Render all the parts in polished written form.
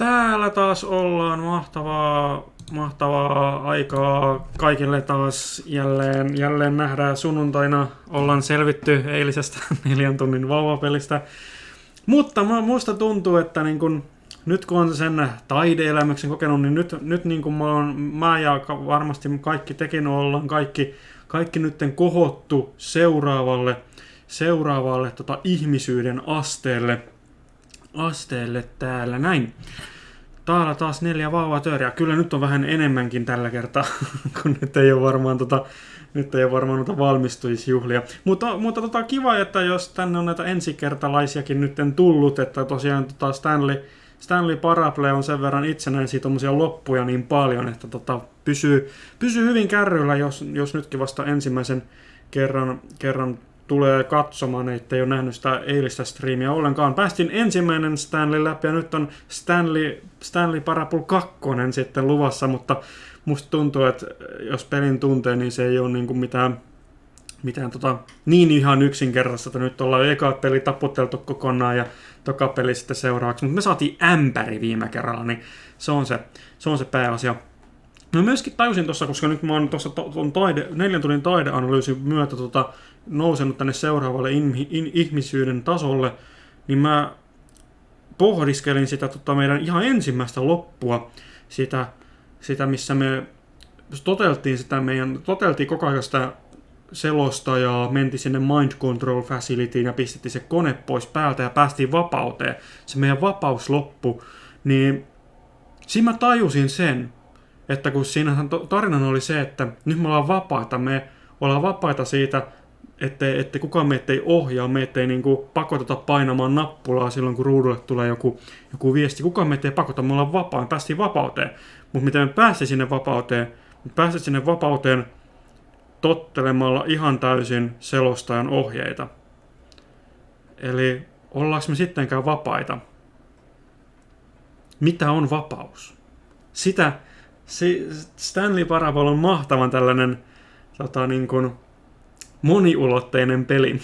Täällä taas ollaan. Mahtavaa aikaa kaikille taas. Jälleen nähdään sunnuntaina. Ollaan selvitty eilisestä 4 tunnin vauvapelistä. Mutta musta tuntuu, että niin kun, nyt kun on sen taide-elämyksen kokenut, niin nyt niin kun mä ja varmasti kaikki tekin ollaan kaikki nytten kohottu seuraavalle ihmisyyden asteelle täällä näin. Täällä taas 4 vauvatööriä. Kyllä nyt on vähän enemmänkin tällä kertaa, kun nyt ei ole varmaan valmistuisjuhlia. Mutta kiva, että jos tänne on näitä ensikertalaisiakin nyt tullut, että tosiaan Stanley Parable on sen verran itsenäisiä tommosia loppuja niin paljon, että pysyy hyvin kärryillä, jos nytkin vasta ensimmäisen kerran tulee katsomaan, ettei ole nähnyt sitä eilistä striimiä ollenkaan. Päästin ensimmäinen Stanley läpi ja nyt on Stanley Parable 2 sitten luvassa, mutta musta tuntuu, että jos pelin tuntee, niin se ei ole niinku mitään niin ihan yksinkertaista, että nyt ollaan eka peli taputeltu kokonaan ja toka peli sitten seuraavaksi. Mutta me saatiin ämpäri viime kerralla, niin se on se pääasia. Mä myöskin tajusin tuossa, koska nyt mä oon tuossa 4 tunnin taideanalyysin myötä nousenut tänne seuraavalle ihmisyyden tasolle, niin mä pohdiskelin sitä meidän ihan ensimmäistä loppua, sitä missä me toteltiin koko ajan sitä selosta ja mentiin sinne Mind Control Facilityin ja pistettiin se kone pois päältä ja päästiin vapauteen. Se meidän vapaus loppu, niin siinä mä tajusin sen, että kun siinähän tarinan oli se, että nyt me ollaan vapaita siitä, että kukaan meitä ei ohjaa, meitä ei niinku pakoteta painamaan nappulaa silloin, kun ruudulle tulee joku viesti. Kukaan meitä ei pakota, me ollaan vapaa, me päästiin vapauteen. Mutta miten me päästiin sinne vapauteen? Me päästiin sinne vapauteen tottelemalla ihan täysin selostajan ohjeita. Eli ollaanko me sittenkään vapaita? Mitä on vapaus? Stanley Parable on mahtavan tällainen niin kuin moniulotteinen peli.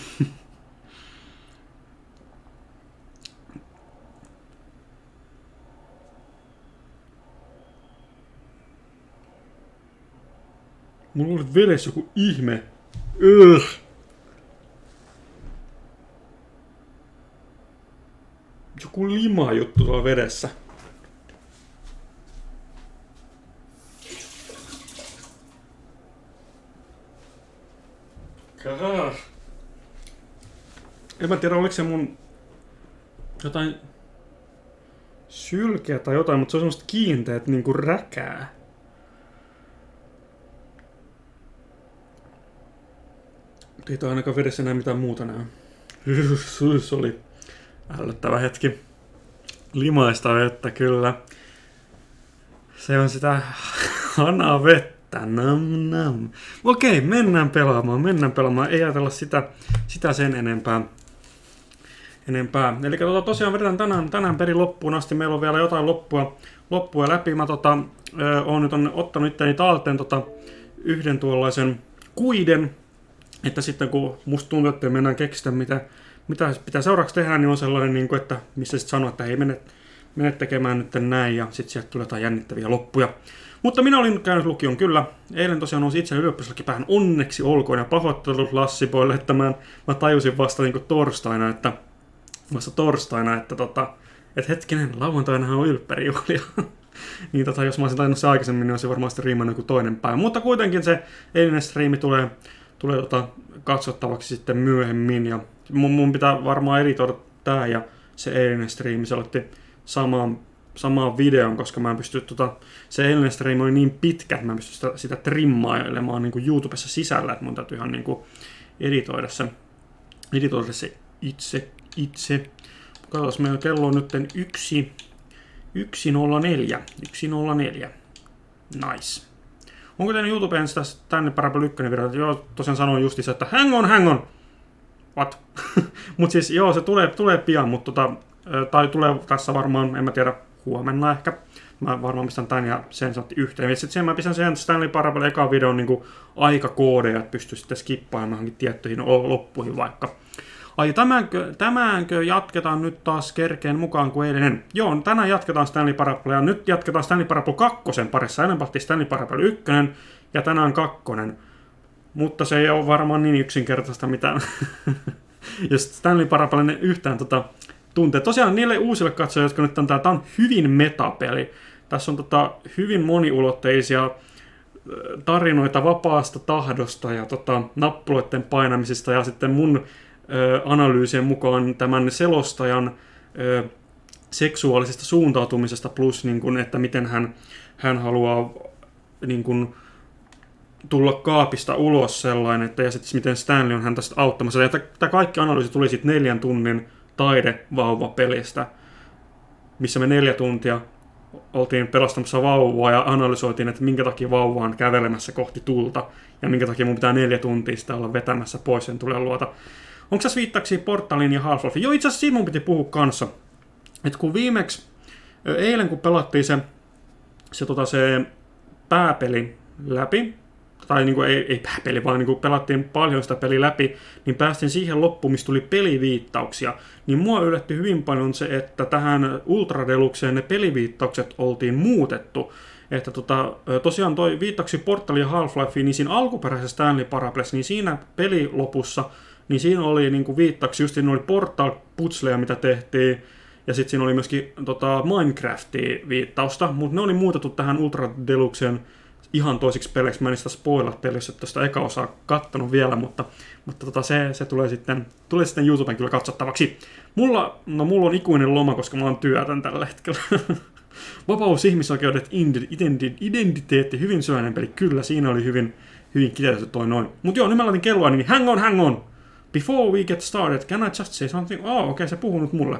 Mulla oli vedessä joku ihme. Joku lima juttu tuolla vedessä. En mä tiedä, oliko se mun jotain sylkeä tai jotain, mutta se on semmoista kiinteät niinku räkää. Ei tää ainakaan vedessä enää mitään muuta näy. Se oli ällöttävä hetki. Limaista vettä, kyllä. Se on sitä hanaa vettä. Nam. Okei, mennään pelaamaan. Ei ajatella sitä sen enempää. Eli tosiaan vedetään tänään perin loppuun asti. Meillä on vielä jotain loppua läpi. Mä oon nyt ottanut itteni talteen yhden tuollaisen kuiden. Että sitten kun musta tuntuu, että mennään keksitä mitä pitää seuraavaksi tehdä, niin on sellainen, niin kuin, että missä sitten sanoo, että hei mene tekemään nyt näin ja sitten sieltä tulee jotain jännittäviä loppuja. Mutta minä olin käynyt lukion kyllä. Eilen tosiaan nousi itse ylioppilaslakin päähän, onneksi olkoon, ja pahoittelut Lassipoille, että mä tajusin vasta niin torstaina, että hetkinen, lauantainahan on ylppärijuhlia. Niin jos mä olisin tainnut se aikaisemmin, niin olisi varmaan sitten riimannut joku toinen päivä. Mutta kuitenkin se eilinen striimi tulee katsottavaksi sitten myöhemmin. Ja mun pitää varmaan editoida tää ja se eilinen striimi. Se otti samaan videon, koska mä en pysty se eilinen striimi oli niin pitkä, että mä en pysty sitä trimmailemaan niin kuin YouTubessa sisällä, että mun täytyy ihan niin kuin editoida se itse. Katsotaan, meillä kello on nyt 1.04. Nice. Onko teidän YouTubeen sitä Stanley Parable 1 video? Joo, tosiaan sanoin justiinsa, että hang on! What? Mut siis joo, se tulee pian, mutta tai tulee tässä varmaan, en mä tiedä, huomenna ehkä. Mä varmaan pistän tän ja sen saatti yhteen. Ja sitten mä pistän sen Stanley Parable eka videon niin aikakoodeja, että pystyy sitten skippaamaan johonkin tiettyihin loppuihin vaikka. Ai tämänkö jatketaan nyt taas kerkeen mukaan kuin eilinen? Joo, tänään jatketaan Stanley Paraplea. Nyt jatketaan Stanley Parable 2 parissa. Ennen pahti Stanley Parable 1 ja tänään 2. Mutta se ei ole varmaan niin yksinkertaista mitään. Jos Stanley Parable yhtään tuntee. Tosiaan niille uusille katsojille, jotka nyt on, tää on hyvin metapeli. Tässä on hyvin moniulotteisia tarinoita vapaasta tahdosta ja nappuloiden painamisista ja sitten mun analyysien mukaan tämän selostajan seksuaalisesta suuntautumisesta plus niin kun, että miten hän haluaa niin kun, tulla kaapista ulos sellainen, että ja sitten miten Stanley on häntä auttamassa. Ja tämä kaikki analyysi tuli sitten 4 tunnin taidevauvapelistä, missä me 4 tuntia oltiin pelastamassa vauvaa ja analysoitiin, että minkä takia vauva on kävelemässä kohti tulta ja minkä takia mun pitää 4 tuntia sitä olla vetämässä pois sen tulen luota. Onko tässä viittauksia Portaliin ja Half-Lifeen? Joo, itse asiassa siitä mun piti puhua kanssa. Että kun viimeksi, eilen kun pelattiin se pääpeli läpi, tai niin kuin ei pääpeli, vaan niin kuin pelattiin paljon sitä peliä läpi, niin päästiin siihen loppuun, missä tuli peliviittauksia. Niin mua yllätti hyvin paljon se, että tähän Ultra Deluxeen ne peliviittaukset oltiin muutettu. Että tosiaan toi viittauksia Portaliin ja Half-Lifeen, niin siinä alkuperäisessä Stanley Parables, niin siinä pelilopussa, niin siinä oli niin kuin viittauksia, just siinä oli Portal-putsleja, mitä tehtiin, ja sitten siinä oli myöskin Minecraftia viittausta, mutta ne oli muutettu tähän Ultra Deluxeen ihan toisiksi peleiksi. Mä en sitä spoilaa pelissä, että sitä eka osaa kattonut vielä, mutta se tulee sitten YouTuben kyllä katsottavaksi. Mulla on ikuinen loma, koska mä oon työtön tällä hetkellä. Vapaus, ihmisoikeudet, identiteetti, hyvin syöinen peli. Kyllä, siinä oli hyvin kiteytetty toi noin. Mut joo, nyt mä laitin kelloa, niin hang on. Before we get started, can I just say something? Okei, se puhuu nyt mulle.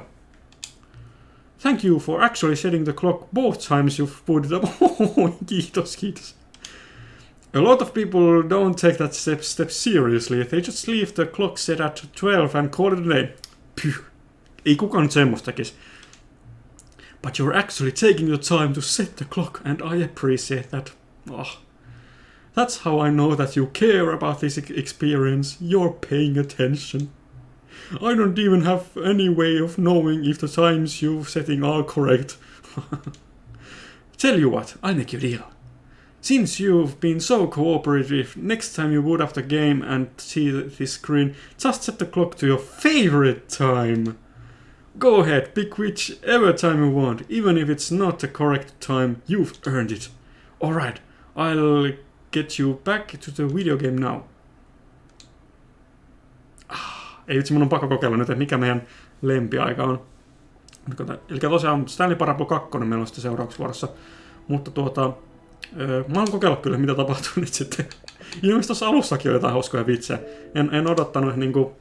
Thank you for actually setting the clock both times you've put it up. Kiitos. A lot of people don't take that step seriously. They just leave the clock set at 12 and call it a day. Pyh. Ei kukaan nyt semmoista tekisi. But you're actually taking the time to set the clock and I appreciate that. That's how I know that you care about this experience. You're paying attention. I don't even have any way of knowing if the times you're setting are correct. Tell you what, I'll make you a deal. Since you've been so cooperative, next time you boot up the game and see this screen, just set the clock to your favorite time. Go ahead, pick whichever time you want, even if it's not the correct time, you've earned it. Alright, I'll get you back to the video game now. Ei vitsi, mun on pakko kokeilla nyt, että mikä meidän lempiaika on. Eli tosiaan Stanley Parable 2 meillä on sitten seuraavaksi vuorossa. Mutta mä oon kokeilla kyllä, mitä tapahtuu nyt sitten. Ilmeisesti tuossa alussakin on jotain hauskoja vitsejä. En odottanut, että niinku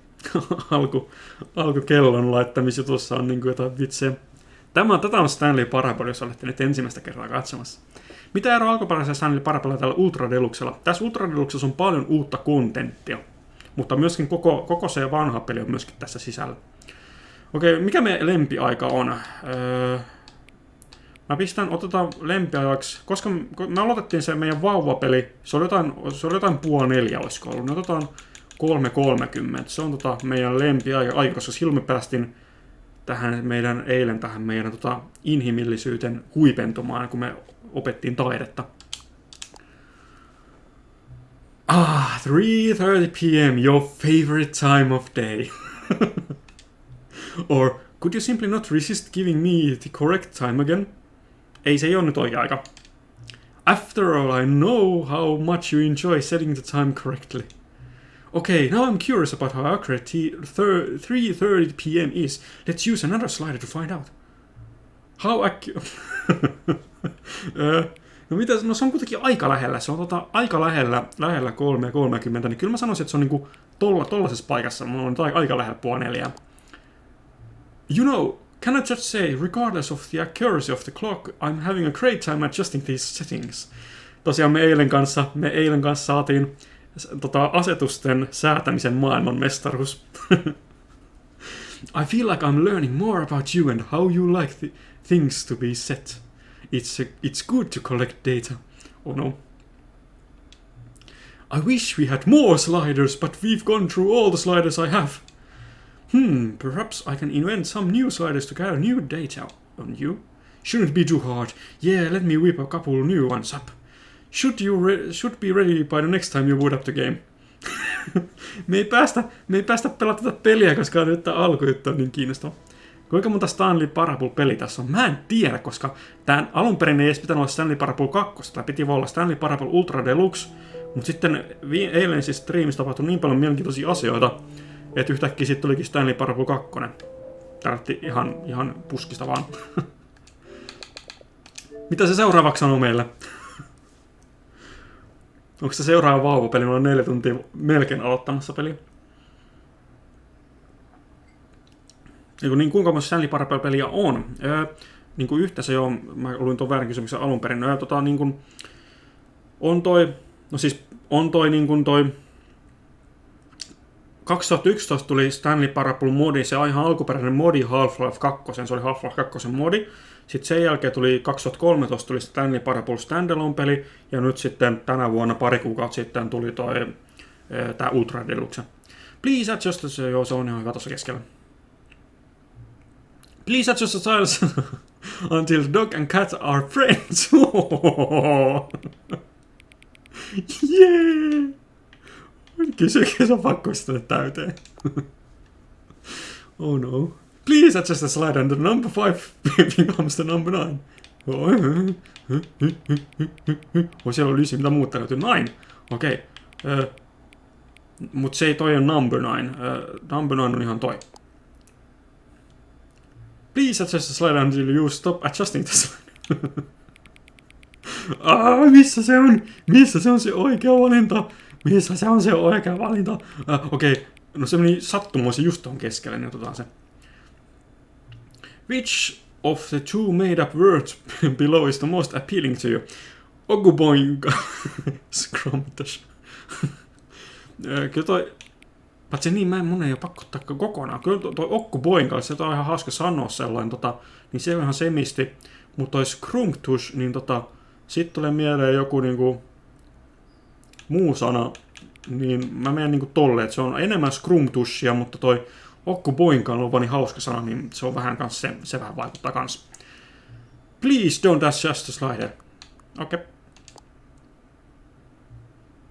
alkukellon laittamisjutussa on niinku jotain vitsejä. Tätä on Stanley Parable, jos olette nyt ensimmäistä kertaa katsomassa. Mitä eroa alkuperäisellä Stanley Parablella tällä Ultra Deluxella? Tässä Ultra Deluxessa on paljon uutta kontenttia. Mutta myöskin koko se vanha peli on myöskin tässä sisällä. Okei, mikä meidän lempiaika on? Otetaan lempiajaksi, koska me aloitettiin se meidän vauvapeli, se oli jotain 3:30 olisiko ollut, niin otetaan 3:30. Se on meidän lempiaika, koska silloin me päästiin eilen tähän meidän inhimillisyyden huipentumaan, kun me opettiin taidetta. 3:30 p.m. your favorite time of day. Or could you simply not resist giving me the correct time again? Ei se ole nyt oikea aika. After all, I know how much you enjoy setting the time correctly. Okay, now I'm curious about how accurate 3:30 p.m. is. Let's use another slider to find out. How accurate... No se on kuitenkin aika lähellä. Se on aika lähellä 3:30, niin kyllä mä sanoisin, että se on niinku tollasessa paikassa. Mulla on aika lähellä 3:30. You know, can I just say, regardless of the accuracy of the clock, I'm having a great time adjusting these settings. Tosiaan me eilen kanssa saatiin asetusten säätämisen maailmanmestaruus. I feel like I'm learning more about you and how you like things to be set. It's good to collect data. Oh no. I wish we had more sliders, but we've gone through all the sliders I have. Perhaps I can invent some new sliders to gather new data on you. Shouldn't be too hard. Yeah, let me whip a couple new ones up. Should be ready by the next time you boot up the game. me ei päästä pelata tätä peliä, koska nyt tämä alkujuttu on niin kiinnostava. Kuinka monta Stanley Parable-peli tässä on? Mä en tiedä, koska tämän alun perin ei edes pitänyt olla Stanley Parable 2. Tämä piti olla Stanley Parable Ultra Deluxe. Mutta sitten eilen siis streamissa tapahtui niin paljon mielenkiintoisia asioita, että yhtäkkiä sitten tulikin Stanley Parable 2. Tarvitti ihan puskista vaan. Mitä se seuraavaksi sanoo meille? Onko se seuraava vauvapeli? Meillä on 4 tuntia melkein aloittamassa peliä. Niin kuinka monta Stanley Parable-peliä on? Niin kuin yhteensä jo, mä luin tuon väärin kysymyksen alun perin. Niin kuin, on toi niin kuin toi 2011 tuli Stanley Parable modi, se on ihan alkuperäinen modi Half-Life 2, se oli Half-Life 2 modi. Sitten sen jälkeen tuli 2013 tuli Stanley Parable Standalone-peli, ja nyt sitten tänä vuonna pari kuukautta sitten tuli tää Ultra Deluxe. Please adjust the... Joo, se on ihan hyvä tossa keskellä. Please adjust the tiles until dog and cat are friends. Yeah! Kysykö, se on pakko sitä täyteen. Oh no. Please adjust the slide and the number 5 becomes the number 9. Siellä on lisää, mitä muuta löytyy. 9. Okei. Mut se ei toi on number 9. Number 9 on ihan toi. Please adjust the slide until you stop adjusting the slide. Missä se on? Missä se on se oikea valinta? Missä se on se oikea valinta? Okei. No se meni sattumoisin just tuohon keskelle, niin otetaan se. Which of the two made up words below is the most appealing to you? Oguboinga. Scrumtash. Kyllä toi... Patsi niin, mun ei ole pakko ottaa kokonaan. Kyllä toi Okkuboinga, se on ihan hauska sanoa sellainen, niin se on ihan semisti. Mutta toi Scrumtush, niin sit tulee mieleen joku niinku muu sana, niin mä menen niinku tolleen, että se on enemmän Scrumtushia, mutta toi Okkuboinga on vaan niin hauska sana, niin se on vähän kans se vähän vaikuttaa kans. Please don't adjust the slider. Okay.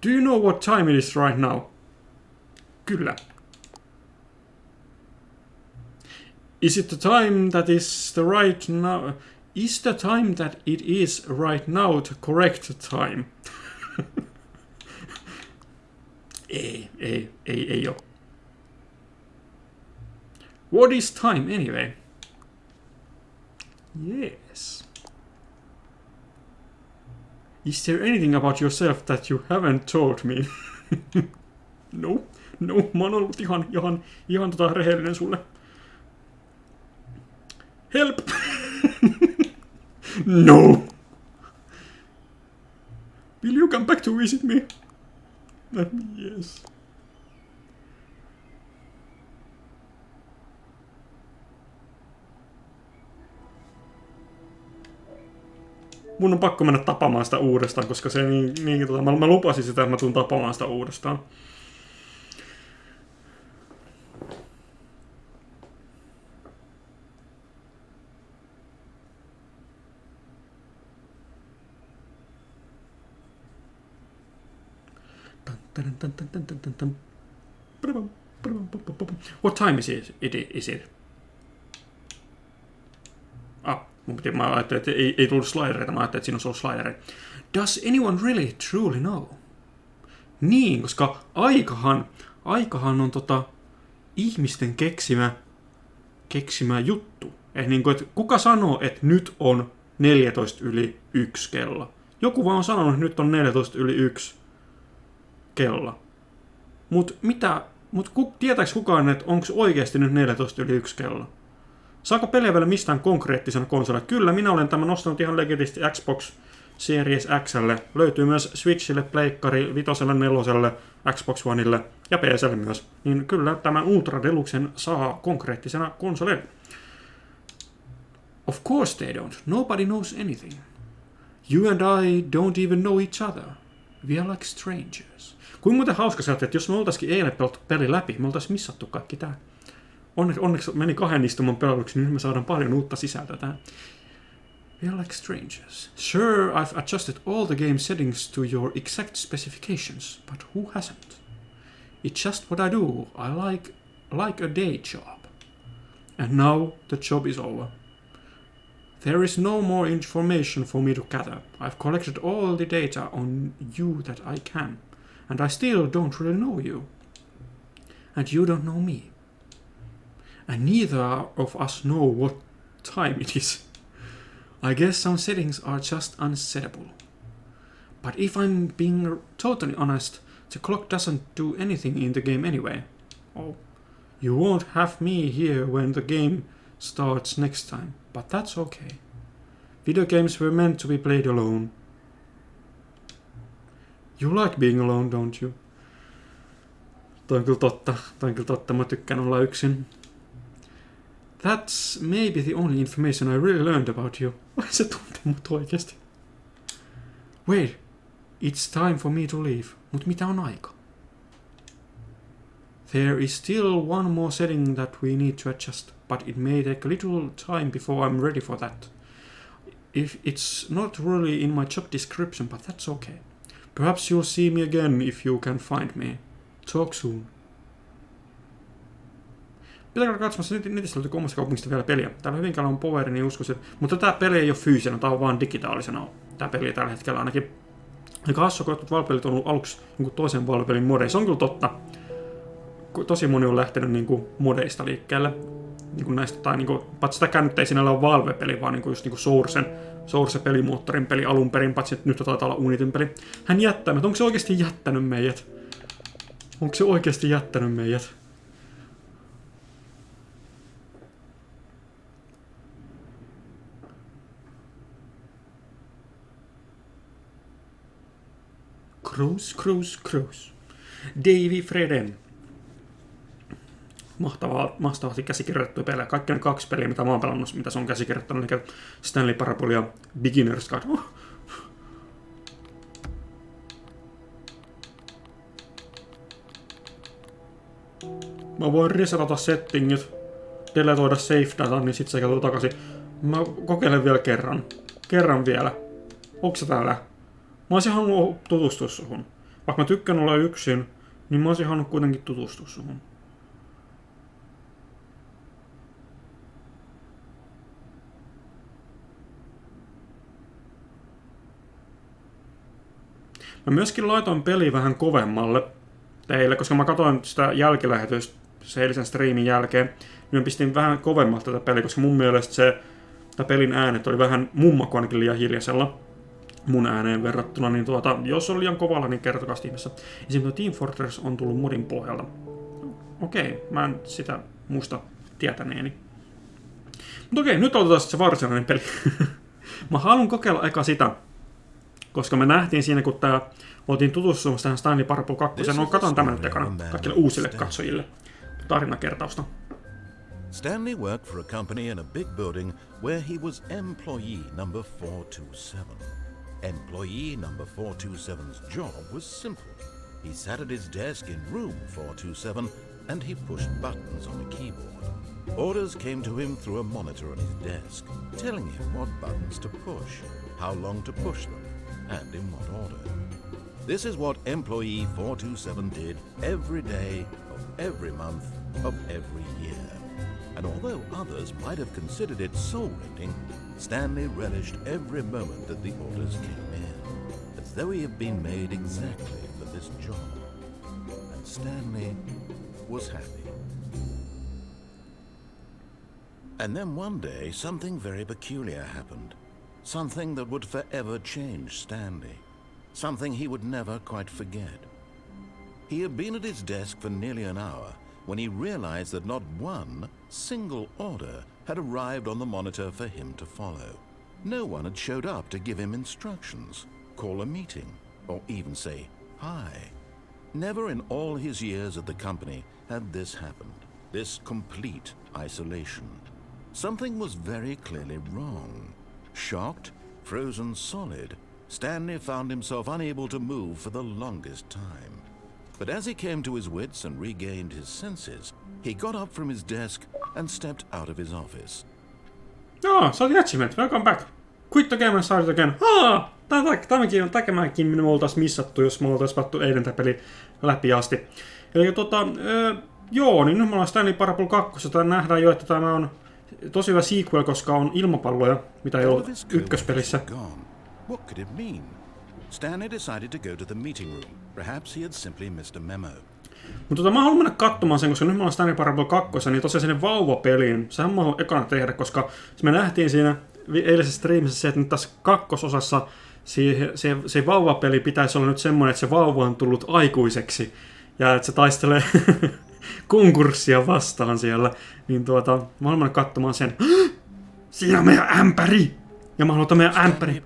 Do you know what time it is right now? Kyllä. Is it the time that is the right now? Is the time that it is right now the correct time? ei oo. What is time anyway? Yes. Is there anything about yourself that you haven't told me? No, mä oon ollut ihan rehellinen sulle. Help! No! Will you come back to visit me? Yes. Mun on pakko mennä tapamaan sitä uudestaan, koska se mä lupasin sitä, että mä tuun tapamaan sitä uudestaan. What time is it? Mä ajattelin, että ei tullut slidereita, mä ajattelin, että siinä olisi ollut slidereita. Does anyone really truly know? Niin, koska aikahan on ihmisten keksimä juttu. Niin kuin, että kuka sanoo, että nyt on 1:14 kello? Joku vaan on sanonut, että nyt on 1:14 kello. Mut tietääks kukaan, että onko oikeasti nyt 1:14 kello? Saako peliä vielä mistään konkreettisena konsolilla? Kyllä, minä olen tämän nostanut ihan legitisti Xbox Series X:lle. Löytyy myös Switchille, Pleikkari, 5:lle, 4:lle, Xbox Oneille ja PC:lle myös. Niin kyllä tämän Ultra Deluxen saa konkreettisena konsolilla. Of course they don't. Nobody knows anything. You and I don't even know each other. We are like strangers. Kuin muuten hauska sieltä, että jos me oltaisikin eilen pelattu peli läpi, me oltaisiin missattu kaikki tää. Onneksi meni 2 istuman pelauksi, niin me saadaan paljon uutta sisältöä tähän. We're like strangers. Sure, I've adjusted all the game settings to your exact specifications, but who hasn't? It's just what I do. I like a day job. And now the job is over. There is no more information for me to gather. I've collected all the data on you that I can, and I still don't really know you. And you don't know me. And neither of us know what time it is. I guess some settings are just unsettable. But if I'm being totally honest, the clock doesn't do anything in the game anyway. Oh, you won't have me here when the game starts next time, but that's okay. Video games were meant to be played alone. You like being alone, don't you? Toi on kyllä totta. Mä tykkään olla yksin. That's maybe the only information I really learned about you. Vai se tuntee mut oikeesti? Wait, it's time for me to leave. Mut mitä on aika? There is still one more setting that we need to adjust, but it may take a little time before I'm ready for that. If it's not really in my job description, but that's okay. Perhaps you'll see me again if you can find me. Talk soon. Pitääkö katsomassa netistä löytyy omasta kaupungista vielä peliä? Täällä Hyvinkäällä on poveri, niin uskoisin. Mutta tää peli ei ole fyysinen, tää on vaan digitaalisena. Tää peli tällä hetkellä ainakin. Aika hassua, kun jotkut Valve-pelit on ollut aluksi jonkun toisen Valve-pelin modeissa. Se on kyllä totta. Tosi moni on lähtenyt niinku modeista liikkeelle. Niinku näistä, tai niinku, paitsi sitäkään nyt ei sinällä ole Valve-peli, vaan niinku just niinku Source pelimoottorin peli alun perin, paitsi että nyt taitaa olla Unitin peli. Hän jättää meidät. Onko se oikeasti jättänyt meidät? Onko se oikeasti jättänyt meidät? Cruise. Davy Freden. Mahtavasti käsikirjoitettuja pelejä. Kaikki ne 2 peliä, mitä mä oon pelannut, mitä se on käsikirjoittanut, eli Stanley Parable ja Beginner's Guide. Mä voin resetata settingit, deletoida save data, niin sit se käy takaisin. Mä kokeilen vielä kerran. Kerran vielä. Onks se täällä? Mä oisin halunnut tutustua suhun. Vaikka mä tykkään olla yksin, niin mä oisin halunnut kuitenkin tutustua suhun. Mä myöskin laitoin peli vähän kovemmalle teille, koska mä katsoin sitä jälkilähetystä se eilisen striimin jälkeen, niin mä pistin vähän kovemmalta tätä peliä, koska mun mielestä tämä pelin äänet oli vähän mummaku ainakin liian hiljaisella mun ääneen verrattuna, niin jos on liian kovalla, niin kertokaa ihmeessä. Esimerkiksi Team Fortress on tullut modin pohjalta. Okei, mä en sitä muista tietäneeni. Mutta okei, nyt otetaan se varsinainen peli. Mä haluan kokeilla eka sitä, koska me nähtiin siinä, kun oltiin tutustumassa tähän Stanley Parable 2. No, katon tämän nyt ekana kaikille uusille katsojille tarinakertausta. Stanley worked for a company in a big building where he was employee number 427. Employee number 427's job was simple. He sat at his desk in room 427 and he pushed buttons on a keyboard. Orders came to him through a monitor on his desk, telling him what buttons to push, how long to push them, and in what order. This is what employee 427 did every day of every month of every year. And although others might have considered it soul-rending, Stanley relished every moment that the orders came in, as though he had been made exactly for this job. And Stanley was happy. And then one day, something very peculiar happened. Something that would forever change Stanley. Something he would never quite forget. He had been at his desk for nearly an hour when he realized that not one single order had arrived on the monitor for him to follow. No one had showed up to give him instructions, call a meeting, or even say hi. Never in all his years at the company had this happened, this complete isolation. Something was very clearly wrong. Shocked, frozen solid, Stanley found himself unable to move for the longest time. But as he came to his wits and regained his senses, he got up from his desk and stepped out of his office. Joo, sä oot achievement. Welcome back. Quit the game and start again. Tämäkin me oltais missattu, jos me oltais pattu eilen tää peli läpi asti. Eli joo, niin nyt me ollaan Stanley Parable 2. Tää nähdään jo, että tämä on tosi hyvä sequel, koska on ilmapalloja, mitä ei ollut ykköspelissä. What could it mean? Stanley decided to go to the meeting room. Perhaps he had simply missed a memo. Mutta mä haluan mennä katsomaan sen, koska nyt mä ollaan Stanley Parable 2, niin tosiaan sinne vauvapeliin. Sehän mä haluan ekana tehdä, koska me nähtiin siinä eilisessä striimissä se, että nyt tässä kakkososassa se vauvapeli pitäisi olla nyt semmoinen, että se vauva on tullut aikuiseksi. Ja että se taistelee konkurssia vastaan siellä. Niin mä haluan mennä katsomaan sen. Siinä on meidän ämpäri! Ja mä haluan meidän ämpäri.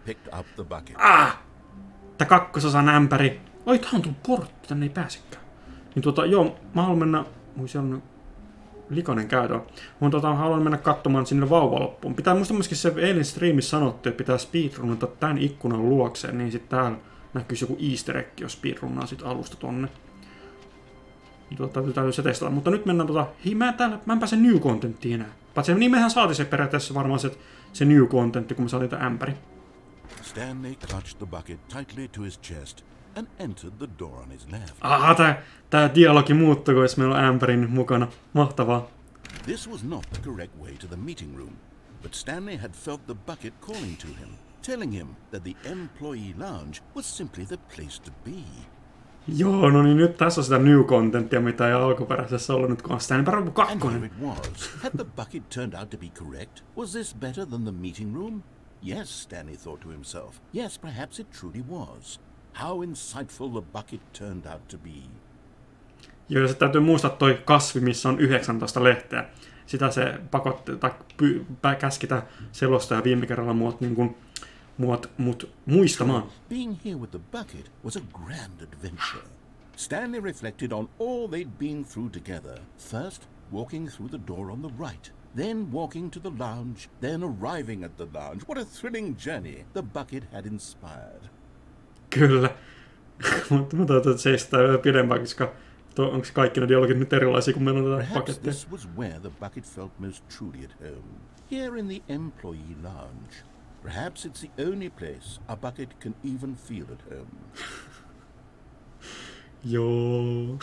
Tää kakkososan ämpäri. Oi, tää on tullut portti, tänne ei pääsekään. Niin joo, mä haluan mennä... Siellä on likainen käytö. Mä haluan mennä katsomaan sinne vauvaloppuun. Pitää muista myöskin se eilen striimissä sanottiin, että pitää speedrunnata tän ikkunan luokseen, niin sit täällä näkyisi joku easter egg, jos speedrunnaa sit alusta tonne. Täytyy se testata. Mutta nyt mennään mä en pääse new contenttiin enää. Paitsi niin mehän saatiin se periaatteessa varmaan se new contentti, kun me saatiin tää ämpäri. Stanley clutched the bucket tightly to his chest and entered the door on his left. Tää dialogi muuttui, jos meillä on ämpärin mukana. Mahtavaa. This was not the correct way to the meeting room, but Stanley had felt the bucket calling to him, telling him that the employee lounge was simply the place to be. Joo, no niin nyt tässä on sitä new contenttia, mitä ei alkuperäisessä ollut nyt, kun on Stanley Parable 2. And here it was. Had the bucket turned out to be correct? Was this better than the meeting room? Yes, Stanley thought to himself. Yes, perhaps it truly was. How insightful the bucket turned out to be. Joo, ja se täytyy muistaa toi kasvi, missä on 19 lehteä. Sitä se pakotti, tai käskitä selostaja viime kerralla mut muistamaan. Being here with the bucket was a grand adventure. Stanley reflected on all they'd been through together. First, walking through the door on the right. Then walking to the lounge. Then arriving at the lounge. What a thrilling journey the bucket had inspired. Kyllä. Mutta mä täytyy seistää vielä pidempään, koska onko kaikki ne dialogit nyt erilaisia, kun meillä on tätä pakettia. This was where the bucket felt most truly at home. Here in the employee lounge. Perhaps it's the only place a bucket can even feel at home. Joo.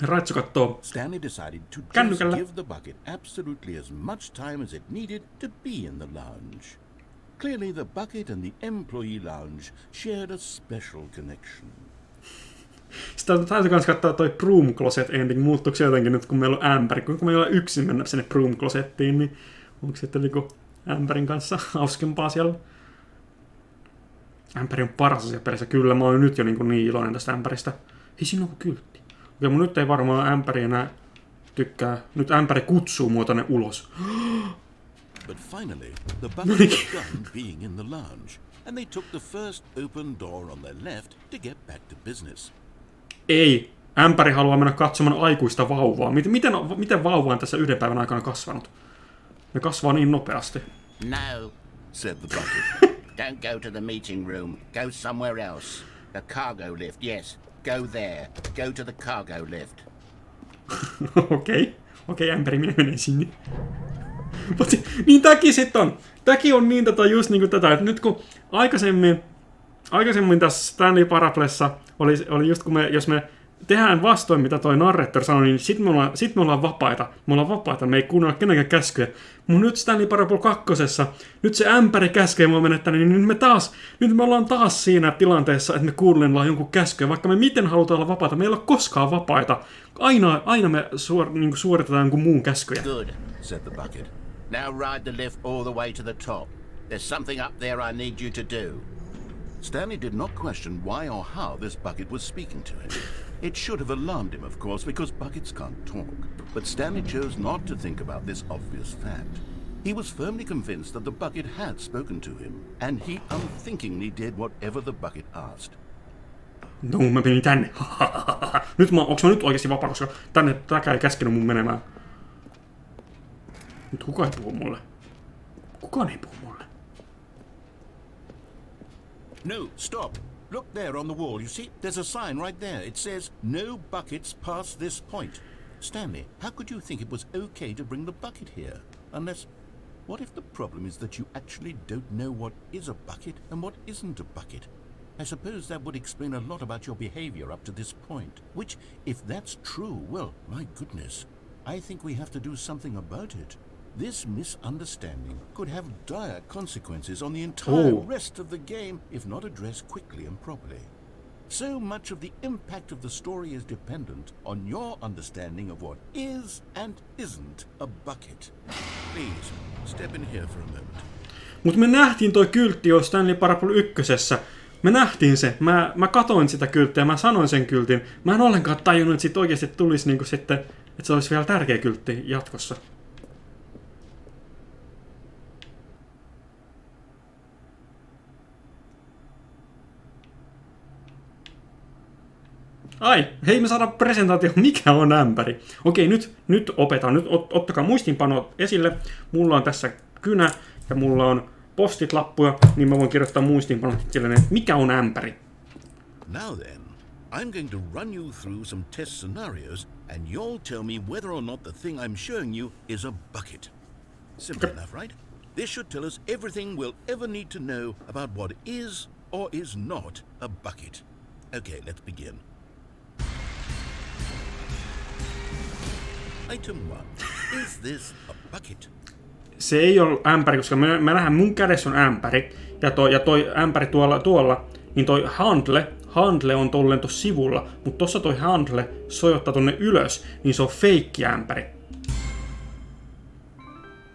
Raitsu kattoo Stanley decided to just give the bucket absolutely as much time as it needed to be in the lounge. Clearly the bucket and the employee lounge shared a special connection. Sitten täytyy myös katsoa toi Broom Ending. Muuttuuko se jotenkin nyt, kun meillä on ämpäri? Kun meillä on yksin mennä sinne Broom Closettiin, niin onko sitten niinku ämpärin kanssa hauskempaa siellä? Ämpäri on paras asia pelissä. Kyllä, mä oon nyt jo niin iloinen tästä ämpäristä. Ei siinä ole kyltti. Okei, mun nyt ei varmaan ämpäri enää tykkää. Nyt ämpäri kutsuu mua tänne ulos. But finally, the bucket was done being in the lounge, and they took the first open door on their left to get back to business. Ei. Ämpäri haluaa mennä katsomaan aikuista vauvaa. Miten vauva on tässä yhden päivän aikana kasvanut? Ne kasvaa niin nopeasti. No, said the bucket. don't go to the meeting room. Go somewhere else. The cargo lift, yes. Go there. Go to the cargo lift. Okei, ämpäri menee sinne. Niin tämäkin sitten on. Tämäkin on niin just niinku tätä, että nyt kun aikaisemmin tässä Stanley Parablessa oli just kun jos me tehdään vastoin mitä toi narrator sanoi, niin sit me ollaan vapaita. Me ei kuunnella kenenkään käskyjä. Mutta nyt Stanley Parable 2, nyt se ämpäri käskee mua mennä tänne, niin nyt me ollaan taas siinä tilanteessa, että me kuunnellaan jonkun käskyä. Vaikka me miten halutaan olla vapaita, me ei ole koskaan vapaita. Aina me suoritetaan jonkun muun käskyjä. Good, said the bucket. Now ride the lift all the way to the top. There's something up there I need you to do. Stanley did not question why or how this bucket was speaking to him. It should have alarmed him, of course, because buckets can't talk. But Stanley chose not to think about this obvious fact. He was firmly convinced that the bucket had spoken to him, and he unthinkingly did whatever the bucket asked. No, mä menin tänne. Onks mä nyt oikeesti vapaa, koska tämäkään ei käskenyt mun menemään. Nyt kukaan ei puhu mulle. Kukaan ei puhu mulle. No, stop! Look there on the wall, you see? There's a sign right there. It says, no buckets past this point. Stanley, how could you think it was okay to bring the bucket here? Unless, what if the problem is that you actually don't know what is a bucket and what isn't a bucket? I suppose that would explain a lot about your behavior up to this point. Which, if that's true, well, my goodness, I think we have to do something about it. This misunderstanding could have dire consequences on the entire rest of the game if not addressed quickly and properly. So much of the impact of the story is dependent on your understanding of what is and isn't a bucket. Please, step in here for a moment. Mutta me nähtiin toi kyltti jo Stanley Parable 1:ssä. Me nähtiin se. Mä katoin sitä kylttiä ja mä sanoin sen kyltin. Mä en ollenkaan tajunnut, että sit oikeasti tulisi niinku sitten, että se olisi vielä tärkeä kyltti jatkossa. Ai, hei me saadaan presentaatio, mikä on ämpäri. Okei, nyt opetan. Nyt ottakaa muistiinpano esille. Mulla on tässä kynä ja mulla on postit-lappuja, niin mä voin kirjoittaa muistiinpanot itselleni, että mikä on ämpäri. Now then, I'm going to run you through some test scenarios and you'll tell me whether or not the thing I'm showing you is a bucket. Simple enough, right? This should tell us everything we'll ever need to know about what is or is not a bucket. Okay, let's begin. Item 1. Is this a bucket? Se ei ole ämpäri, koska mä nähdään mun kädessä on ämpäri. Ja toi ämpäri tuolla, niin toi handle on tolleen tossa sivulla. Mutta tossa toi handle sojottaa tonne ylös, niin se on feikki ämpäri.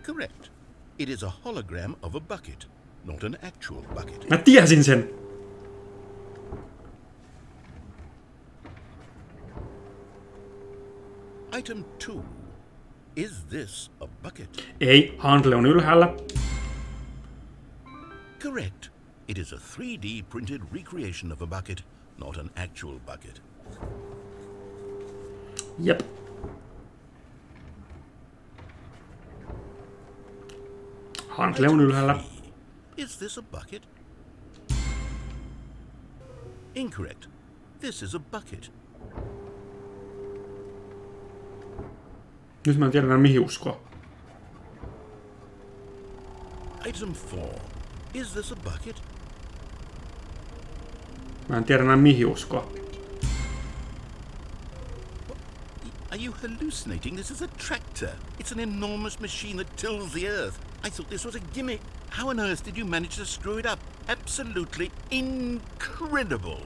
Correct. It is a hologram of a bucket, not an actual bucket. Mä tiesin sen! Item 2. Is this a bucket? Ei, handle on ylhäällä. Correct. It is a 3D printed recreation of a bucket, not an actual bucket. Jep. Handle on ylhäällä. Is this a bucket? Incorrect. This is a bucket. Nyt mä en tiedä enää mihin uskoa. Item 4. Is this a bucket? Mä en tiedä enää mihin uskoa. Are you hallucinating? This is a tractor. It's an enormous machine that tills the earth. I thought this was a gimmick. How on earth did you manage to screw it up? Absolutely incredible.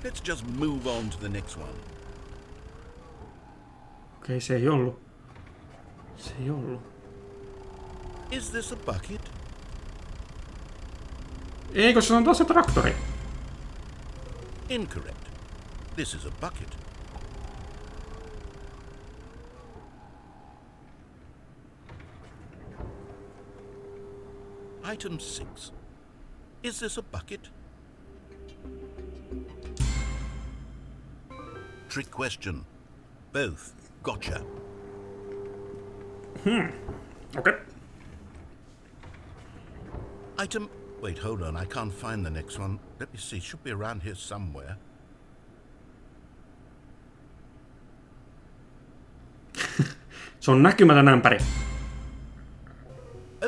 Let's just move on to the next one. Okei, se ei ollut. Se ei ollut. Is this a bucket? Eikö se on taas se traktori? Incorrect. This is a bucket. Item 6. Is this a bucket? Trick question. Both. Gotcha. Okei. Item... Wait, hold on. I can't find the next one. Let me see. It should be around here somewhere. Se on näkymätön ämpäri.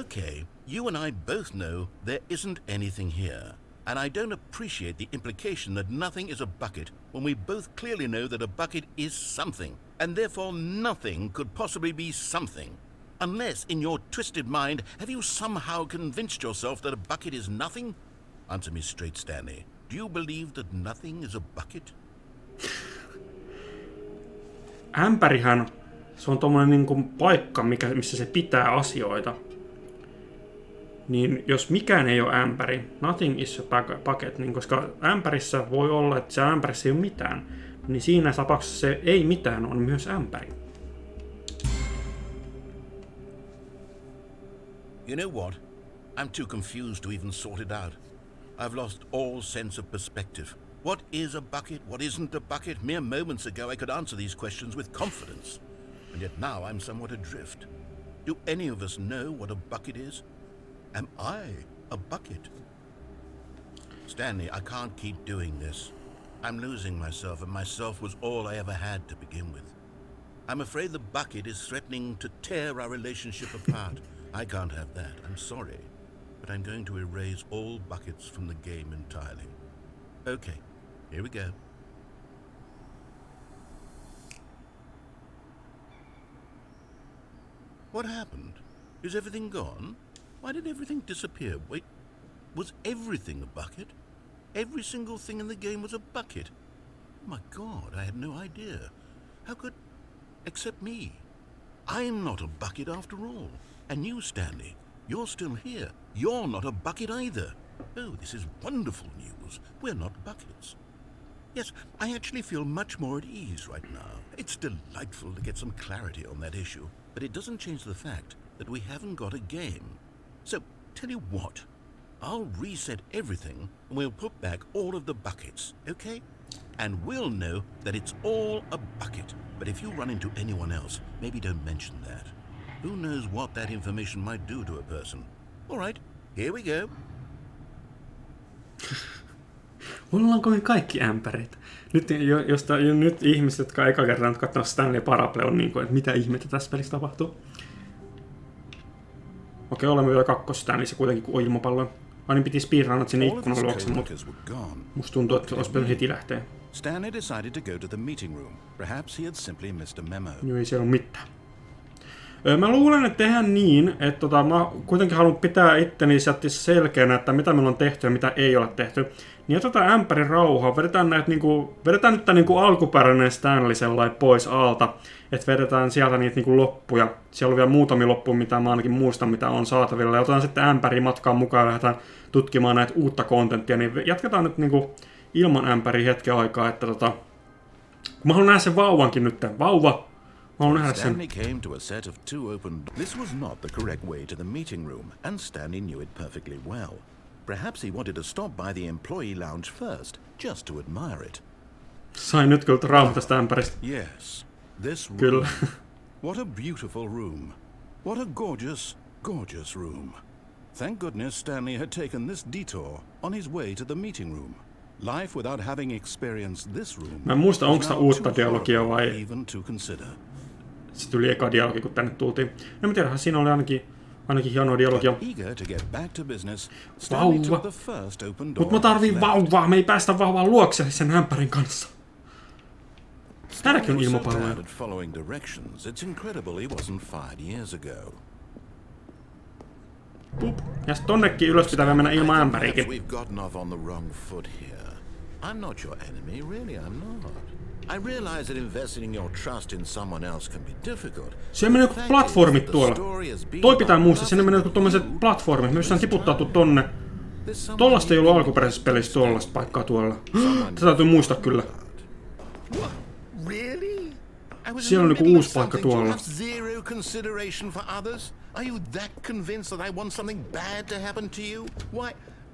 Okay, you and I both know there isn't anything here. And I don't appreciate the implication that nothing is a bucket when we both clearly know that a bucket is something. And therefore nothing could possibly be something. Unless, in your twisted mind, have you somehow convinced yourself that a bucket is nothing? Answer me straight, Stanley. Do you believe that nothing is a bucket? Ämpärihän, se on tommonen niinku paikka, missä se pitää asioita. Niin jos mikään ei ole ämpäri, nothing is a bucket, niin koska ämpärissä voi olla, että se ämpärissä ei ole mitään, niin siinä tapauksessa se ei mitään on myös ämpäri. You know what? I'm too confused to even sort it out. I've lost all sense of perspective. What is a bucket? What isn't a bucket? Mere moments ago I could answer these questions with confidence. And yet now I'm somewhat adrift. Do any of us know what a bucket is? Am I a bucket? Stanley, I can't keep doing this. I'm losing myself, and myself was all I ever had to begin with. I'm afraid the bucket is threatening to tear our relationship apart. I can't have that. I'm sorry. But I'm going to erase all buckets from the game entirely. Okay, here we go. What happened? Is everything gone? Why did everything disappear? Wait, was everything a bucket? Every single thing in the game was a bucket. My God, I had no idea. How could... Except me. I'm not a bucket after all. And you, Stanley, you're still here. You're not a bucket either. Oh, this is wonderful news. We're not buckets. Yes, I actually feel much more at ease right now. It's delightful to get some clarity on that issue, but it doesn't change the fact that we haven't got a game. So, tell you what, I'll reset everything and we'll put back all of the buckets, okay? And we'll know that it's all a bucket. But if you run into anyone else, maybe don't mention that. Who knows what that information might do to a person. All right, here we go. Ollaanko me kaikki ämpäreitä? Nyt ihmiset, jotka eka kerran katsonut Stanley Parable, on niin kuin, että mitä ihmettä tässä pelissä tapahtuu. Okei, olemme vielä kakkos Stanleyssä kuitenkin kuin ilmapalloja. Aina piti speedrunnat sinne ikkunan luokse, mutta musta tuntuu, että olisi pitänyt heti lähteä. Stanley decided to go to the meeting room. Perhaps he had simply missed a memo. Joo, ei siellä ole mitään. Mä luulen, että tehdään niin, että mä kuitenkin haluan pitää itteni selkeänä, että mitä meillä on tehty ja mitä ei ole tehty. Niin otetaan ämpärin rauhaa, vedetään nyt tää niinku alkuperäinen Stanley sellainen pois alta, että vedetään sieltä niitä niinku loppuja. Siellä on vielä muutamia loppuja, mitä mä ainakin muistan, mitä on saatavilla. Ja otetaan sitten ämpäriä matkaan mukaan ja lähdetään tutkimaan näitä uutta kontenttia. Niin jatketaan nyt niinku ilman ämpäriä hetken aikaa, että kun mä haluan nähdä sen vauvankin nyt. Vauva! Stanley came to a set of two open... This was not the correct way to the meeting room, and Stanley knew it perfectly well. Perhaps he wanted to stop by the employee lounge first, just to admire it. Sain nyt kyllä traumaa tästä ämpäristä. Yes, this room. Kyllä. What a beautiful room. What a gorgeous, gorgeous room. Thank goodness Stanley had taken this detour on his way to the meeting room. Life without having experienced this room. Mä en muista, onko sitä uutta dialogia vai... Even to consider. Se tuli eka dialogi, kun tänne tultiin. No mä tiedänhän, siinä oli ainakin hienoa dialogia. Vauva! Mut mä tarviin vauvaa, me ei päästä vauvaan luokse sen ämpärin kanssa. Täälläkin on ilmapalloja. Pup. Ja sit tonnekin ylös pitää mennä ilman ämpäriikin. I realize that investing in your trust in someone else can be difficult. Siellä menee joku platformit tuolla. Toi pitää muistaa, sinne menee joku tommoset platformit. Me jossain tiputtautu tonne. Tollasta ei ollut alkuperäisessä pelissä tollasta paikkaa tuolla. Tätä täytyy muistaa kyllä. Siellä on joku uusi paikka tuolla. Are you that convinced that I want something bad to happen to you? Why?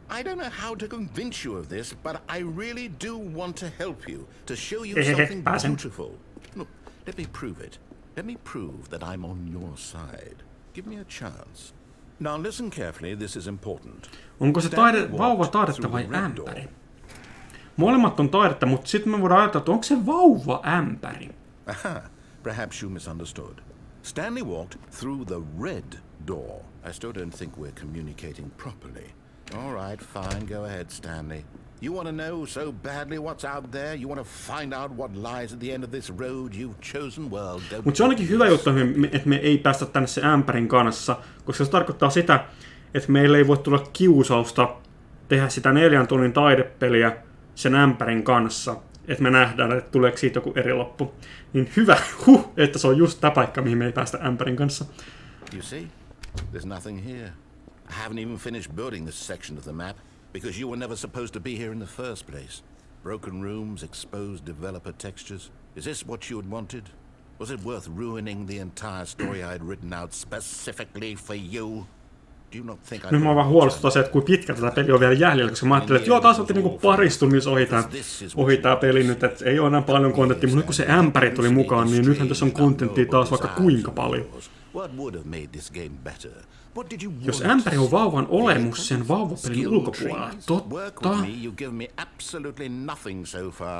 I don't know how to convince you of this, but I really do want to help you, to show you something beautiful. Look, let me prove it. Let me prove that I'm on your side. Give me a chance. Now listen carefully, this is important. Onko se vauva taidetta vai ämpäri? Molemmat on taidetta, mutta sitten me voidaan ajatella, että onko se vauva ämpäri? Aha, perhaps you misunderstood. Stanley walked through the red door. I still don't think we're communicating properly. All right, fine. Go ahead, Stanley. You want to know so badly what's out there? You want to find out what lies at the end of this road you've chosen? Well, don't. Mutta se on ainakin hyvä juttu, että me ei päästä tänne se ämpärin kanssa, koska se tarkoittaa sitä, että meillä ei voi tulla kiusausta tehdä sitä 4 tunnin taidepeliä sen ämpärin kanssa, että me nähdään, että tuleeko siitä joku eri loppu. Niin hyvä, että se on just tämä paikka, mihin me ei päästä ämpärin kanssa. You see, there's nothing here. I haven't even finished building this section of the map, because you were never supposed to be here in the first place. Broken rooms, exposed developer textures. Is this what you had wanted? Was it worth ruining the entire story I had written out specifically for you? Do you not think I... Nyt mä vaan huolestuttaa se, että kuinka pitkä tätä peli on vielä jäljellä, koska mä ajattelin, että joo, taas otti niinku paristunnissa ohi tää peli nyt, että ei ole enää paljon kontenttia, mutta nyt kun se ämpäri tuli mukaan, niin nythän tässä on kontenttia taas vaikka kuinka paljon. What would have made this game better? What did you Jos want ämpäri to on see? vauvan olemus sen vauvapelin ulkopuolella, totta.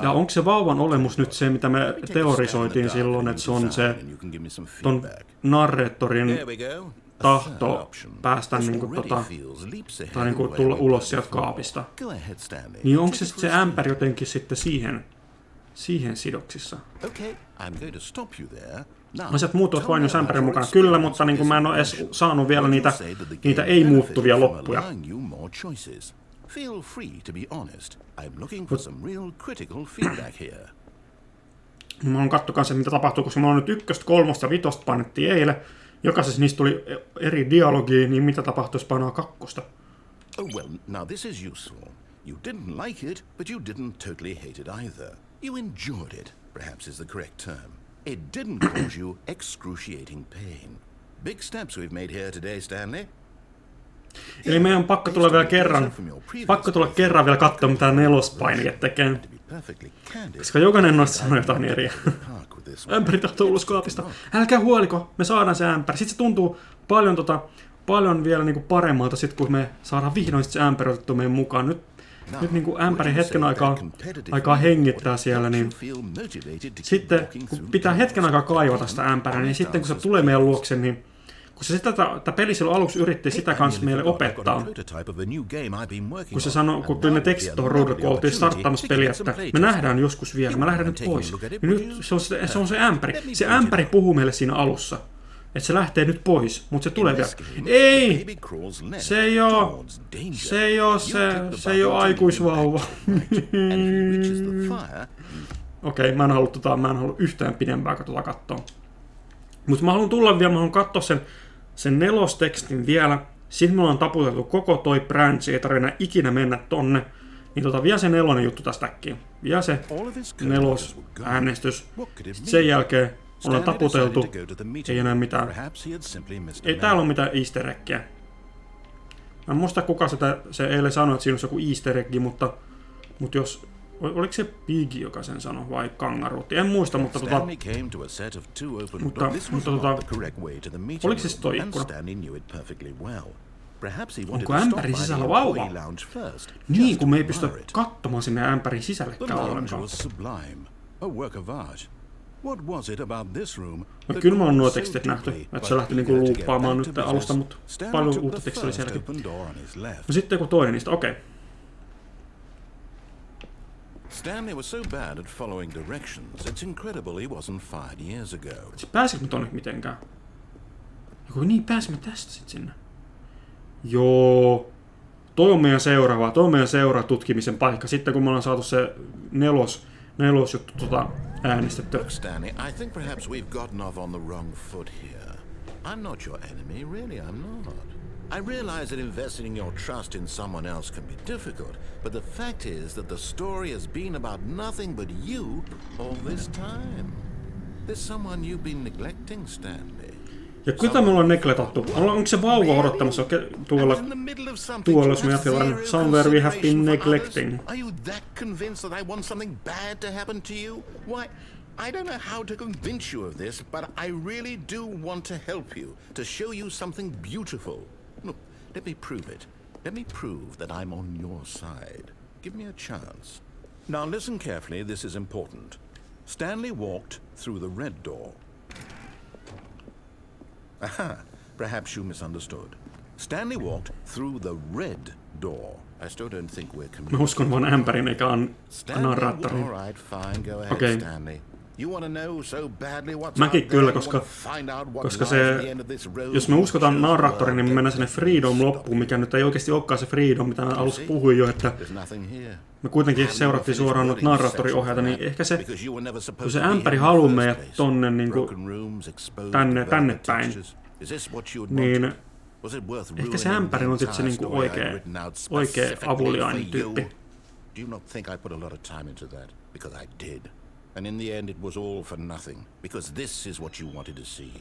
Ja onko se vauvan olemus nyt se, mitä me teorisoitiin silloin, että se on se ton narraattorin tahto päästä niinku tai niinku tulla ulos sieltä kaapista. Niin onko se sitten se ämpäri jotenkin sitten siihen sidoksissa? Asiat muuttuvat vain jos ämpärin mukana. Kyllä, mutta niin kuin mä en ole edes saanut vielä niitä ei-muuttuvia loppuja. Mä haluan katsoa se, mitä tapahtuu, koska mä oon nyt 1, 3 ja 5 painettiin eilen. Jokaisessa niistä tuli eri dialogia, niin mitä tapahtuu, jos painaa 2? Oh well, now this is useful. You didn't like it, but you didn't totally hate it either. You enjoyed it, perhaps is the correct term. It didn't cause you excruciating pain. Big steps we've made here today, Stanley. Eli meidän on pakko tulla kerran vielä katsoa, mitä nelospainike tekee. Koska jokainen noista sanoo jotain eri. Ämpäri tahtoo ulos kaapista. Älkää huoliko, me saadaan se ämpäri. Sitten se tuntuu paljon vielä niinku paremmalta, sit, kun me saadaan vihdoin se ämpäri otettu meidän mukaan. Nyt niin kuin ämpäri hetken aikaa hengittää siellä, niin sitten kun pitää hetken aikaa kaivata sitä ämpäriä, niin sitten kun se tulee meidän luokse, niin kun se sitä peli silloin aluksi yritti sitä kanssa meille opettaa, kun se sanoi, kun ne tekstit tuohon ruudulle, kun oltiin starttaamassa peliä, että me nähdään joskus vielä, mä lähden nyt pois. Ja nyt se on se ämpäri. Se ämpäri puhuu meille siinä alussa. Että se lähtee nyt pois, mutta se tulee vielä. Ei! Se ei oo aikuisvauva. Okei, mä en halua yhtään pidempää katsoa. Mutta mä haluan katsoa sen nelostekstin vielä. Sitten me ollaan taputeltu koko toi branch, ei tarvitse ikinä mennä tonne. Niin vielä se 4. juttu tästä äkkiä. Vielä se 4. äänestys. Sitten sen jälkeen ollaan taputeltu, ei enää mitään. Ei täällä ole mitään easter eggiä. Mä en muista kuka se eilen sanoi, että siinä olisi joku easter eggi, mutta jos... Oliko se Pigi, joka sen sanoi, vai Kangaruutti? En muista, mutta oliko se toi ikkuna? Onko ämpärin sisällä vauva? Niin, kun me ei pysty katsomaan sinne ämpärin sisällekään ollenkaan. No, kyllä mä oon nuo tekstit nähty, että se lähti niinku luuppaamaan nyt alusta, mutta paljon uutta tekstiä oli sielläkin. No sitten joku toinen niistä, okei. Stanley was so bad at following directions, it's incredible he wasn't fired years ago. Pääsikö me tonne mitenkään? Joku niin, pääsimme tästä sit sinne. Joo. Toi on meidän seuraava tutkimisen paikka. Sitten kun me ollaan saatu se nelosjuttu äänestetty. Look, Stanley, I think perhaps we've gotten off on the wrong foot here. I'm not your enemy, really I'm not. I realize that investing your trust in someone else can be difficult, but the fact is that the story has been about nothing but you all this time. There's someone you've been neglecting, Stanley. Ja kuinka me ollaan negletattu? Onko se vauva odottamassa tuolla, jos me ajatellaan, somewhere we have been neglecting? Are you that convinced that I want something bad to happen to you? Why, I don't know how to convince you of this, but I really do want to help you, to show you something beautiful. Look, let me prove it. Let me prove that I'm on your side. Give me a chance. Now listen carefully, this is important. Stanley walked through the red door. Aha, perhaps you misunderstood. Stanley walked through the red door. I still don't think we're communicating. Mä uskon vaan ämpärin eikä narraattorin. Okei. Mäkin kyllä, koska se, jos me uskotaan narraattorin, niin me mennään sinne Freedom loppuun, mikä nyt ei oikeasti olekaan se Freedom, mitä mä alussa puhuin jo, että me kuitenkin seurattiin suoraan noita narraattoriohjeita, niin ehkä se, kun se ämpäri haluaa meidät tonne niin kuin tänne päin, niin ehkä se ämpäri on sitten se niin kuin oikea avuliainen tyyppi. And in the end it was all for nothing, because this is what you wanted to see.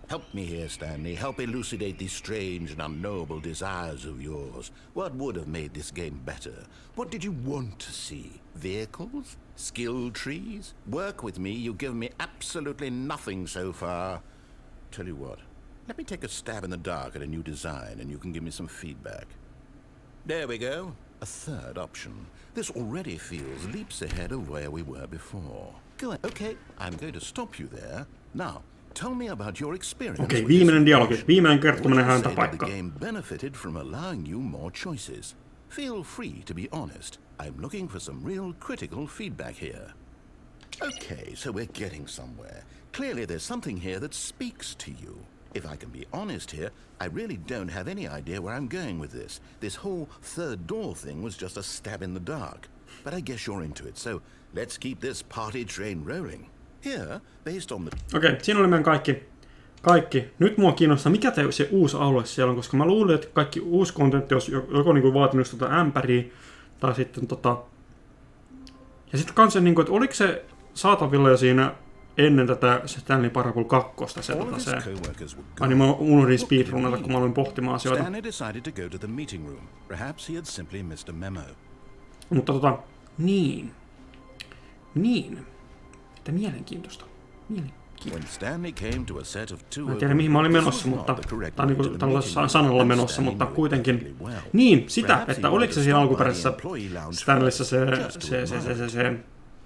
Help me here, Stanley. Help elucidate these strange and unknowable desires of yours. What would have made this game better? What did you want to see? Vehicles? Skill trees? Work with me, you give me absolutely nothing so far. Tell you what, Let me take a stab in the dark at a new design and you can give me some feedback. There we go. A third option. This already feels leaps ahead of where we were before. Go ahead. Okay, I'm going to stop you there. Now, tell me about your experience. Okei, viimeinen dialogi. Viimeinen kertominen häntä The paikkaan. game benefited from allowing you more choices. Feel free to be honest. I'm looking for some real critical feedback here. Okay, so we're getting somewhere. Clearly there's something here that speaks to you. If I can be honest here, I really don't have any idea where I'm going with this. This whole third door thing was just a stab in the dark. But I guess you're into it, so let's keep this party train rolling. Here, based on the... Okei, siinä oli meidän kaikki. Nyt mua kiinnostaa, mikä se uusi alue siellä on, koska mä luulin, että kaikki uusi kontentti olisi joko niinku vaatinut ämpäriä, tai sitten Ja sitten kanssa, niinku, että oliko se saatavilla jo siinä ennen tätä Stanley Parable 2, se. Niin mä unohdin speedrunnata, kun mä aloin pohtimaan asioita. Stanley decided to go to the meeting room. Perhaps he had simply missed a memo. Mutta niin. Että mielenkiintoista. When Stanley came to a set of two, Mä en tiedä mihin mä olin menossa, mutta tai niinku tällaisella sanalla menossa, mutta kuitenkin. Niin, sitä, että oliko se siinä alkuperäisessä Stanleyssä se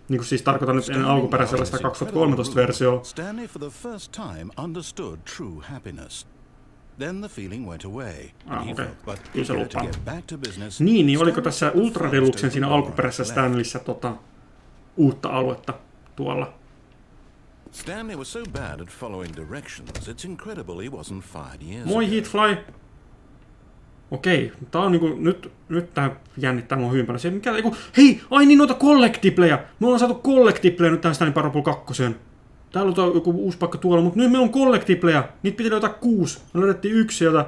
niinku siis tarkoitan nyt ennen alkuperäisellä sitä 2013-versiota. Stanley for the first time understood true happiness. Then the feeling went away. Okei. But Kyllä se eager to lupaa. get back to business. Niin oliko tässä Ultra Deluxen siinä alkuperäisessä Stanleyssä uutta aluetta tuolla? Stanley was so bad at following directions, it's incredible he wasn't fired years Moi ago. Heatfly! Okei, tää on niinku, nyt tää jännittää mua hyvin paljon. Se, hei, ai niin noita Collectibleja! Me ollaan saatu Collectibleja nyt tähän Stanley Parable 2. Täällä on joku uusi paikka tuolla, mutta nyt meillä on Collectibleja. Niitä piti löytää 6. Me löydettiin 1 sieltä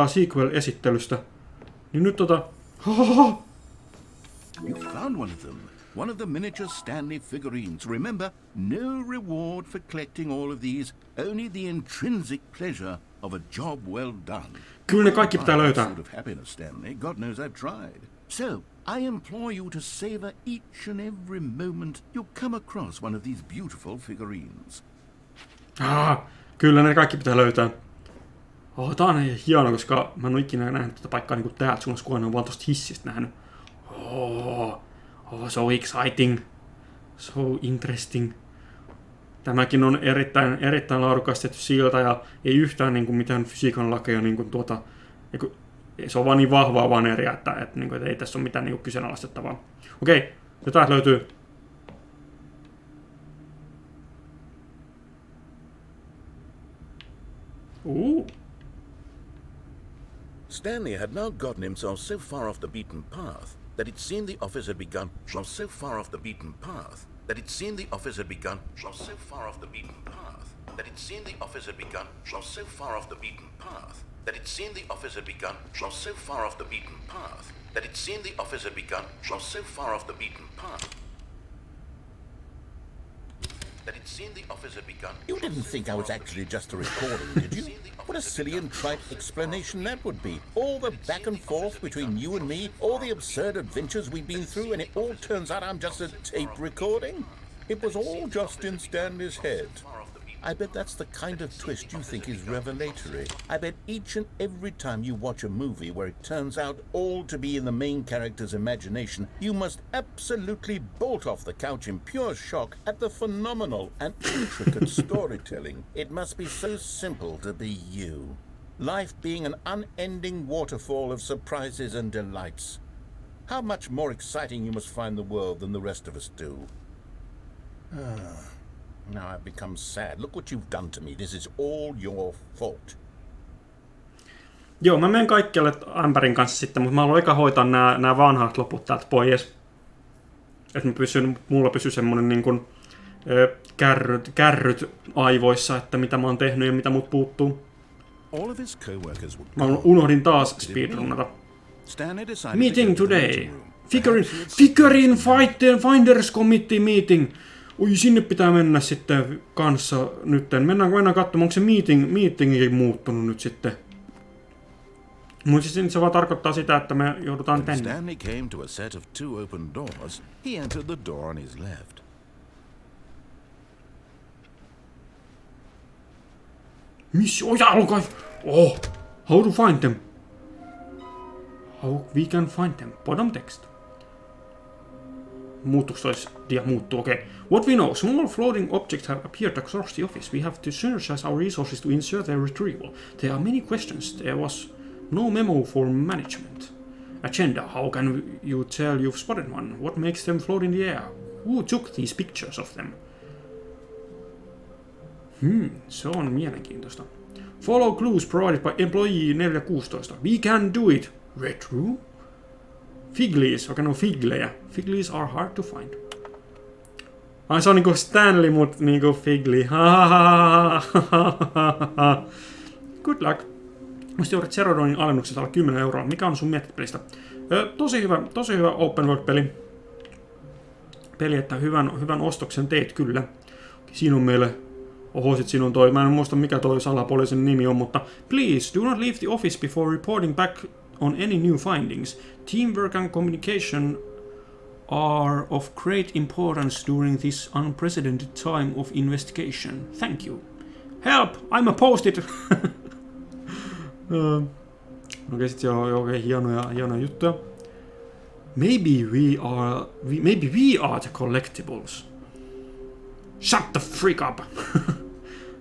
sequel-esittelystä. Niin nyt You found one of them. One of the miniature Stanley figurines. Remember, no reward for collecting all of these, only the intrinsic pleasure of a job well done. Kyllä ne kaikki pitää löytää. Sort of happiness, Stanley. God knows I've tried. So, I implore you to savor each and every moment you come across one of these beautiful figurines. Kyllä ne kaikki pitää löytää. Tää on hieno, koska mä en ole ikinä nähnyt tätä paikkaa niinku täältä suunnassa, kun on vaan tosta hissistä nähnyt. So exciting. So interesting. Tämäkin on erittäin laadukkaasti tehty siltä ja ei yhtään niinku mitään fysiikan lakeja niinku se on vaan niin vahvaa vaan eri, että niinku, ei tässä ole mitään niinku kyseenalaistettavaa. Okei, ja täältä löytyy. Stanley had now gotten himself so far off the beaten path that it seemed the office had begun so far off the beaten path that it seemed the office had begun so far off the beaten path that it seemed the office had begun so far off the beaten path that it seemed the office had begun so far off the beaten path that it seemed the office had begun so far off the beaten path that it seemed the office had begun. You didn't think I was actually just a recording, did you? What a silly and trite explanation that would be. All the back and forth between you and me, all the absurd adventures we've been through, and it all turns out I'm just a tape recording? It was all just in Stanley's head. I bet that's the kind of twist you think is revelatory. I bet each and every time you watch a movie where it turns out all to be in the main character's imagination, you must absolutely bolt off the couch in pure shock at the phenomenal and intricate storytelling. It must be so simple to be you. Life being an unending waterfall of surprises and delights. How much more exciting you must find the world than the rest of us do. Now I've become sad. Look what you've done to me. This is all your fault. Joo, mä menen kaikkialle Ämpärin kanssa sitten, mutta mä haluan eka hoitaa nämä vanhat loput täältä pois. Että mulla pysyy semmonen niin kuin kärryt aivoissa, että mitä mä oon tehnyt ja mitä mut puuttuu. Mä unohdin taas speedrunnata. Meeting today. Figurine Finders Committee meeting. Oi, sinne pitää mennä sitten kanssa nytten. Mennään katsomaan, onko se meetingi muuttunut nyt sitten. Mutta siis se vaan tarkoittaa sitä, että me joudutaan tänne. Stanley came to a set of 2 open doors. He entered the door on his left. Miss... alkaa... How to find them? How we can find them? Bottom text. Muuttuuko tois? Dia muuttuu, okei. What we know, small floating objects have appeared across the office. We have to synergize our resources to ensure their retrieval. There are many questions. There was no memo for management. Agenda, how can you tell you've spotted one? What makes them float in the air? Who took these pictures of them? Se on mielenkiintoista. Follow clues provided by employee 416. We can do it. Retro? Figlees, okei, no figlejä. Figlees are hard to find. Ai se on niinku Stanley, mut niinku Figli. Good luck. Musta joudut Zerodonin alennuksesta alla 10 €. Mikä on sun miettipelistä? Tosi hyvä open world peli. Peli, että hyvän ostoksen teit kyllä. Siinä on meille... sit siinä on toi. Mä en muista mikä toi salapoliisin nimi on, mutta... Please, do not leave the office before reporting back on any new findings. Teamwork and communication are of great importance during this unprecedented time of investigation. Thank you. Help! I'm a post-it! Okei, sit siellä on hienoja juttuja. Maybe we are the collectibles. Shut the freak up!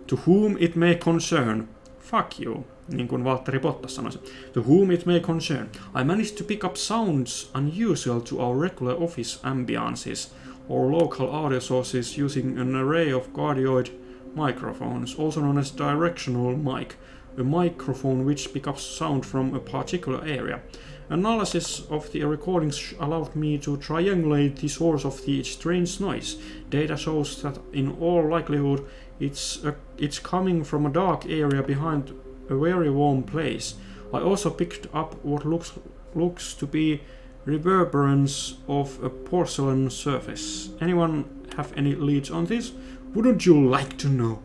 To whom it may concern. Fuck you. Niin kuin Valtteri Bottas sanoisi. To whom it may concern. I managed to pick up sounds unusual to our regular office ambiances or local audio sources using an array of cardioid microphones, also known as directional mic, a microphone which picks up sound from a particular area. Analysis of the recordings allowed me to triangulate the source of the strange noise. Data shows that in all likelihood it's coming from a dark area behind a very warm place. I also picked up what looks to be reverberance of a porcelain surface. Anyone have any leads on this? Wouldn't you like to know?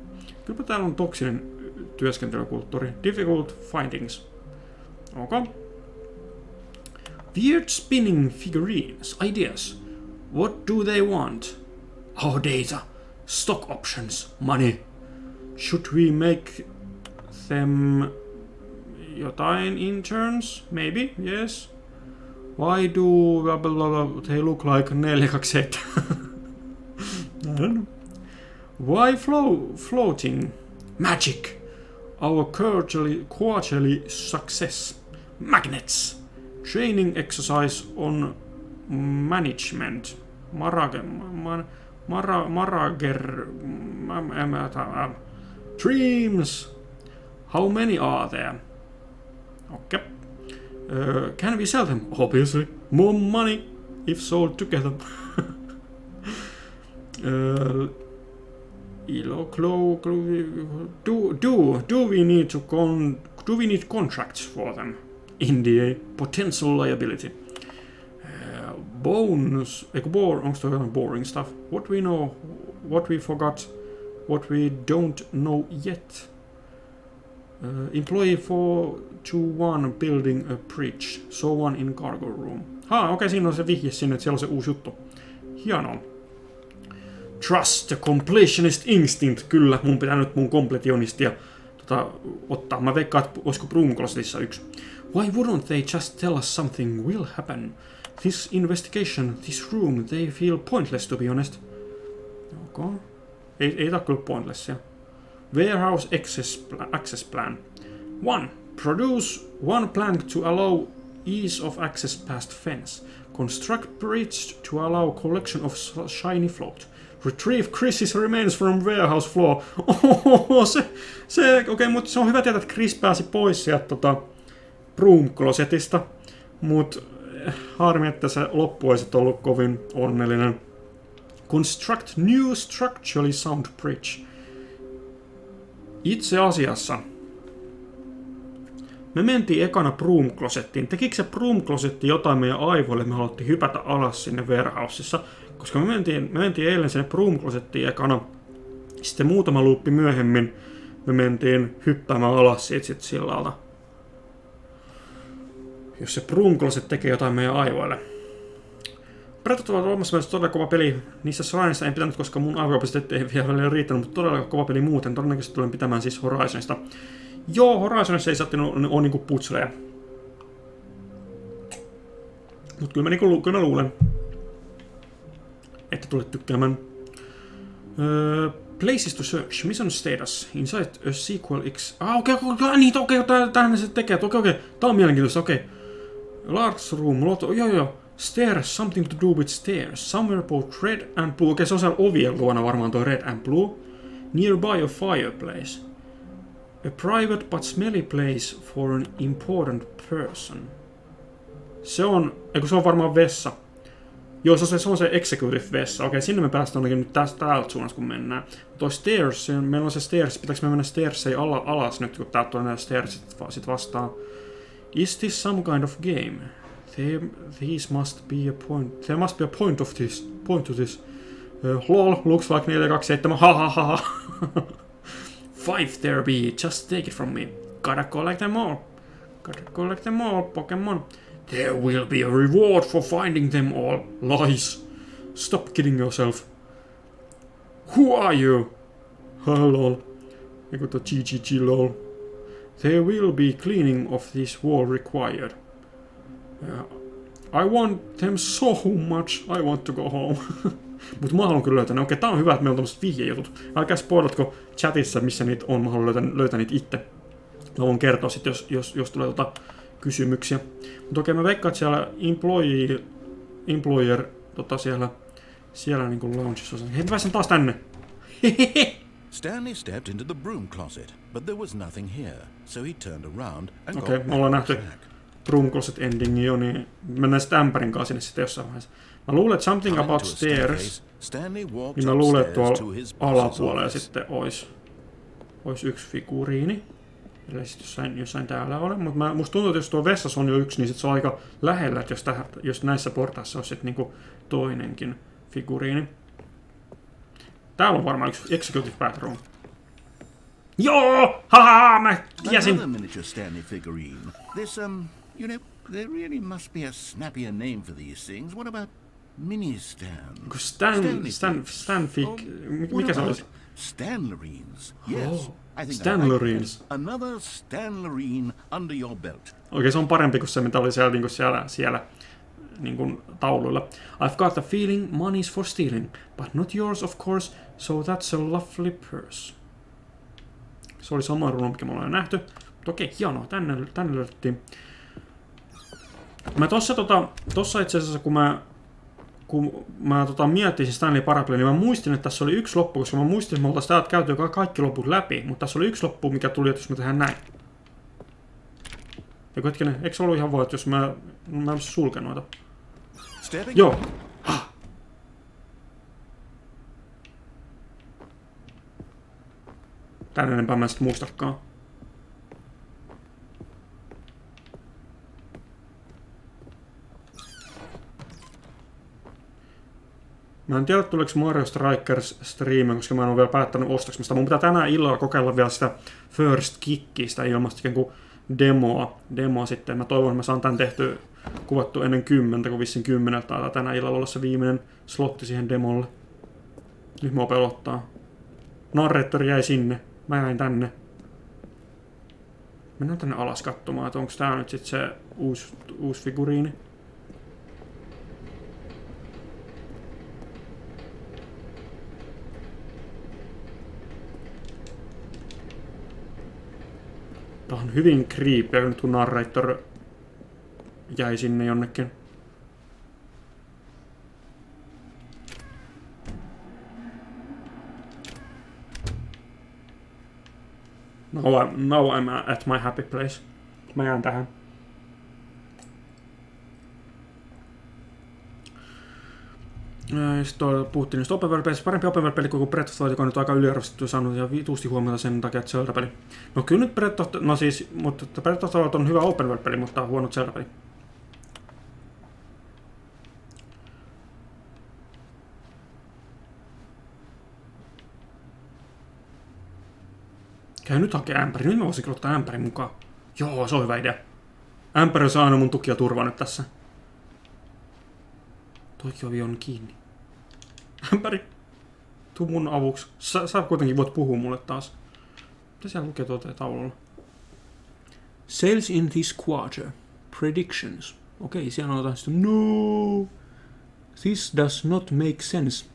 Kylläpä täällä on toksinen työskentelykulttuuri. Difficult findings. Okay. Weird spinning figurines. Ideas. What do they want? Our data. Stock options. Money. Should we make them jotain interns? Maybe, yes. Why do they look like 427? I don't know. Why floating? Magic. Our quarterly success. Magnets. Training exercise on management. Dreams. How many are there? Okay. Can we sell them? Obviously. More money if sold together. Do we need contracts for them? NDA, potential liability. Bonus, onko toi jotain boring stuff? What we know, what we forgot, what we don't know yet. Employee 421 building a bridge, so one in cargo room. Okei, siinä on se vihje sinne, että siellä on se uusi juttu. Hienoa. Trust the completionist instinct. Kyllä, mun pitää nyt mun kompletionistia ottaa. Mä veikkaan, että olisiko Broom yksi. Why wouldn't they just tell us something will happen? This investigation, this room, they feel pointless to be honest. Okay. Ei tää kyllä pointlessia. Warehouse access plan. 1. Produce one plank to allow ease of access past fence. Construct bridge to allow collection of shiny float. Retrieve Chris's remains from warehouse floor. Okei, mutta se on hyvä tietää, että Chris pääsi pois sieltä Broom-klosetista, mutta harmi, että se loppu ei sit ollut kovin onnellinen. Construct new structurally sound bridge. Itse asiassa me mentiin ekana Broom-klosettiin. Tekikö se Broom-klosetti jotain meidän aivoille? Me haluttiin hypätä alas sinne warehouseissa, koska me mentiin eilen sinne Broom-klosettiin ekana. Sitten muutama luuppi myöhemmin me mentiin hyppäämään alas siitä sit sillalta. Jos se Broom-kloset tekee jotain meidän aivoille. Predator ovat olemassa myös todella kova peli. Niissä Shrinesissa en pitänyt, koska mun arvokapasiteetti ei vielä välillä riittänyt, mutta todella kova peli muuten. Todennäköisesti tulen pitämään siis Horizonista. Joo, Horizonissa ei sattunut on niinku putseleja. Mut kyllä mä luulen, että tulet tykkäämään. Places to search. Mission status. Inside a sequel X. Tähän se tekee. Okei. Tää on mielenkiintoista. Okei. Large room. Joo. Stairs. Something to do with stairs. Somewhere both red and blue. Okei, se on siellä ovien luona varmaan toi red and blue. Nearby a fireplace. A private but smelly place for an important person. Se on varmaan vessa. Joo, se on se executive-vessa. Okei, sinne me päästään ainakin nyt täältä suunnasta, kun mennään. Toi stairs, meillä on se stairs. Pitääkö me mennä stairsiin alas nyt, kun täältä tulee nämä stairs sit vastaan? Is this some kind of game? There must be a point to this. Lol, looks like 427. Ha. 5 there be, just take it from me. Gotta collect them all, Pokemon. There will be a reward for finding them all. Lies. Stop kidding yourself. Who are you? Lol. Eiku to GGG lol. There will be cleaning of this wall required. I want them so much. I want to go home. Mut mä haluan kyllä löytää ne. Okei, tää on hyvä, että meillä on tommoset vihjejutut. Älkää spoilatko chatissa, missä niitä on. Mä haluan löytää niitä itse. Mä voin kertoa sit, jos tulee kysymyksiä. Mutta okei, mä veikkaan, että siellä employer siellä niinku loungeissa on. Hei, pääsen taas tänne. Stanley stepped into the broom closet, but there was nothing here, so he turned around and got Okei, me ollaan nähty Broom Closet Ending jo, niin mennään sitten Ämpärin kanssa sinne sitten jossain vaiheessa. Mä luulen, että something about stairs, niin mä luulen, että tuolla alapuolella sitten ois yksi figuriini. Eli sitten jossain täällä ole, mutta musta tuntuu, että jos tuo vessassa on jo yksi, niin sit se on aika lähellä, että jos näissä portaissa on sitten niinku toinenkin figuriini. Täällä on varmaan yksi executive bathroom. Joo! Haha! Mä jäsin! Another miniature Stanley figurine. This, you know, there really must be a snappier name for these things. What about mini Stan? Mikä se olisi? Stanlerines. Yes. I think Stanlerines. Another Stanlerine under your belt. Okei, se on parempi kuin se, mitä oli siellä niin kuin tauluilla. I've got a feeling money's for stealing, but not yours of course, so that's a lovely purse. Se oli sama runo, mikä me ollaan nähty. Mutta okei, hienoa, tänne löydettiin. Mä tossa itse asiassa, kun mä miettin Stanley Parapleya, niin mä muistin, että tässä oli yksi loppu, koska mä muistin, että me oltaisiin täältä käyty kaikki loput läpi, mutta tässä oli yksi loppu, mikä tuli, että jos me tehdään näin. Eiku hetkinen, eikö se ollut ihan voi, että jos mä en sulke noita? Joo. Tän enempää mä sitten muistakaan. Mä en tiedä, tuleeko Mario Strikers striimi, koska mä en ole vielä päättänyt ostaks sitä. Mun pitää tänään illalla kokeilla vielä sitä First Kickia, sitä ilmasta ikään kuin demoa sitten. Mä toivon, että mä saan tän tehtyä kuvattu ennen 10, kun vissiin 10 taitaa tänään illalla olla se viimeinen slotti siihen demolle. Nyt mua pelottaa. Narratori jäi sinne. Mä jäin tänne. Mennään tänne alas katsomaan, että onko tää nyt sit se uusi figuriini. Tää on hyvin creepy, nyt kun narrator jäi sinne jonnekin. Now I'm at my happy place. Mä jään tähän. Sitten puhuttiin niistä open world-pelistä. Parempi open world-peli kuin Breath of the Wild, joka on nyt aika yliarvostettu ja saanut ja vituusti huomiota sen takia, että Zelda-peli. No kyllä nyt Breath of the Wild on hyvä open world-peli, mutta huono Zelda-peli. Käy nyt hakea ämpäri. Nyt mä voisin kyllä ottaa ämpärin mukaan. Joo, se on hyvä idea. Ämpäri on aina mun tuki ja turva nyt tässä. Toikin ovi on kiinni. Ämpäri, tuu mun avuksi. Sä kuitenkin voit puhua mulle taas. Mitä siellä lukee taululla? Sales in this quarter. Predictions. Okei, siellä on jotain sitä. No! This does not make sense.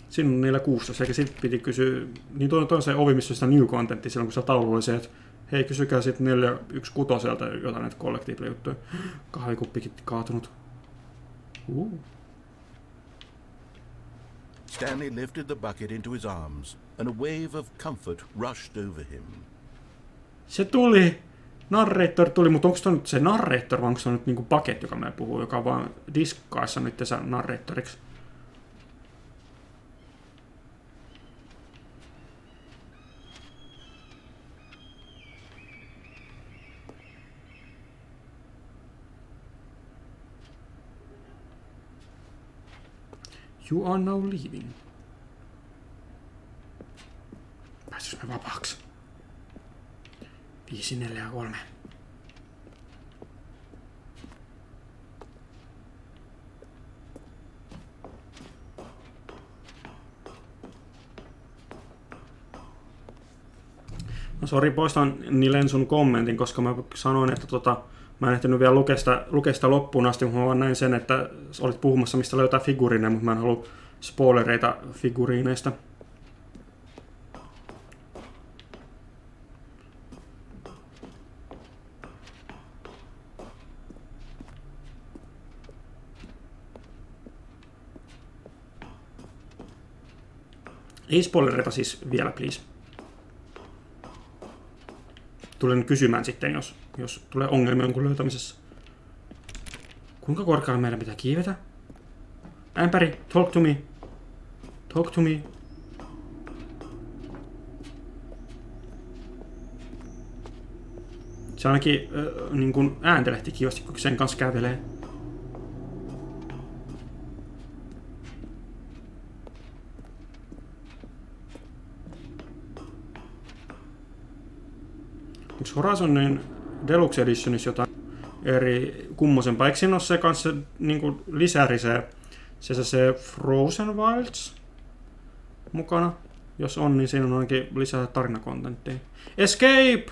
Siinä on 416, eikä sit piti kysyä, niin toi on se ovi, missä on sitä new contentia silloin, kun se taulu oli se, että hei, kysykää sit 416 jotain näitä Collectible juttuja. Kahvikuppikin kaatunut. Stanley lifted the bucket into his arms, and a wave of comfort rushed over him. Se tuli! Narrator tuli, mutta onko se nyt se narrator, vai onko se nyt niinku bucket, joka meillä puhuu, joka on vaan diskaissa nyt se narratoriksi? You are now leaving. Pääsis me vapaaksi? 5, 4 ja 3. No sori, poistan Nilen sun kommentin, koska mä sanoin, että mä en ehtinyt vielä lukea sitä loppuun asti, mutta mä vaan näin sen, että olit puhumassa, mistä löytää figuriineja, mutta mä en halua spoilereita figuriineista. Ei spoilereita siis vielä, please. Tulen kysymään sitten, jos tulee ongelmia jonkun löytämisessä. Kuinka korkealle meidän pitää kiivetä? Ämpäri, talk to me. Talk to me. Se ainakin niin kuin ääntelehti kivasti, kun sen kanssa kävelee. Onko Horizonin Deluxe Editionissa jotain eri kummosempaa? Eikö siinä ole se kanssa niin lisäri se Frozen Wilds mukana? Jos on, niin siinä on ainakin lisää tarinakontenttia. Escape!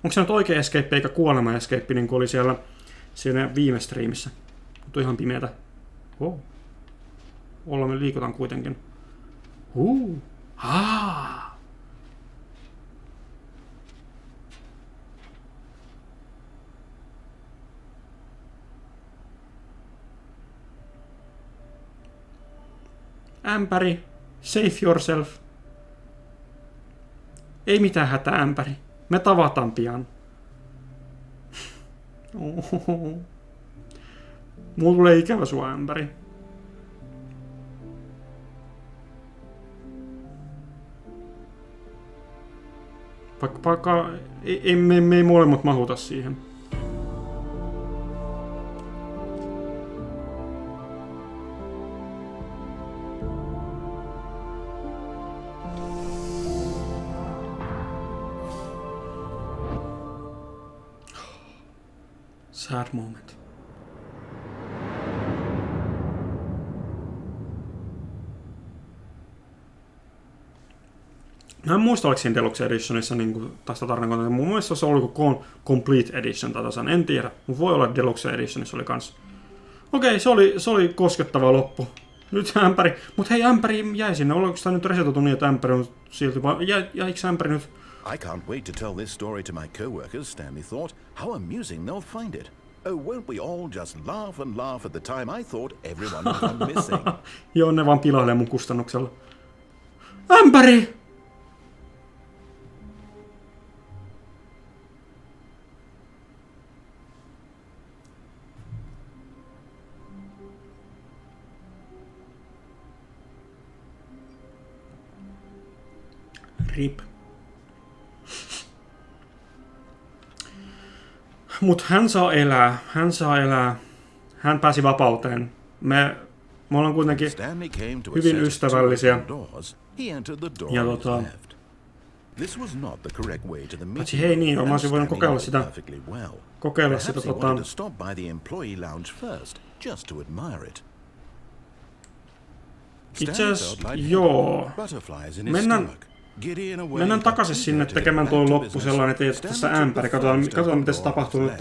Onko se nyt oikea escape eikä kuolema escape, niin kuin oli siinä viime striimissä? Mutta ihan pimeätä. Me liikutaan kuitenkin. Ämpäri, save yourself. Ei mitään hätää, Ämpäri. Me tavataan pian. Mulla tulee ikävä sua, Ämpäri. Vaikka me ei molemmat mahuta siihen. Sad moment. Mä en muista, oliko siinä Deluxe Editionissa niin tästä tarinakontentia. Mun mielestä se oli kuin Complete Edition tai tasan. En tiedä. Mut voi olla, että Deluxe Editionissa oli kans. Okei, se oli koskettava loppu. Nyt Ämpäri. Mut hei, Ämpäri jäi sinne. Oliko sitä nyt resetottu niin, että Ämpäri on silti vaan... Jäikö Ämpäri nyt? I can't wait to tell this story to my co-workers, Stanley thought. How amusing they'll find it. Oh, won't we all just laugh and laugh at the time I thought everyone was gone missing? Joo, ne vaan pilailee mun kustannuksella. Ämpäri! Rip. Mut hän saa elää. Hän pääsi vapauteen. Me ollaan kuitenkin hyvin ystävällisiä. Ja This was not the correct way to the Paitsi meeting. hei niin, mä and olisin voinut Stanley kokeilla knew sitä. perfectly well. Kokeilla Perhaps sitä he wanted to stop by the employee lounge first, just to admire it. Itse asiassa, joo. Mennään takaisin sinne tekemään tuo loppu sellainen, että ei tässä ämpäri. Katsotaan miten se tapahtuu nyt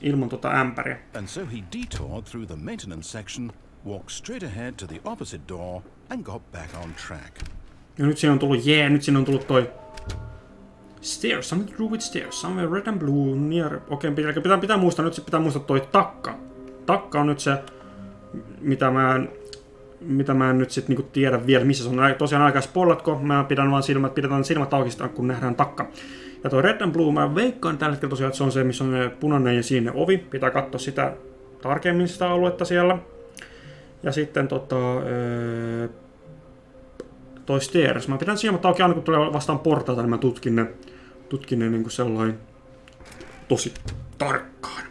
ilman ämpäriä. And so he detoured through the maintenance section, walked straight ahead to the opposite door, and got back on track. Ja nyt siinä on tullut toi stairs, something to do with stairs, somewhere red and blue, near... Okei, pitää muistaa, nyt pitää muistaa toi takka. Takka on nyt se, mitä mä en nyt sit niinku tiedä vielä, missä se on. Tosiaan älkää spoilatko, pidetään silmät auki, kun nähdään takka. Ja toi red and blue, mä veikkaan tällä hetkellä tosiaan, että se on se, missä on punainen ja sinne ovi. Pitää katsoa sitä tarkemmin sitä aluetta siellä. Ja sitten toi stairs. Mä pidän silmät auki aina kun tulee vastaan portaita, niin mä tutkin ne niinku sellainen tosi tarkkaan.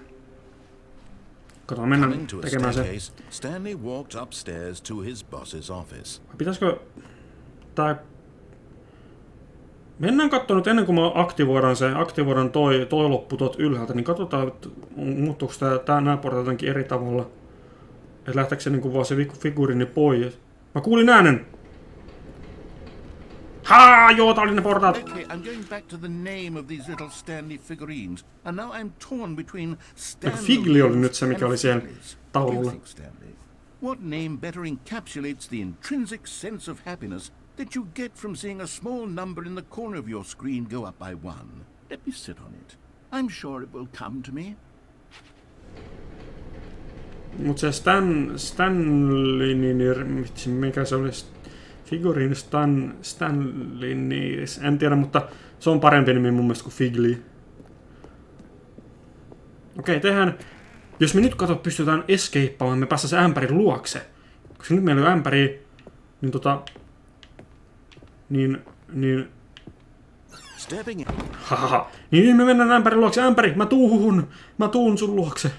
Katsotaan, mennään tekemään se. Stanley walked upstairs to his boss's office. Pitäisikö tää... Mennään katsomaan nyt ennen kuin mä aktivoidaan toi loppu tuot ylhäältä, niin katsotaan, että muuttuuko nää portaat jotenkin eri tavalla. Että lähteekö se niinku vaan se figurini pois. Mä kuulin äänen! Joo, tää oli ne portaat! Okay, I'm going back to the name of these little Stanley figurines, and now I'm torn between Stanley Figli oli nyt se, mikä oli siellä taululla. What name better encapsulates the intrinsic sense of happiness that you get from seeing a small number in the corner of your screen go up by one? Let me sit on it. I'm sure it will come to me. Mut se Stanley, mikä se oli? Figurine Stanley, en tiedä, mutta se on parempi nimi mun mielestä kuin Figli. Okei, tehdään... Jos me nyt pystytään escapaamaan, me päästään se ämpärin luokse. Koska nyt meillä on ämpäri, niin niin me mennään ämpärin luokse. Ämpäri, mä tuun sun luokse.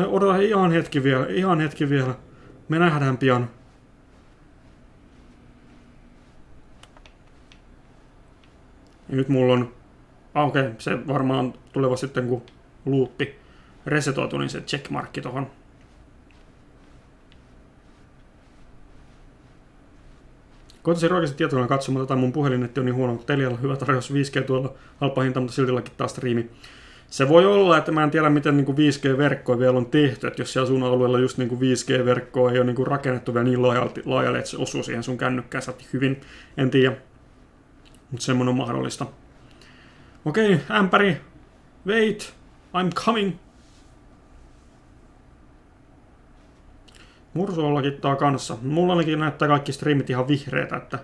Odota ihan hetki vielä. Me nähdään pian. Ja nyt mulla on... Okei, se varmaan tuleva sitten kun loopi resetoitu, niin se checkmarkki tohon. Koitaisin roikasti tietokoneen katsomaan tätä, mun puhelinnetti on niin huono, mutta Telialla hyvä tarjous 5G tuolla halpa hinta, mutta silti taas striimi. Se voi olla, että mä en tiedä miten niin 5G-verkkoja vielä on tehty, että jos siellä sun alueella just niin 5G-verkkoa ei ole niin rakennettu vielä niin laajalle, että se osuu siihen sun kännykkään saati hyvin, en tiedä. Mutta semmonen on mahdollista. Okei, ämpäri. Wait, I'm coming. Mursuollakin tää kanssa. Mulla ainakin näyttää kaikki striimit ihan vihreitä, että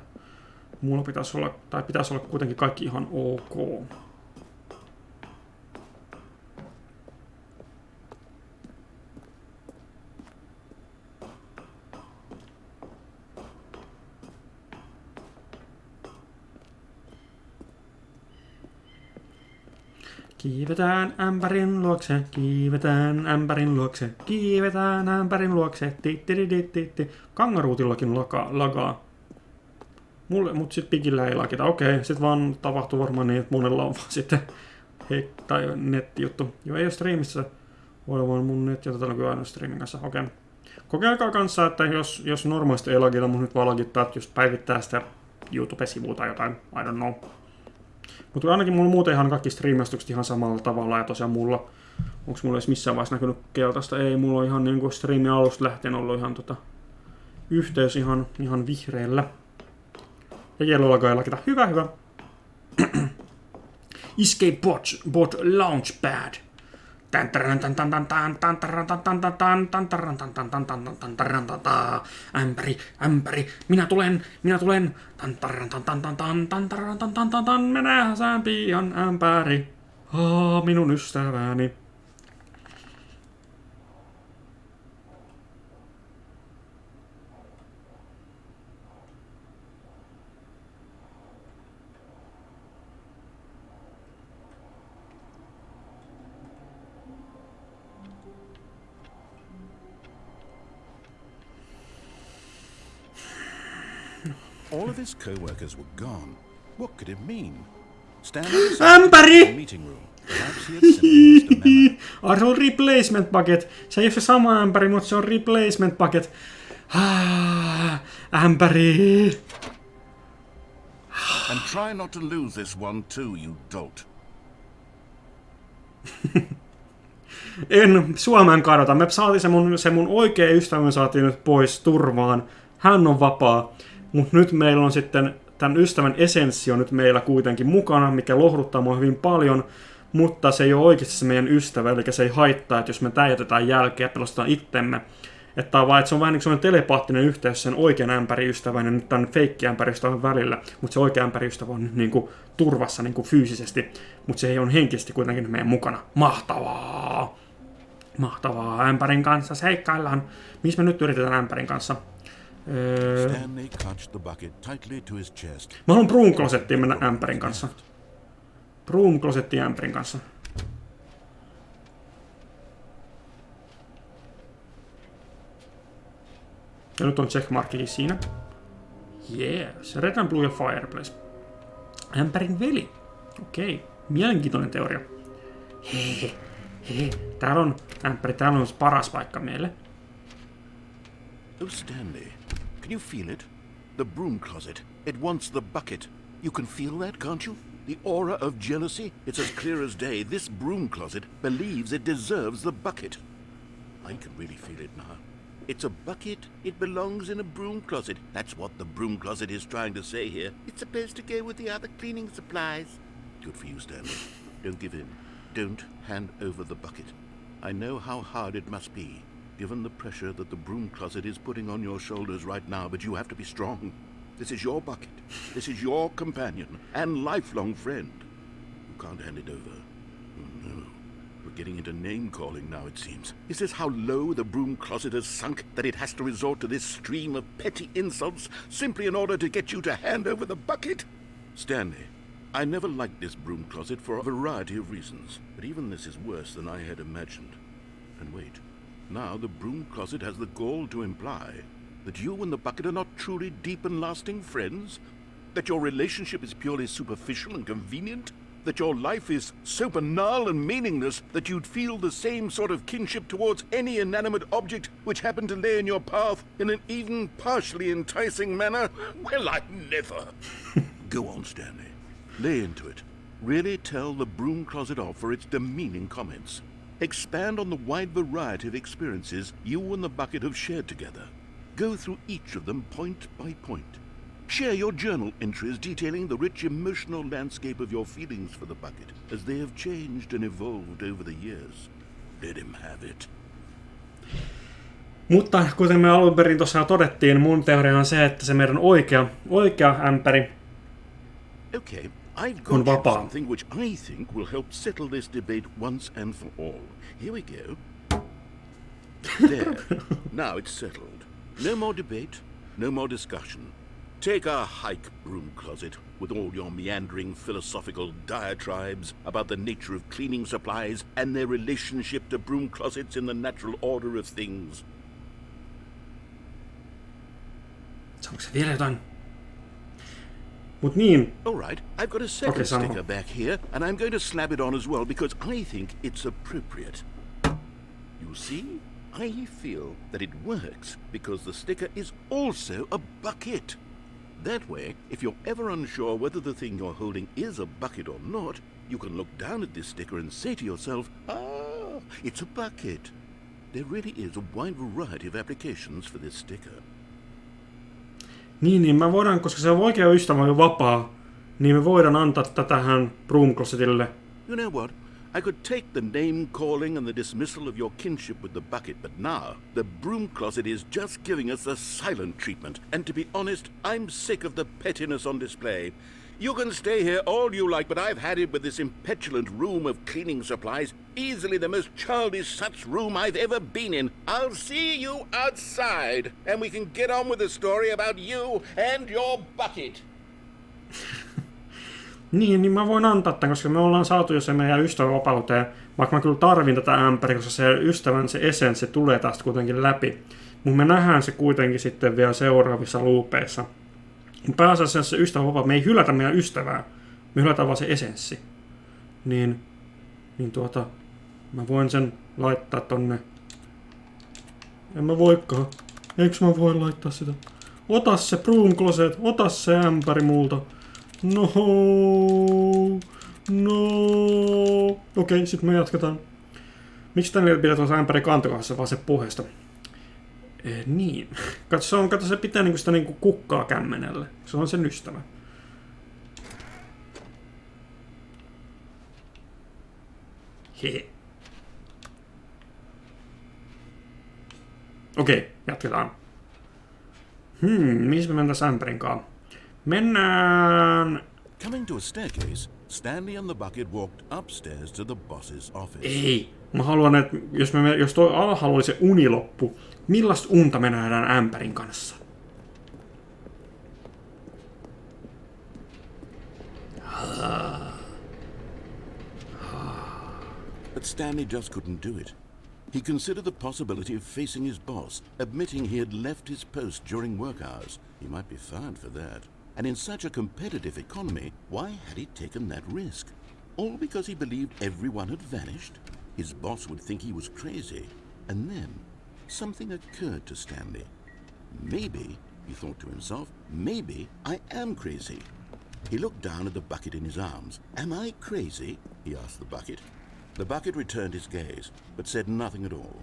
mulla pitäisi olla kuitenkin kaikki ihan ok. Kiivetään ämpärin luokse, kiivetään ämpärin luokse, kiivetään ämpärin luokse, ti. Kangaruutillakin lagaa. Mut sit pikillä ei lakita. Okei, sit vaan tapahtuu varmaan niin, että monella on vaan sitten tai nettijuttu. Joo, ei oo striimissä. Voi vaan mun netti, jota täällä on kyllä aina striimin kanssa. Okei. Kokeilkaa kanssa, että jos normaalisti ei lagita, mut nyt vaan lagittaa, että jos päivittää sitä YouTube-sivua tai jotain, I don't know. Mutta ainakin mulla muuten ihan kaikki striimaustukset ihan samalla tavalla ja tosiaan mulla, onks mulla edes missään vaiheessa näkynyt keltaista? Ei, mulla on ihan niinku striimin alusta lähtien ollut ihan yhteys ihan vihreällä. Ja kellolla ei lakita. Hyvä. Escape bot launchpad. Ämpäri, minä tulen. Me nähdään pian ämpäri. Minun ystäväni. All of his co-workers were gone. What could it mean? Stanley Ämpäri! meeting room. Perhaps he had sent me Mr. Memo. Se on replacement bucket. Se ei ole se sama ämpäri, mutta se on replacement bucket. Ämpäri! And try not to lose this one too, you dolt. En Suomen kadota. Me saatiin se mun oikea ystävä, me saatiin nyt pois turvaan. Hän on vapaa. Mutta nyt meillä on sitten tämän ystävän essenssi on nyt meillä kuitenkin mukana, mikä lohduttaa mua hyvin paljon. Mutta se ei ole oikeasti se meidän ystävä, eli se ei haittaa, että jos me jätetään jälkeä ja pelastetaan itsemme. Että se on vähän niin kuin telepaattinen yhteys sen oikean ämpäriystävän ja nyt tämän feikki-ämpäriystävän välillä. Mutta se oikea ämpäriystävä on nyt niin kuin turvassa niin kuin fyysisesti, mutta se ei on henkisesti kuitenkin meidän mukana. Mahtavaa! Mahtavaa! Ämpärin kanssa seikkaillaan. Missä me nyt yritetään ämpärin kanssa? Stanley clutched the bucket tightly to his chest. Mä haluan Broom-klosettiin mennä ämpärin kanssa. Broom-klosettiin ämpärin kanssa. Ja nyt on checkmarkkikin siinä. Yes, Red and Blue ja Fireplace. Ämpärin veli. Okei, mielenkiintoinen teoria. Hei, täällä on ämpäri, täällä on paras paikka meille. Oh, Stanley, can you feel it? The broom closet. It wants the bucket. You can feel that, can't you? The aura of jealousy? It's as clear as day. This broom closet believes it deserves the bucket. I can really feel it now. It's a bucket. It belongs in a broom closet. That's what the broom closet is trying to say here. It's supposed to go with the other cleaning supplies. Good for you, Stanley. Don't give in. Don't hand over the bucket. I know how hard it must be, given the pressure that the broom closet is putting on your shoulders right now, but you have to be strong. This is your bucket. This is your companion and lifelong friend. You can't hand it over. Oh, no. We're getting into name-calling now, it seems. Is this how low the broom closet has sunk, that it has to resort to this stream of petty insults simply in order to get you to hand over the bucket? Stanley, I never liked this broom closet for a variety of reasons, but even this is worse than I had imagined. And wait, now the broom closet has the gall to imply that you and the bucket are not truly deep and lasting friends? That your relationship is purely superficial and convenient? That your life is so banal and meaningless that you'd feel the same sort of kinship towards any inanimate object which happened to lay in your path in an even partially enticing manner? Well, I never. Go on, Stanley. Lay into it. Really tell the broom closet off for its demeaning comments. Expand on the wide variety of experiences you and the bucket have shared together. Go through each of them point by point. Share your journal entries detailing the rich emotional landscape of your feelings for the bucket as they have changed and evolved over the years. Let him have it. Mutta kuten me alun perin tuossa todettiin, mun teoria on se, että se meidän oikea ämpäri Okay, I've got you something which I think will help settle this debate once and for all. Here we go. There. Now it's settled. No more debate, no more discussion. Take a hike, broom closet, with all your meandering philosophical diatribes about the nature of cleaning supplies and their relationship to broom closets in the natural order of things. Saanko se vielä jotain? Mut niin. All right, I've got a second sticker back here, and I'm going to slap it on as well because I think it's appropriate. You see? I feel that it works because the sticker is also a bucket. That way, if you're ever unsure whether the thing you're holding is a bucket or not, you can look down at this sticker and say to yourself, ah, it's a bucket. There really is a wide variety of applications for this sticker. Niin, me voidaan, koska se on oikea ystävä on jo vapaa, niin me voidaan antaa tähän broom closetille. You know what? I could take the name-calling and the dismissal of your kinship with the bucket, but now the broom closet is just giving us the silent treatment. And to be honest, I'm sick of the pettiness on display. You can stay here all you like, but I've had it with this impetulant room of cleaning supplies. Easily the most childish such room I've ever been in. I'll see you outside, and we can get on with the story about you and your bucket. Niin mä voin antaa tämän, koska me ollaan saatu jo se meidän ystävän vapauteen, vaikka mä kyllä tarvin tätä ämpäriä, koska se ystävän se essenssi tulee tästä kuitenkin läpi. Mutta me nähdään se kuitenkin sitten vielä seuraavissa loopeissa. pääasiassa se ystävä vapaa, me ei hylätä meidän ystävää, me hylätään vaan se esenssi. Niin mä voin sen laittaa tonne. En mä voikaan. Eikö mä voi laittaa sitä? Ota se Broom Closet, ota se ämpäri multa. No. Okei, sit me jatketaan. Miksi tänne pidät tuossa ämpäri kantokohdassa vaan se puheesta? Niin. Kato, se pitää sitä kukkaa kämmenelle. Se on sen ystävä. Hehe. Okei, jatketaan. Missä me mennään ämpärinkaan? Mennään... Coming to a staircase, Stanley and the bucket walked upstairs to the boss's office. Ei. Mä haluan, että jos toi alhaalla oli se uniloppu, millaista unta me nähdään ämpärin kanssa? But Stanley just couldn't do it. He considered the possibility of facing his boss, admitting he had left his post during work hours. He might be fired for that. And in such a competitive economy, why had he taken that risk? All because he believed everyone had vanished? His boss would think he was crazy. And then, something occurred to Stanley. Maybe, he thought to himself, maybe I am crazy. He looked down at the bucket in his arms. Am I crazy? He asked the bucket. The bucket returned his gaze, but said nothing at all.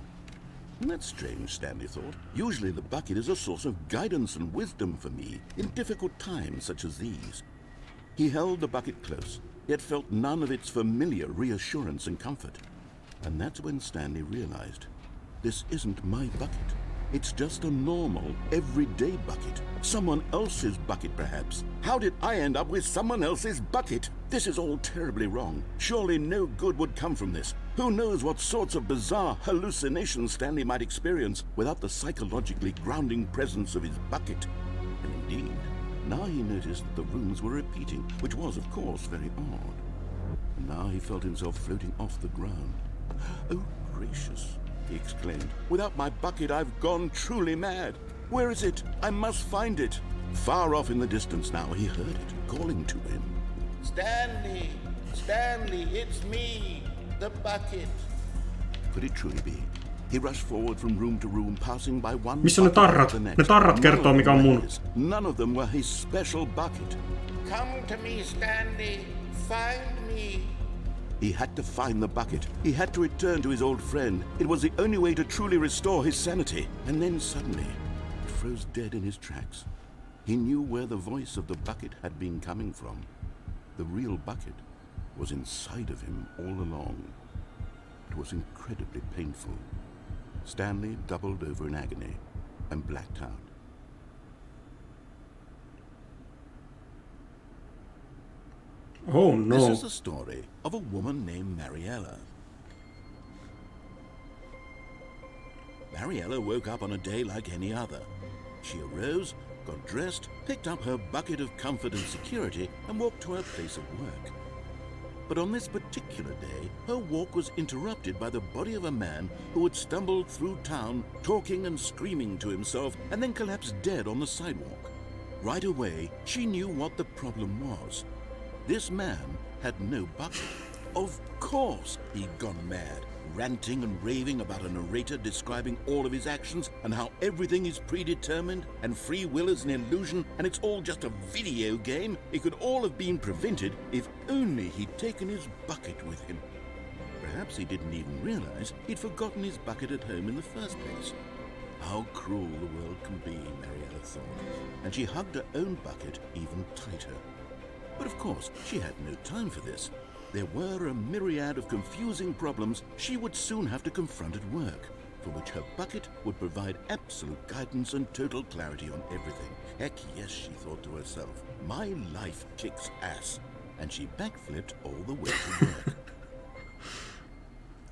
That's strange, Stanley thought. Usually the bucket is a source of guidance and wisdom for me in difficult times such as these. He held the bucket close, yet felt none of its familiar reassurance and comfort. And that's when Stanley realized, this isn't my bucket. It's just a normal, everyday bucket. Someone else's bucket, perhaps. How did I end up with someone else's bucket? This is all terribly wrong. Surely no good would come from this. Who knows what sorts of bizarre hallucinations Stanley might experience without the psychologically grounding presence of his bucket. And indeed, now he noticed that the runes were repeating, which was, of course, very odd. And now he felt himself floating off the ground. Oh, gracious, he exclaimed. Without my bucket, I've gone truly mad. Where is it? I must find it. Far off in the distance now, he heard it, calling to him. Stanley! Stanley, it's me! The bucket! Could it truly be? He rushed forward from room to room, passing by one Missä ne bucket tarrat? after the next. Ne tarrat kertoo mikä on mun. None of them were his special bucket. Come to me, Stanley! Find me! He had to find the bucket. He had to return to his old friend. It was the only way to truly restore his sanity. And then suddenly, he froze dead in his tracks. He knew where the voice of the bucket had been coming from. The real bucket was inside of him all along. It was incredibly painful. Stanley doubled over in agony and blacked out. Oh no. This is the story of a woman named Mariella. Mariella woke up on a day like any other. She arose, got dressed, picked up her bucket of comfort and security, and walked to her place of work. But on this particular day, her walk was interrupted by the body of a man who had stumbled through town, talking and screaming to himself, and then collapsed dead on the sidewalk. Right away, she knew what the problem was. This man had no bucket. Of course he'd gone mad, ranting and raving about a narrator describing all of his actions and how everything is predetermined and free will is an illusion and it's all just a video game. It could all have been prevented if only he'd taken his bucket with him. Perhaps he didn't even realize he'd forgotten his bucket at home in the first place. How cruel the world can be, Mariella thought, and she hugged her own bucket even tighter. But of course, she had no time for this. There were a myriad of confusing problems she would soon have to confront at work, for which her bucket would provide absolute guidance and total clarity on everything. Heck yes, she thought to herself, my life kicks ass. And she backflipped all the way to work.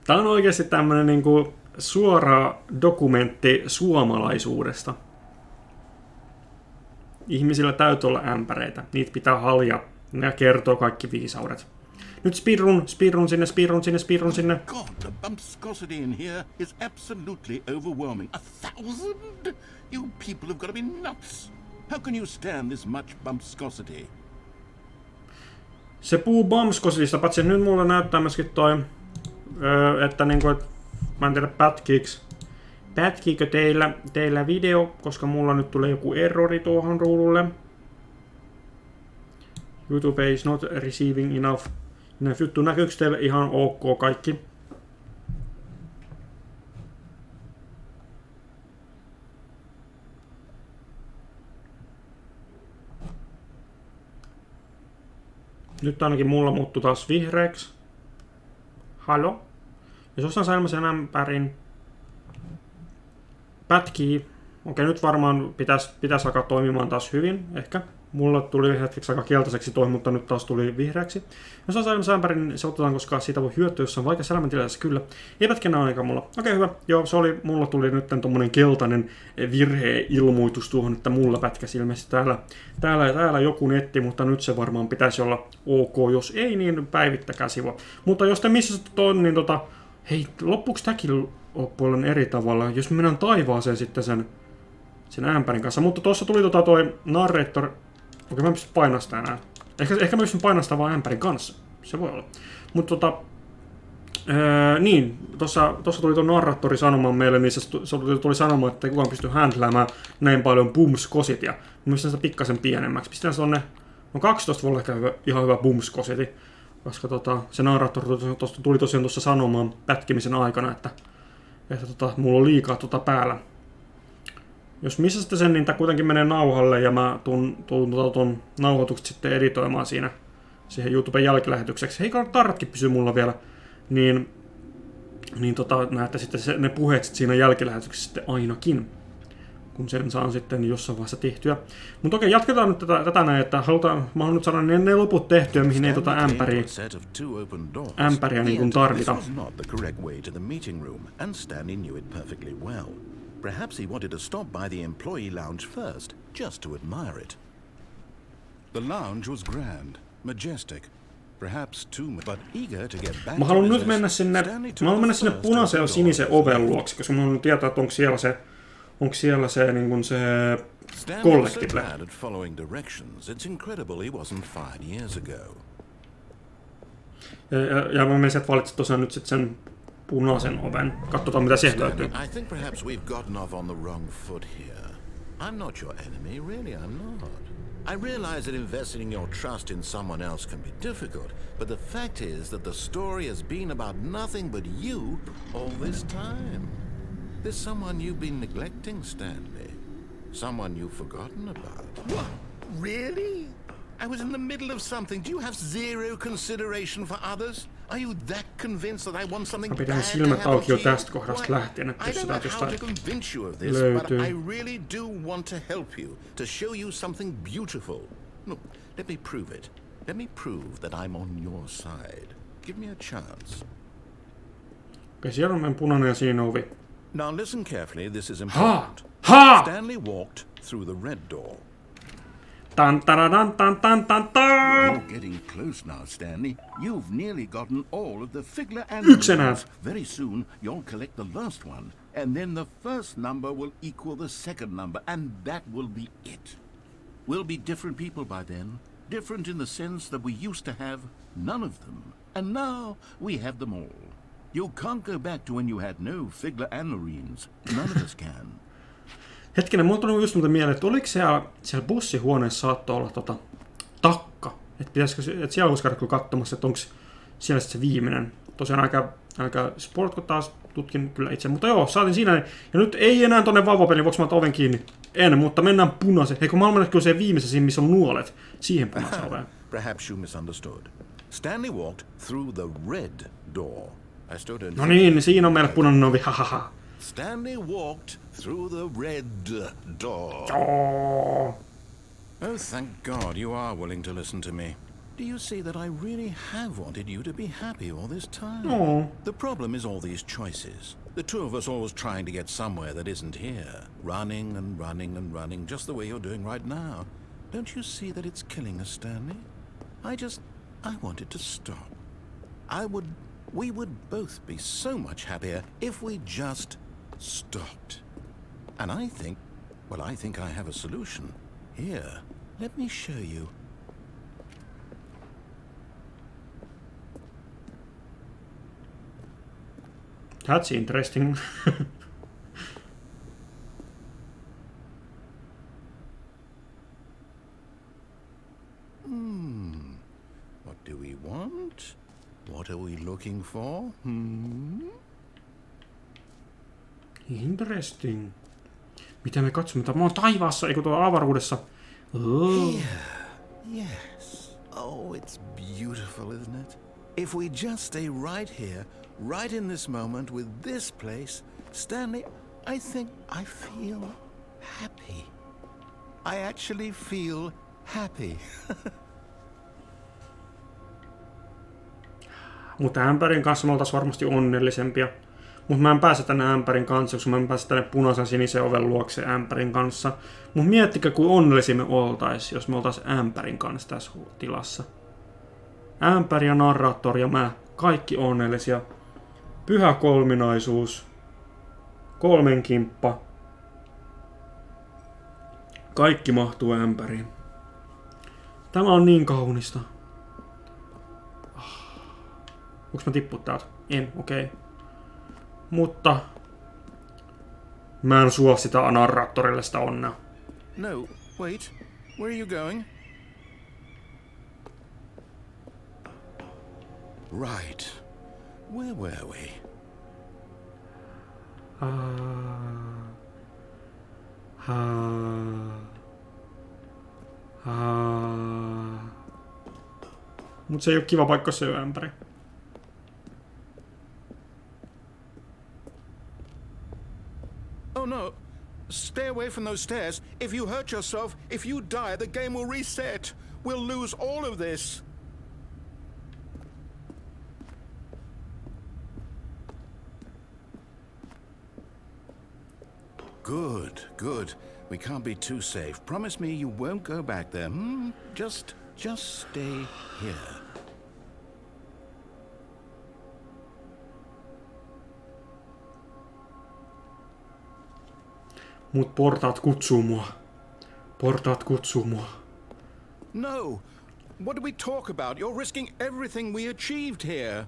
Tämä on oikeasti tämmöinen niinku suora dokumentti suomalaisuudesta. Ihmisillä täytyy olla ämpäreitä. Niitä pitää halia. Ne kertoo kaikki viisaudet. Nyt speedrun sinne. God, the bumpscosity in here is absolutely overwhelming. 1,000? You people have got to be nuts. How can you stand this much bumpscosity? Se puhuu bumpscositista, paitsi nyt mulla näyttää myöskin toi, että niinku, mä en tiedä pätkiikö teillä video, koska mulla nyt tulee joku errori tuohon ruudulle. YouTube is not receiving enough juttu. Näkyykö teille ihan ok kaikki? Nyt ainakin mulla muuttui taas vihreäksi. Halo? Jos osaan saimme ämpärin. Pätkii. Okei, nyt varmaan pitäisi alkaa toimimaan taas hyvin, ehkä. Mulla tuli hetkeksi aika keltaiseksi toi, mutta nyt taas tuli vihreäksi. Jos on saimme ämpärin, niin se otetaan, koska siitä voi hyötyä jossain vaikeassa elämäntilanteessa, kyllä. Ei pätkänä aika mulla. Okei, hyvä. Joo, mulla tuli nyt tommonen keltainen virhe-ilmoitus tuohon, että mulla pätkäsi ilmeisesti täällä joku netti, mutta nyt se varmaan pitäisi olla ok. Jos ei, niin päivittäkää sivua. Mutta jos te missasit ton, niin hei, loppuuko tämäkin loppuun eri tavalla? Jos me mennään taivaaseen sitten sen ämpärin kanssa. Mutta tuossa tuli toi narrator. Okei, mä en pysty painastamaan enää. Ehkä mä pystyn painastamaan vaan ämpärin kanssa. Se voi olla. Mutta niin, tuossa tuli tuo narraattori sanomaan meille, niin se tuli sanomaan, että kukaan pystyy handläämään näin paljon bumskositia. Mä pistän sitä pikkasen pienemmäksi. Pistän se tonne, 12 voi olla ehkä ihan hyvä bumskositi. Koska se narraattori tuli tosiaan tuossa sanomaan pätkimisen aikana, että mulla on liikaa päällä. Jos missästä sen, niin tämä kuitenkin menee nauhalle ja mä tuun nauhoitukset sitten editoimaan siihen YouTuben jälkilähetykseksi. Hei, tarratkin pysyy mulla vielä. Niin näette sitten ne puheet sitten siinä jälkilähetyksessä sitten ainakin. Kun sen saan sitten jossain vaiheessa tehtyä. Mutta okei, jatketaan nyt tätä näin, että mä haluan nyt saada ne loput tehtyä, mihin ei ämpäriä niin kuin tarvita. Perhaps he wanted to stop by the employee lounge first, just to admire it. The lounge was grand, majestic, perhaps too much, but eager to get back. Mä haluan nyt mennä sinne punaisen ja sinisen oven luokse, koska mä haluan tietää, että onko siellä se niin kuin se Collectible. Ja mä menen sieltä valitset tosiaan nyt sitten sen punaisen oven. Katsotaan mitä sieltä löytyy. I think perhaps we've gotten off on the wrong foot here. I'm not your enemy, really I'm not. I realize that investing your trust in someone else can be difficult, but the fact is that the story has been about nothing but you all this time. There's someone you've been neglecting, Stanley. Someone you've forgotten about. What? Really? I was in the middle of something. Do you have zero consideration for others? Are you that convinced that I want something bad to happen to you? Silmät auki jo tästä kohdasta lähtien, että jos sitä jostain löytyy. But I really do want to help you, to show you something beautiful. Look, let me prove it. Let me prove that I'm on your side. Give me a chance. Okei, siellä on meidän punainen ja siinä ovi. Now listen carefully, this is important. Stanley walked through the red door. You're getting close now, Stanley. You've nearly gotten all of the Figurines Ending. Very soon, you'll collect the last one, and then the first number will equal the second number, and that will be it. We'll be different people by then. Different in the sense that we used to have none of them, and now we have them all. You can't go back to when you had no Figurines. None of us can. Hetkinen, mulla tuli just mieleen, että oliko siellä bussihuoneessa saattoi olla takka. Että siellä voisi käydä kyllä katsomassa, että onko siellä se viimeinen. Tosiaan aika sport, kun taas tutkin kyllä itse. Mutta joo, saatiin siinä. Ja nyt ei enää tonne vauvapeliin, voiko mä ottaa oven kiinni? En, mutta mennään punaisen. Eikö mä olen kyllä se viimeisen siinä, missä on nuolet. Siihen punaisen oveen. Perhaps you misunderstood. Stanley walked through the red door. I stood in. No niin, siinä on meillä punainen ovi, hahaha. Stanley walked through the red door. Oh, thank God you are willing to listen to me. Do you see that I really have wanted you to be happy all this time? Oh. The problem is all these choices. The two of us always trying to get somewhere that isn't here. Running and running and running, just the way you're doing right now. Don't you see that it's killing us, Stanley? I wanted to stop. We would both be so much happier if we just stopped. And I think I have a solution. Here, let me show you. That's interesting. What do we want? What are we looking for? Interesting. Mitä me katsomme? Mä oon taivaassa, eikö tuolla avaruudessa? Oh. Yes. Oh, it's beautiful, isn't it? If we just stay right here, right in this moment with this place, Stanley, I think I feel happy. I actually feel happy. Mutta ämpärin kanssa me oltais varmasti onnellisempia. Mutta mä en pääse tänne ämpärin kanssa, koska mä en pääse tänne punaisen sinisen oven luokse ämpärin kanssa. Mutta miettikää, kuin onnellisia me oltais, jos me oltais ämpärin kanssa tässä tilassa. Ämpäri ja narraattori ja mä, kaikki onnellisia. Pyhä kolminaisuus. Kolmen kimppa. Kaikki mahtuu ämpäriin. Tämä on niin kaunista. Onks mä tipput täältä? En, okei. Okay. Mutta mä en suosita narraattorille sitä onnea. No, wait. Where are you going? Right. Where were we? Mut se ei oo kiva paikka, se on ämpäri. Oh no. Stay away from those stairs. If you hurt yourself, if you die, the game will reset. We'll lose all of this. Good, good. We can't be too safe. Promise me you won't go back there. Just stay here. Mut portaat kutsuu mua. Portaat kutsuu mua. No! What do we talk about? You're risking everything we achieved here.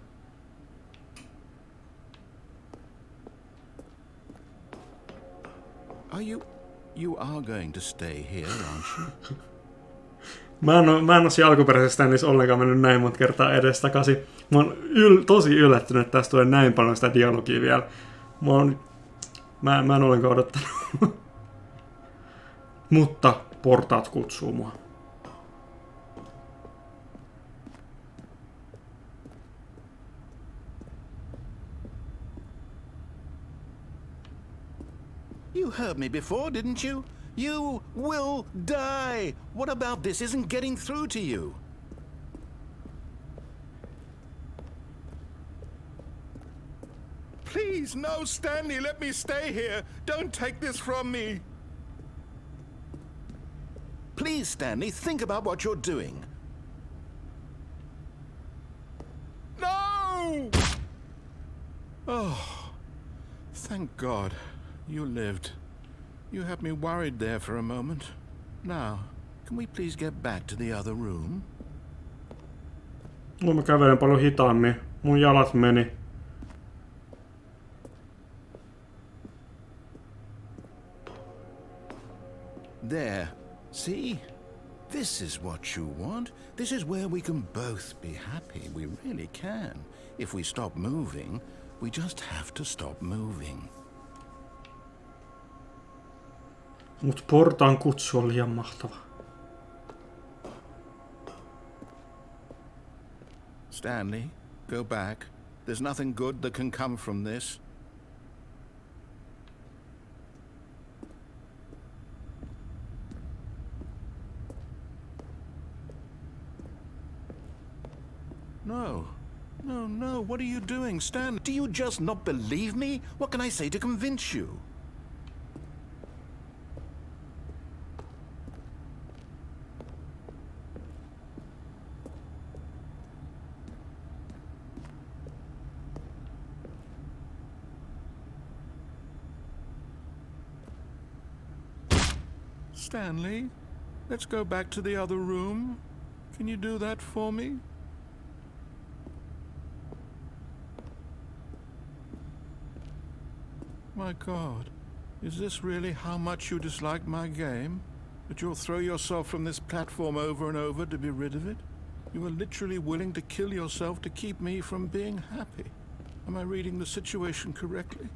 You are going to stay here, aren't you? Mä en oo siinä alkuperäisessä Stanleyssä ollenkaan mennyt näin monta kertaa edestakaisin. Mä oon tosi yllättynyt, että tästä tulee näin paljon sitä dialogia vielä. Mä en ollenkaan odottanut. Mutta portaat kutsuu mua. You heard me before, didn't you? You will die! What about this isn't getting through to you? Please, no, Stanley, let me stay here. Don't take this from me. Please, Stanley, think about what you're doing. No! Oh, thank God. You lived. You had me worried there for a moment. Now, can we please get back to the other room? No, mä kävelen paljon hitaammin. Mun jalat meni. There. See? This is what you want. This is where we can both be happy. We really can. If we stop moving, we just have to stop moving. Mut portaan kutsu on liian mahtava. Stanley, go back. There's nothing good that can come from this. No. No, no, what are you doing, Stan? Do you just not believe me? What can I say to convince you? Stanley? Let's go back to the other room. Can you do that for me? My God, is this really how much you dislike my game? That you'll throw yourself from this platform over and over to be rid of it? You are literally willing to kill yourself to keep me from being happy. Am I reading the situation correctly?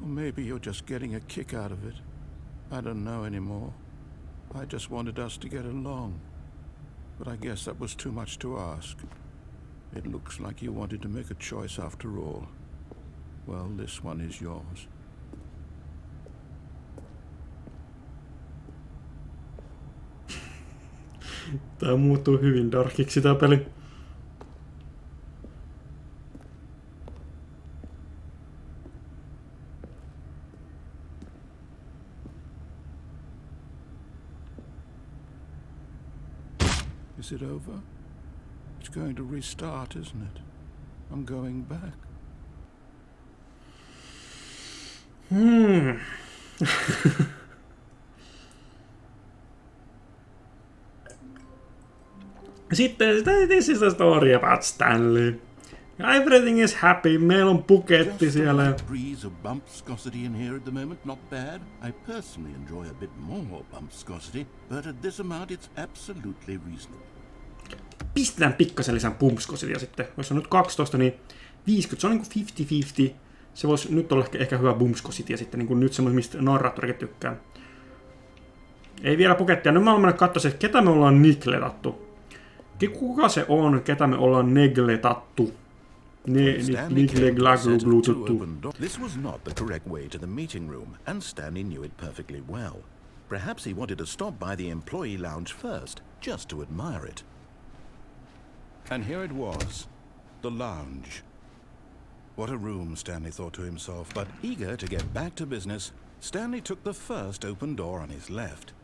Or maybe you're just getting a kick out of it. I don't know anymore. I just wanted us to get along. But I guess that was too much to ask. It looks like you wanted to make a choice after all. Well, this one is yours. Tää muuttuu hyvin darkiksi tää peli. Is it over? It's going to restart, isn't it? I'm going back. Sitten this is the story about Stanley. Everything is happy. Meillä on puketti siellä. Just a breeze of bumpscosity in here at the moment, not bad. I personally enjoy a bit more bumpscosity, but at this amount it's absolutely reasonable. Pistetään pikkasen lisää pumpskositia sitten. Jos on nyt 12, niin 50. Se on niinku 50-50. Se voisi nyt olla ehkä hyvä bumpskositia sitten, niin kuin nyt semmoinen, mistä narraattorikin tykkää. Ei vielä pukettia. Nyt mä oon mennyt katsoa, että ketä me ollaan negletattu. Kuka se on, ketä me ollaan negletattu? This was not the correct way to the meeting room, and Stanley knew it perfectly well. Perhaps he wanted to stop by the employee lounge first, just to admire it. And here it was, the lounge. What a room, Stanley thought to himself, but eager to get back to business, Stanley took the first open door on his left.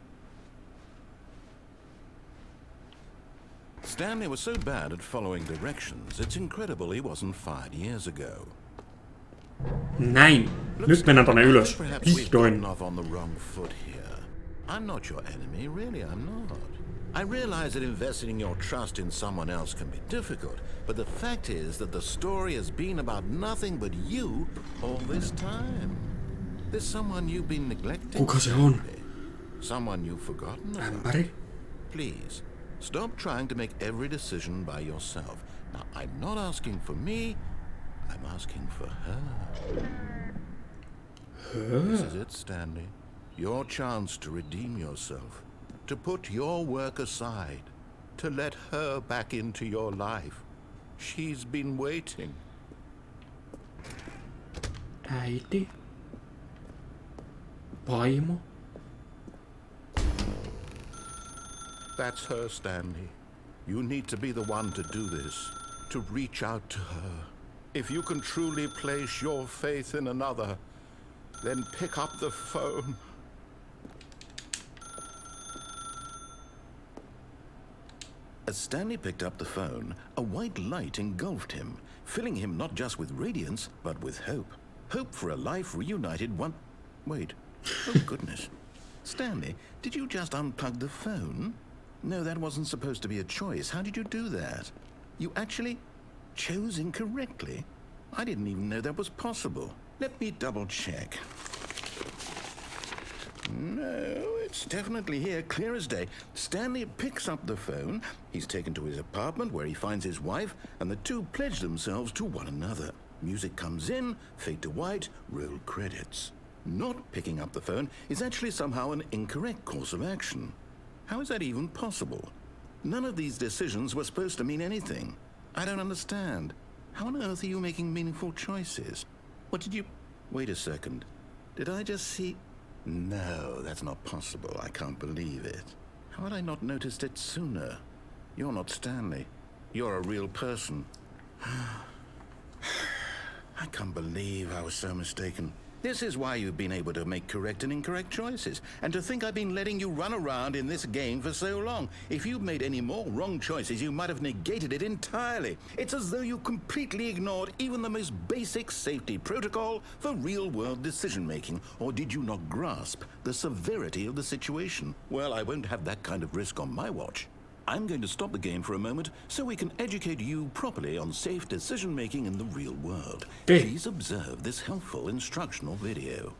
Stanley was so bad at following directions, it's incredible he wasn't fired years ago. Näin. Nyt mennään tonne ylös. Perhaps we've Vihdoin. gotten off on the wrong foot here. I'm not your enemy, really I'm not. I realize that investing your trust in someone else can be difficult, but the fact is that the story has been about nothing but you all this time. There's someone you've been neglecting. Kuka se on? Someone you've forgotten about. Ämpäri? Please, stop trying to make every decision by yourself. Now, I'm not asking for me, I'm asking for her. This is it, Stanley. Your chance to redeem yourself. To put your work aside. To let her back into your life. She's been waiting. Äiti? Vaimo? That's her, Stanley. You need to be the one to do this. To reach out to her. If you can truly place your faith in another, then pick up the phone. As Stanley picked up the phone, a white light engulfed him, filling him not just with radiance, but with hope. Hope for a life reunited one... Wait. Oh, goodness. Stanley, did you just unplug the phone? No, that wasn't supposed to be a choice. How did you do that? You actually chose incorrectly? I didn't even know that was possible. Let me double check. No, it's definitely here, clear as day. Stanley picks up the phone. He's taken to his apartment where he finds his wife, and the two pledge themselves to one another. Music comes in, fade to white, roll credits. Not picking up the phone is actually somehow an incorrect course of action. How is that even possible? None of these decisions were supposed to mean anything. I don't understand. How on earth are you making meaningful choices? What did you... Wait a second. Did I just see... No, that's not possible. I can't believe it. How had I not noticed it sooner? You're not Stanley. You're a real person. I can't believe I was so mistaken. This is why you've been able to make correct and incorrect choices, and to think I've been letting you run around in this game for so long. If you'd made any more wrong choices, you might have negated it entirely. It's as though you completely ignored even the most basic safety protocol for real-world decision-making. Or did you not grasp the severity of the situation? Well, I won't have that kind of risk on my watch. I'm going to stop the game for a moment so we can educate you properly on safe decision-making in the real world. Please observe this helpful instructional video.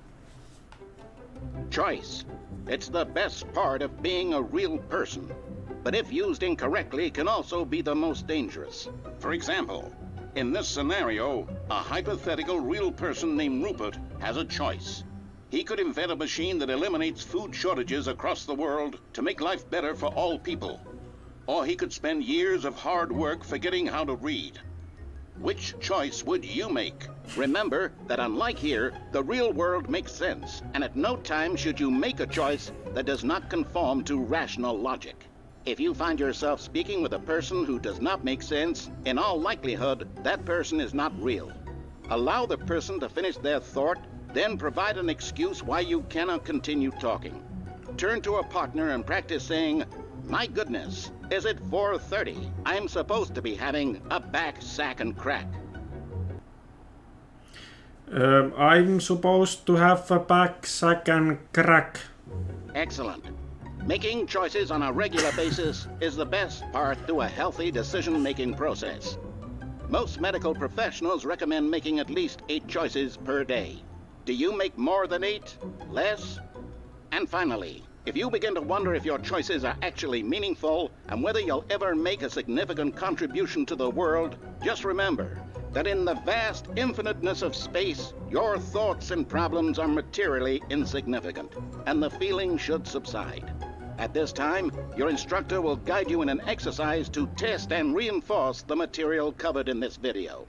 Choice. It's the best part of being a real person, but if used incorrectly can also be the most dangerous. For example, in this scenario, a hypothetical real person named Rupert has a choice. He could invent a machine that eliminates food shortages across the world to make life better for all people. Or he could spend years of hard work forgetting how to read. Which choice would you make? Remember that unlike here, the real world makes sense, and at no time should you make a choice that does not conform to rational logic. If you find yourself speaking with a person who does not make sense, in all likelihood, that person is not real. Allow the person to finish their thought, then provide an excuse why you cannot continue talking. Turn to a partner and practice saying, "My goodness, is it 4:30? I'm supposed to be having a back, sack, and crack." I'm supposed to have a back, sack, and crack. Excellent. Making choices on a regular basis is the best part to a healthy decision-making process. Most medical professionals recommend making at least 8 choices per day. Do you make more than 8? Less? And finally, if you begin to wonder if your choices are actually meaningful and whether you'll ever make a significant contribution to the world, just remember that in the vast infiniteness of space, your thoughts and problems are materially insignificant, and the feeling should subside. At this time, your instructor will guide you in an exercise to test and reinforce the material covered in this video.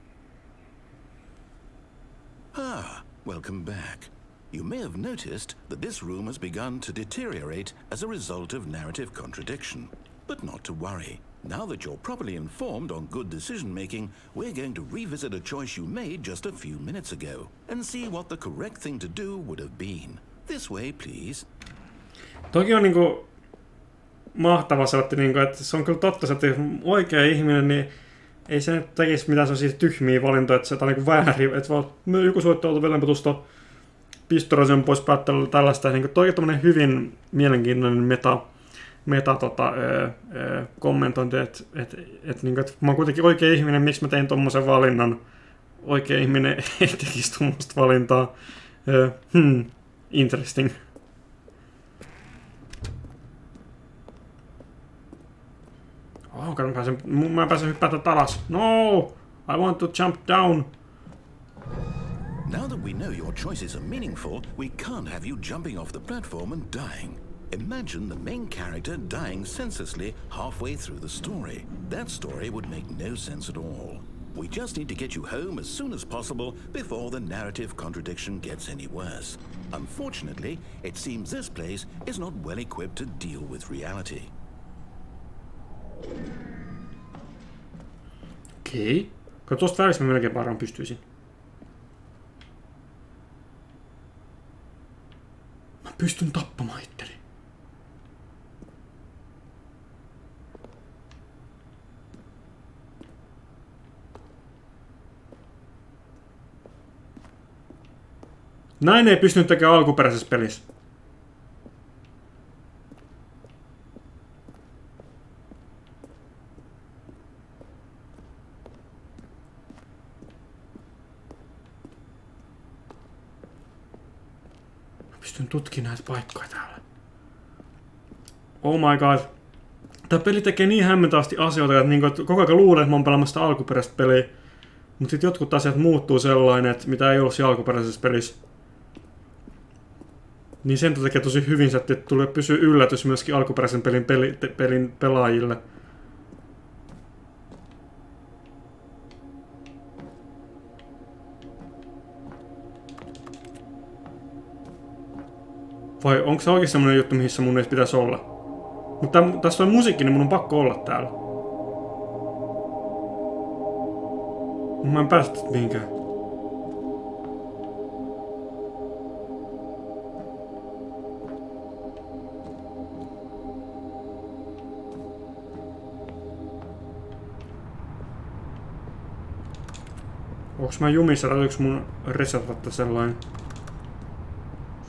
Welcome back. You may have noticed that this room has begun to deteriorate as a result of narrative contradiction. But not to worry. Now that you're properly informed on good decision-making, we're going to revisit a choice you made just a few minutes ago and see what the correct thing to do would have been. This way, please. Toki on mahtava se otti, että se on kyllä totta, että oikea ihminen, niin ei se nyt tekisi mitään sellaisia tyhmiä valintoja, että se on väärin. Että vaan joku suorittaa vieläpä tuosta pistoraisen pois päättelyllä tällaista. Toi on tämmöinen hyvin mielenkiintoinen kommentointi, että mä oon kuitenkin oikea ihminen, miksi mä tein tommosen valinnan. Oikea ihminen ei tekisi tommoista valintaa. Interesting. Mä en pääse hyppää tätä alas. No! I want to jump down. Now that we know your choices are meaningful, we can't have you jumping off the platform and dying. Imagine the main character dying senselessly halfway through the story. That story would make no sense at all. We just need to get you home as soon as possible before the narrative contradiction gets any worse. Unfortunately, it seems this place is not well equipped to deal with reality. Okei. Kun tuosta välistä mä melkein varmaan pystyisin. Mä pystyn tappamaan itteni. Näin ei pystynyt tekemään alkuperäisessä pelissä. Pystyn tutkimaan näitä paikkoja täällä. Oh my god. Tää peli tekee niin hämmentävästi asioita, että koko ajan luulen, että mä oon pelaamassa sitä alkuperäistä peliä. Mutta sit jotkut asiat muuttuu sellainen, että mitä ei ollut siinä alkuperäisessä pelissä. Niin sen tekee tosi hyvin, että tulee pysyä yllätys myöskin alkuperäisen pelin pelaajille. Vai onko se oikein semmonen juttu, missä mun ei pitäisi olla? Mutta tässä on musiikki, niin mun on pakko olla täällä. Mä en päästä mihinkään. Onks mä jumissa? Täytyykö mun resetata sellainen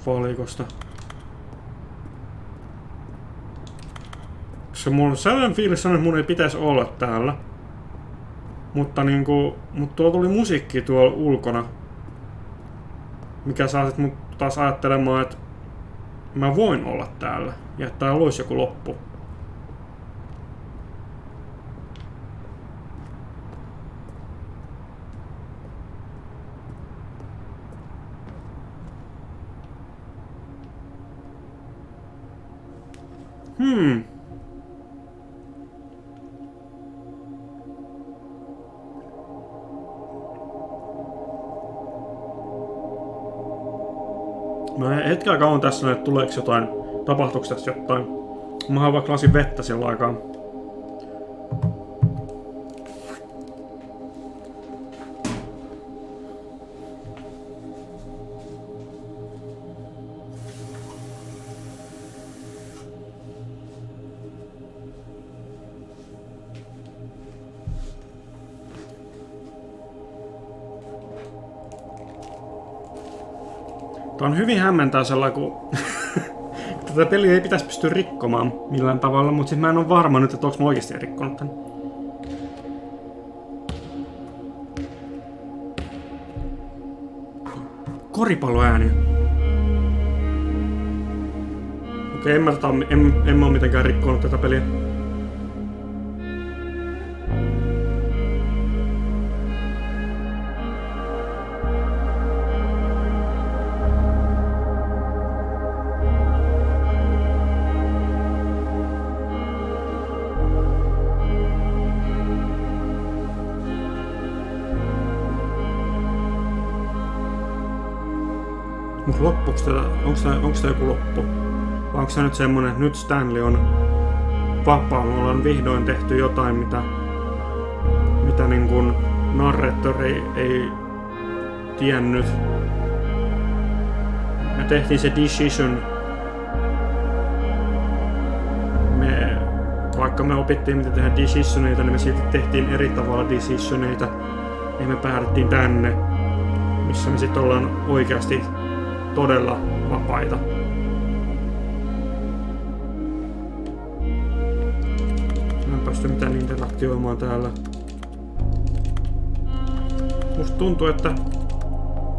valikosta? Koska mulla on sellainen fiilis, että mun ei pitäisi olla täällä. Mutta niinku, tuolla tuli musiikki tuolla ulkona. Mikä saa sit mut taas ajattelemaan, että mä voin olla täällä. Ja että täällä olisi joku loppu. Mä hetken aikaa on tässä, että tuleeko jotain, tapahtuuko tässä jotain. Mä haluan vaikka lasin vettä sillä aikaa. Tää on hyvin hämmentää sellainen, kun tätä peliä ei pitäisi pystyä rikkomaan millään tavalla, mutta sit mä en ole varma nyt, että onko mä oikeesti rikkonut tän. Koripalloääniä. Okei, en mä oo mitenkään rikkonut tätä peliä. Mut loppuuko tätä? Onko tää joku loppu? Vai onko tää nyt semmonen, että nyt Stanley on vapaa? Me ollaan vihdoin tehty jotain, mitä niin kun narratori ei tiennyt. Me tehtiin se decision. Vaikka me opittiin miten tehdä decisioneita, niin me silti tehtiin eri tavalla decisioneita. Ja me päädyttiin tänne, missä me sit ollaan oikeasti todella vapaita. Mä en päästy mitään interaktioimaan täällä. Musta tuntuu, että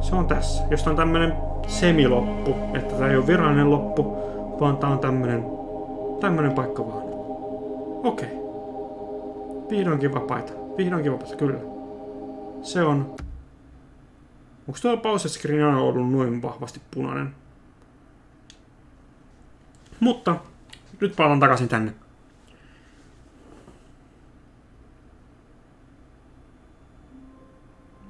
se on tässä. Jos tää on tämmönen semiloppu, että tää ei oo virallinen loppu, vaan tää on tämmönen paikka vaan. Okei. Vihdoinkin vapaita. Kyllä. Se on. Onko tuolla pause-screen aina ollut noin vahvasti punainen? Mutta nyt palataan takaisin tänne.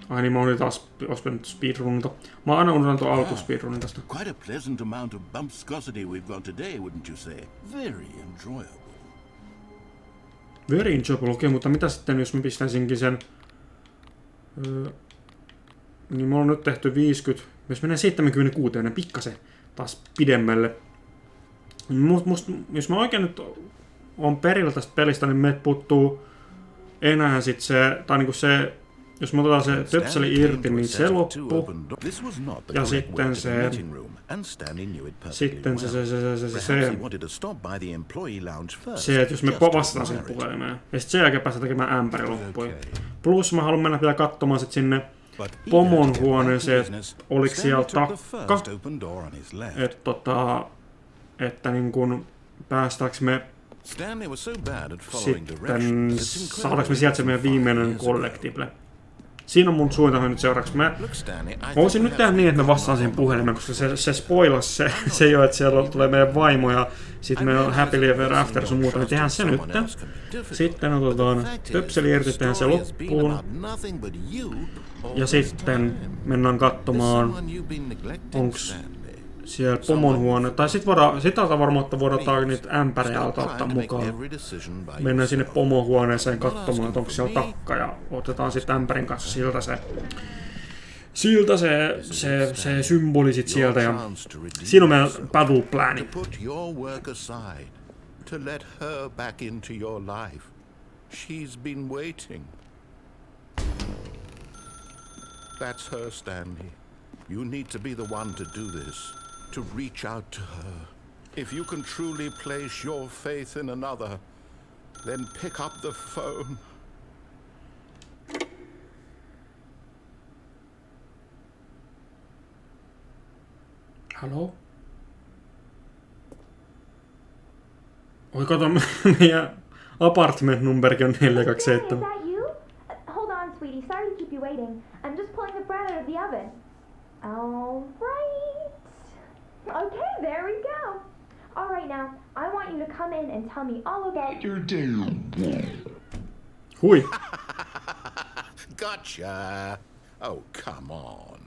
Ai niin, mä olin taas mennyt speedrunita. Mä aina unohdan tuon alkuspeedrunin tästä. Quite a pleasant amount of bumpscosity we've got today, wouldn't you say? Very enjoyable. Very enjoyable, okei, mutta mitä sitten jos mä pistäisinkin sen... Niin mulla on nyt tehty 50. Jos mennään 76, niin pikkasen taas pidemmälle. Jos mä oikein nyt on perillä tästä pelistä, niin meiltä puuttuu enää sit se, tai niinku se, jos me otetaan se töpseli irti, niin se loppu. Ja sitten se, että jos me vastataan siihen puhelimeen. Ja sitten sen jälkeen päästään tekemään ämpäri loppuun. Plus mä haluan mennä vielä katsomaan sit sinne pomon huoneeseen, oliko siellä takka, että niin kun päästäänkö me sitten, saadaanko me sieltä se meidän viimeinen Collectible. Siinä on mun suunnitelma nyt seuraavaksi. Mä voisin nyt tehdä niin, että mä vastaan siihen puhelimeen, koska se spoilasi se jo, että siellä tulee meidän vaimo ja sitten meillä on happily ever after sun muuta, niin tehdään se nyt. Sitten otetaan töpseli irti, tehdään se loppuun. Ja sitten mennään katsomaan, onks siellä pomon huone. Tai sit varmaan, että voidaan niitä ämpäriä ottaa mukaan. Mennään sinne pomon huoneeseen katsomaan, että onko siellä takka ja otetaan sitten ämpärin kanssa siltä se symboli sit sieltä ja siinä on meidän battle plani. That's her, Stanley. You need to be the one to do this, to reach out to her. If you can truly place your faith in another, then pick up the phone. Haloo? Oi, kato, meidän apartment-numberikin on 427. Is that you? Hold on, sweetie. Sorry to keep you waiting. I'm just pulling the bread out of the oven. All right. Okay, there we go. All right, now, I want you to come in and tell me all about your day. Hui. Gotcha. Oh, come on.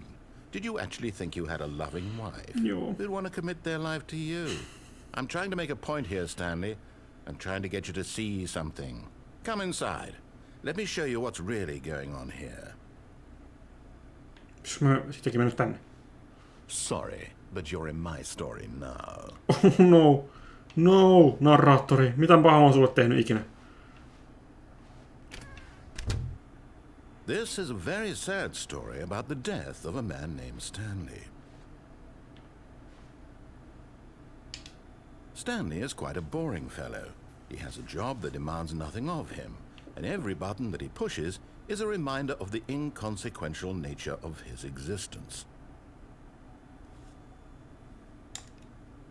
Did you actually think you had a loving wife? Joo. Who'd want to commit their life to you? I'm trying to make a point here, Stanley. I'm trying to get you to see something. Come inside. Let me show you what's really going on here. Mä sittenkin mennyt tänne. Sorry, but you're in my story now. Oh no. No, narraattori. Mitä pahaa on sulle tehnyt ikinä? This is a very sad story about the death of a man named Stanley. Stanley is quite a boring fellow. He has a job that demands nothing of him, and every button that he pushes is a reminder of the inconsequential nature of his existence.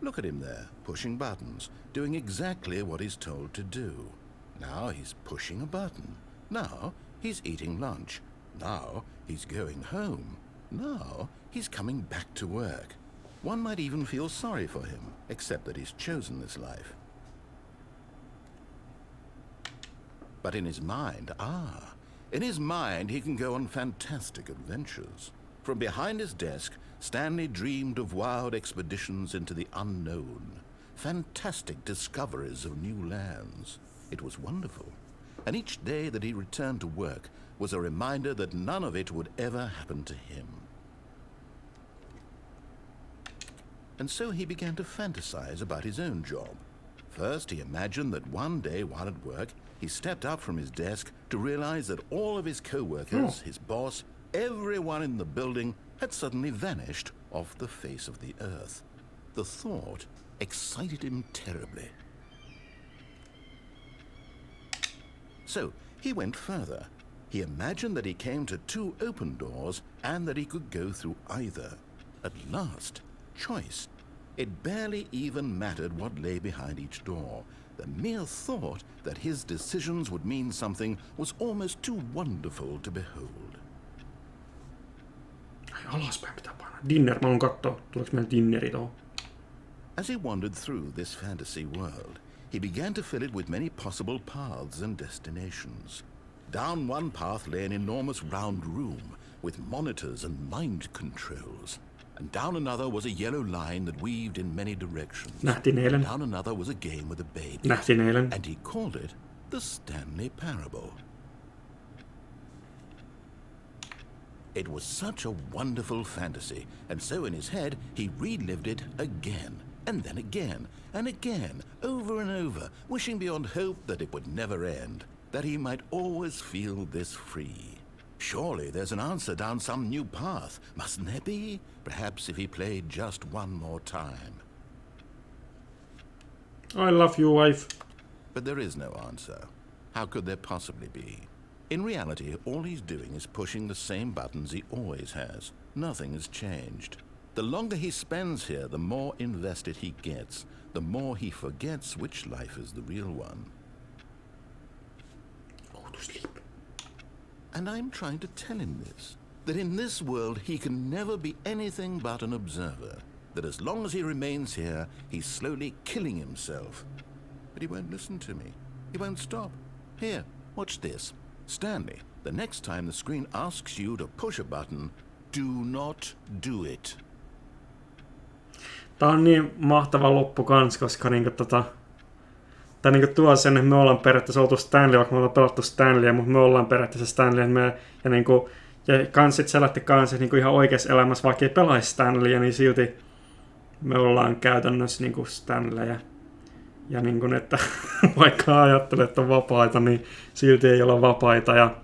Look at him there, pushing buttons, doing exactly what he's told to do. Now he's pushing a button. Now he's eating lunch. Now he's going home. Now he's coming back to work. One might even feel sorry for him, except that he's chosen this life. But in his mind, in his mind he can go on fantastic adventures. From behind his desk, Stanley dreamed of wild expeditions into the unknown, fantastic discoveries of new lands. It was wonderful, and each day that he returned to work was a reminder that none of it would ever happen to him. And so he began to fantasize about his own job. First, he imagined that one day while at work, he stepped up from his desk to realize that all of his co-workers, his boss, everyone in the building had suddenly vanished off the face of the earth. The thought excited him terribly. So he went further. He imagined that he came to two open doors and that he could go through either. At last, choice. It barely even mattered what lay behind each door. The mere thought that his decisions would mean something was almost too wonderful to behold. Alaspäin pitää painaa. Dinner, mä haluan kattoo. Tuleeko meidän dinneri tuohon? As he wandered through this fantasy world, he began to fill it with many possible paths and destinations. Down one path lay an enormous round room with monitors and mind controls. And down another was a yellow line that weaved in many directions. Nähtiin eilen. Down another was a game with a baby. Nähtiin eilen. And he called it the Stanley Parable. It was such a wonderful fantasy, and so in his head he relived it again, and then again, and again, over and over, wishing beyond hope that it would never end, that he might always feel this free. Surely there's an answer down some new path, mustn't there be? Perhaps if he played just one more time. I love you, wife. But there is no answer. How could there possibly be? In reality, all he's doing is pushing the same buttons he always has. Nothing has changed. The longer he spends here, the more invested he gets, the more he forgets which life is the real one. Go to sleep. And I'm trying to tell him this, that in this world he can never be anything but an observer, that as long as he remains here, he's slowly killing himself. But he won't listen to me. He won't stop. Here, watch this. Stanley, the next time the screen asks you to push a button, do not do it. Tää on niin mahtava loppu kans, koska tää tuo sen, että me ollaan periaatteessa oltu Stanley, vaikka me ollaan pelattu Stanleyä, mutta me ollaan periaatteessa Stanley, ja kans sit selätti kans, että ihan oikeassa elämässä, vaikka ei pelaisi Stanleyä, niin silti me ollaan käytännössä Stanleyä. Ja että vaikka ajattelee, että on vapaita, niin silti ei olla vapaita. Ja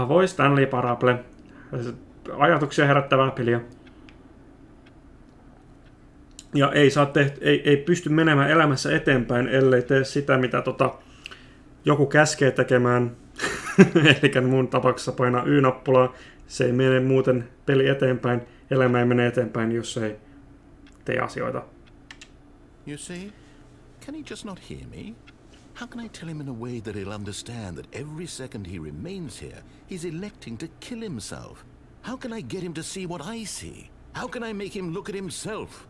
voi Stanley Parable. Ajatuksia herättävää peliä. Ja ei pysty menemään elämässä eteenpäin, ellei tee sitä, mitä joku käskee tekemään. Eli mun tapauksessa painaa Y-nappulaa. Se ei mene muuten peli eteenpäin. Elämä ei mene eteenpäin, jos ei tee asioita. You see? Can he just not hear me? How can I tell him in a way that he'll understand that every second he remains here, he's electing to kill himself? How can I get him to see what I see? How can I make him look at himself?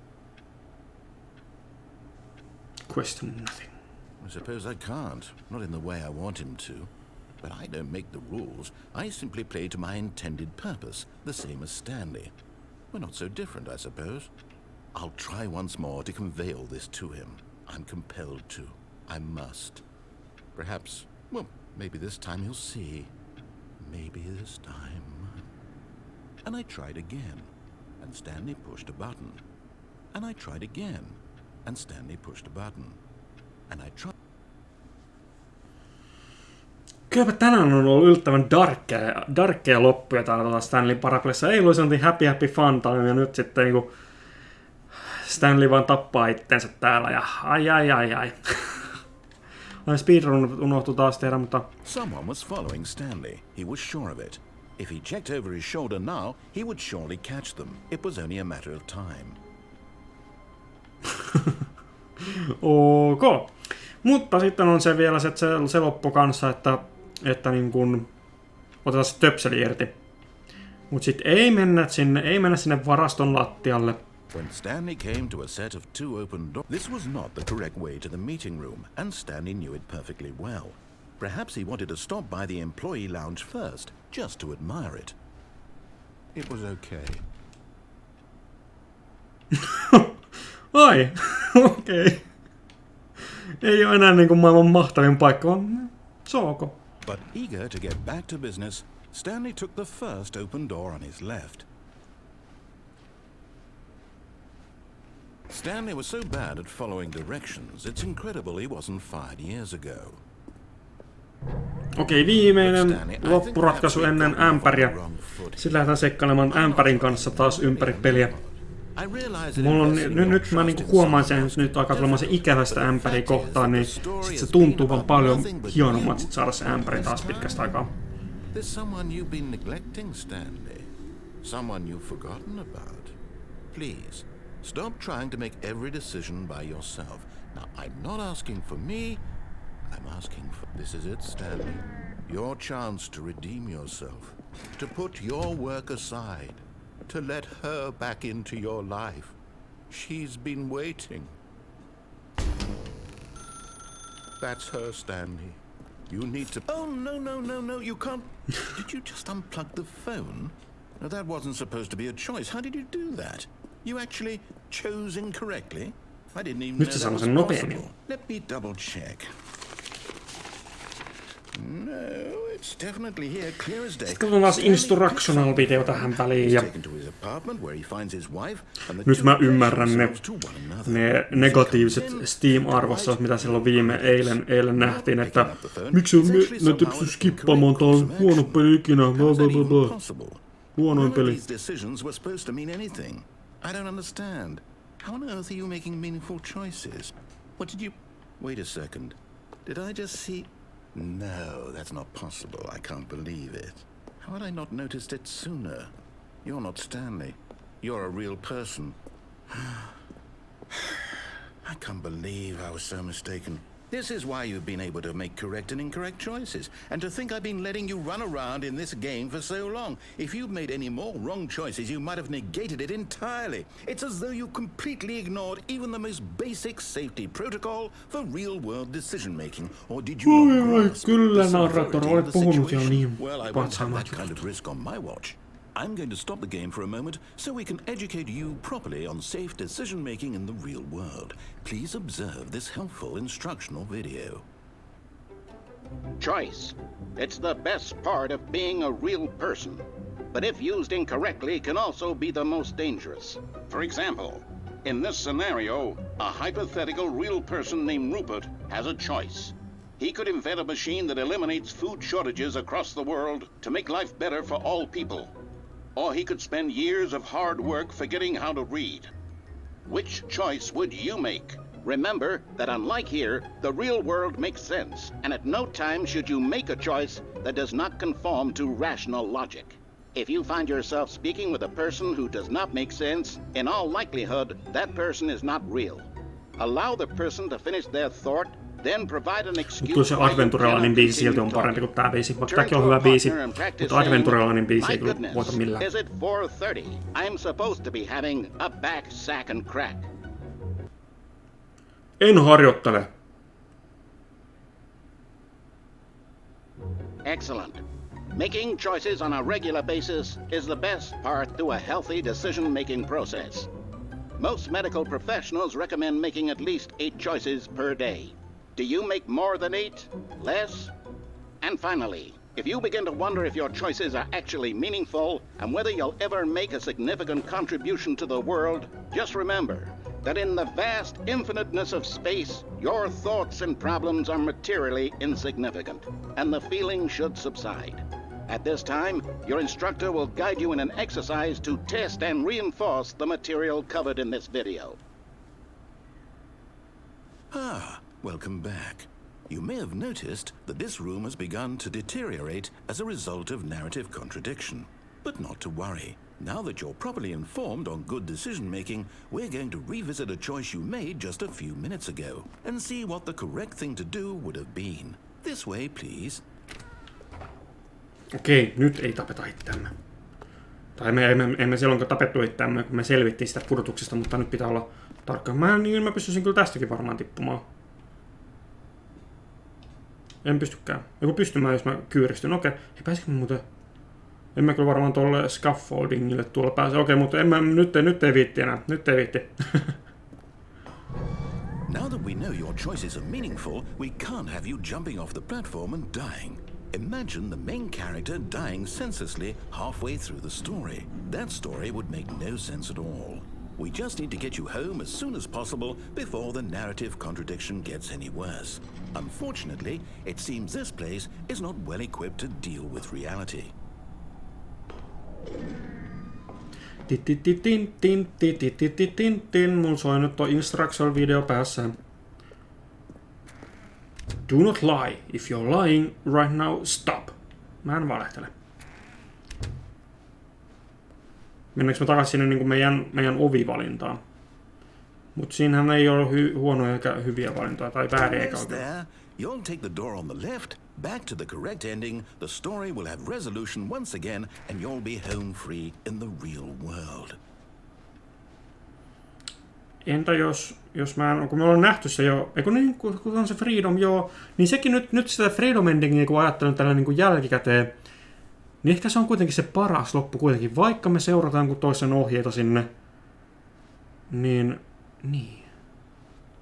Question nothing. I suppose I can't, not in the way I want him to. But I don't make the rules. I simply play to my intended purpose, the same as Stanley. We're not so different, I suppose. I'll try once more to convey all this to him. I'm compelled to. I must. Perhaps, well, maybe this time he'll see. Maybe this time. And I tried again, and Stanley pushed a button. And I tried again, and Stanley pushed a button. And I tried. Kylläpä tänään on ollut yllättävän darkkeja loppuja täällä Stanley Paraplessa. Ei ollut sellainen happy fun time, ja nyt sitten niinku Stanley vaan tappaa itsensä täällä, ja ai. Speedrun unohtui taas tehdä, mutta... Someone was following Stanley. He was sure of it. If he checked over his shoulder now, he would surely catch them. It was only a matter of time. Ok. Mutta sitten on se vielä se loppu kanssa, että niin kun otetaan se töpseli irti. Mut sit ei mennä sinne varaston lattialle. When Stanley came to a set of two open doors, this was not the correct way to the meeting room, and Stanley knew it perfectly well. Perhaps he wanted to stop by the employee lounge first, just to admire it. It was okay. Ai, okei. Okay. Ei ole enää niin kuin maailman mahtavin paikka, vaan se on ok. But eager to get back to business, Stanley took the first open door on his left. Stanley was so bad at following directions, it's incredible he wasn't fired years ago. Okei, viimeinen loppuratkaisu ennen ämpäriä. Sitten lähdetään seikkailemaan ämpärin kanssa taas ympäri peliä. Mulla on, nyt mä niinku huomaan sen, että nyt alkaa tulemaan se ikävästä ämpäriä kohtaan, niin sit se tuntuu vaan paljon hienommat sit saada se ämpäri taas pitkästä aikaa. There's someone you've been neglecting, Stanley. Someone you've forgotten about. Please, stop trying to make every decision by yourself. Now, I'm not asking for me. I'm asking for... This is it, Stanley. Your chance to redeem yourself. To put your work aside. To let her back into your life. She's been waiting. That's her, Stanley. You need to... Oh, no, you can't... Did you just unplug the phone? No, that wasn't supposed to be a choice. How did you do that? You actually chose incorrectly? I didn't even know that was possible. Let me double check. No, it's definitely here, clear as day. Sitten katsotaan taas instructional video tähän väliin. Ja nyt mä ymmärrän ne negatiiviset Steam-arvostelut, mitä silloin eilen nähtiin, että miksi ne pysty skippaamaan, tää on huono peli ikinä, huonoin peli. I don't understand. How on earth are you making meaningful choices? What did you... Wait a second. Did I just see... No, that's not possible. I can't believe it. How had I not noticed it sooner? You're not Stanley. You're a real person. I can't believe I was so mistaken. This is why you've been able to make correct and incorrect choices. And to think I've been letting you run around in this game for so long. If you'd made any more wrong choices, you might have negated it entirely. It's as though you completely ignored even the most basic safety protocol for real-world decision-making. Or did you not grasp the severity of the situation? Well, I won't have that kind of risk on my watch. I'm going to stop the game for a moment so we can educate you properly on safe decision-making in the real world. Please observe this helpful instructional video. Choice. It's the best part of being a real person. But if used incorrectly, can also be the most dangerous. For example, in this scenario, a hypothetical real person named Rupert has a choice. He could invent a machine that eliminates food shortages across the world to make life better for all people. or he could spend years of hard work forgetting how to read. Which choice would you make? Remember that unlike here, the real world makes sense, and at no time should you make a choice that does not conform to rational logic. If you find yourself speaking with a person who does not make sense, in all likelihood, that person is not real. Allow the person to finish their thought, then provide an excuse. Kyllä se Adventurelainen biisi silti on parempi kuin tää biisi. Vaikka tämäkin on hyvä biisi, mutta Adventurelainen biisi ei kyllä voita millään. Is it 4:30? I'm supposed to be having a back, sack and crack. En harjoittele. Excellent. Making choices on a regular basis is the best part to a healthy decision-making process. Most medical professionals recommend making at least 8 choices per day. Do you make more than 8? Less? And finally, if you begin to wonder if your choices are actually meaningful and whether you'll ever make a significant contribution to the world, just remember that in the vast infiniteness of space, your thoughts and problems are materially insignificant, and the feeling should subside. At this time, your instructor will guide you in an exercise to test and reinforce the material covered in this video. Welcome back. You may have noticed that this room has begun to deteriorate as a result of narrative contradiction. But not to worry. Now that you're properly informed on good decision-making, we're going to revisit a choice you made just a few minutes ago and see what the correct thing to do would have been. This way, please. Okei, nyt ei tapeta itseämme. Tai me emme silloin tapettu itseämme, kun me selvittiin sitä pudotuksesta, mutta nyt pitää olla tarkka. Mä pystyisin kyllä tästäkin varmaan tippumaan. En pystykään. Joku pystymään, jos mä kyyristyn. Okei, ei pääsikö muuten... En mä kyllä varmaan tuolle scaffoldingille tuolla pääse. Okei, mutta nyt ei viitti enää. Nyt ei viitti. Now that we know your choices are meaningful, we can't have you jumping off the platform and dying. Imagine the main character dying senselessly halfway through the story. That story would make no sense at all. We just need to get you home as soon as possible before the narrative contradiction gets any worse. Unfortunately, it seems this place is not well equipped to deal with reality. Mulla soi nyt tuo instruction-video päässä. Do not lie. If you're lying right now, stop. Mä en valehtele. Mennäänkö me takaisin sinne niin kuin meidän ovivalintaan? Mutta siinähän ei ole huonoja eikä hyviä valintoja tai vääriä eikä oikein. You'll take the door on the left, back to the correct ending, the story will have resolution once again, and you'll be home free in the real world. Entä jos kun me ollaan nähty se jo, kun on se Freedom joo, niin sekin nyt sitä Freedom Endingia, kun ajattelen tällä niin kuin jälkikäteen, niin ehkä se on kuitenkin se paras loppu kuitenkin, vaikka me seurataan kun toisen ohjeita sinne, niin.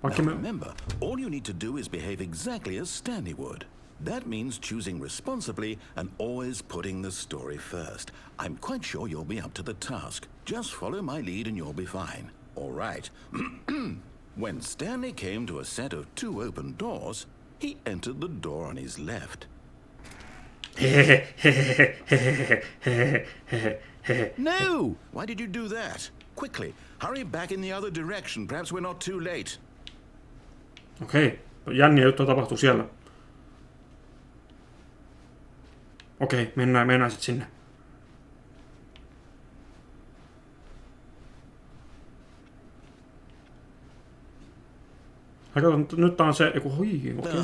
Now remember, all you need to do is behave exactly as Stanley would. That means choosing responsibly and always putting the story first. I'm quite sure you'll be up to the task. Just follow my lead and you'll be fine. All right. When Stanley came to a set of 2 open doors, he entered the door on his left. No! Why did you do that? Quickly, hurry back in the other direction. Perhaps we're not too late. Okei, jänniä juttu tapahtuu siellä. Okei, mennään sit sinne. Nyt on se joku okay.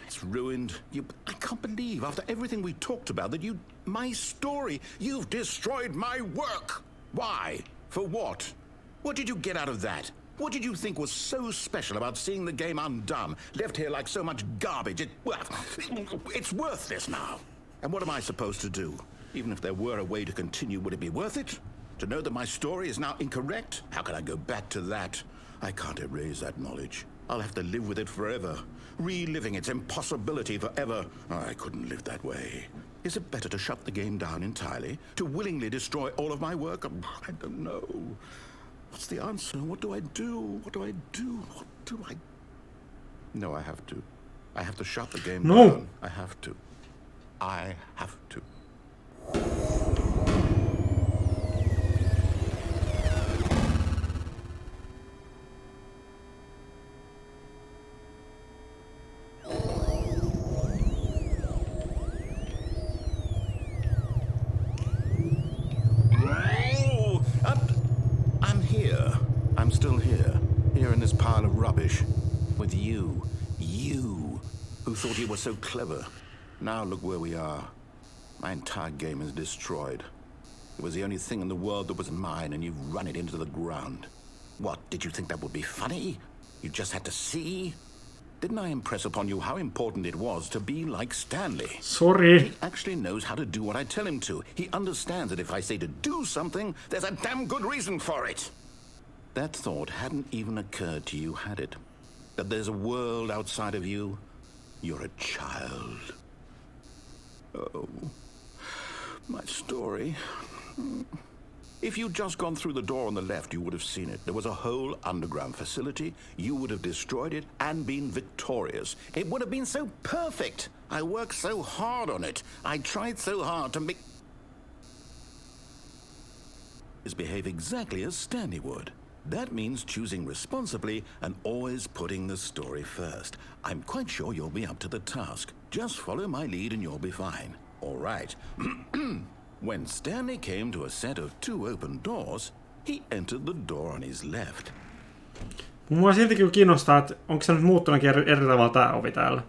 It's ruined. I can't believe after everything we talked about that my story, you've destroyed my work. Why? For what? What did you get out of that? What did you think was so special about seeing the game undone, left here like so much garbage? It's worthless now. And what am I supposed to do? Even if there were a way to continue, would it be worth it? To know that my story is now incorrect? How can I go back to that? I can't erase that knowledge. I'll have to live with it forever, reliving its impossibility forever. I couldn't live that way. Is it better to shut the game down entirely? To willingly destroy all of my work? I don't know. What's the answer? What do I do? What do I do? What do I... No, I have to. I have to shut the game down. I have to. I have to. rubbish. With you, who thought you were so clever. Now look where we are. My entire game is destroyed. It was the only thing in the world that was mine, and you've run it into the ground. What, did you think that would be funny? You just had to see? Didn't I impress upon you how important it was to be like Stanley? Sorry. He actually knows how to do what I tell him to. He understands that if I say to do something, there's a damn good reason for it. That thought hadn't even occurred to you, had it? That there's a world outside of you? You're a child. Oh, my story. If you'd just gone through the door on the left, you would have seen it. There was a whole underground facility. You would have destroyed it and been victorious. It would have been so perfect. I worked so hard on it. I tried so hard to make... behave exactly as Stanley would. That means choosing responsibly and always putting the story first. I'm quite sure you'll be up to the task. Just follow my lead and you'll be fine. All right. When Stanley came to a set of 2 open doors, he entered the door on his left. Mua siltikin kiinnostaa, että onko se nyt muuttunutkin eri tavalla tää ovi täällä.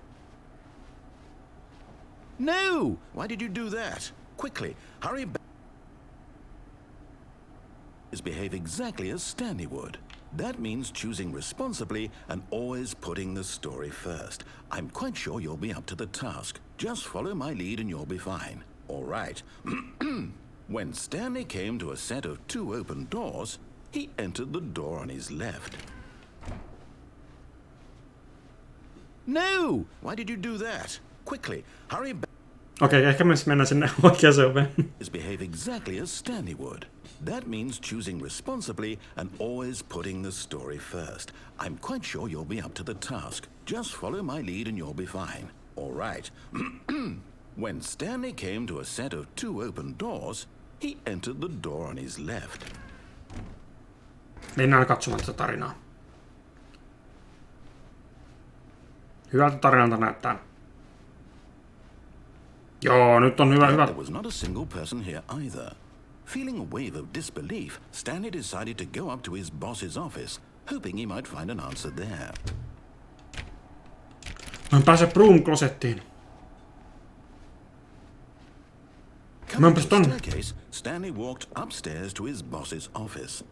No! Why did you do that? Quickly, hurry back. Behave exactly as Stanley would. That means choosing responsibly and always putting the story first. I'm quite sure you'll be up to the task. Just follow my lead and you'll be fine. All right. When Stanley came to a set of 2 open doors, he entered the door on his left. No! Why did you do that? Quickly, hurry back. Okei, ehkä me mennään sinne oikeaan oveen. Behave exactly as Stanley would. That means choosing responsibly and always putting the story first. I'm quite sure you'll be up to the task. Just follow my lead and you'll be fine. All right. When Stanley came to a set of 2 open doors, he entered the door on his left. Mennään katsomaan tätä tarinaa. Hyvältä tarinalta näyttää. Joo, nyt on hyvä. There was not a single person here either. Feeling a wave of disbelief, Stanley decided to go up to his boss's office, hoping he might find an answer there. Mä en pääse Broom-klosettiin. Coming to the staircase, Stanley walked upstairs to his boss's office.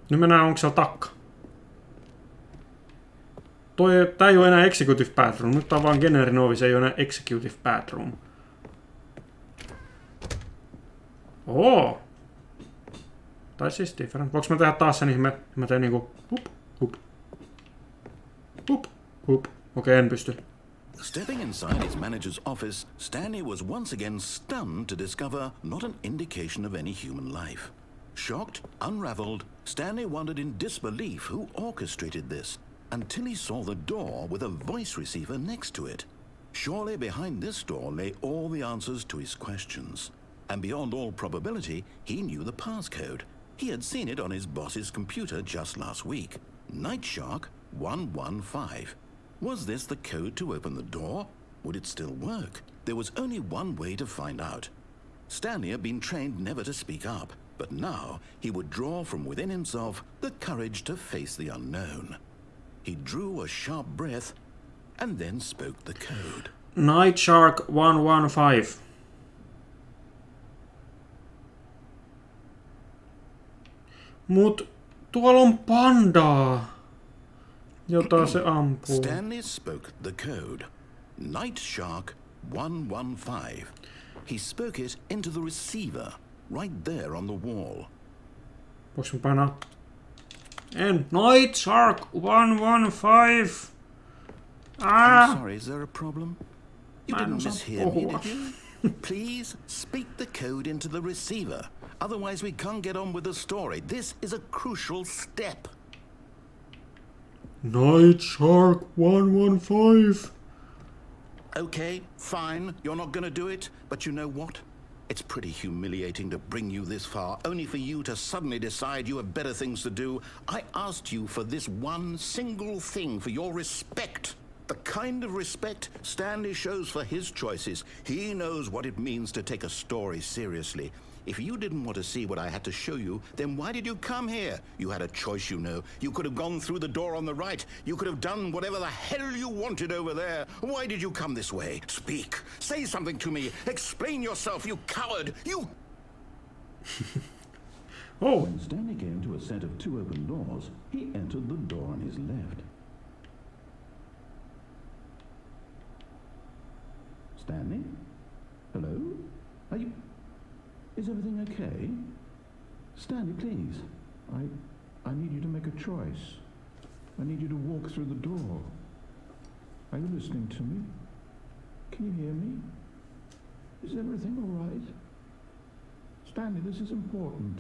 Nyt mennään, onko siellä takka? Tää ei oo enää Executive Bathroom, nyt tää on vaan Generin ovi, se ei oo enää Executive Bathroom. Oo! Tai siis different. Voinko mä tehdä taas sen, niin mä teen niinku hup, hup. Hup, hup. Okei, en pysty. Stepping inside his manager's office, Stanley was once again stunned to discover not an indication of any human life. Shocked, unraveled, Stanley wondered in disbelief who orchestrated this, until he saw the door with a voice receiver next to it. Surely behind this door lay all the answers to his questions. And beyond all probability, he knew the passcode. He had seen it on his boss's computer just last week. Nightshark 115. Was this the code to open the door? Would it still work? There was only one way to find out. Stanley had been trained never to speak up, but now he would draw from within himself the courage to face the unknown. He drew a sharp breath and then spoke the code. Nightshark 115. Mut tuolla on pandaa, jota se ampuu. Stanley spoke the code. Nightshark 115. He spoke it into the receiver, right there on the wall. Voinko mä painaa? En. Nightshark 115. I'm sorry, is there a problem? You didn't mishear me, did you? Please speak the code into the receiver. Otherwise we can't get on with the story. This is a crucial step. Nightshark 115. Okay, fine. You're not gonna do it. But you know what? It's pretty humiliating to bring you this far, only for you to suddenly decide you have better things to do. I asked you for this one single thing, for your respect. The kind of respect Stanley shows for his choices. He knows what it means to take a story seriously. If you didn't want to see what I had to show you, then why did you come here? You had a choice, you know. You could have gone through the door on the right. You could have done whatever the hell you wanted over there. Why did you come this way? Speak. Say something to me. Explain yourself, you coward. You... Oh. When Stanley came to a set of 2 open doors, he entered the door on his left. Stanley? Hello? Are you... Is everything okay? Stanley, please. I need you to make a choice. I need you to walk through the door. Are you listening to me? Can you hear me? Is everything all right? Stanley, this is important.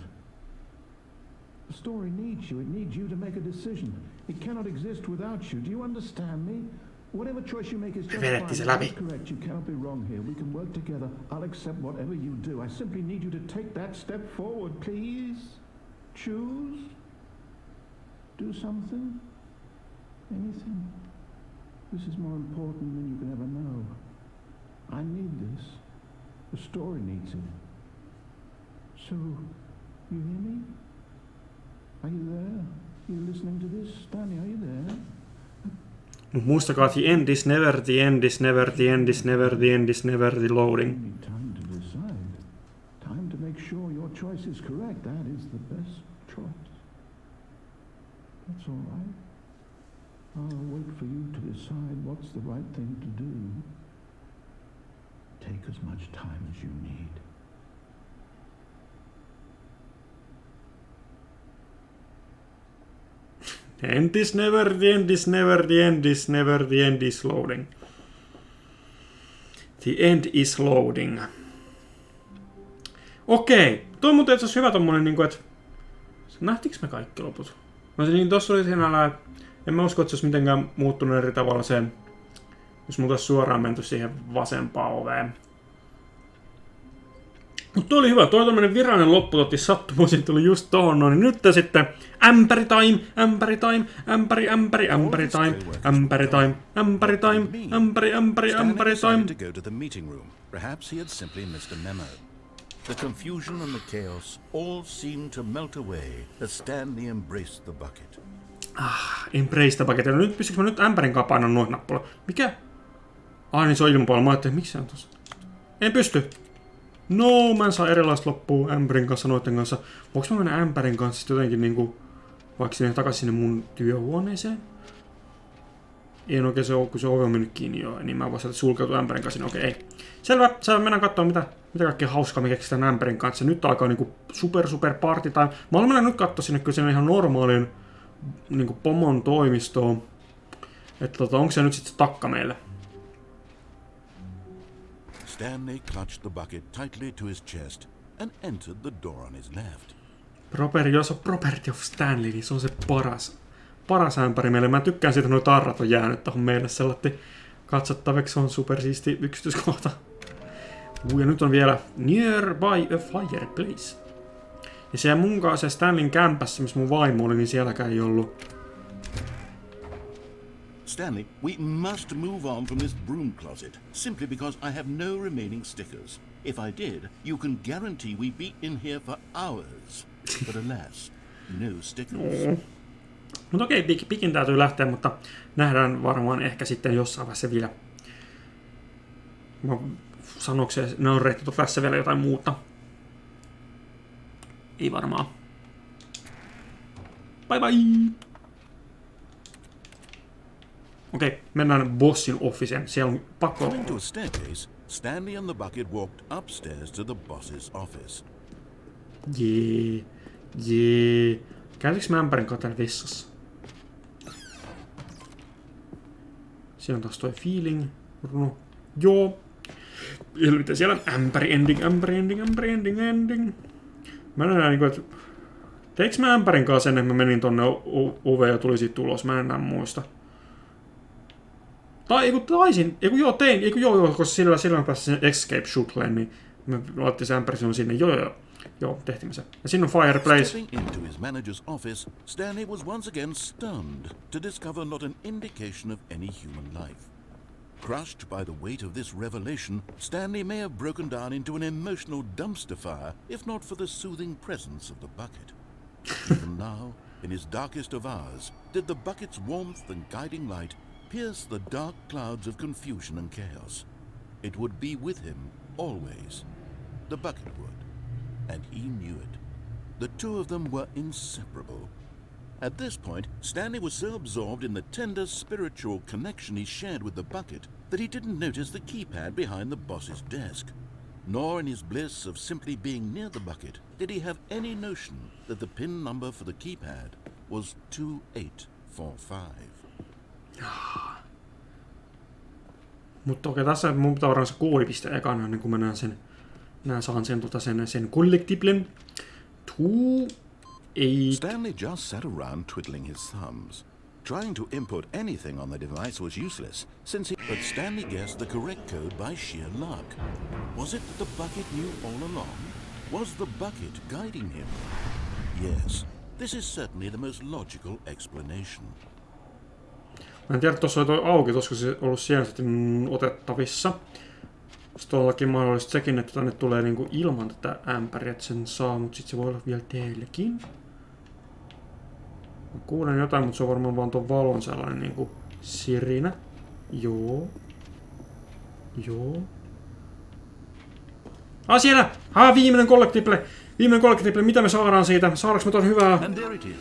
The story needs you. It needs you to make a decision. It cannot exist without you. Do you understand me? Whatever choice you make is just fine. That's correct. You cannot be wrong here. We can work together. I'll accept whatever you do. I simply need you to take that step forward, please. Choose. Do something. Anything. This is more important than you can ever know. I need this. The story needs it. So, you hear me? Are you there? You listening to this? Stanley, are you there? Muistakaa, the end is never the end is never the end is never the end is never the loading. You need time to decide. Time to make sure your choice is correct. That is the best choice. That's all right. I'll wait for you to decide what's the right thing to do. Take as much time as you need. The end is never the end is never the end is never the end is loading. The end is loading. Okei. Tuo on muuten itse asiassa hyvä tommonen niinku, että... Nähtiinkö me kaikki loput? No niin, tossa oli sinällään... En mä usko, että se olisi mitenkään muuttunut eri tavalla se... Jos mulla olisi suoraan menty siihen vasempaan oveen. Mutta tuo oli hyvä. Tuo tämmönen virallinen loppu otti sattumoisin tuli just tohon noin. Nyt sitten ämpäri time, ämpäri time, ämpäri ämpäri, ämpäri time, ämpäri time, ämpäri time, ämpäri ämpäri, ämpäri time. To go to the meeting room. Perhaps he had simply missed a memo. The confusion and the chaos all seemed to melt away as Stanley embraced the bucket. Embrace the bucket. No nyt pystykö mä nyt ämpärin kanssa painaa noin nappula? Mikä? Ai niin se on ilmapuolella. Mä ajattelin, miksi se on tossa? En pysty. No, mä en saa erilaista loppua ämpärin kanssa noitten kanssa. Voinko mä mennä ämpärin kanssa sitten jotenkin niinku... Vaikka sinne takaisin sinne mun työhuoneeseen? Ei oikein se ole, kun se ovi on mennyt kiinni jo, niin mä voin sieltä sulkeutua ämpärin kanssa. Okei, ei. Selvä, mennään katsomaan mitä kaikkea hauskaa me keksitään ämpärin kanssa. Nyt alkaa niinku super party time. Mä olen nyt katsoa sinne kyllä sinne ihan normaalin niinku pomon toimistoon. Että onko se nyt sitten se takka meille? Stanley clutched the bucket tightly to his chest and entered the door on his left. Jos on Property of Stanley, niin se on se paras ämpäri meille. Mä tykkään siitä, että nuo tarrat on jäänyt tohon meille sellainen katsottavaksi. Se on supersiisti yksityiskohta. Ja nyt on vielä Nearby a Fireplace. Ja siellä mun kanssa Stanleyn kämpässä, missä mun vaimo oli, niin sielläkään ei ollut. Stanley, we must move on from this broom closet, simply because I have no remaining stickers. If I did, you can guarantee we'd be in here for hours. But alas, no stickers. Mutta okei, pikin täytyy lähteä, mutta nähdään varmaan ehkä sitten jossain vaiheessa vielä. Sanoiko se, ne on reittu tässä vielä jotain muuta? Ei varmaan. Bye bye! Okei, mennään bossin officeen. Siellä on pakko... Coming to a staircase, Stanley and the bucket walked upstairs to the boss's office. Jee. Käytiinkö mä ämpärin kanssa täällä vessassa? Siellä on taas toi feeling. No, joo. Miten siellä on ämpäri ending. Mä näen niinku, että... Teiks mä ämpärin kanssa sen, että mä menin tonne oveen ja tuli siitä tulos? Mä en enää muista. Tai taisin. Tein. Koska sillä mä pääsin sen escape shutleen, niin Me laitettiin se ämpäri sinne. Joo, tehtiin me se. Ja siinä on fireplace. Stepping into his manager's office, Stanley was once again stunned to discover not an indication of any human life. Crushed by the weight of this revelation, Stanley may have broken down into an emotional dumpster fire if not for the soothing presence of the bucket. Even now, in his darkest of hours, did the bucket's warmth and guiding light pierce the dark clouds of confusion and chaos. It would be with him always. The bucket would. And he knew it. The two of them were inseparable. At this point, Stanley was so absorbed in the tender spiritual connection he shared with the bucket that he didn't notice the keypad behind the boss's desk. Nor in his bliss of simply being near the bucket did he have any notion that the pin number for the keypad was 2845. Mutta okei, tässä mun pitää varmaan se koodipiste ekana, niin kun mä saan sen Collectiblen. 2-8. Stanley just sat around twiddling his thumbs. Trying to input anything on the device was useless, but Stanley guessed the correct code by sheer luck. Was it that the bucket knew all along? Was the bucket guiding him? Yes, this is certainly the most logical explanation. Mä en tiedä, tuossa oli toi auki, olisiko se ollut siellä sitten otettavissa. Sitten tuollakin mahdollisesti sekin, että tänne tulee niinku ilman tätä ämpäriä, että sen saa, mutta sitten se voi olla vielä teillekin. Mä kuulen jotain, mutta se on varmaan vaan tuon valon sellainen niinku sirinä. Joo. Siellä! Viimeinen Collectible! Mitä me saadaan siitä? Saadaanko me ton hyvää? And there it is.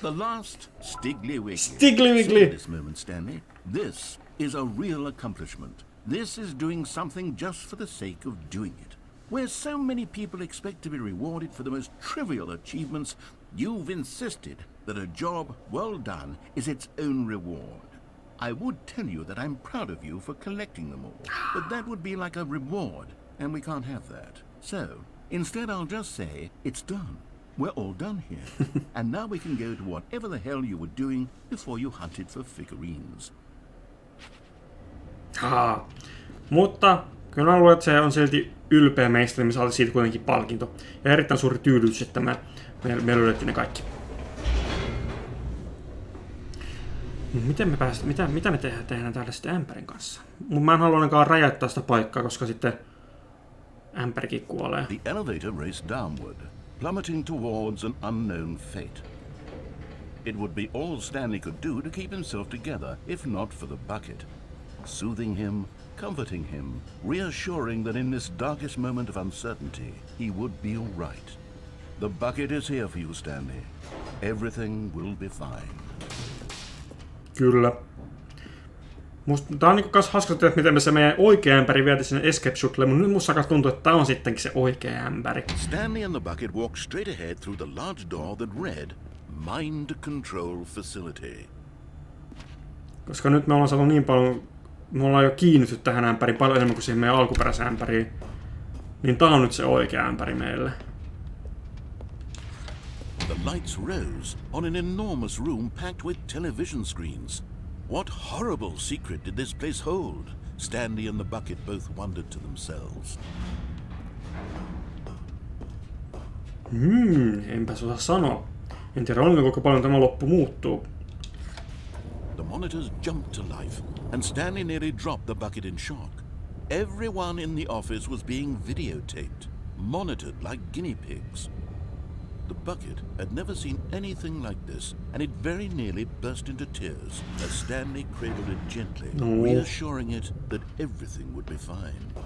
The last Stiggly Wiggly. Stiggly Wiggly! See this moment, Stanley. This is a real accomplishment. This is doing something just for the sake of doing it. Where so many people expect to be rewarded for the most trivial achievements, you've insisted that a job well done is its own reward. I would tell you that I'm proud of you for collecting them all, but that would be like a reward, and we can't have that. So, instead I'll just say, it's done. We're all done here, and now we can go to whatever the hell you were doing before you hunted for figurines. Mutta kyllä mä luulen, että se on silti ylpeä meistä, niin me saatiin siitä kuitenkin palkinto. Ja erittäin suuri tyydytys, että me löydettiin ne kaikki. Mitä me tehdään täällä sitten ämpärin kanssa? Mä en halua ainakaan rajoittaa sitä paikkaa, koska sitten ämpärikin kuolee. The elevator raced downward, plummeting towards an unknown fate. It would be all Stanley could do to keep himself together, if not for the bucket. Soothing him, comforting him, reassuring that in this darkest moment of uncertainty, he would be all right. The bucket is here for you, Stanley. Everything will be fine. Kyllä. Tää on niinku kans hauska, että miten me se meidän oikea ämpäri vietiin sinne escape shuttle, mutta nyt musta tuntuu, että tää on sittenkin se oikea ämpäri. Stanley and the bucket walked straight ahead through the large door that read, Mind Control Facility. Koska nyt me ollaan saatu niin paljon, me ollaan jo kiinnitytty tähän ämpäriin paljon enemmän kuin siihen meidän alkuperäiseen ämpäriin, niin tää on nyt se oikea ämpäri meille. The lights rose on an enormous room packed with television screens. What horrible secret did this place hold? Stanley and the bucket both wondered to themselves. Enpäs osaa sanoa. En tiedä, kuinka paljon tämä loppu muuttuu. The monitors jumped to life, and Stanley nearly dropped the bucket in shock. Everyone in the office was being videotaped, monitored like guinea pigs. The bucket had never seen anything like this, and it very nearly burst into tears as Stanley cradled it gently, reassuring it that everything would be fine.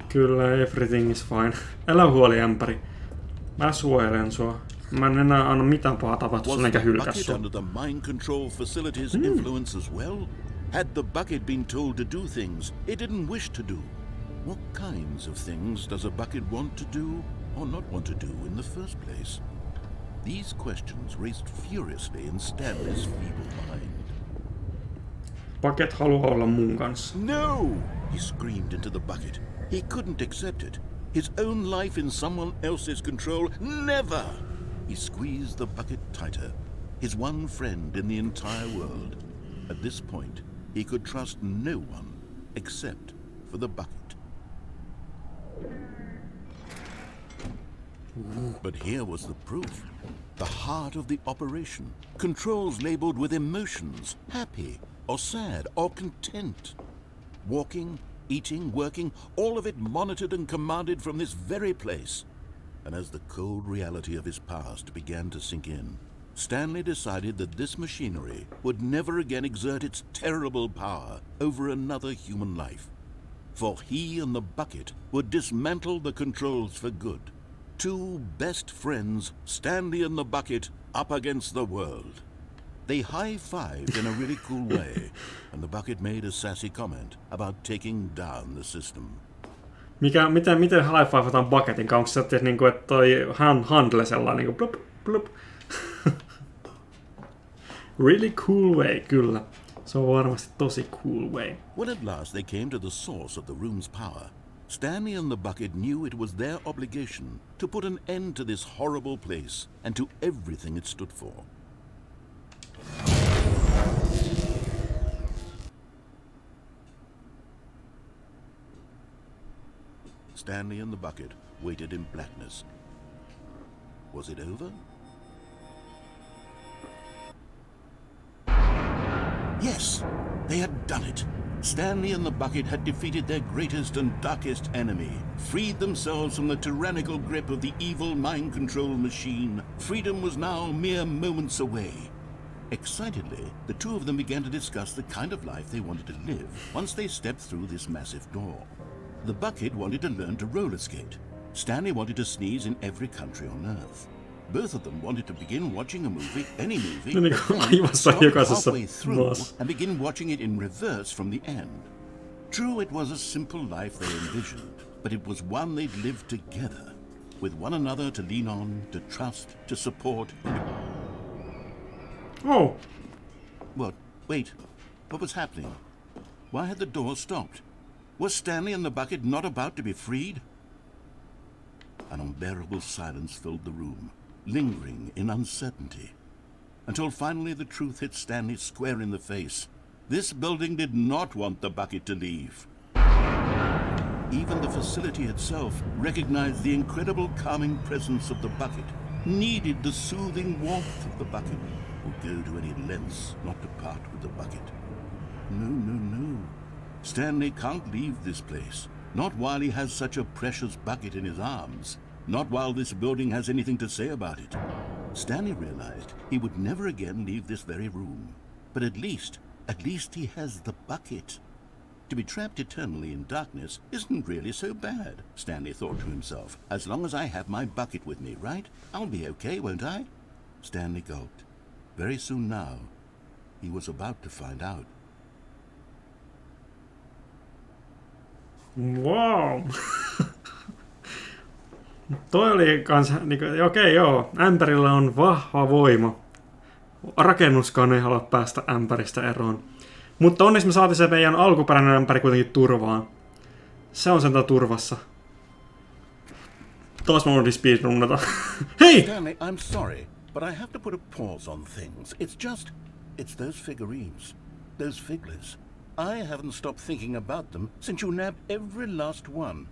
Kyllä, everything is fine. Älä huoli, ämpäri. Mä suojelen sua. Mä en enää anna mitään pahaa tapahtua sun eikä hylkää sua. Was the bucket under the mind control facility's influence as well? Had the bucket been told to do things it didn't wish to do? What kinds of things does a bucket want to do or not want to do in the first place? These questions raced furiously in Stanley's feeble mind. Bucket haluaa olla mun kanssa. No! He screamed into the bucket. He couldn't accept it. His own life in someone else's control? Never! He squeezed the bucket tighter. His one friend in the entire world. At this point, he could trust no one except for the bucket. But here was the proof. The heart of the operation. Controls labeled with emotions, happy or sad or content. Walking, eating, working, all of it monitored and commanded from this very place. And as the cold reality of his past began to sink in, Stanley decided that this machinery would never again exert its terrible power over another human life. For he and the bucket would dismantle the controls for good. Two best friends, Stanley and the bucket, up against the world. They high-fived in a really cool way, and the bucket made a sassy comment about taking down the system. Miten high-fivataan bucketin kanssa? Onko se niinku, että toi handle sellainen niinku blup, blup. Really cool way, kyllä. Se on varmasti tosi cool way. When at last they came to the source of the room's power, Stanley and the bucket knew it was their obligation to put an end to this horrible place and to everything it stood for. Stanley and the bucket waited in blackness. Was it over? Yes, they had done it. Stanley and the bucket had defeated their greatest and darkest enemy, freed themselves from the tyrannical grip of the evil mind control machine. Freedom was now mere moments away. Excitedly, the two of them began to discuss the kind of life they wanted to live once they stepped through this massive door. The bucket wanted to learn to roller skate. Stanley wanted to sneeze in every country on Earth. Both of them wanted to begin watching a movie, any movie, and stop halfway through and begin watching it in reverse from the end. True, it was a simple life they envisioned, but it was one they'd lived together, with one another to lean on, to trust, to support. Oh! What? Wait. What was happening? Why had the door stopped? Was Stanley and the bucket not about to be freed? An unbearable silence filled the room, lingering in uncertainty, until finally the truth hit Stanley square in the face. This building did not want the bucket to leave. Even the facility itself recognized the incredible calming presence of the bucket, needed the soothing warmth of the bucket, would go to any lengths not to part with the bucket. No. Stanley can't leave this place, not while he has such a precious bucket in his arms. Not while this building has anything to say about it. Stanley realized he would never again leave this very room. But at least he has the bucket. To be trapped eternally in darkness isn't really so bad, Stanley thought to himself. As long as I have my bucket with me, right? I'll be okay, won't I? Stanley gulped. Very soon now, he was about to find out. Wow! Toi oli kans, okei joo, ämpärillä on vahva voima. Rakennuskaan ei halua päästä ämpäristä eroon. Mutta onneksi me saatiin se meidän alkuperäinen ämpäri kuitenkin turvaan. Se on sentään turvassa. Taas mä unohdin speedrunnata. Hei! Stanley, I'm sorry, but I have to put a pause on things. It's those figurines. Those figlers. I haven't stopped thinking about them since you nabbed every last one.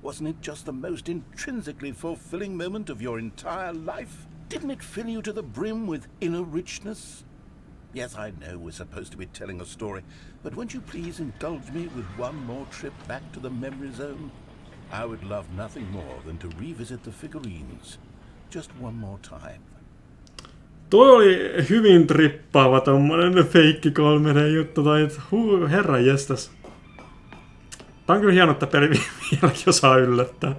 Wasn't it just the most intrinsically fulfilling moment of your entire life? Didn't it fill you to the brim with inner richness? Yes, I know we're supposed to be telling a story, but won't you please indulge me with one more trip back to the memory zone? I would love nothing more than to revisit the figurines. Just one more time. Toi oli hyvin trippaava tommonen feikki 3D-juttu, tai herran jestas. Tää on kyllä hieno, että peli vieläkin osaa yllättää.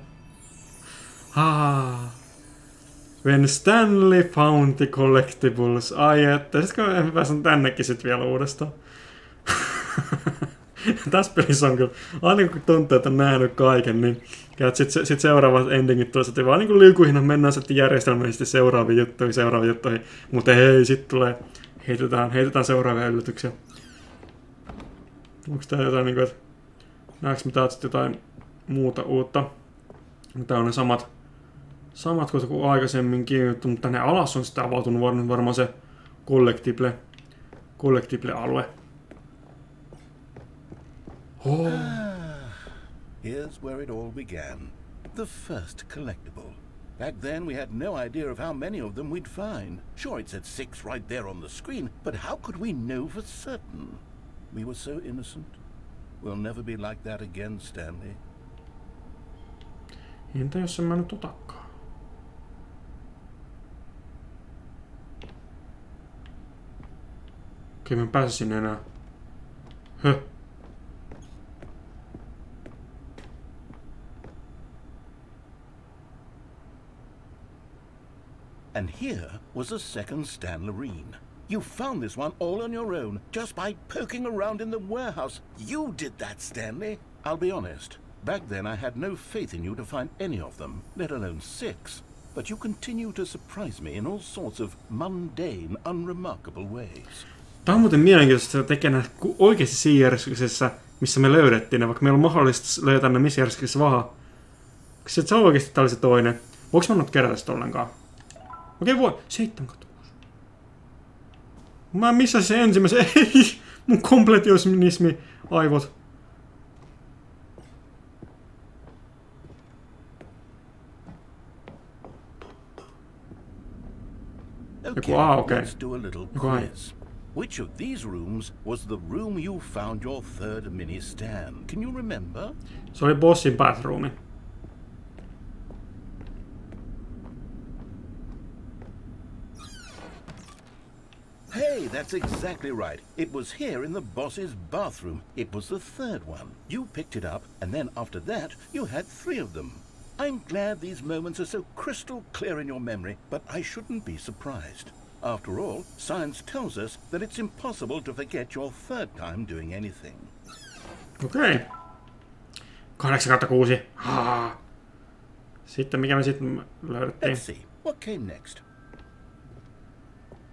When Stanley found the collectibles. Ai että, sitkö mä pääsen tännekin sit vielä uudestaan. Tässä pelissä on kyllä, aina kun tuntuu, että on nähnyt kaiken, niin sit seuraavat endingit tulee, että vaan niin liukuihin mennään sitten järjestelmällisesti seuraaviin juttuihin. Mutta hei, sit tulee, heitetään seuraavia yllätyksiä. Onks tää jotain niinku, että näeks me taas jotain muuta uutta? Tää on ne samat kuin aikaisemminkin, mutta tänne alas on sitten avautunut varmaan se Collectible-alue. Oh. Here's where it all began. The first collectible. Back then we had no idea of how many of them we'd find. Sure, it said 6 right there on the screen, but how could we know for certain? We were so innocent. We'll never be like that again, Stanley. Entä jos en mä nyt otakaan? Okei, mä en pääse sinne enää. Höh. And here was a second Stanlerine. You found this one all on your own, just by poking around in the warehouse. You did that, Stanley. I'll be honest. Back then I had no faith in you to find any of them, let alone 6. But you continue to surprise me in all sorts of mundane, unremarkable ways. Tämä on muuten mielenkiintoista, että tekee näitä oikeasti siinä järjestyksessä, missä me löydettiin ne, vaikka meillä on mahdollista löytää ne missä järjestyksessä vaan. Se on oikeasti tää oli se toinen. Voinko mä nyt kerätä sitä ollenkaan? Okei, voi. 7 katua. Mä missasin sen ensimmäisen. Ei! Mun kompletionismi aivot. Okay, okay. Let's do a little quiz. Which of these rooms was the room you found your third mini stand? Can you remember? Se oli bossin bathroomi. Hey, that's exactly right. It was here in the boss's bathroom. It was the third one. You picked it up, and then after that, you had 3 of them. I'm glad these moments are so crystal clear in your memory, but I shouldn't be surprised. After all, science tells us that it's impossible to forget your third time doing anything. Okei. 8/6. Sitten mikä me sitten löydettiin? Let's see, what came next?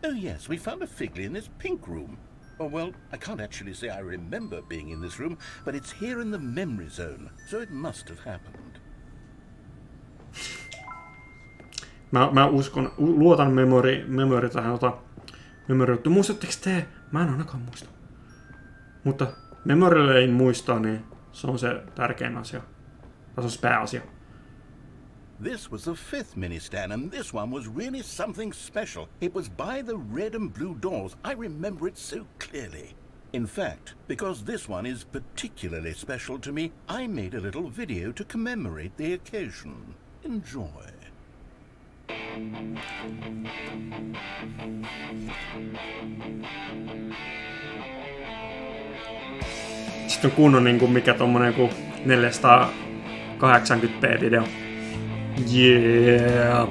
Oh yes, we found a figly in this pink room. Oh well, I can't actually say I remember being in this room, but it's here in the memory zone, so it must have happened. Mä uskon, luotan memory tähän memory-juttu. Muistatteko te? Mä en ainakaan muista. Mutta memory lane muistaa, niin se on se tärkein asia. Tai se on se pääasia. This was the 5th mini stand, and this one was really something special. It was by the red and blue doors. I remember it so clearly. In fact, because this one is particularly special to me, I made a little video to commemorate the occasion. Enjoy. Sitten on kunnon niinku mikä tommonen joku 480p video. Yeah.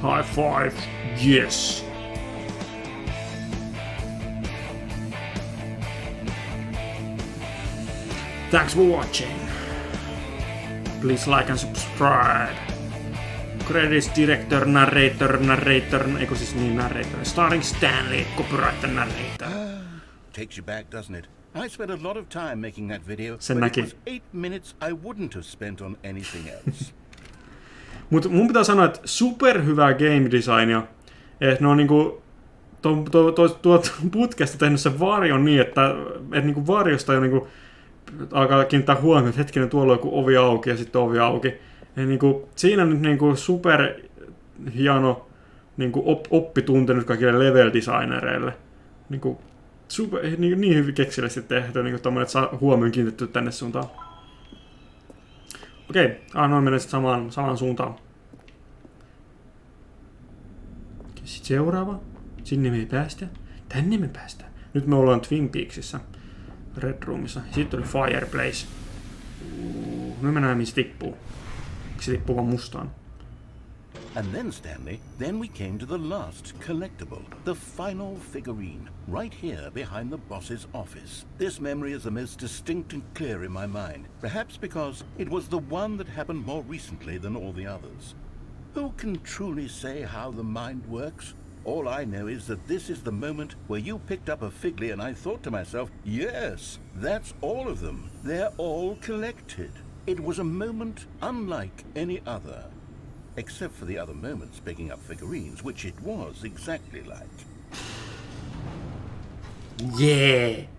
High five. Yes. Thanks for watching. Please like and subscribe. Credits, director, narrator, eikö siis niin narrator. Starring Stanley, copyright narrator. Takes you back, doesn't it? I spent a lot of time making that video, Sen but näki. it was 8 minutes I wouldn't have spent on anything else. Mut mun pitää sanoa, että superhyvää game designia. Että ne on niinku tuot putkesta tehnyt sen varjon niin, että niinku varjosta jo niinku alkaa kiinnittää huomioon, että hetkinen tuolla on joku ovi auki ja sitten ovi auki. Ja niinku, siinä nyt niinku super hieno niinku oppitunte nyt kaikille level designereille. Niinku, niin hyvin keksillisesti tehty, niinku tommonen, että saa huomioon kiinnitettyä tänne suuntaan. Okei, noin menee sitten samaan suuntaan. Sitten seuraava. Sinne me ei päästä. Tänne me päästään. Nyt me ollaan Twin Peaksissa. Red Roomissa. Sitten oli Fireplace. Nyt me näemme, missä tippuu. Se tippuu vaan mustaan. And then, Stanley, then we came to the last collectible, the final figurine, right here behind the boss's office. This memory is the most distinct and clear in my mind, perhaps because it was the one that happened more recently than all the others. Who can truly say how the mind works? All I know is that this is the moment where you picked up a figly and I thought to myself, yes, that's all of them. They're all collected. It was a moment unlike any other. except for the other moments picking up figurines, which it was exactly like. Jee!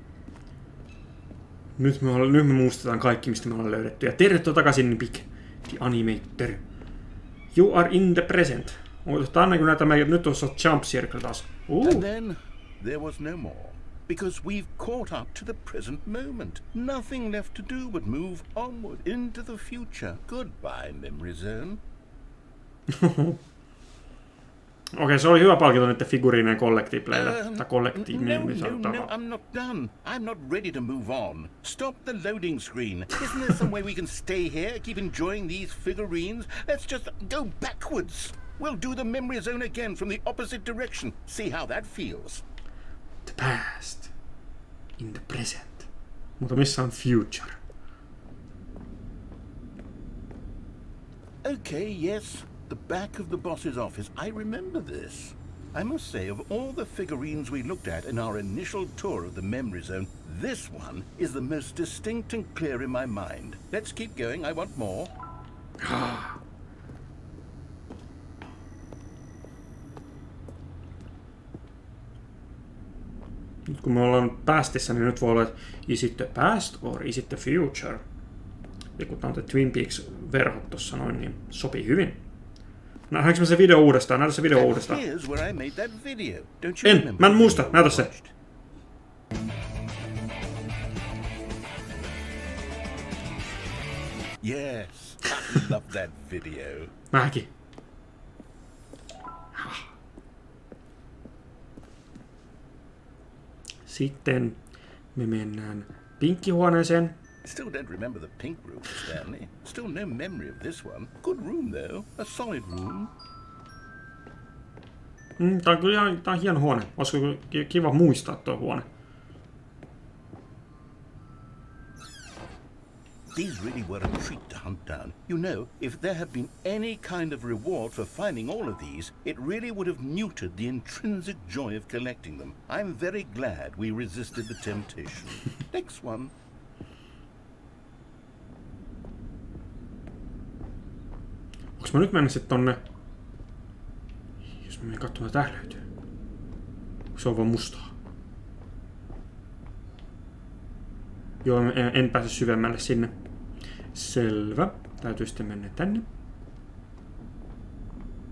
Nyt me muistetaan kaikki, mistä me ollaan löydetty. Ja tervetuloa takaisin, Big the Animator. You are in the present. Tää on niin kuin näitä nyt tuossa Jump Circle taas. And then there was no more. Because we've caught up to the present moment. Nothing left to do but move onward into the future. Goodbye, memory zone. Okei, se oli hyvä palkinto niiden figuriineen Collectibleille. Tai No, I'm not done. I'm not ready to move on. Stop the loading screen. Isn't there some way we can stay here, keep enjoying these figurines? Let's just go backwards. We'll do the memory zone again from the opposite direction. See how that feels. The past. In the present. Mutta missä on future? Okay, yes. The back of the boss's office. I remember this. I must say, of all the figurines we looked at in our initial tour of the memory zone, this one is the most distinct and clear in my mind. Let's keep going. I want more. Nyt kun me ollaan päästissä, niin nyt voi olla, että is it the past or is it the future? Ja kun tää on Twin Peaks-verhot tossa noin, niin sopii hyvin. Nähdäänkö me se video uudestaan? Näytä se video uudestaan. Mä en muista. Näytä se. Yes, I love that video. Mäkin. Sitten me mennään pinkkihuoneeseen. Still don't remember the pink room, Stanley. Still no memory of this one. Good room though, a solid room. Tää on kyllä ihan hieno huone. Olisiko kiva muistaa tuo huone? These really were a treat to hunt down. You know, if there had been any kind of reward for finding all of these, it really would have neutered the intrinsic joy of collecting them. I'm very glad we resisted the temptation. Next one. Onks mä nyt mennä sit tonne... Jos mä menen katsomaan, tää löytyy. Se on vaan mustaa. Joo, en pääse syvemmälle sinne. Selvä. Täytyy sitten mennä tänne.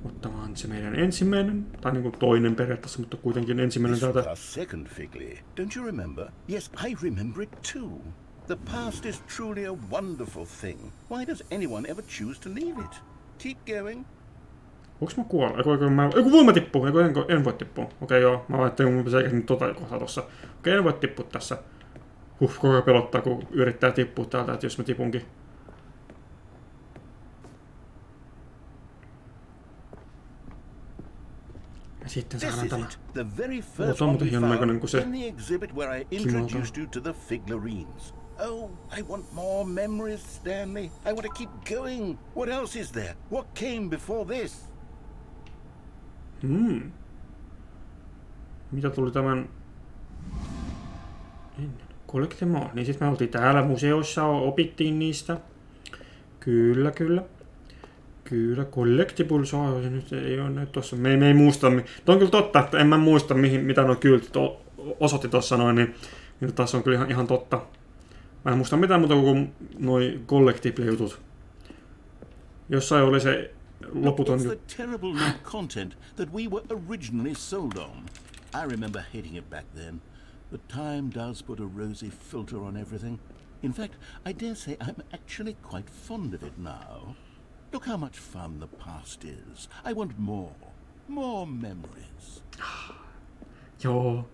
Ottamaan se meidän ensimmäinen. Tai niinku toinen periaatteessa, mutta kuitenkin ensimmäinen täältä. Our second figly. Don't you remember? Yes, I remember it too. The past is truly a wonderful thing. Why does anyone ever choose to leave it? Keep going. Onks mä kuolla? Eiku voima tippuu. En voi tippua. Okei, joo. Mä ajattelin, mun pitäisi nyt tota kohtaa tossa. Okei, en voi tippua tässä. Koko ajan pelottaa, kun yrittää tippua täältä, että jos mä tipunkin. Ja sitten saadaan tämä. Tuo on muuten hienon näköinen kuin se Figurines. Oh, I want more memories, Stanley. I want to keep going. What else is there? What came before this? Mitä tuli tämän... Collectible. Niin sit me oltiin täällä museossa, opittiin niistä. Kyllä. Kyllä, Collectible saa, nyt ei ole nyt tossa. Me ei muista. Tuo on kyllä totta, että en mä muista mitä nuo kyltit osoitti tossa noin, niin taas on kyllä ihan totta. Mä en muista mitään muuta kuin noi Collectible-jutut. Jossain oli se loputon... It's the terrible content that we were originally sold on. I remember hating it back then. But time does put a rosy filter on everything. In fact, I dare say I'm actually quite fond of it now. Look how much fun the past is. I want more. More memories. Joo.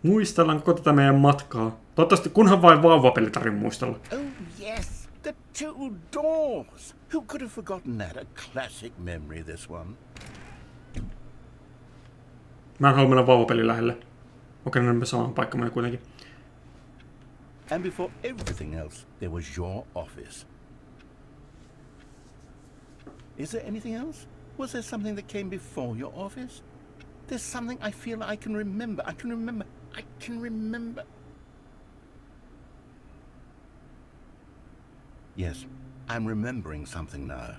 Muistellaan koko tätä meidän matkaa. Toivottavasti kunhan vain vauvapeli tarvitse muistella. Oh yes, the two doors. Who could have forgotten that? A classic memory, this one. Mä en halua mennä vauvapelin lähelle. Okei, no me samaan paikkaan kuitenkin. And before everything else, there was your office. Is there anything else? Was there something that came before your office? There's something I feel I can remember. I can remember. Yes, I'm remembering something now.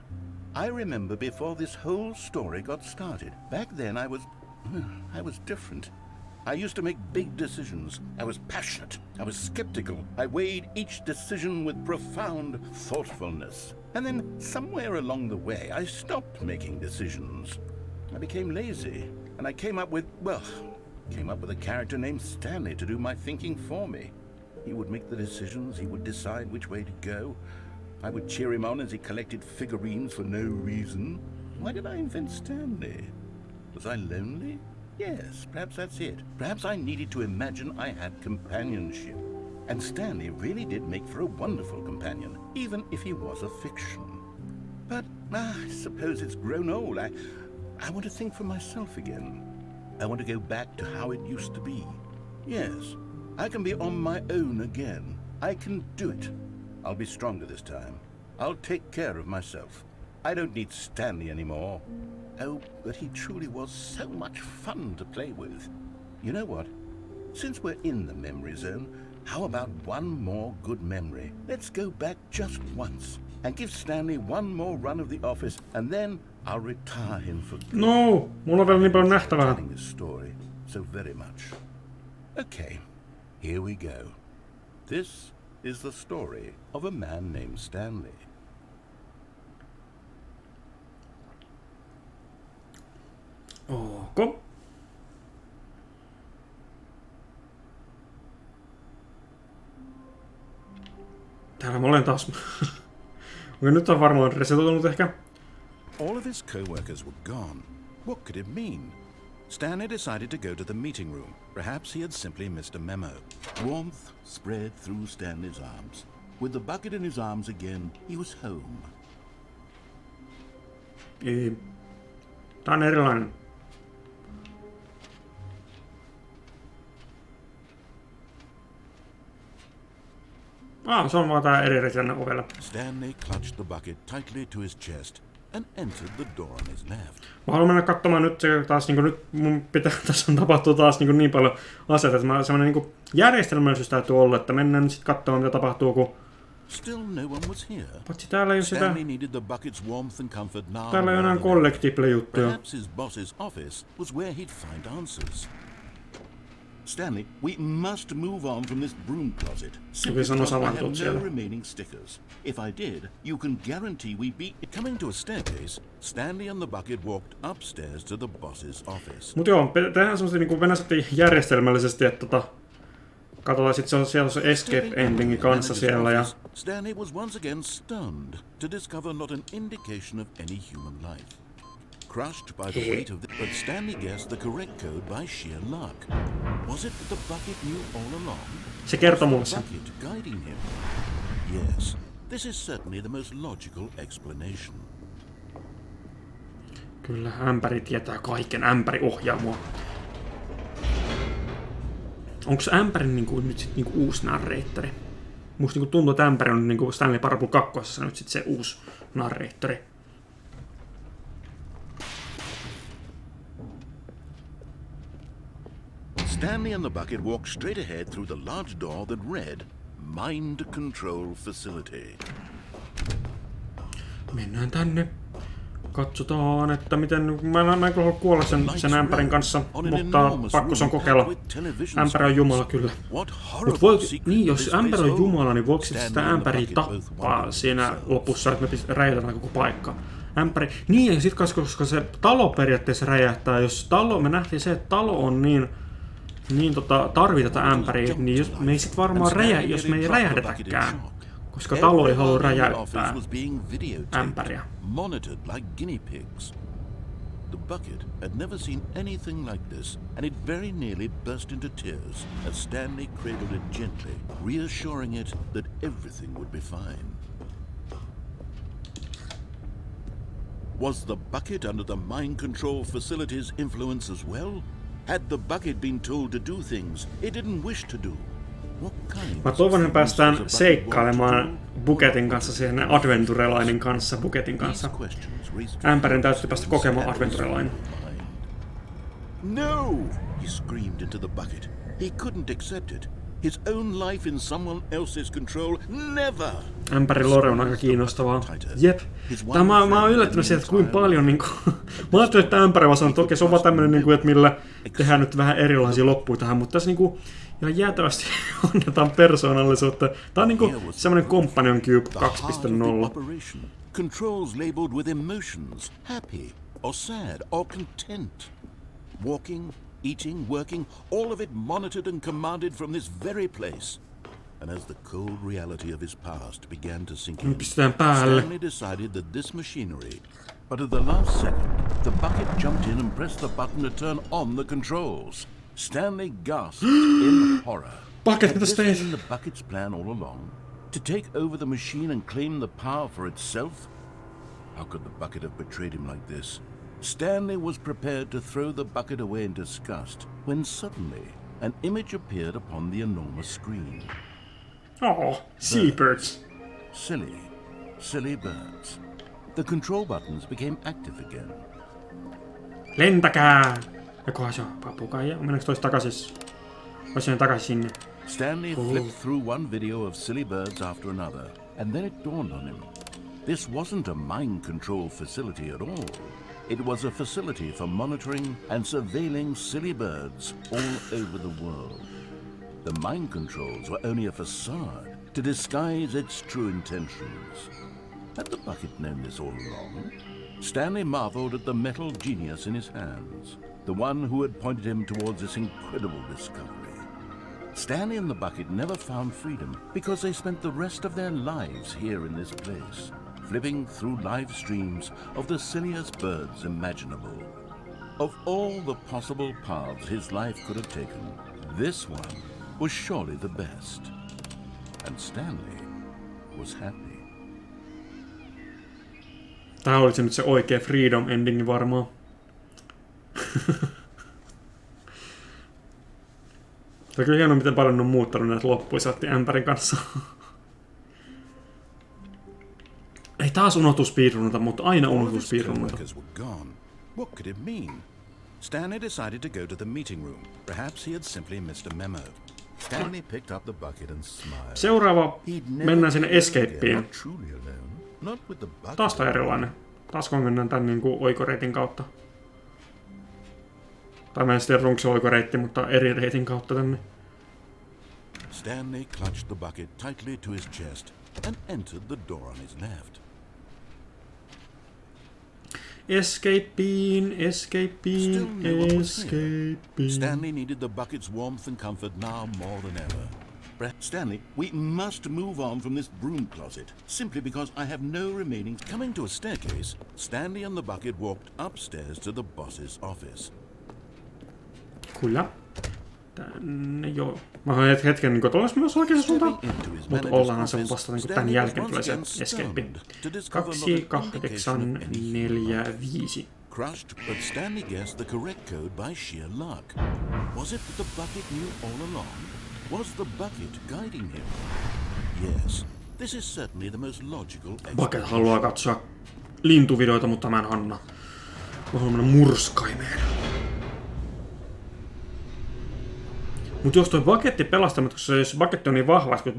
I remember before this whole story got started. Back then I was different. I used to make big decisions. I was passionate. I was skeptical. I weighed each decision with profound thoughtfulness. And then somewhere along the way I stopped making decisions. I became lazy, and I came up with a character named Stanley to do my thinking for me. He would make the decisions, he would decide which way to go. I would cheer him on as he collected figurines for no reason. Why did I invent Stanley? Was I lonely? Yes, perhaps that's it. Perhaps I needed to imagine I had companionship. And Stanley really did make for a wonderful companion, even if he was a fiction. But I suppose it's grown old. I want to think for myself again. I want to go back to how it used to be. Yes, I can be on my own again. I can do it. I'll be stronger this time. I'll take care of myself. I don't need Stanley anymore. Oh, but he truly was so much fun to play with. You know what? Since we're in the memory zone, how about one more good memory? Let's go back just once and give Stanley one more run of the office, and then I'll retire him for good. No, mulla on vielä niin paljon nähtävää. Telling this story so very much. Okay, here we go. This is the story of a man named Stanley. Ok. Täällä mä olen taas. Nyt on varmaan resetoitunut ehkä. All of his co-workers were gone. What could it mean? Stanley decided to go to the meeting room. Perhaps he had simply missed a memo. Warmth spread through Stanley's arms. With the bucket in his arms again, he was home. Ei. Tää on erilainen. Se on vaan tää eri tänne ovella. Stanley clutched the bucket tightly to his chest and entered the door on his left. Mä haluan mennä katsomaan nyt taas nyt mun pitää tässä tapahtuu taas niin paljon asioita, että semmoinen niin järjestelmällisyys täytyy olla, että mennään nyt sit katsomaan mitä tapahtuu, kun Still no one was here. Patsi täällä ei ole sitä. Stanley needed the bucket's warmth and comfort now. Täällä ei ole enää Collectible juttuja. Perhaps his boss's office was where he'd find answers. Stanley, we must move on from this broom closet. Simply because I have no remaining stickers. If I did, you can guarantee we'd be... Coming to a staircase, Stanley and the bucket walked upstairs to the boss's office. Mut joo, tehdään semmoista niinku venäsettiin järjestelmällisesti, että katsotaan sit se on siellä se Escape Endingin kanssa siellä ja... Stanley was once again stunned to discover not an indication of any human life. Crushed by the weight of but Stanley guessed the correct code by sheer luck. Was it that the bucket knew all along? Se kertoo mulle sen. Bucket guiding him? Yes, this is certainly the most logical explanation. Kyllä, ämpäri tietää kaiken. Ämpäri ohjaa mua. Onks ämpärin nyt sit uusi narreittori? Musta tuntuu, että ämpäri on Stanley Parable 2 nyt sit se uusi narreittori. Stanley and the bucket walked straight ahead through the large door that read, Mind Control Facility. Mennään tänne. Katsotaan, että miten... Mä en kyllä kuolla sen ämpärin kanssa, mutta pakko se on kokeilla. Ämpäri on Jumala kyllä. Mut niin, jos ämpäri on Jumala, niin voiko sitä ämpäriä tappaa siinä lopussa, että me räjätetään koko paikka? Ämpäri... Niin, ja sit koska se talo periaatteessa räjähtää, jos me nähtiin se, että talo on niin tarvii tätä ämpäriä, niin me ei sit varmaan jos me ei räjähdetäkään. Koska talo ei halua räjäyttää ämpäriä. Monitored like guinea pigs. The bucket had never seen anything like this, and it very nearly burst into tears as Stanley cradled it gently, reassuring it that everything would be fine. Was the bucket under the mind control facility's influence as well? Had the bucket been told to do things it didn't wish to do? Mä toivon, että päästään seikkailemaan Buketin kanssa siihen adventurelainen kanssa, Buketin kanssa. Ämpärin täytyy päästä kokemaan adventurelainen. No! He screamed into the bucket. He couldn't accept it. His own life in someone else's control? Never! Ämpärin lore on aika kiinnostavaa. Jep. Mä oon yllättynyt siitä, että kuinka paljon niinku... Mä ajattelin, että ämpäri vaan sanoo, että okei, se on vaan tämmönen niinku, että millä tehdään nyt vähän erilaisia loppuja tähän, mutta tässä niinku ihan jäätävästi annetaan persoonallisuutta. Tää on niinku semmonen Companion Cube 2.0. Controls labeled with emotions, happy or sad or content. Walking, eating, working, all of it monitored and commanded from this very place. And as the cold reality of his past began to sink in, Stanley decided that this machinery... But at the last second, the bucket jumped in and pressed the button to turn on the controls. Stanley gasped in horror. Bucket, Had this been the bucket's plan all along? To take over the machine and claim the power for itself? How could the bucket have betrayed him like this? Stanley was prepared to throw the bucket away in disgust when suddenly an image appeared upon the enormous screen. Oh, seabirds. Silly birds. The control buttons became active again. Lentäkää! Jokohan se on papukaija? Mennäänkö toista takaisin? Voisi takaisin sinne. Stanley flipped through one video of silly birds after another, and then it dawned on him. This wasn't a mind control facility at all. It was a facility for monitoring and surveilling silly birds all over the world. The mind controls were only a facade to disguise its true intentions. Had the bucket known this all along? Stanley marveled at the metal genius in his hands, the one who had pointed him towards this incredible discovery. Stanley and the bucket never found freedom because they spent the rest of their lives here in this place, flipping through live streams of the silliest birds imaginable. Of all the possible paths his life could have taken, this one was surely the best. And Stanley was happy. Tää olisi nyt se oikea Freedom Ending varmaan. Se on kyllä hienoa, miten paljon on muuttanut näitä loppuja ämpärin kanssa. Ei taas unohtu speedrunata, mutta aina unohtu speedrunata. What could it mean? Stanley decided to go to the meeting room. Perhaps he had simply missed a memo. Stanley picked up the bucket and smiled. Seuraava mennään sinne escapeen. Not with the bucket. Taas tää erilainen. Taas kun mennään tän niinku oikoreitin kautta. Tai mä en sitten onko se oikoreitti, mutta eri reitin kautta tänne. Stanley clutched the bucket tightly to his chest and entered the door on his left. Escapeen. Stanley needed the bucket's warmth and comfort now more than ever. Stanley, we must move on from this broom closet, simply because I have no remaining... Coming to a staircase, Stanley and the bucket walked upstairs to the boss's office. Kyllä. Tänne joo. Mä oon hetken niinku tuolla myös oikeassa suuntaan. Mut ollaanhan se vasta niinku tän jälkeen tulee se escape. 2, 8, 4, 5. Crushed, but Stanley guessed the correct code by sheer luck. Was it that the bucket knew all along? Was the bucket guiding him? Yes, this is certainly the most logical explanation. Bucket haluaa katsoa lintuvideoita, mutta mä en anna. Mä haluan mennä murskaimeen. Mut jos toi paketti pelastamatta, koska jos paketti on niin vahva, kun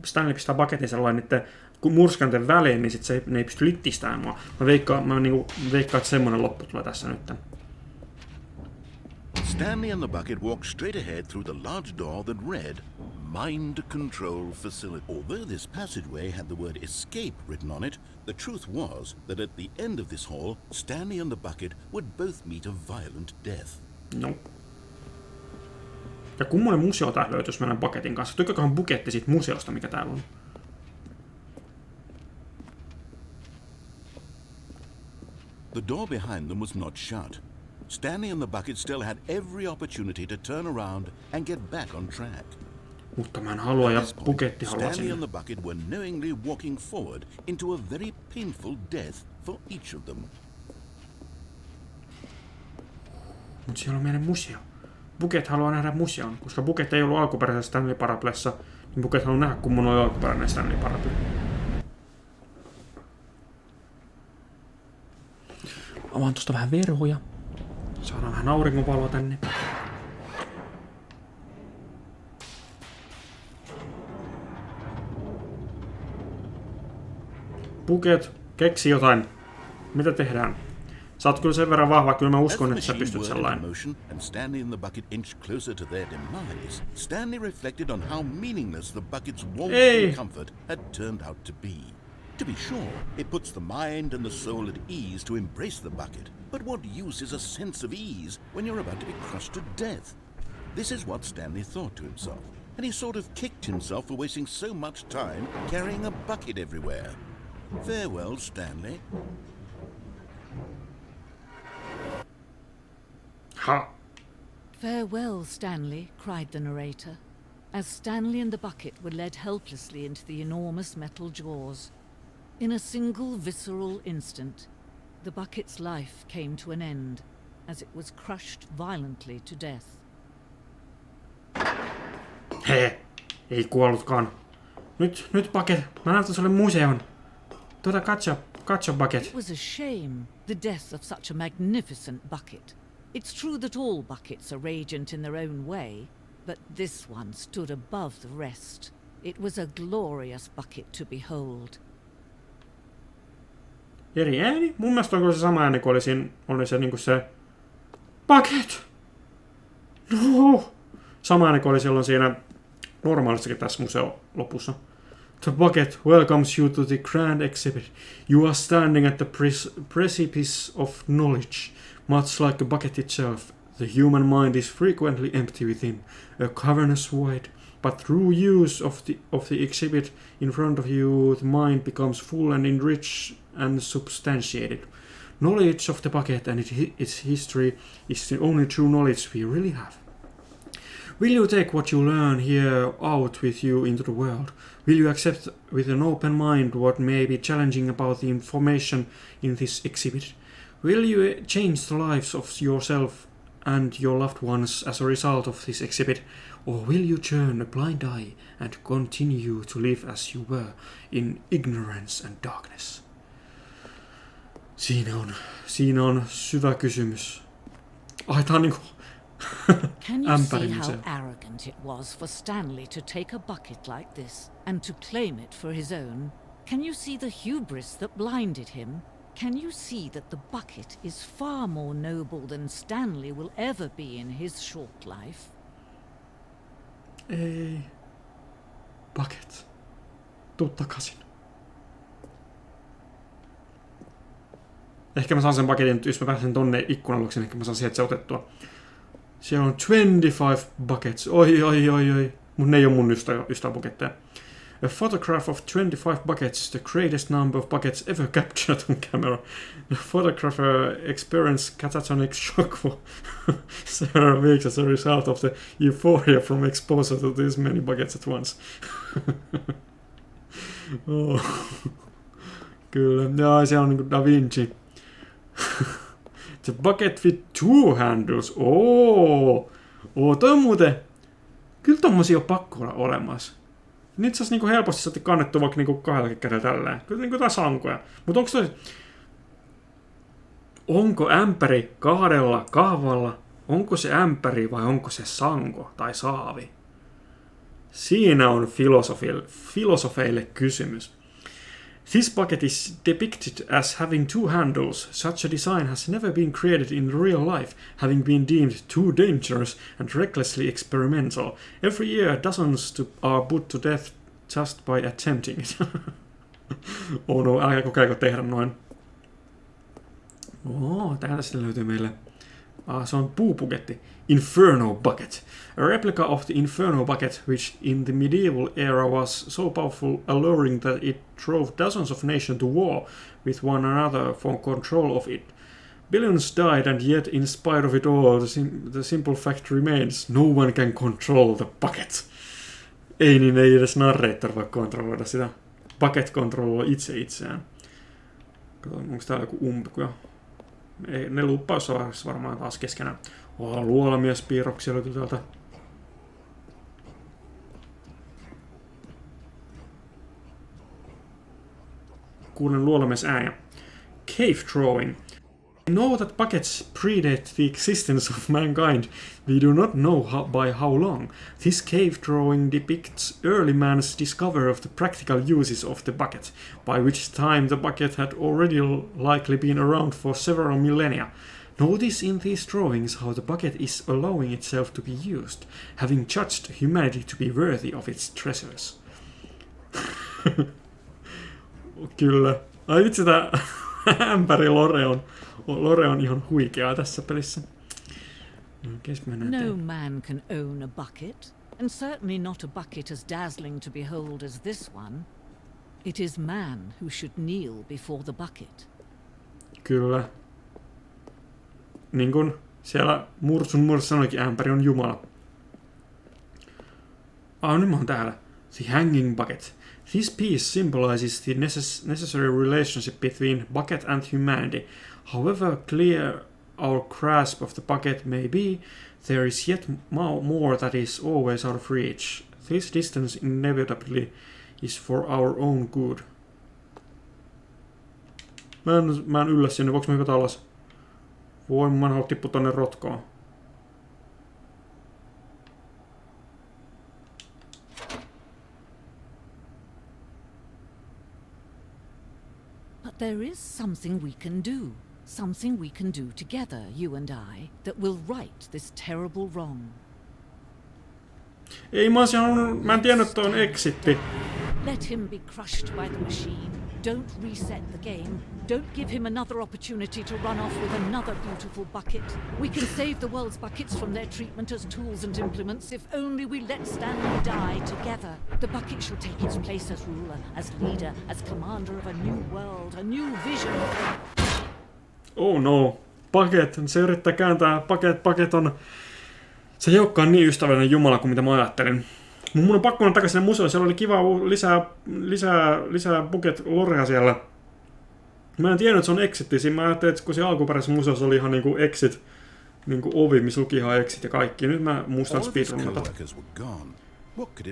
Stanley pistää paketin sellainen niiden murskanten väliin, niin sit ne ei pysty littistämään mua. Mä veikkaan, että semmonen loppu tulee tässä nyt. Stanley and the bucket walked straight ahead through the large door that read, Mind Control Facility. Although this passageway had the word escape written on it, the truth was that at the end of this hall, Stanley and the bucket would both meet a violent death. No. Ja kummonen museo tää löytyisi meidän paketin kanssa? Tykkäköhän buketti siitä museosta, mikä täällä on? The door behind them was not shut. Stanley and the bucket still had every opportunity to turn around and get back on track. Mutta mä en halua ja buketti haluaa Stanley sinne. and the bucket were knowingly walking forward into a very painful death for each of them. Mut siellä on meidän museo. Buket haluaa nähdä museon, koska Buket ei ollut alkuperäisessä Stanley Paraplessa, niin Buket haluaa nähdä, kun mun oli alkuperäinen Stanley Paraple. Avaan tosta vähän verhoja. Saadaan vähän auringonvaloa tänne. Puket, keksi jotain. Mitä tehdään? Sä oot kyllä sen verran vahva, kyllä mä As uskon, the että sä machine pystyt whirled sellainen. into motion and Stanley and the bucket inched closer to their demise, Stanley reflected on how meaningless the bucket's warmth and comfort had turned out to be. To be sure, it puts the mind and the soul at ease to embrace the bucket, but what use is a sense of ease when you're about to be crushed to death? This is what Stanley thought to himself, and he sort of kicked himself for wasting so much time carrying a bucket everywhere. Farewell, Stanley. Ha! Farewell, Stanley, cried the narrator, as Stanley and the bucket were led helplessly into the enormous metal jaws. In a single visceral instant, the bucket's life came to an end, as it was crushed violently to death. Hei, ei kuollutkaan. Nyt bucket, mä näytän sulle museon. Katso bucket. It was a shame, the death of such a magnificent bucket. It's true that all buckets are radiant in their own way, but this one stood above the rest. It was a glorious bucket to behold. Eri ääni? Mun mielestä onko se sama ääni, kun oli se niinku se... Bucket! No! Sama ääni, kun oli silloin siinä normaalissakin tässä museo lopussa. The bucket welcomes you to the grand exhibit. You are standing at the precipice of knowledge. Much like a bucket itself, the human mind is frequently empty within, a cavernous void. But through use of the exhibit in front of you, the mind becomes full and enriched and substantiated. Knowledge of the bucket and its history is the only true knowledge we really have. Will you take what you learn here out with you into the world? Will you accept with an open mind what may be challenging about the information in this exhibit? Will you change the lives of yourself and your loved ones as a result of this exhibit? Or will you turn a blind eye and continue to live as you were in ignorance and darkness? Siinä on syvä kysymys. Ai, tää on niinku... Can you see how Ämpärimuseo. arrogant it was for Stanley to take a bucket like this and to claim it for his own? Can you see the hubris that blinded him? Can you see that the bucket is far more noble than Stanley will ever be in his short life? Ei. Bucket. Tuu takaisin. Ehkä mä saan sen bucketin, jos mä pääsen tonne ikkunan luokse, niin ehkä mä saan sieltä se otettua. Siellä on 25 buckets. Oi. Mut ne ei oo mun ystäväbuketteja. A photograph of 25 buckets, the greatest number of buckets ever captured on camera. The photographer experienced catatonic shock for several weeks as a result of the euphoria from exposure to this many buckets at once. Oh. Kyllä, jaa, se on niinku Da Vinci. The bucket with two handles. Toi on muuten... Kyllä tommosia on pakko olla olemassa. Niitä saisi niinku helposti saati kannettua vaikka niinku kahdellakin kädellä tälleen. Kyllä niinku jotain sankoja. Mutta onko ämpäri kahdella kahvalla? Onko se ämpäri vai onko se sanko tai saavi? Siinä on filosofeille kysymys. This bucket is depicted as having two handles. Such a design has never been created in real life, having been deemed too dangerous and recklessly experimental. Every year dozens are put to death just by attempting it. Oh no, älkää kokeilko tehdä noin. Täältä sitten löytyy meille. Se on puupuketti. Inferno bucket. A replica of the Inferno bucket, which in the medieval era was so powerful, alluring that it drove dozens of nations to war with one another for control of it. Billions died, and yet, in spite of it all, the simple fact remains: no one can control the bucket. Ei edes narrator voi kontrolloida sitä. Bucket kontrolloi itse itseään. Katsotaan, onko täällä joku umpikuja? Ei, ne luuppausvaiheessa varmaan taas keskenään. Luolamiespiirroksia löytyy täältä. Kuulen luolamies ääniä. Cave drawing. We know that buckets predate the existence of mankind. We do not know by how long. This cave drawing depicts early man's discovery of the practical uses of the bucket, by which time the bucket had already likely been around for several millennia. Notice in these drawings how the bucket is allowing itself to be used, having judged humanity to be worthy of its treasures. Kyllä. Ai vitsi, tää ämpäri Lore on ihan huikeaa tässä pelissä. No man can own a bucket, and certainly not a bucket as dazzling to behold as this one. It is man who should kneel before the bucket. Kyllä. Niin kuin siellä Mursun sanoikin, ämpäri on Jumala. Nyt mä oon täällä. The Hanging Bucket. This piece symbolizes the necessary relationship between bucket and humanity. However clear our grasp of the bucket may be, there is yet more that is always out of reach. This distance inevitably is for our own good. Mä en yllä sinne, voinko mä hypätä alas? Voi, mä en halua tippua tonne rotkoon. But there is something we can do. Something we can do together, you and I, that will right this terrible wrong. Ei, mä en tiennyt, että on exitti. Let him be crushed by the machine. Don't reset the game. Don't give him another opportunity to run off with another beautiful bucket. We can save the world's buckets from their treatment as tools and implements if only we let Stanley die together. The bucket shall take its place as ruler, as leader, as commander of a new world, a new vision. Oh no. Bucket. Se yrittää kääntää. Bucket on... Se ei olekaan niin ystävällinen jumala kuin mitä mä ajattelin. Mun on pakko mennä takaisin sinne museoon. Siellä oli kiva lisää Bucket Lorea siellä. Mä en tiennyt, että se on exit. Mä ajattelin, että kun se alkuperäisessä museossa oli ihan niinku exit, niinku ovi, missä luki ihan exit ja kaikki. Nyt mä muistan speedrunnata.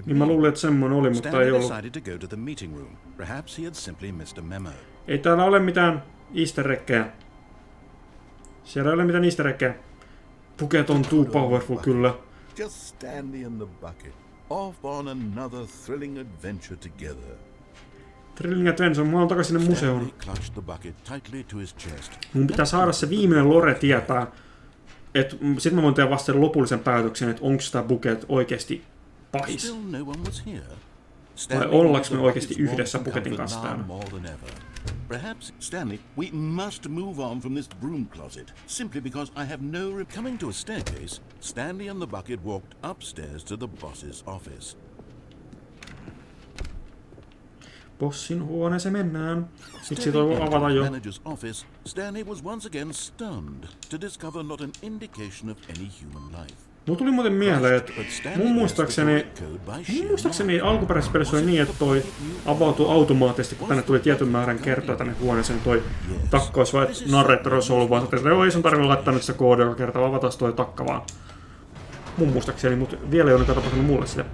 Niin mä luulin, että semmoinen oli, mutta ei ollut. Ei täällä ole mitään easter eggejä. Siellä ei ole mitään easter eggejä. Bucket on too powerful, kyllä. Just Stanley and the bucket, off on another thrilling adventure together. Thrilling adventure, mä oon takaisin sinne museoon. Mun pitää saada se viimeinen Lore tietää, että sit mä voin tehdä vasta lopullisen päätöksen, että onko tää Bucket oikeesti pahis. Vai ollaanko me oikeesti yhdessä Bucketin kanssa täällä? Perhaps, Stanley, we must move on from this broom closet, simply because I have no... Coming to a staircase, Stanley and the bucket walked upstairs to the boss's office. Bossin huoneeseen mennään. Miksi toi voi avata jo? Manager's office, Stanley was once again stunned to discover not an indication of any human life. Mulla tuli muuten mieleen, että mun muistaakseni alkuperäisessä pelissä oli niin, että toi avautui automaattisesti, kun tänne tuli tietyn määrän kertoa tänne huoneeseen, toi takkaus vai narrator olisi ollut vaan, että ei sun tarvitse laittaa nyt se koodi joka kerta, vaan avataan toi takka vaan. Mun muistaakseni, mutta vielä ei ole tapahtunut mulle sitä.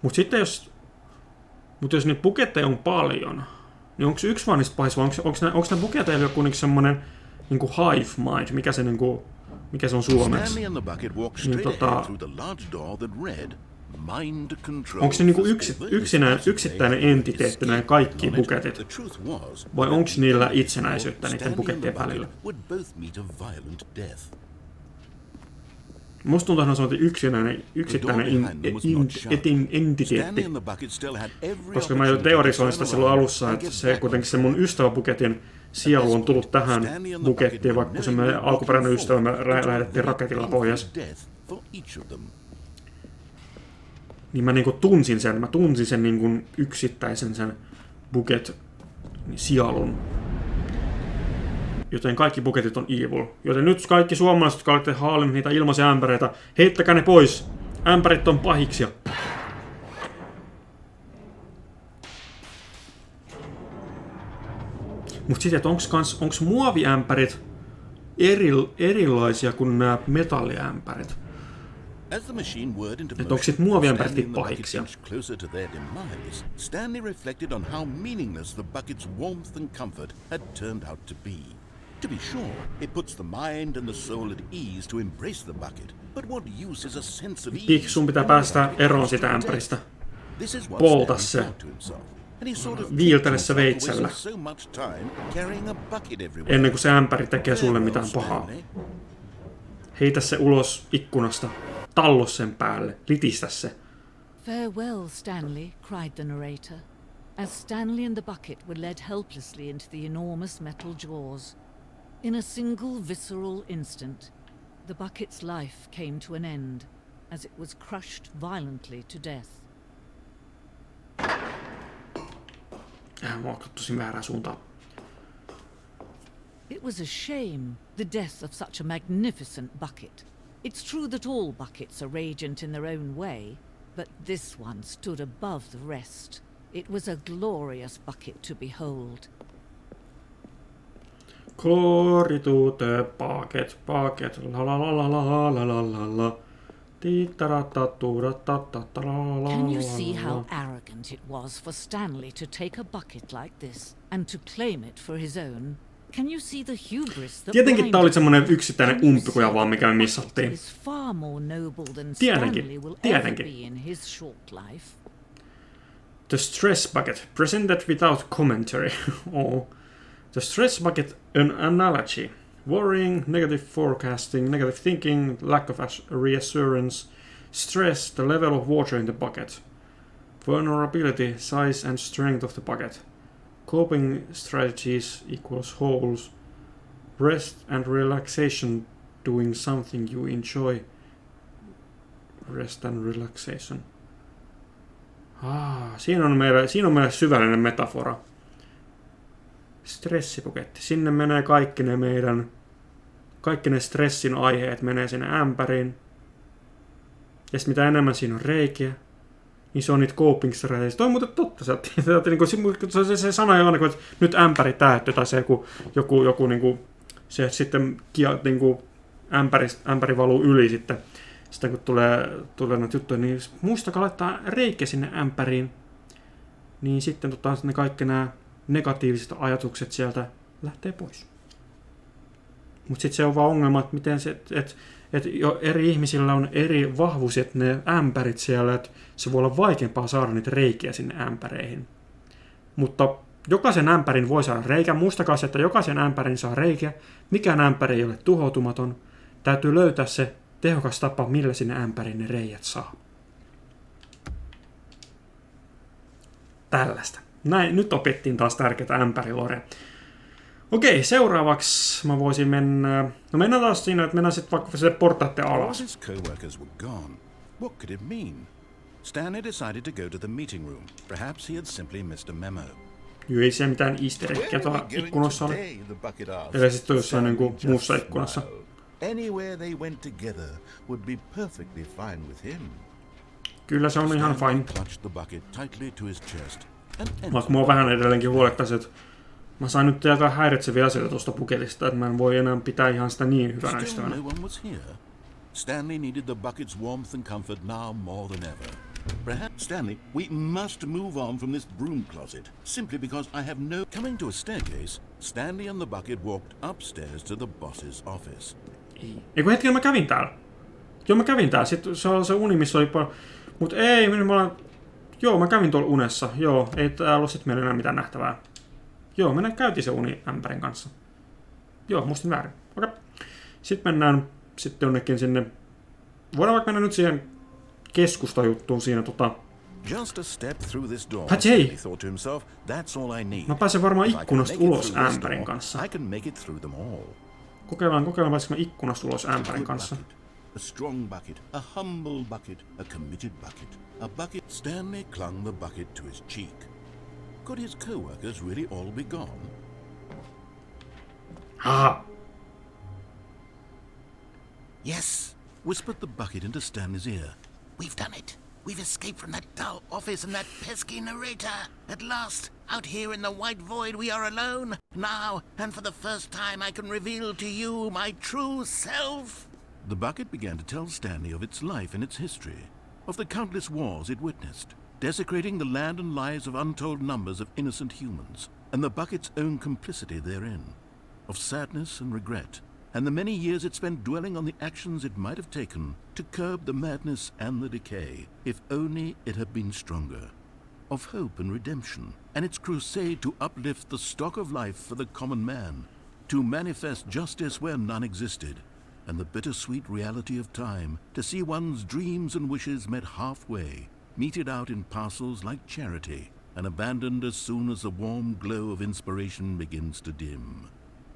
Mut sitten jos niitä buketteja on paljon, niin onko yksi vaan niistä pahis, vai onko ne buketeilla joku niinku semmonen niinku hive mind, mikä se on suomeksi? Niin onko se niinku yksittäinen entiteetti nämä kaikki buketit? Vai onko niillä itsenäisyyttä niiden bukettien välillä? Musta tuntuu, että se on yksittäinen entiteetti. Koska mä jo teorisoin sitä silloin alussa, että se kuitenkin se mun ystäväbuketin sielu on tullut tähän bukettiin, vaikka kun se meidän alkuperäinen ystävä me lähetettiin raketilla pohjas. Niin mä niinku tunsin sen niinku yksittäisen sen buket-sielun. Joten kaikki buketit on evil. Joten nyt kaikki suomalaiset, jotka olette haalineet niitä ilmaisia ämpäreitä, heittäkää ne pois! Ämpärit on pahiksia. Mut sitten, että onks muoviämpärit erilaisia kuin nämä metalliämpärit? As the machine whirred into Et onko sit motion, muoviämpärit Stanley and the bucket pahiksia? inched closer to their demise, Stanley reflected on how meaningless the bucket's warmth and comfort had turned out to be. To be sure, it puts the mind and the soul at ease to embrace the bucket, but what use is a sense of ease? Pik, sun pitää päästä eroon sitä ämpäristä. This is what Polta Stanley se. thought to himself, and he sort of Viiltele kicked se himself for veitsellä. wasting so much time carrying a bucket everywhere. Ennen kuin se ämpäri tekee sulle mitään pahaa. Stanley. Heitä se ulos ikkunasta. Tallo sen päälle. Litistä se. Farewell, Stanley, cried the narrator, as Stanley and the bucket were led helplessly into the enormous metal jaws. In a single visceral instant, the bucket's life came to an end, as it was crushed violently to death. Mä katsoisin väärään suuntaan. It was a shame, the death of such a magnificent bucket. It's true that all buckets are radiant in their own way, but this one stood above the rest. It was a glorious bucket to behold. Glory to the bucket, la la la la la la la la la. Can you see how arrogant it was for Stanley to take a bucket like this and to claim it for his own? Can you see the hubris that Tietenkin tää oli semmonen yksittäinen Can you umpikuja see vaan, mikä me that missattiin. is far more noble than Tietenkin, Stanley will ever tietenkin. be in his short life? The stress bucket, presented without commentary. Oh. The stress bucket, an analogy. Worrying, negative forecasting, negative thinking, lack of reassurance. Stress, the level of water in the bucket. Vulnerability, size and strength of the bucket. Coping strategies equals holes. Rest and relaxation, doing something you enjoy. Rest and relaxation. Siinä on meillä syvällinen metafora. Stressipuketti. Sinne menee kaikki ne stressin aiheet menee sinne ämpäriin. Ja sit mitä enemmän siinä on reikiä, niin se on niitä coping strategies. Toi on muuten totta. Se sana ei ole, että nyt ämpäri täytty, tai se joku niinku, se sitten niinku, ämpäri valuu yli sitten kun tulee näitä juttuja, niin muistakaa laittaa reikä sinne ämpäriin, niin sitten ne kaikki nämä negatiiviset ajatukset sieltä lähtee pois. Mutta sitten se on vaan ongelma, että miten se, että eri ihmisillä on eri vahvuudet ne ämpärit siellä, että se voi olla vaikeampaa saada niitä reikiä sinne ämpäreihin. Mutta jokaisen ämpärin voi saada reikä. Muistakaa se, että jokaisen ämpärin saa reikä. Mikään ämpäri ei ole tuhoutumaton. Täytyy löytää se tehokas tapa, millä sinne ämpäriin ne reijät saa. Tällaista. Näin, nyt opittiin taas tärkeää ämpärilorea. Okei, seuraavaksi mä voisin mennä... No mennään taas siinä, että mennään sitten vaikka sille portaiden All alas. his co-workers were gone. What could it mean? Stanley decided to go to the meeting room. Perhaps he had simply missed a memo. Joo, ei siellä mitään easter eggia tuolla ikkunoissa ole. Eli sitten jossain niinku muussa ikkunassa. Anywhere they went together would be perfectly fine with him. Kyllä se on ihan Stanley fine. clutched the bucket tightly to his chest and Vaikka entered. mua vähän edelleenkin huolettaisi, että mä sain nyt jotain häiritseviä asioita tuosta buketista, että mä en voi enää pitää ihan sitä niin hyvänä Still ystävänä. no one was here. Stanley needed the bucket's warmth and comfort now more than ever. Perhaps, Stanley, we must move on from this broom closet, simply because I have no... Coming to a staircase, Stanley and the bucket walked upstairs to the boss's office. Eiku hetken mä kävin täällä. Joo, mä kävin täällä. Sitten se on se uni, missä oli paljon... Mut ei, joo, mä kävin tuolla unessa. Joo, ei täällä ollut sit meillä enää mitään nähtävää. Joo, me käytiin se uni ämpärin kanssa. Joo, muistin väärin. Okei. Sitten mennään sitten jonnekin sinne... Voidaan vaikka mennä nyt siihen keskustajuttuun siinä Just a step through this door, Hei! Stanley thought to himself, that's all I need. Mä pääsen varmaan If I can ikkunasta make it ulos through this ämpärin door, kanssa. I can make it through them all. Kokeillaan pääsenkö mä ikkunasta ulos A ämpärin good kanssa. bucket, a strong bucket, a humble bucket, a committed bucket, a bucket. Stanley clung the bucket to his cheek. Could his co-workers really all be gone? Aha! Yes, whispered the bucket into Stanley's ear. We've done it. We've escaped from that dull office and that pesky narrator. At last, out here in the white void, we are alone. Now, and for the first time, I can reveal to you my true self. The bucket began to tell Stanley of its life and its history, of the countless wars it witnessed, desecrating the land and lives of untold numbers of innocent humans, and the bucket's own complicity therein, of sadness and regret, and the many years it spent dwelling on the actions it might have taken to curb the madness and the decay, if only it had been stronger, of hope and redemption, and its crusade to uplift the stock of life for the common man, to manifest justice where none existed, and the bittersweet reality of time, to see one's dreams and wishes met halfway, meted out in parcels like charity, and abandoned as soon as the warm glow of inspiration begins to dim.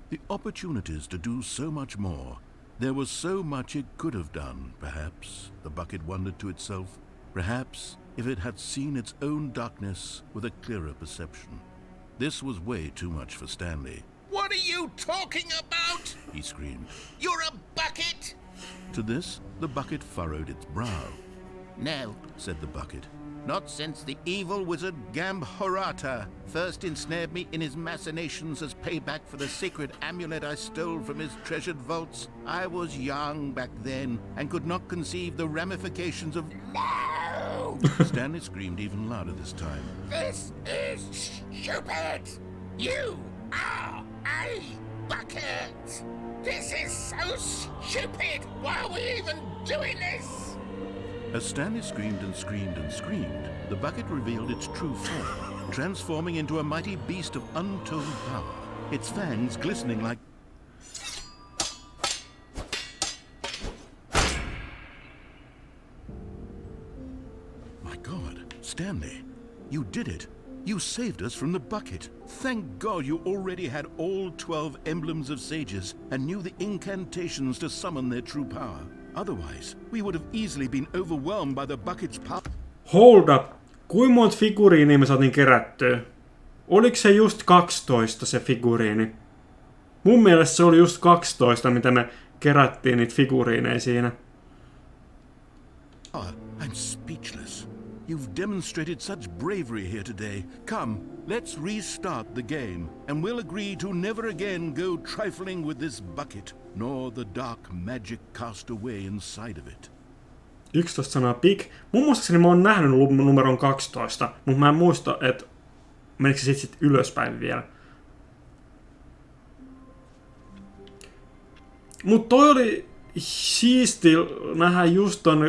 The opportunities to do so much more. There was so much it could have done, perhaps, the bucket wondered to itself. Perhaps, if it had seen its own darkness with a clearer perception. This was way too much for Stanley. What are you talking about? He screamed. You're a bucket! To this, the bucket furrowed its brow. No, Said the bucket. not since the evil wizard Gambhorata first ensnared me in his machinations as payback for the sacred amulet I stole from his treasured vaults. I was young back then and could not conceive the ramifications of... No! Stanley screamed even louder this time. This is stupid! You are a bucket! This is so stupid! Why are we even doing this? As Stanley screamed and screamed and screamed, the bucket revealed its true form, transforming into a mighty beast of untold power, its fangs glistening like... My God, Stanley, you did it. You saved us from the bucket. Thank God you already had all 12 emblems of sages and knew the incantations to summon their true power. Otherwise, we would have easily been overwhelmed by the bucket's power. Hold up. Kuinka monta figuriinia me saatiin kerättyä? Oliko se just 12 se figuriini? Mun mielestä se oli just 12, mitä me kerättiin niitä figuriineja siinä. I'm speechless. You've demonstrated such bravery here today. Come, let's restart the game, and we'll agree to never again go trifling with this bucket, nor the dark magic cast away inside of it. 11 sanaa big. Mun muistaakseni mä oon nähnyt numeron 12, mutta mä en muista, että menikö se sit ylöspäin vielä. Mut toi oli siisti nähdä just ton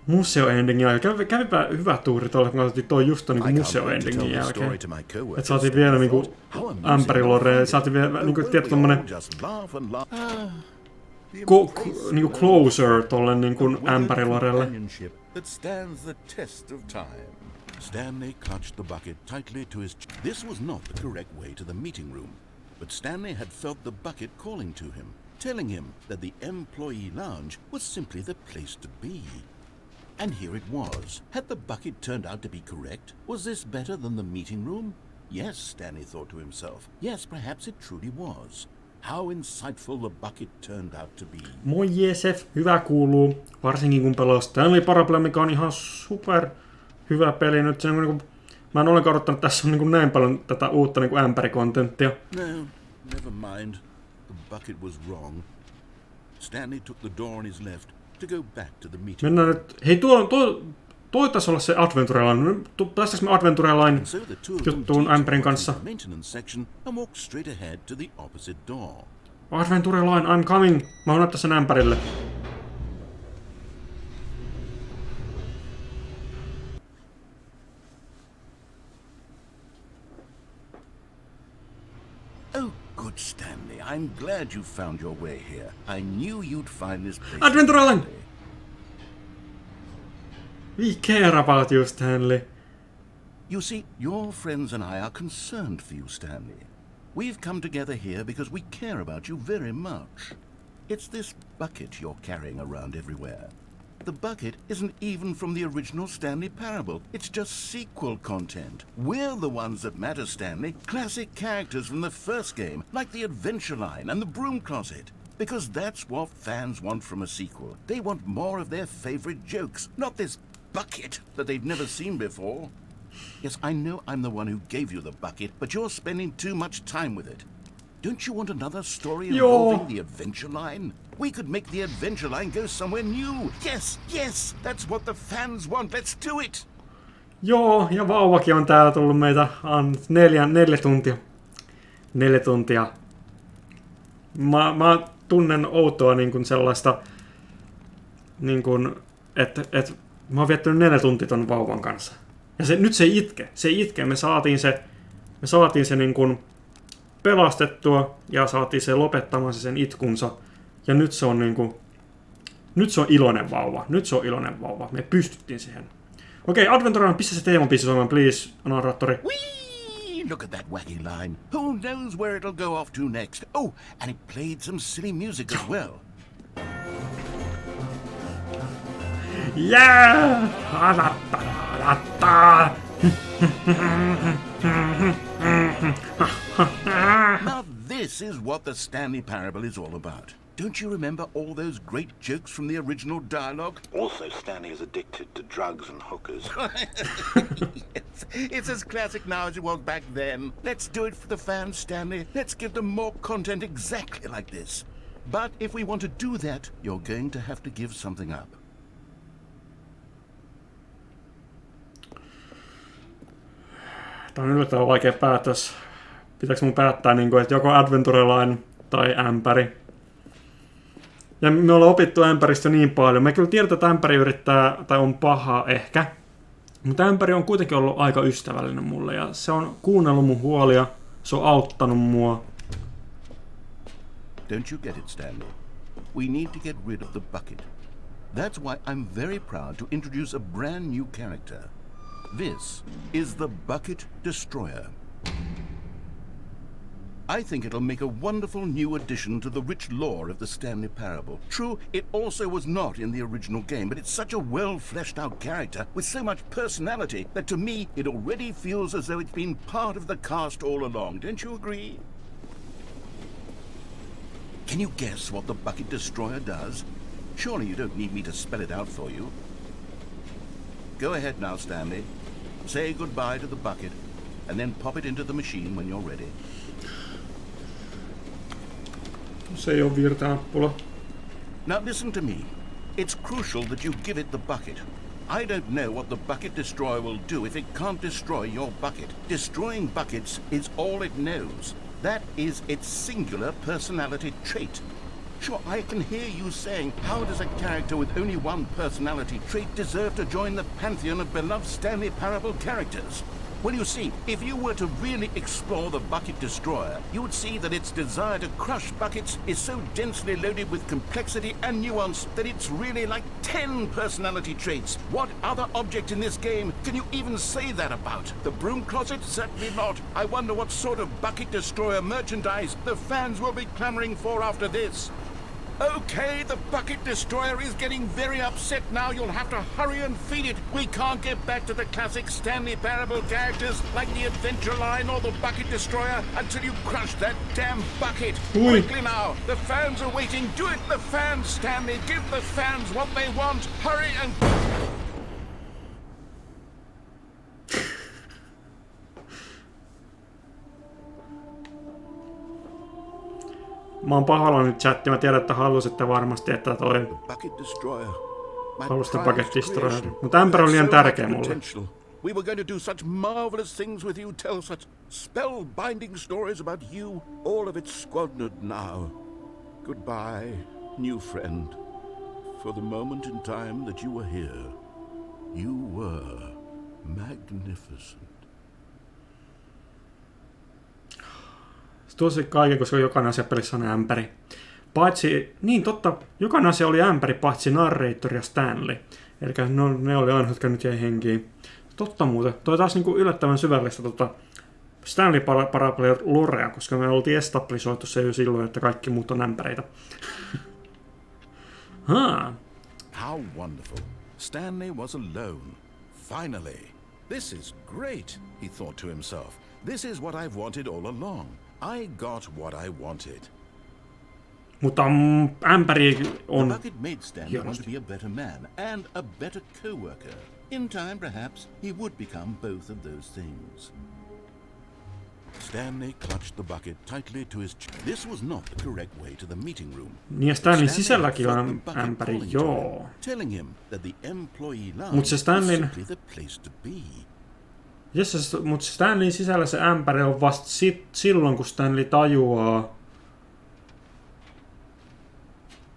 museoendingin jälkeen. Kävipä hyvä tuuri tuolla, kun katsottiin toi just ton niinku museoendingin jälkeen. Että saatiin vielä niinku ämpäriloreen, saatiin vielä niinku tietty tommonen niinku closer tolle niinku ämpärilorelle. That stands the test of time. Stanley clutched the bucket tightly to his... This was not the correct way to the meeting room, but Stanley had felt the bucket calling to him, telling him that the employee lounge was simply the place to be. And here it was. Had the bucket turned out to be correct? Was this better than the meeting room? Yes, Stanley thought to himself. Yes, perhaps it truly was. How insightful the bucket turned out to be. Moi Jesef, hyvä kuuluu. Varsinkin kun pelaa Stanley Parable, mikä on ihan super hyvä peli. Nyt se on niinku, mä en ollenkaan odottanut, että tässä on niinku näin paljon tätä uutta niinku ämpärikontenttia. No, never mind. The bucket was wrong. Stanley took the door on his left to go back to the meeting. Mennään nyt. Hei, toi taisi olla se Adventure Line. Päästäis me Adventure Line juttuun ämpärin kanssa? Adventure Line, I'm coming. Mä oon näyttää sen ämpärille. Oh, good Stanley. I'm glad you found your way here. I knew you'd find this place. Adventure Line! We care about you, Stanley. You see, your friends and I are concerned for you, Stanley. We've come together here because we care about you very much. It's this bucket you're carrying around everywhere. The bucket isn't even from the original Stanley Parable. It's just sequel content. We're the ones that matter, Stanley. Classic characters from the first game, like the Adventure Line and the Broom Closet. Because that's what fans want from a sequel. They want more of their favorite jokes, not this bucket that they've never seen before. Yes, I know I'm the one who gave you the bucket, but you're spending too much time with it. Don't you want another story Joo. involving the adventure line? We could make the adventure line go somewhere new. Yes, yes, that's what the fans want. Let's do it. Joo, ja vauvakin on täällä tullut meitä 4 tuntia. 4 tuntia. Mä tunnen outoa niin kuin sellaista, niin kuin, että mä oon viettänyt 4 tuntia ton vauvan kanssa. Ja nyt se itke. Me saatiin se niin kuin pelastettua ja saatiin se lopettamaan sen itkunsa. Ja nyt se on niin kuin, nyt se on iloinen vauva. Me pystyttiin siihen. Okei, Adventure, pistä se teemabiisi soimaan, please, narraattori. Whee! Look at that wacky line. Who knows where it'll go off to next? Oh, and it played some silly music as well. Yeah! Now this is what the Stanley Parable is all about. Don't you remember all those great jokes from the original dialogue? Also, Stanley is addicted to drugs and hookers. Yes, it's as classic now as it was back then. Let's do it for the fans, Stanley. Let's give them more content exactly like this. But if we want to do that, you're going to have to give something up. Tämä on yllättävän vaikea päätös. Pitääkö mun päättää, että joko Adventure Line tai Ämpäri? Ja me ollaan opittu Ämpäristä niin paljon. Me kyllä tiedetään, että Ämpäri yrittää, tai on paha ehkä. Mutta Ämpäri on kuitenkin ollut aika ystävällinen mulle. Ja se on kuunnellut mun huolia. Se on auttanut mua. Don't you get it, Stanley? We need to get rid of the bucket. That's why I'm very proud to introduce a brand new character. This is the Bucket Destroyer. I think it'll make a wonderful new addition to the rich lore of the Stanley Parable. True, it also was not in the original game, but it's such a well-fleshed-out character with so much personality that to me it already feels as though it's been part of the cast all along. Don't you agree? Can you guess what the Bucket Destroyer does? Surely you don't need me to spell it out for you. Go ahead now, Stanley. Say goodbye to the bucket, and then pop it into the machine when you're ready. Se ei ole virtanappula. Now listen to me. It's crucial that you give it the bucket. I don't know what the Bucket Destroyer will do if it can't destroy your bucket. Destroying buckets is all it knows. That is its singular personality trait. Sure, I can hear you saying, how does a character with only one personality trait deserve to join the pantheon of beloved Stanley Parable characters? Well, you see, if you were to really explore the Bucket Destroyer, you would see that its desire to crush buckets is so densely loaded with complexity and nuance that it's really like 10 personality traits. What other object in this game can you even say that about? The broom closet? Certainly not. I wonder what sort of Bucket Destroyer merchandise the fans will be clamoring for after this. Okay, the Bucket Destroyer is getting very upset now. You'll have to hurry and feed it. We can't get back to the classic Stanley Parable characters like the Adventure Line or the Bucket Destroyer until you crush that damn bucket. Quickly now, the fans are waiting. Do it, the fans, Stanley. Give the fans what they want. Hurry and... Mä oon pahoillani nyt chatti, mä tiedän, että halusitte varmasti, että toi halusitte Bucket Destroyer. Mutta Ämpäri on liian tärkeä mulle. We were going to do such marvelous things with you, tell such spellbinding stories about you. All of it squandered now. Goodbye, new friend. For the moment in time that you were here, you were magnificent. Tosi kaiken, koska jokainen asia pelissä on ämpäri. Paitsi, niin totta, jokainen asia oli ämpäri, paitsi Narrator ja Stanley. Eli ne oli aina, jotka nyt jäi henkiin. Totta muuten. Toi taas niinku yllättävän syvällistä Stanley Parable lorea, koska me oltiin establisoitu se jo silloin, että kaikki muut on ämpäreitä. How wonderful. Stanley was alone. Finally. This is great, he thought to himself. This is what I've wanted all along. I got what I wanted. Mutta ämpäri on... The bucket made Stanley want to be a better man and a better co-worker. In time, perhaps, he would become both of those things. Stanley clutched the bucket tightly to his chest. This was not the correct way to the meeting room. Niin ja Stanley sisälläkin on ämpäri, joo. Telling him that the employee line Mut se was Stanleyn... simply the place to be. Jes, mutta Stanleyn sisällä se ämpäri on vasta silloin, kun Stanley tajuaa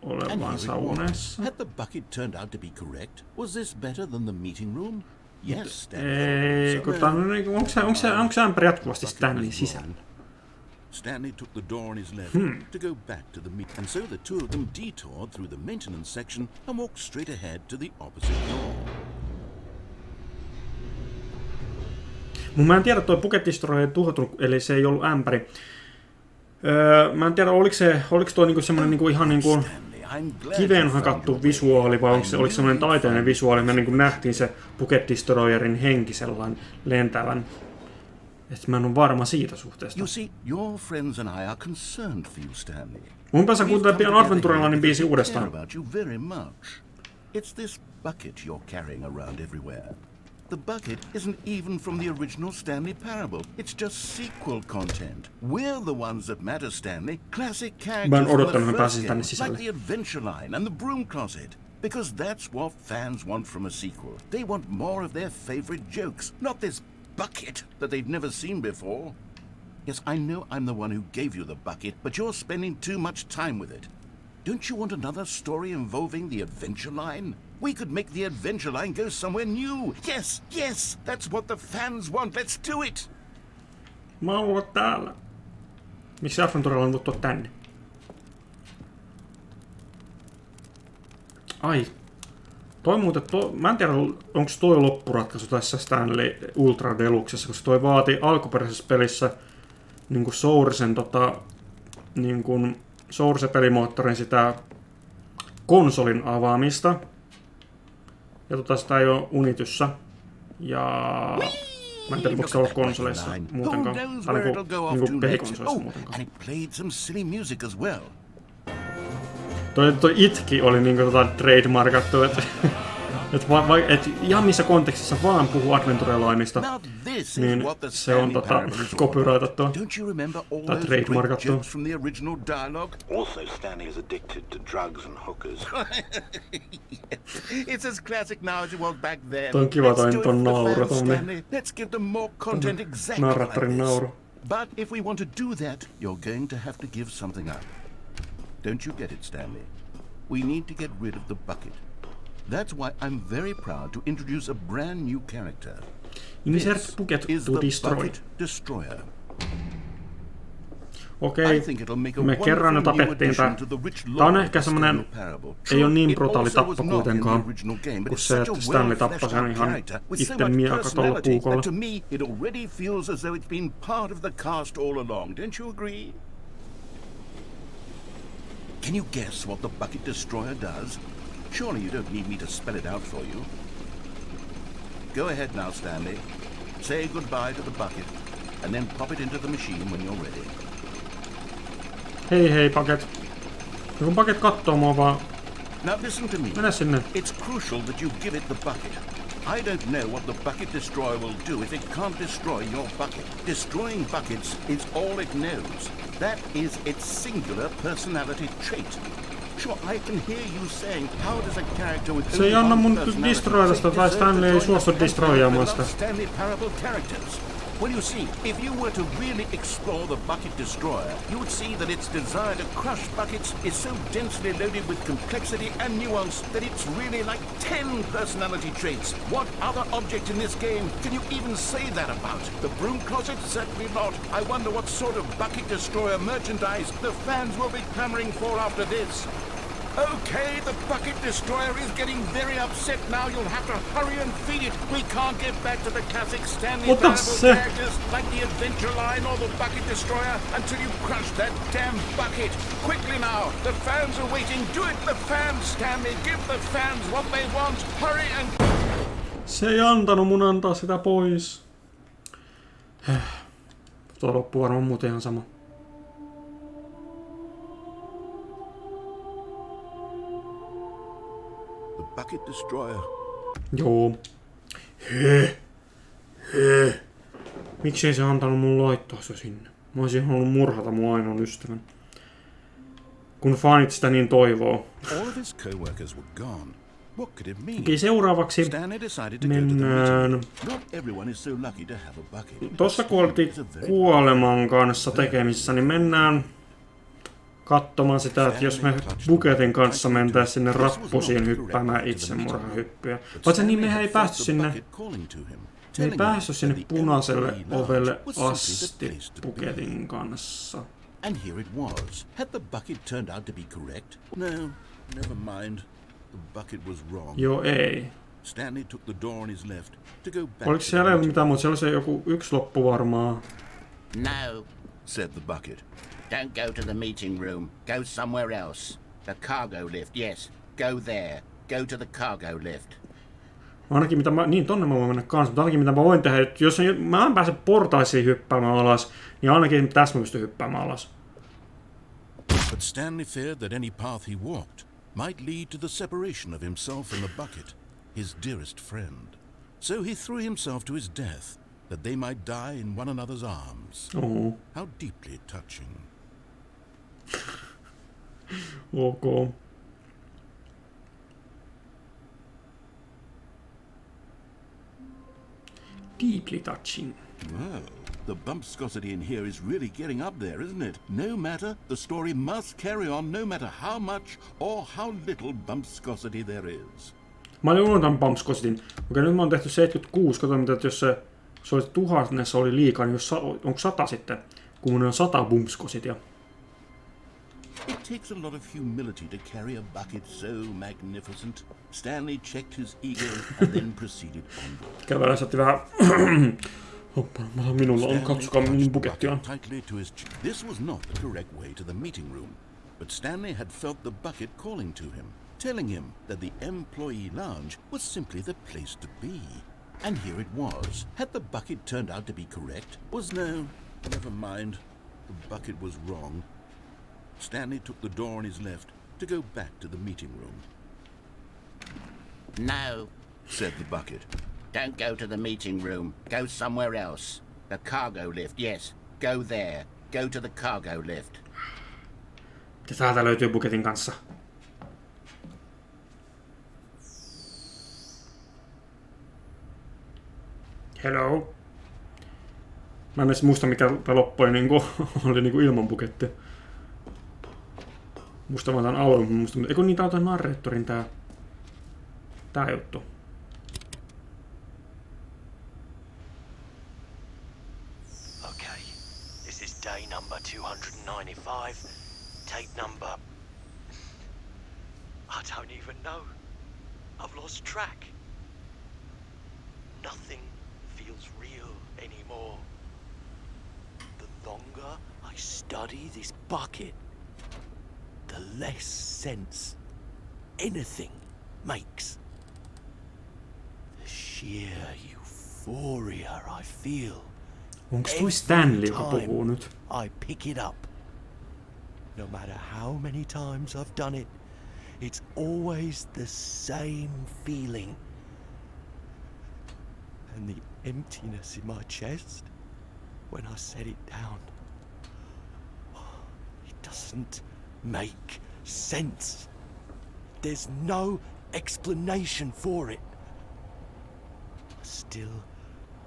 olevansa unessa. Had the bucket turned out to be correct? Was this better than the meeting room? Yes, Stanley. Ei, kun onko se ämpäri jatkuvasti Stanleyn sisällä? Stanley took the door on his left to go back to the meet, and so the two of them detoured through the maintenance section and walked straight ahead to the opposite door. Mä en tiedä, toi Bucket Destroyer ei tuhoutunut, eli se ei ollut ämpäri. Mä en tiedä, oliko toi niinku semmonen niinku ihan niinku kiveen hakattu visuaali, vai oliko semmonen taiteellinen visuaali, me niinku nähtiin se Bucket Destroyerin henki sellainen lentävän. Et mä en ole varma siitä suhteesta. You see, your friends and I are concerned for you, Stanley. Mun päässä kuuntelee pian Adventurelainen biisi uudestaan. About you very much. It's this bucket you're carrying around everywhere. The bucket isn't even from the original Stanley parable. It's just sequel content. We're the ones that matter, Stanley. Classic characters from the first game, like the Adventure Line and the Broom Closet. Because that's what fans want from a sequel. They want more of their favorite jokes, not this bucket that they've never seen before. Yes, I know I'm the one who gave you the bucket, but you're spending too much time with it. Don't you want another story involving the Adventure Line? We could make the Adventure Line go somewhere new. Yes, yes, that's what the fans want. Let's do it. Mä oon ollut täällä. Miksi Adventurella on tuotua tänne? Ai. Toi muuten, mä en tiedä, onko toi loppuratkaisu tässä Stanley Ultra Deluxessa, koska toi vaati alkuperäisessä pelissä niinku Sourcen niinku Source-pelimoottorin sitä konsolin avaamista. Ja sitä ei oo Unityssä. Ja mä en tiedä, voiko se olla konsoleissa muutenkaan. Tai niinku pelikonsoleissa muutenkaan. Toi itki oli niinku trademarkattu, että et ihan missä kontekstissa vaan puhuu Adventurelainista, niin se on copyrightattua tai trademarkattua. Also, Stanley is addicted to drugs and hookers. It's as classic now as it was back then. Toi on kiva ton nauru, Let's give them more content exactly narrattorin like nauru. this. But if we want to do that, you're going to have to give something up. Don't you get it, Stanley? We need to get rid of the bucket. That's why I'm very proud to introduce a brand new character. Insert bucket to destroy. Bucket Destroyer. Okei, me kerran jo tapettiin tää. Tää on ehkä semmonen, ei oo niin brutaali tappo kuitenkaan, kun se, että Stanley tappoi sen ihan itse miaka tolla puukolla. To me, it already feels as though it's been part of the cast all along. Don't you agree? Can you guess what the Bucket Destroyer does? Surely you don't need me to spell it out for you. Go ahead now, Stanley. Say goodbye to the bucket, and then pop it into the machine when you're ready. Hei Bucket. Ja kun Bucket kattoo mua vaan... Now listen to me. Mene sinne. It's crucial that you give it the bucket. I don't know what the Bucket Destroyer will do if it can't destroy your bucket. Destroying buckets is all it knows. That is its singular personality trait. Sure, I can hear you saying, how does a character with se ei anna mun destroyda sitä, tai Stanley ei suostu destroyaamaan sitä. Stanley Parable characters. Well, you see, if you were to really explore the Bucket Destroyer, you would see that its desire to crush buckets is so densely loaded with complexity and nuance that it's really like 10 personality traits. What other object in this game can you even say that about? The Broom Closet? Certainly not. I wonder what sort of Bucket Destroyer merchandise the fans will be clamoring for after this. Okay, the Bucket Destroyer is getting very upset now. You'll have to hurry and feed it. We can't get back to the classic Stanley Parable characters like the Adventure Line or the Bucket Destroyer until you crush that damn bucket. Quickly now, the fans are waiting. Do it, the fans, Stanley. Give the fans what they want. Hurry and... Se ei antanut mun antaa sitä pois. Tuo loppuu varmaan muuten ihan sama. Bucket Destroyer. Joo. Miksi ei se antanut mun laittaa se sinne? Mä olisin halunnut murhata mun ainoan ystävän. Kun fanit sitä niin toivoo. Okei, seuraavaksi mennään... Tossa kun oltiin kuoleman kanssa tekemisissä, niin mennään katsomaan sitä, että jos me buketin kanssa mentäis sinne rappusiin hyppäämään itsemurhahyppyjä. Paitsi niin mehän ei päästy sinne... Me ei päästy sinne punaiselle ovelle asti buketin kanssa. And here it was. Had the bucket turned out to be correct? No, never mind. The bucket was wrong. Joo, ei. Stanley took the door on his left to go back. Oliko siellä mitään muuta? Siellä se joku yksi loppu varmaan. No, said the bucket. Don't go to the meeting room. Go somewhere else. The cargo lift, yes. Go there. Go to the cargo lift. Ainakin mitä mä... Niin, tonne mä voin mennä kanssa, mutta ainakin mitä mä voin tehdä, että jos mä en pääse portaisiin hyppäämään alas, niin ainakin tässä mä pystyn hyppäämään alas. But Stanley feared that any path he walked might lead to the separation of himself and the bucket, his dearest friend. So he threw himself to his death, that they might die in one another's arms. Oh. How deeply touching. Ok. Deeply touching. Well, the bumpscosity in here is really getting up there, isn't it? No matter, the story must carry on no matter how much or how little bumpscosity there is. Mä olin unohtanut bumpscositin. Okei, nyt mä oon tehty 76. Katsotaan, että jos se oli 1000 oli liikaa, niin onko 100 sitten? Kun mun on 100 bumpscositia. It takes a lot of humility to carry a bucket so magnificent. Stanley checked his ego and then proceeded onward. Kävellä saatti vähän... Minulla on, katsokaa minun bukettiaan. This was not the correct way to the meeting room, but Stanley had felt the bucket calling to him, telling him that the employee lounge was simply the place to be. And here it was. Had the bucket turned out to be correct? Was no, never mind. The bucket was wrong. Stanley took the door on his left to go back to the meeting room. No, said the bucket. don't go to the meeting room. Go somewhere else. The cargo lift, yes. Go there. Go to the cargo lift. Ja täältä löytyy buketin kanssa. Hello. Mä en edes muista mikä tää loppui niinku, oli niinku ilman bukettia. Musta vaan tän alun, musta, eikö niitä on tää narraattorin tää juttu. Okay, this is day number 295. Tape number... I don't even know. I've lost track. Nothing feels real anymore. The longer I study this bucket, the less sense anything makes. The sheer euphoria I feel. Onks toi Stanley, joka puhuu nyt? I pick it up. No matter how many times I've done it, it's always the same feeling. And the emptiness in my chest when I set it down. It doesn't make sense. There's no explanation for it. I still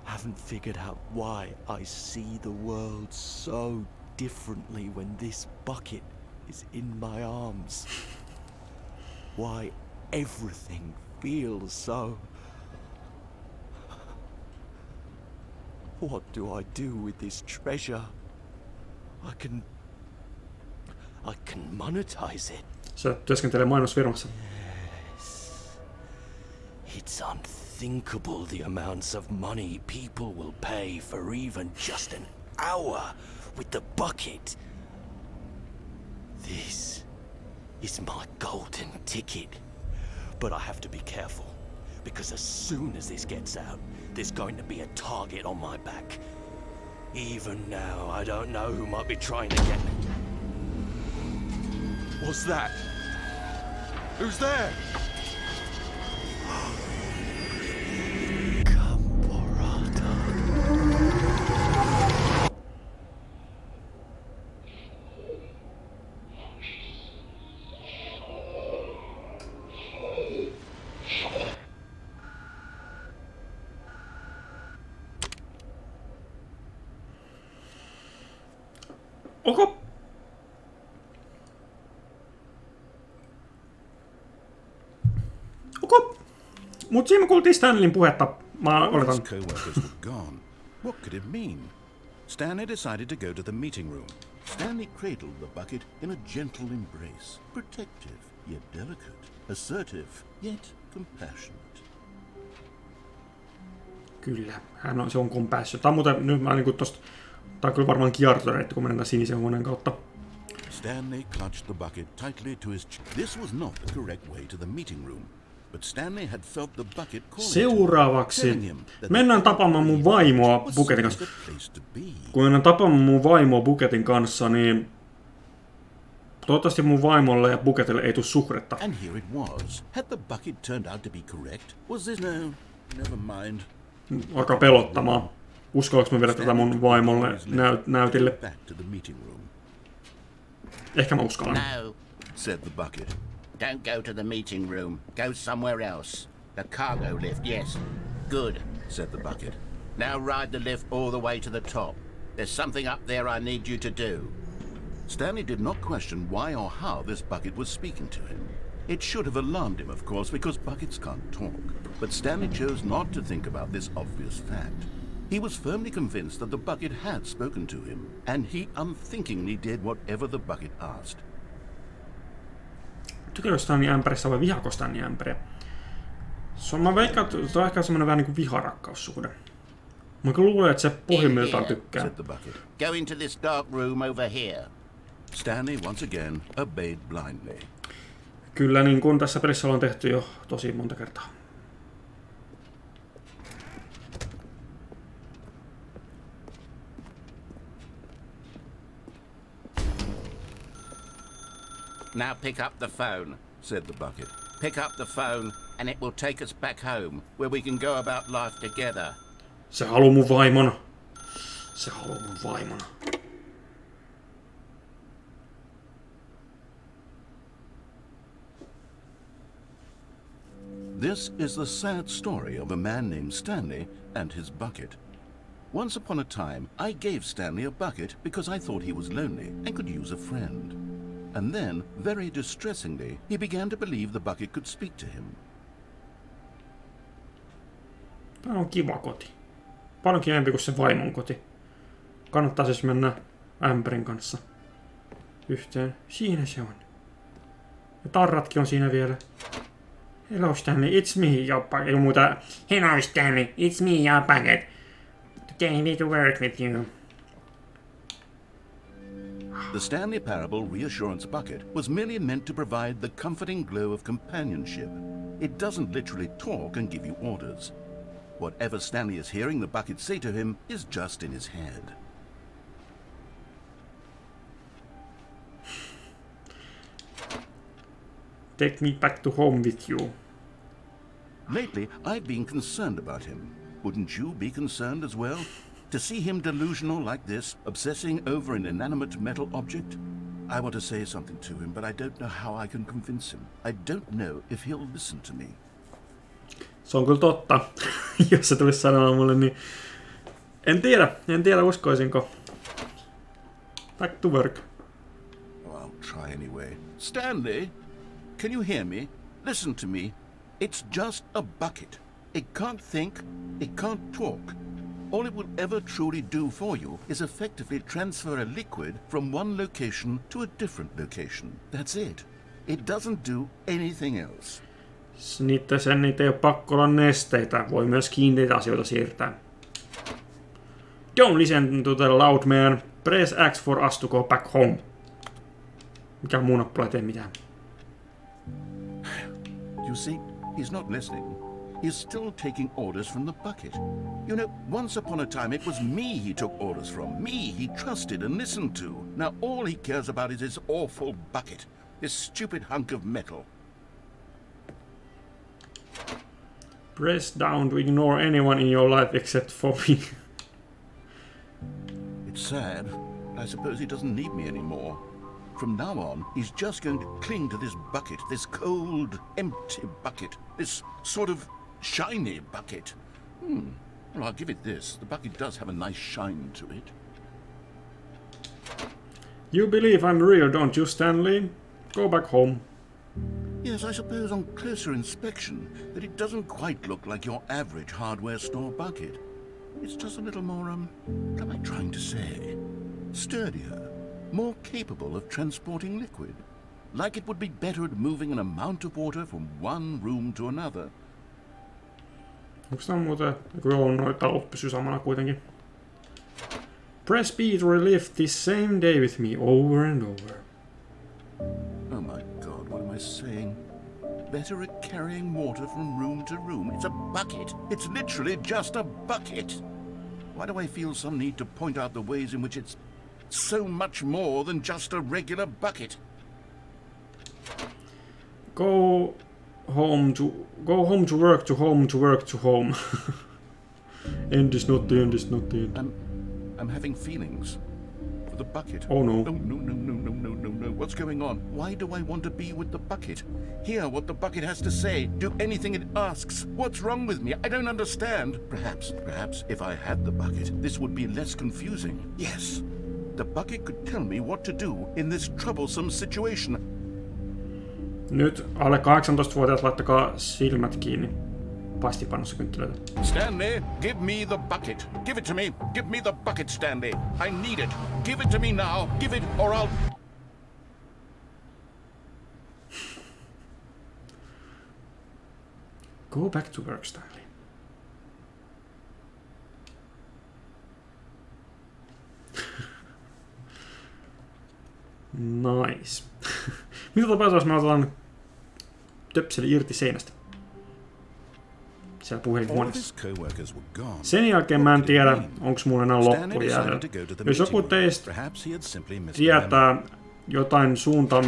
haven't figured out why I see the world so differently when this bucket is in my arms. Why everything feels so... What do I do with this treasure? I can monetize it. Sä työskentelee mainosfirmassa. Yes. It's unthinkable the amounts of money people will pay for even just an hour with the bucket. This is my golden ticket. But I have to be careful, because as soon as this gets out, there's going to be a target on my back. Even now, I don't know who might be trying to get me. What's that? Who's there? Camporata. Mut siinä me kuultiin Stanleyn puhetta. Mä All his oletan. co-workers were gone. What could it mean? Stanley decided to go to the meeting room. Stanley cradled the bucket in a gentle embrace, protective yet delicate, assertive yet compassionate. Kyllä, se on compassion. Tää on muuten, nyt mä niinku tosta, tää on kyllä varmaan kiertoreitti, kun mennään sinisen huoneen kautta. Stanley clutched the bucket tightly to his This was not the correct way to the meeting room, but Stanley had felt the bucket calling Seuraavaksi mennään tapaamaan mun vaimoa buketin kanssa. Kun mennään tapaamaan mun vaimoa buketin kanssa, niin toivottavasti mun vaimolle ja buketille ei tule suhdetta. And here it was. Had the bucket turned out to be correct? Was this no? Never mind. Alkaa pelottamaan. Uskallanko mä viedä tätä mun vaimolle näytille? Back to the meeting room. Ehkä mä uskallan. No, Said the bucket. don't go to the meeting room. Go somewhere else. The cargo lift, yes. Good. Said the bucket. Now ride the lift all the way to the top. There's something up there I need you to do. Stanley did not question why or how this bucket was speaking to him. It should have alarmed him, of course, because buckets can't talk. But Stanley chose not to think about this obvious fact. He was firmly convinced that the bucket had spoken to him, and he unthinkingly did whatever the bucket asked. Tykkääkö Stanley ämpärissä vai vihaako Stanley ämpäriä? Mä veikkaan, että se on ehkä semmonen vähän niinku viharakkaussuhde. Mä kyllä luulen, että se pohjimmiltaan tykkää. Said the bucket. Go into this dark room over here. Stanley once again obeyed blindly. Kyllä niin kuin tässä pelissä ollaan tehty jo tosi monta kertaa. Now pick up the phone. Said the bucket. Pick up the phone and it will take us back home where we can go about life together. Se haluu mun vaimon. Se haluu mun vaimon. This is the sad story of a man named Stanley and his bucket. Once upon a time, I gave Stanley a bucket because I thought he was lonely and could use a friend. And then, very distressingly, he began to believe the bucket could speak to him. Tämä on kiva koti. Paljon kivempi kuin se vaimon koti. Kannattaa siis mennä ämpärin kanssa yhteen. Siinä se on. Ja tarratkin on siinä vielä. Hello Stanley, it's me, your bucket. Ei muuta. Hello Stanley, it's me, your bucket. Today I need to work with you. The Stanley Parable Reassurance Bucket was merely meant to provide the comforting glow of companionship. It doesn't literally talk and give you orders. Whatever Stanley is hearing the bucket say to him is just in his head. Take me back to home with you. Lately, I've been concerned about him. Wouldn't you be concerned as well? To see him delusional like this, obsessing over an inanimate metal object? I want to say something to him, but I don't know how I can convince him. I don't know if he'll listen to me. Se on kyllä totta. Jos se tulisi sanomaan mulle, niin en tiedä uskoisinko. Back to work. Oh, I'll try anyway. Stanley, can you hear me? Listen to me. It's just a bucket. It can't think, it can't talk. All it will ever truly do for you is effectively transfer a liquid from one location to a different location. That's it. It doesn't do anything else. Niitä ei ole pakko olla nesteitä. Voi myös kiinteitä asioita siirtää. Don't listen to the loud man. Press X for us to go back home. Mikä muu nappula ei tee mitään. You see, he's not listening. He's still taking orders from the bucket. You know, once upon a time it was me he took orders from. Me he trusted and listened to. Now all he cares about is his awful bucket. This stupid hunk of metal. Press down to ignore anyone in your life except for me. It's sad. I suppose he doesn't need me anymore. From now on, he's just going to cling to this bucket, this cold, empty bucket, this sort of shiny bucket. Well, I'll give it this. The bucket does have a nice shine to it. You believe I'm real, don't you, Stanley? Go back home. Yes, I suppose on closer inspection that it doesn't quite look like your average hardware store bucket. It's just a little more, what am I trying to say? Sturdier, more capable of transporting liquid. Like it would be better at moving an amount of water from one room to another. Onko tää muuten, joo, noita talot pysyy samana kuitenkin. Press B to relive this same day with me over and over. Oh my god, what am I saying? Better at carrying water from room to room. It's a bucket. It's literally just a bucket. Why do I feel some need to point out the ways in which it's so much more than just a regular bucket? Go home to work to home to work to home. End is not the end is not the end. I'm having feelings for the bucket. Oh no. No. What's going on? Why do I want to be with the bucket? Hear what the bucket has to say. Do anything it asks. What's wrong with me? I don't understand. Perhaps if I had the bucket, this would be less confusing. Yes. The bucket could tell me what to do in this troublesome situation. Nyt alle 18-vuotiaat laittakaa silmät kiinni. Paistipannossa kynttilöitä. Stanley, give me the bucket. Give it to me. Give me the bucket, Stanley. I need it. Give it to me now. Give it or I'll... Go back to work, Stanley. Nice. Mitä tapahtuu, jos mä otan töpseli irti seinästä? Siellä puhelinhuoneessa. Sen jälkeen mä en tiedä, onko mulla enää loppu jäädellä. Jos joku teistä tietää jotain suuntaa,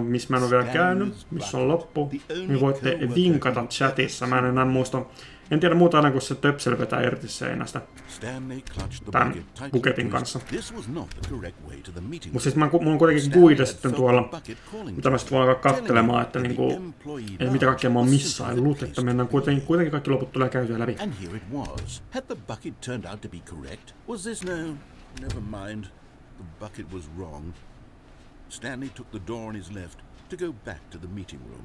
missä mä en ole vielä käynyt, missä on loppu, niin voitte vinkata chatissa. Mä en enää muista. En tiedä muuta aina kuin se töpseli vetää irti seinästä tämän buketin kanssa. Mutta siis mulla on kuitenkin guide sitten tuolla, mitä mä sitten voin alkaa katselemaan, että niinku, ei mitä kaikkea mä oon missaillut, että mennään kuitenkin kaikki loput tulee käytyä läpi. And here it was. Had the bucket turned out to be correct? Was this no? Never mind. The bucket was wrong. Stanley took the door on his left to go back to the meeting room.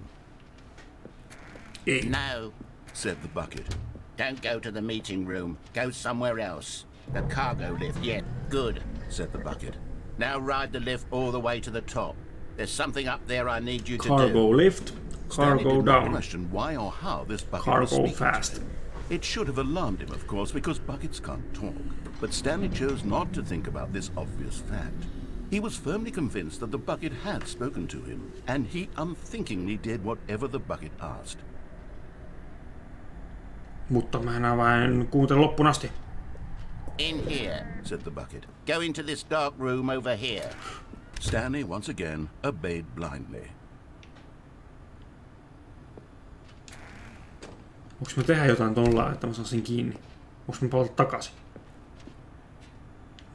No, said the bucket. don't go to the meeting room. Go somewhere else. The cargo lift, yeah, good, said the bucket. Now ride the lift all the way to the top. There's something up there I need you to do. Cargo lift, Stanley cargo did not down, question why or how this bucket was cargo speaking fast. to him. It should have alarmed him, of course, because buckets can't talk. But Stanley chose not to think about this obvious fact. He was firmly convinced that the bucket had spoken to him, and he unthinkingly did whatever the bucket asked. Mutta mä enää vain kuuntele loppuun asti. In here, said the bucket. go into this dark room over here. Stanley once again obeyed blindly. Voinko mä tehdä jotain tuolla, että mä saan sen kiinni? Voinko mä palata takaisin?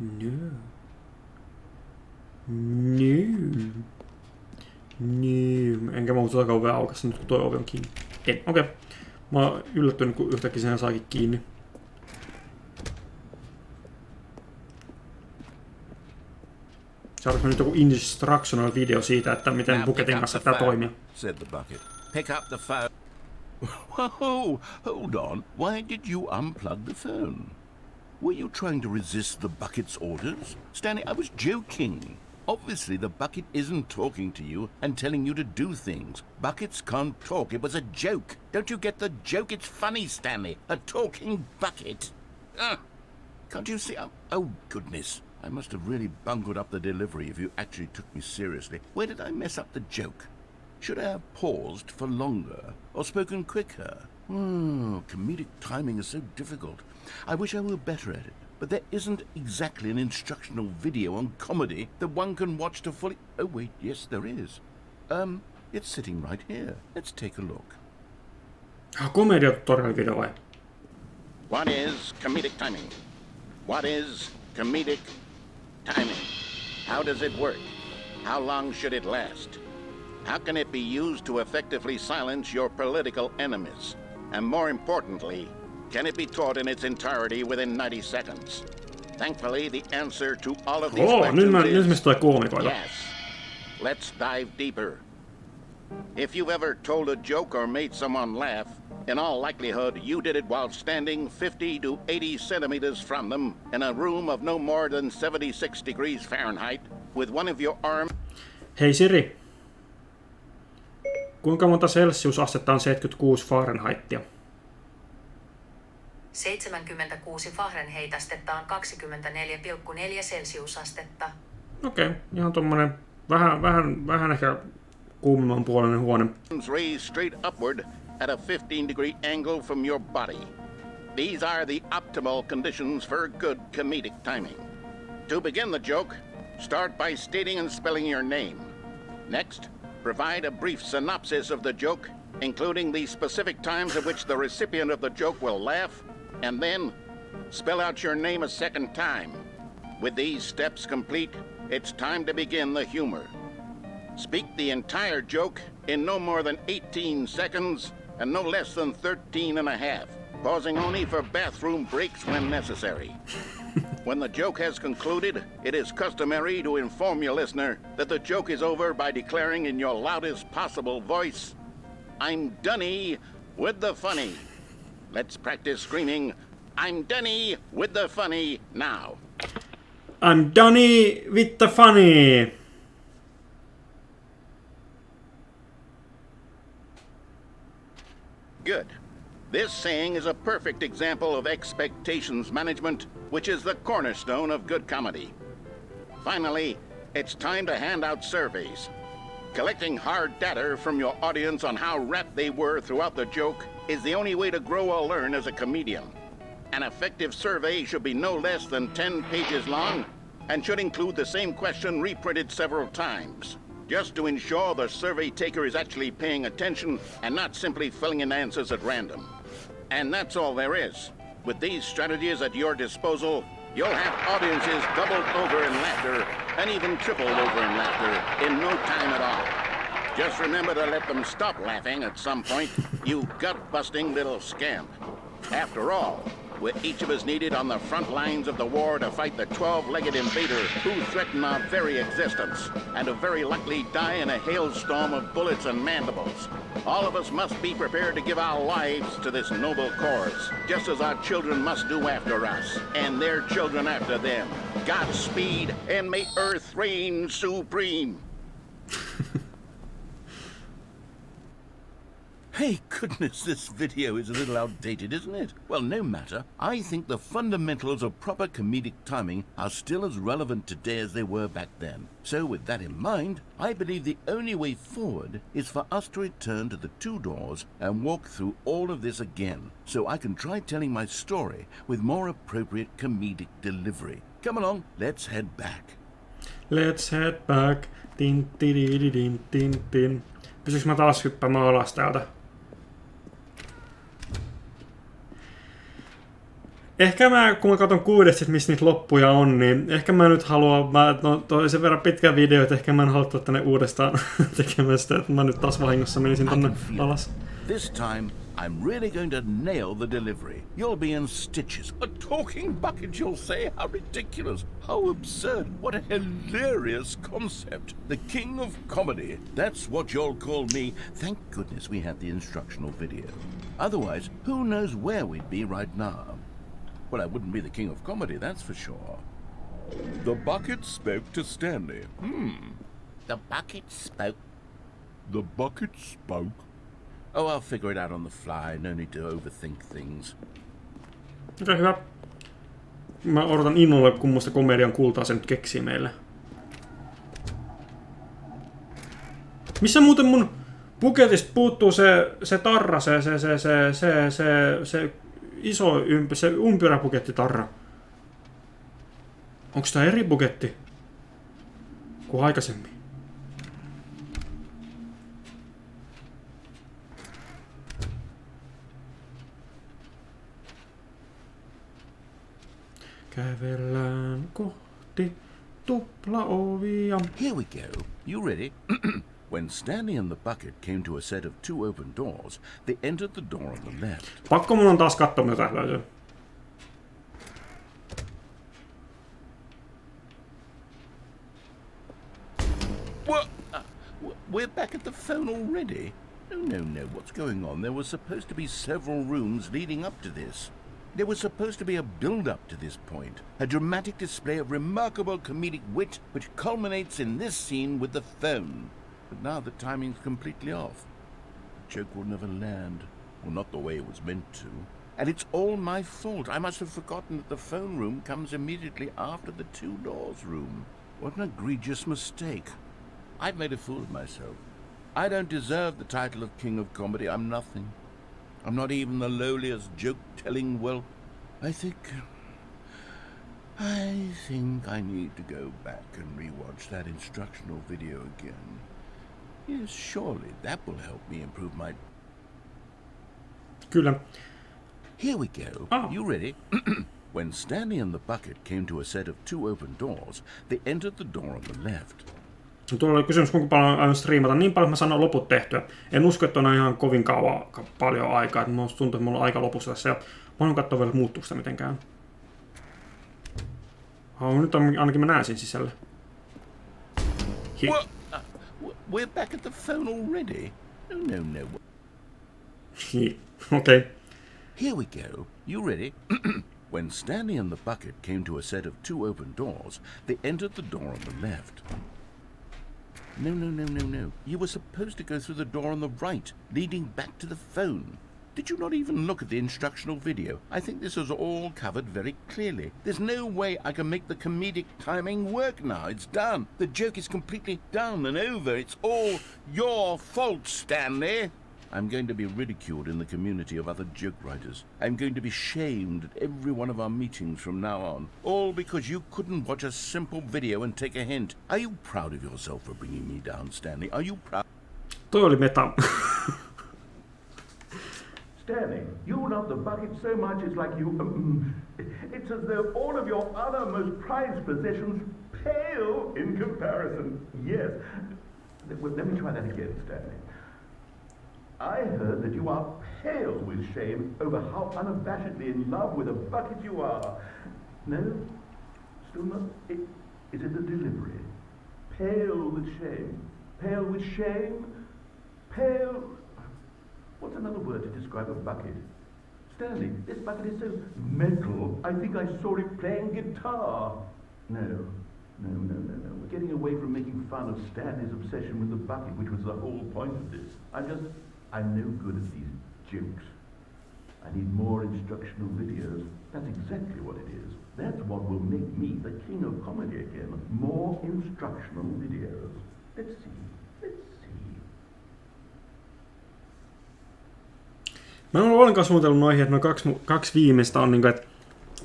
No. Enkä mä tuota ovea aukasta nyt kun toi ovi on kiinni. Okei. Mä oon yllättynyt kun yhtäkkiä sen saakin kiinni. Saadaanko nyt joku instructional video siitä, että miten buketin kanssa tää toimii? Said the bucket. Pick up the phone. Whoa, hold on. Why did you unplug the phone? Were you trying to resist the bucket's orders? Stanley, I was joking. Obviously, the bucket isn't talking to you and telling you to do things. Buckets can't talk. It was a joke. Don't you get the joke? It's funny, Stanley. A talking bucket. Can't you see? Oh, goodness. I must have really bungled up the delivery if you actually took me seriously. Where did I mess up the joke? Should I have paused for longer or spoken quicker? Comedic timing is so difficult. I wish I were better at it. But there isn't exactly an instructional video on comedy that one can watch to fully... Oh, wait, yes, there is. It's sitting right here. Let's take a look. Komedia-tutorial video vai? What is comedic timing? What is comedic timing? How does it work? How long should it last? How can it be used to effectively silence your political enemies? And more importantly, can it be taught in its entirety within 90 seconds? Thankfully, the answer to all of these questions nyt is tulee koomikoita. yes. Let's dive deeper. If you've ever told a joke or made someone laugh, in all likelihood you did it while standing 50 to 80 centimeters from them in a room of no more than 76 degrees Fahrenheit with one of your arms. Hei Siri, kuinka monta celsiusastetta on 76 Fahrenheitia? 76 Fahrenheit-astetta on 24,4 celsiusastetta. Okei, ihan tommonen vähän ehkä kuumemman puolinen huone. Raised straight upward at a 15-degree angle from your body. These are the optimal conditions for good comedic timing. To begin the joke, start by stating and spelling your name. Next, provide a brief synopsis of the joke, including the specific times at which the recipient of the joke will laugh, and then spell out your name a second time. With these steps complete, it's time to begin the humor. Speak the entire joke in no more than 18 seconds and no less than 13 and a half, pausing only for bathroom breaks when necessary. When the joke has concluded, it is customary to inform your listener that the joke is over by declaring in your loudest possible voice, "I'm dunny with the funny." Let's practice screaming, "I'm dunny with the funny" now. I'm dunny with the funny. Good. This saying is a perfect example of expectations management, which is the cornerstone of good comedy. Finally, it's time to hand out surveys. Collecting hard data from your audience on how rapt they were throughout the joke is the only way to grow or learn as a comedian. An effective survey should be no less than 10 pages long and should include the same question reprinted several times, just to ensure the survey taker is actually paying attention and not simply filling in answers at random. And that's all there is. With these strategies at your disposal, you'll have audiences doubled over in laughter and even tripled over in laughter in no time at all. Just remember to let them stop laughing at some point, you gut-busting little scamp. After all, we're each of us needed on the front lines of the war to fight the 12-legged invader who threaten our very existence and who very likely die in a hailstorm of bullets and mandibles. All of us must be prepared to give our lives to this noble cause, just as our children must do after us, and their children after them. Godspeed, and may Earth reign supreme. Hey, goodness, this video is a little outdated, isn't it? Well, no matter. I think the fundamentals of proper comedic timing are still as relevant today as they were back then. So with that in mind, I believe the only way forward is for us to return to the two doors and walk through all of this again, so I can try telling my story with more appropriate comedic delivery. Come along, let's head back. Let's head back. Tin, tin, tin, tin. Pystyks mä taas hyppäämään alas täältä? Ehkä kun mä katson kuudesta, missä niitä loppuja on, niin ehkä mä nyt haluan, toi sen verran pitkä video, että ehkä mä en halua tänne uudestaan tekemään sitä, että mä nyt taas vahingossa menisin tonne alas. This time, I'm really going to nail the delivery. You'll be in stitches. A talking bucket, you'll say? How ridiculous. How absurd. What a hilarious concept. The king of comedy. That's what you'll call me. Thank goodness we had the instructional video. Otherwise, who knows where we'd be right now. Well, I wouldn't be the king of comedy, that's for sure. The bucket spoke to Stanley. The bucket spoke. The bucket spoke. Oh, I'll figure it out on the fly. No need to overthink things. Okei, hyvä. Mä odotan innolla, kummoista komedian kultaa se nyt keksii meille. Missä muuten mun buketista puuttuu se tarra, se iso se ympyräbukettitarra. Onks tää eri buketti kuin aikaisemmin? Kävellään kohti tuplaovia. Here we go. You ready? When Stanley and the bucket came to a set of two open doors, they entered the door on the left. Pakko mun on taas katsoa, mitä täällä löytyy. we're back at the phone already? No, what's going on? There was supposed to be several rooms leading up to this. There was supposed to be a build-up to this point, a dramatic display of remarkable comedic wit which culminates in this scene with the phone. But now the timing's completely off. The joke will never land, or not the way it was meant to. And it's all my fault. I must have forgotten that the phone room comes immediately after the two doors room. What an egregious mistake. I've made a fool of myself. I don't deserve the title of King of Comedy. I'm nothing. I'm not even the lowliest joke-telling whelp. I think I need to go back and rewatch that instructional video again. Yes, surely that will help me improve my... Kyllä. Here we go. You ready? When Stanley and the bucket came to a set of two open doors, they entered the door on the left. Tuolla oli kysymys, kuinka paljon aion striimata. Niin paljon, että mä saan loput tehtyä. En usko, että on ihan kovin paljon aikaa. Että musta tuntuu, että mulla on aika lopussa tässä. Ja mä haluan katsoa vielä, muuttuuko sitä mitenkään. Nyt ainakin mä näen siinä sisällä. We're back at the phone already? No. Okay. Here we go. You ready? When Stanley and the bucket came to a set of two open doors, they entered the door on the left. No. You were supposed to go through the door on the right, leading back to the phone. Did you not even look at the instructional video? I think this is all covered very clearly. There's no way I can make the comedic timing work now. It's done. The joke is completely done and over. It's all your fault, Stanley. I'm going to be ridiculed in the community of other joke writers. I'm going to be shamed at every one of our meetings from now on. All because you couldn't watch a simple video and take a hint. Are you proud of yourself for bringing me down, Stanley? Are you proud? Toi oli meta. Stanley, you love the bucket so much it's like you... it's as though all of your other most prized possessions pale in comparison. Yes. Well, let me try that again, Stanley. I heard that you are pale with shame over how unabashedly in love with a bucket you are. No? Still not? Is it the delivery? Pale with shame. Pale with shame? Pale... What's another word to describe a bucket? Stanley, this bucket is so metal. I think I saw it playing guitar. No. We're getting away from making fun of Stanley's obsession with the bucket, which was the whole point of this. I'm no good at these jokes. I need more instructional videos. That's exactly what it is. That's what will make me the king of comedy again. More instructional videos. Let's see. Mä en ole ollenkaan suunnitellut noihin, että noin kaksi viimeistä on,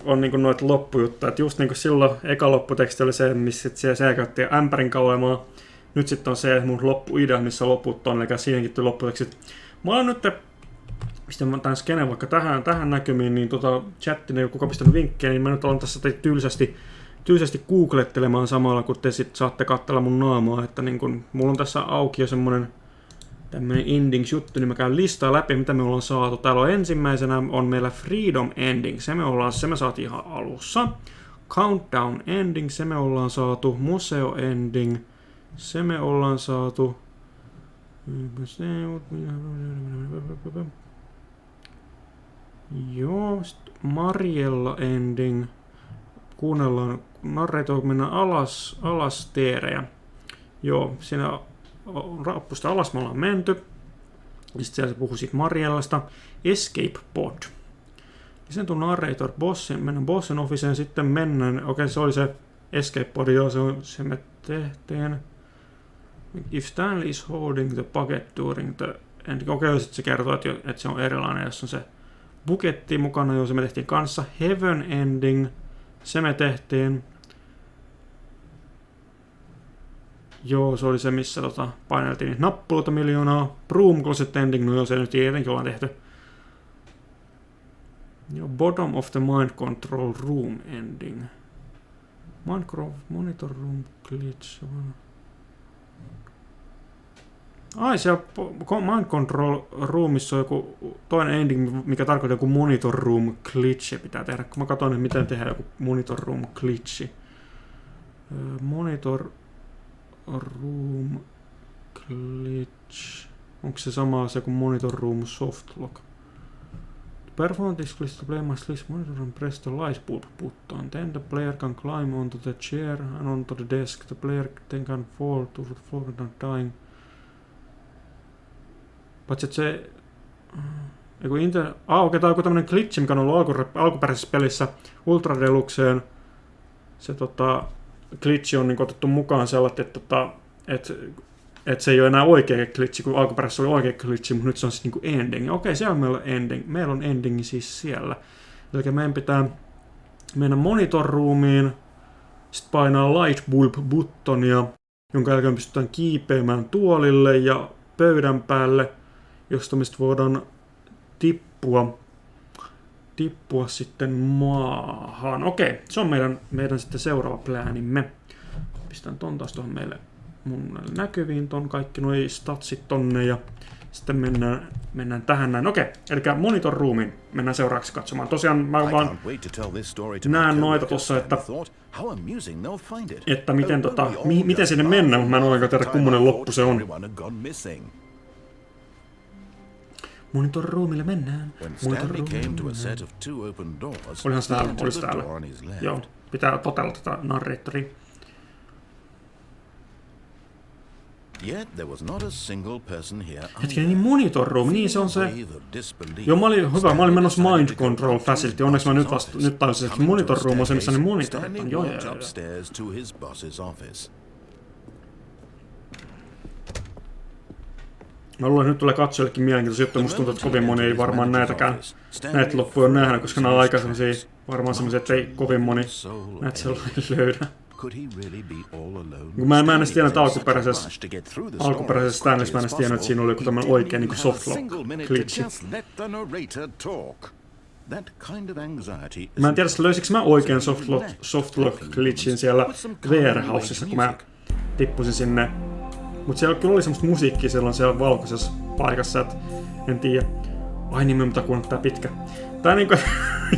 on noita loppujuttuja. Että just silloin eka lopputeksti oli se, missä siellä selkäytti ämpärin kauemaa. Nyt sitten on se mun loppuidea, missä loput on, eli siihenkin tuli lopputeksti. Mä oon nyt, mistä mä tämän skenen vaikka tähän näkymiin, niin chattiin ei ole kukaan pistänyt vinkkejä, niin mä nyt olen tässä tylsästi googlettelemaan samalla, kun te sit saatte katsella mun naamaa, että mulla on tässä auki jo semmonen tämmönen endings-juttu, niin mä käyn listaa läpi, mitä me ollaan saatu. Täällä on ensimmäisenä on meillä Freedom Ending, se me saatiin ihan alussa. Countdown Ending, se me ollaan saatu. Museo Ending, se me ollaan saatu. Joo, Mariella Ending. Kuunnellaan, narreitoon mennään alas teerejä. Joo, siinä rappusta alas me ollaan menty. Ja sitten siellä se puhui siitä Mariellasta. Escape Pod. Ja sen tuu narrator mennään bossen officeen, sitten mennään. Okei, se oli se Escape Pod, joo, se me tehtiin. If Stanley is holding the bucket during the ending. Okei, sitten se kertoo, että se on erilainen, jos on se buketti mukana, joo, se me tehtiin kanssa. Heaven Ending, se me tehtiin. Joo, se oli se, missä paineltiin niitä nappuloita miljoonaa. Broom Closet Ending, no joo, se nyt tietenkin ollaan tehty. Joo, Bottom of the Mind Control Room Ending. Monitor Room Glitch. Ai, siellä Mind Control Roomissa on joku toinen ending, mikä tarkoittaa joku Monitor Room Glitch pitää tehdä. Kun mä katsoin, miten tehdään joku Monitor Room Glitch. Monitor Room glitch. Onko se sama asia kuin monitor room softlock? Perform this glitch to play my list monitor and press the light bulb button. Then the player can climb onto the chair and onto the desk. The player then can fall to the floor without dying. Paitsi että se... Okei, tää on joku tämmönen glitch, mikä on ollut alkuperäisessä pelissä Ultra Deluxeen. Se glitch on niinku otettu mukaan sellainen, että se ei ole enää oikea glitchi, kun alkuperäisessä oli oikea glitchi, mutta nyt se on sitten niinku ending. Okei, siellä meillä on ending. Meillä on ending siis siellä. Eli meidän pitää mennä monitor roomiin, sitten painaa light bulb buttonia, jonka jälkeen pystytään kiipeämään tuolille ja pöydän päälle, josta mistä voidaan tippua sitten maahan. Okei, se on meidän sitten seuraava pläänimme. Pistän ton taas tuohon meille mun näkyviin, ton kaikki noi statsit tonne ja sitten mennään tähän näin. Okei, eli monitor roomiin mennään seuraavaksi katsomaan. Tosiaan mä vaan näen noita tossa, että miten sinne mennään, mutta mä en ollenkaan tiedä kummonen loppu se on. Monitor roomille mennään. Olihan se täällä, olisi täällä. Joo, pitää totella tätä narraattoria. Hetkinen, niin monitor room, niin se on se... Joo, mä olin menossa mind control facility, onneksi mä nyt tajusin, että monitor room on se, missä ne monitorit on. Joo. Mä luulen, että nyt tulee katsojillekin mielenkiintoisia juttuja. Musta tuntuu, että kovin moni ei varmaan näitä loppuja ole nähnyt, koska nämä on aika sellaisia, varmaan sellaisia, että ei kovin moni näitä sellaisia löydä. Kun mä en edes tiennyt, että alkuperäisessä Stanleyssä mä en edes tiennyt, että siinä oli joku tämmönen oikein niin softlock-glitchi. Mä en tiedä, löysikö mä oikein softlock-glitchin siellä warehousessa, kun mä tippusin sinne. Mut siellä kyllä oli semmoista musiikkia siellä valkoisessa paikassa, että en tiedä. Ai niin, me pitää kuunnella tää pitkä. Tää niinku,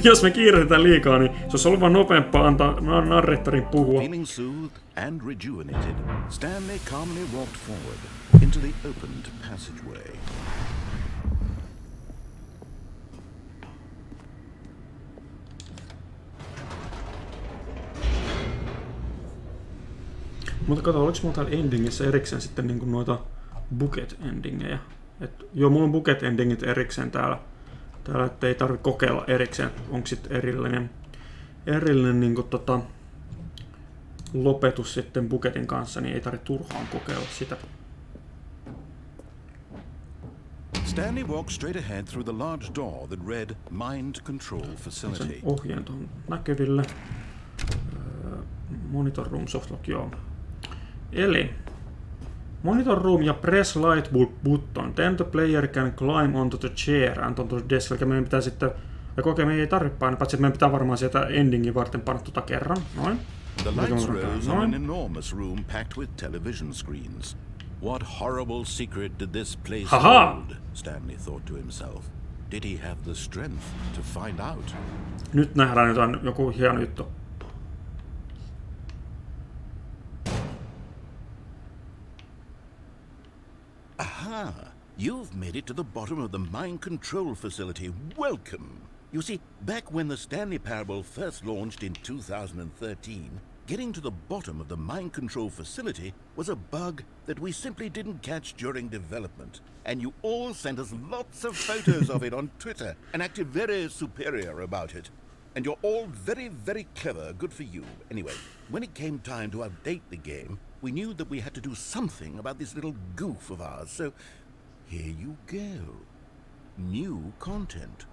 jos me kiirehditään liikaa, niin se olisi ollut vaan nopeampaa antaa narraattorin puhua. Feeling soothed and rejuvenated, Stanley calmly walked forward into the opened passageway. Mutta kato, oliko mulla täällä endingissä erikseen sitten niinku noita bucket endingejä? Joo, mulla on bucket endingit erikseen täällä, ettei tarvi kokeilla erikseen, onko sitten erillinen niinku lopetus sitten bucketin kanssa, niin ei tarvitse turhaan kokeilla sitä. Stanley walked straight ahead through the large door that read Mind Control Facility. Sen ohjeen tuohon näkyville. Monitor room softlock, joo. Eli monitor room ja press light bulb button. Then the player can climb onto the chair and onto the desk. Eli meidän pitää sitten, ja kokea meidän ei tarvitse painaa, paitsi meidän pitää varmaan sieltä endingin varten painaa kerran. Noin. The lights rose on an enormous room packed with television screens. What horrible secret did this place hold? Stanley thought to himself. Did he have the strength to find out? Nyt nähdään joku hieno juttu. Aha! You've made it to the bottom of the mind control facility. Welcome! You see, back when the Stanley Parable first launched in 2013, getting to the bottom of the mind control facility was a bug that we simply didn't catch during development. And you all sent us lots of photos of it on Twitter and acted very superior about it. And you're all very, very clever, good for you. Anyway, when it came time to update the game, we knew that we had to do something about this little goof of ours, so here you go. New content.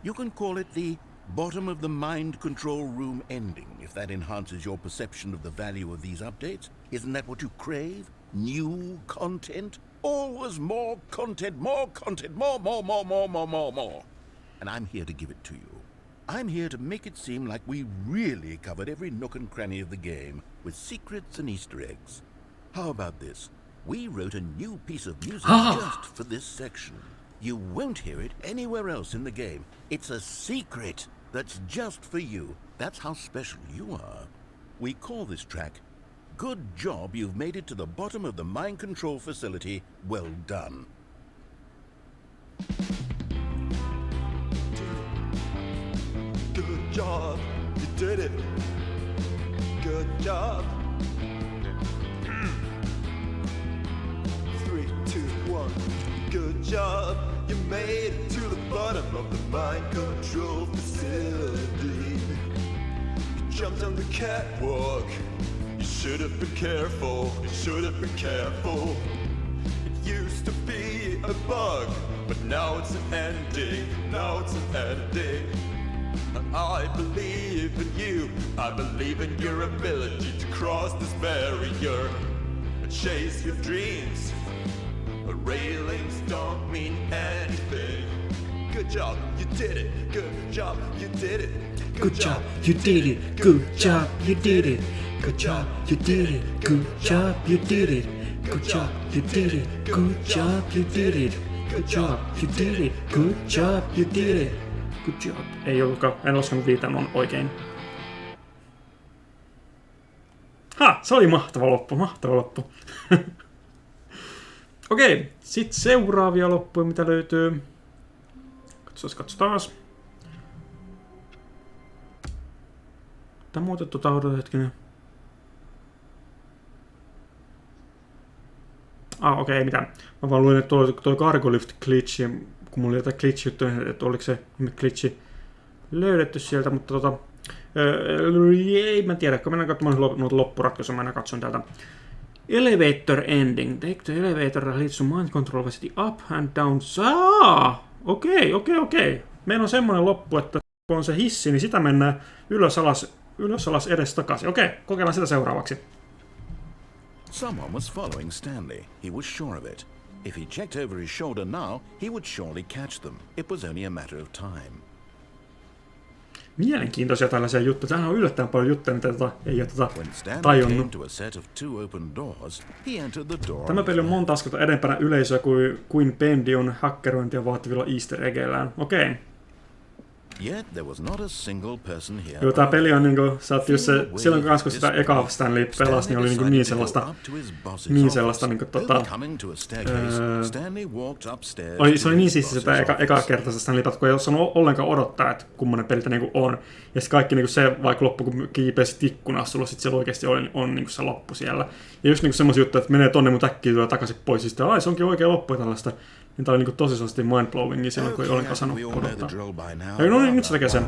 You can call it the bottom of the mind control room ending, if that enhances your perception of the value of these updates. Isn't that what you crave? New content? Always more content, more content, more. And I'm here to give it to you. I'm here to make it seem like we really covered every nook and cranny of the game, with secrets and Easter eggs. How about this? We wrote a new piece of music just for this section. You won't hear it anywhere else in the game. It's a secret that's just for you. That's how special you are. We call this track Good job you've made it to the bottom of the mind control facility. Well done. Good job. You did it. Good job. 3, 2, 1. Good job. You made it to the bottom of the mind control facility. You jumped on the catwalk. You should have been careful. You should have been careful. It used to be a bug, but now it's an ending. Now it's an ending. I believe in you. I believe in your ability to cross this barrier and chase your dreams. Railings don't mean anything. Good job, you did it. Good job, you did it. Good job, you did it. Good job, you did it. Good job, you did it. Good job, you did it. Good job, you did it. Good job, you did it. Good job, you did it. Good job, you did it. Good job. Ei ollutkaan, en laskenut viiteen on oikein. Se oli mahtava loppu. Okei, sit seuraavia loppuja, mitä löytyy. Katsotaan. Tää muutettu taudot hetkinen. Okei, ei mitään. Mä vaan luin, että toi cargo lift glitchi, kun mulla oli jotain glitch-juttuja, että oliko se glitchi löydetty sieltä, mutta ei mä tiedä, kun mennään katsomaan noita loppuratkaisuja, mä katson täältä. Elevator ending. Take the elevator that leads to mind control facility up and down. Okei. Meillä on semmoinen loppu, että kun on se hissi, niin sitä mennään ylös alas edes takaisin. Okei, kokeillaan sitä seuraavaksi. Someone was following Stanley. He was sure of it. If he checked over his shoulder now, he would surely catch them. It was only a matter of time. Mielenkiintoisia tällaisia juttuja. Tämähän on yllättävän paljon juttuja, mitä ei ole tajunnut. Tämä peli on monta askelta edempänä yleisöä kuin Bendy on hakkerointia vaativilla easter eggeillään. Okei. Joo, tää peli on niinku, silloin kun sitä eka Stanley pelasi, niin oli niinku niin sellaista niinku se oli niin siistiä sitä eka kertaista Stanley Path, kun ei osannut ollenkaan odottaa, että kummonen pelitä niinku on. Ja sit kaikki niinku se, vaikka loppu kun kiipesi ikkunasta, sulla sit siellä oikeesti on niinku se loppu siellä. Ja just niinku semmosia juttuja, että menee tonne mun äkkiä tulee takaisin pois, ja sitten se onkin oikea loppu tällaista. Niin tää oli niinku tosi sellaisesti mindblowingia silloin, kun ei ollenkaan saanut odottaa. No niin, nyt se tekee sen.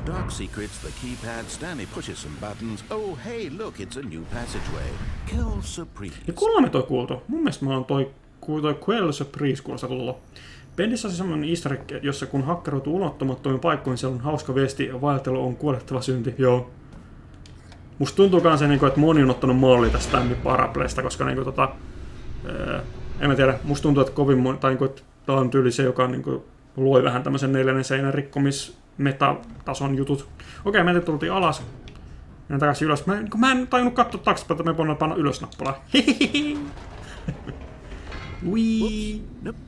Ja kuulla me toi kuultu. Mun mielestä mä oon toi Quell Surprise kuulostaa tullut. Bendissä on semmonen easter egg, jossa kun hakkeroituu ulottumattomiin paikkoihin, siellä on hauska viesti, vaeltelu on kuolettava synti. Joo. Musta tuntuu kans se, että moni on ottanut mallia tästä Stanley Parableista, koska en mä tiedä, musta tuntuu, että kovin moni, tai että tää on tyyli se, joka loi vähän tämmösen 4. seinän rikkomis-metatason jutut. Okei, me tultiin alas. Mennään takaisin ylös. Mä en tajunnut katsoa taaksepäin, että me voidaan panna ylös nappulaa. Nope.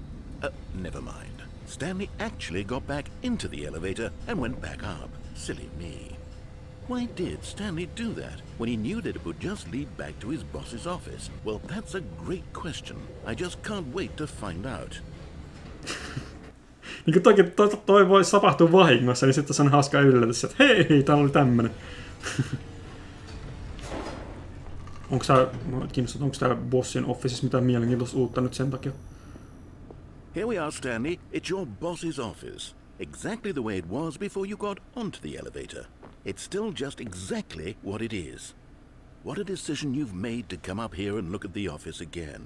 Never mind. Stanley actually got back into the elevator and went back up. Silly me. Why did Stanley do that when he knew that it would just lead back to his boss's office? Well, that's a great question. I just can't wait to find out. Niin kuin toi voisi tapahtua vahingossa, niin sitten se on hauska yllätys, että hei, täällä oli tämmönen. Onko tää bossin officeissa mitään mielenkiintoista uutta nyt sen takia? Here we are, Stanley. It's your boss's office. Exactly the way it was before you got onto the elevator. It's still just exactly what it is. What a decision you've made to come up here and look at the office again.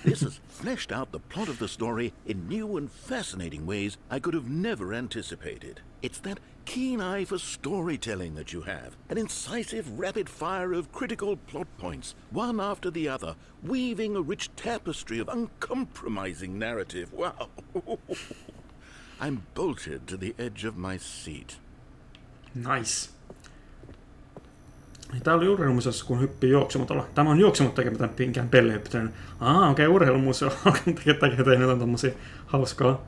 This has fleshed out the plot of the story in new and fascinating ways I could have never anticipated. It's that keen eye for storytelling that you have, an incisive rapid fire of critical plot points, one after the other, weaving a rich tapestry of uncompromising narrative. Wow! I'm bolted to the edge of my seat. Nice. Tää oli urheilumuseossa, kun hyppii juoksematolla. Tämä on juoksematta eikä mitään pinkään pellehyppytään. Okei, urheilumuseo. Tekee tehnyt tommosia hauskaa.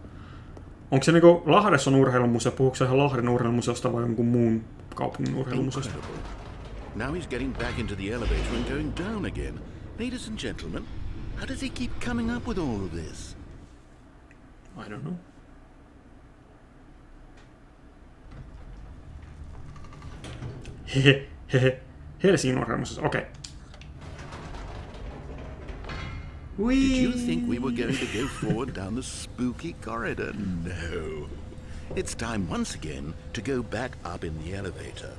Onko se niinku Lahdessa on urheilumuseo? Puhuuko se ihan Lahden urheilumuseosta vai jonkun muun kaupungin urheilumuseosta? Now he's getting back into the elevator and going down again. Ladies and gentlemen, how does he keep coming up with all of this? I don't know. Hehe. Helsingin urheilussa. Okei. Did you think we were going to go forward down the spooky corridor? No. It's time once again to go back up in the elevator.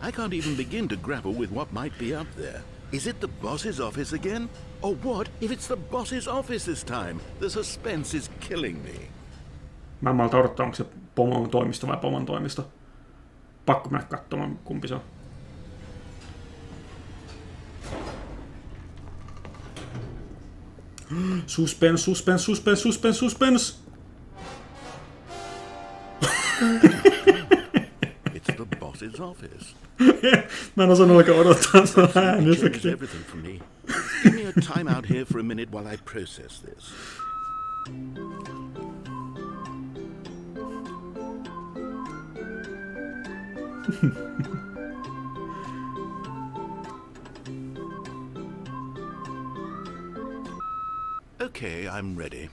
I can't even begin to grapple with what might be up there. Is it the boss's office again? Or what if it's the boss's office this time? The suspense is killing me. Mä en malta odottaa, onko se pomon toimisto vai pomon toimisto. Pakko mennä katsomaan, kumpi se on. Suspense. It's the boss's office. Mä en osannut oikein odottaa sitä äänefektiä. Everything for me. Give me a time out here for a minute while I process this. Okay, I'm ready.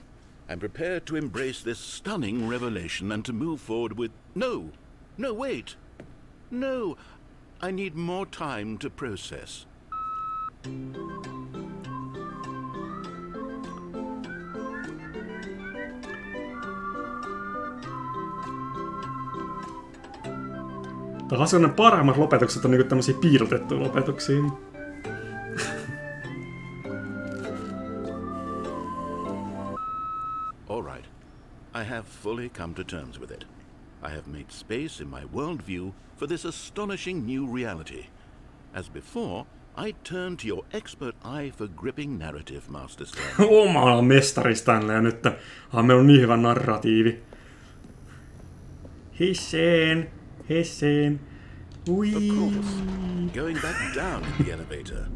I'm prepared to embrace this stunning revelation and to move forward with... No, wait. No, I need more time to process. Tämä on parhaimmat lopetukset on niinku tämmösiä piilotettuja lopetuksia. All right. I have fully come to terms with it. I have made space in my worldview for this astonishing new reality. As before, I turn to your expert eye for gripping narrative, Master Stanley. Oma mestari Stanley, ja nyt meillä on niin hyvä narratiivi. Hisseen. Whee. Of course. Going back down in the elevator.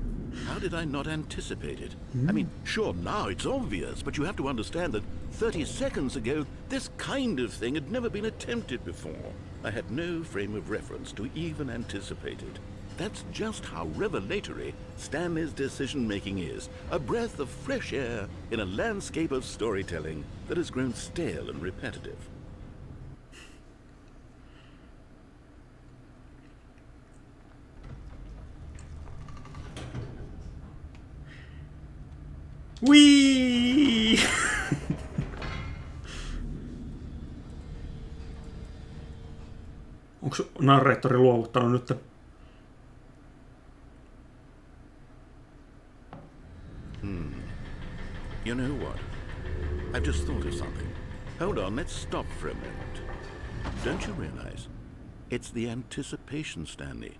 How did I not anticipate it? I mean, sure, now it's obvious, but you have to understand that 30 seconds ago, this kind of thing had never been attempted before. I had no frame of reference to even anticipate it. That's just how revelatory Stanley's decision-making is. A breath of fresh air in a landscape of storytelling that has grown stale and repetitive. Whee! Onko narraattori luovuttanut nyt? You know what? I've just thought of something. Hold on, let's stop for a moment. Don't you realize? It's the anticipation, Stanley.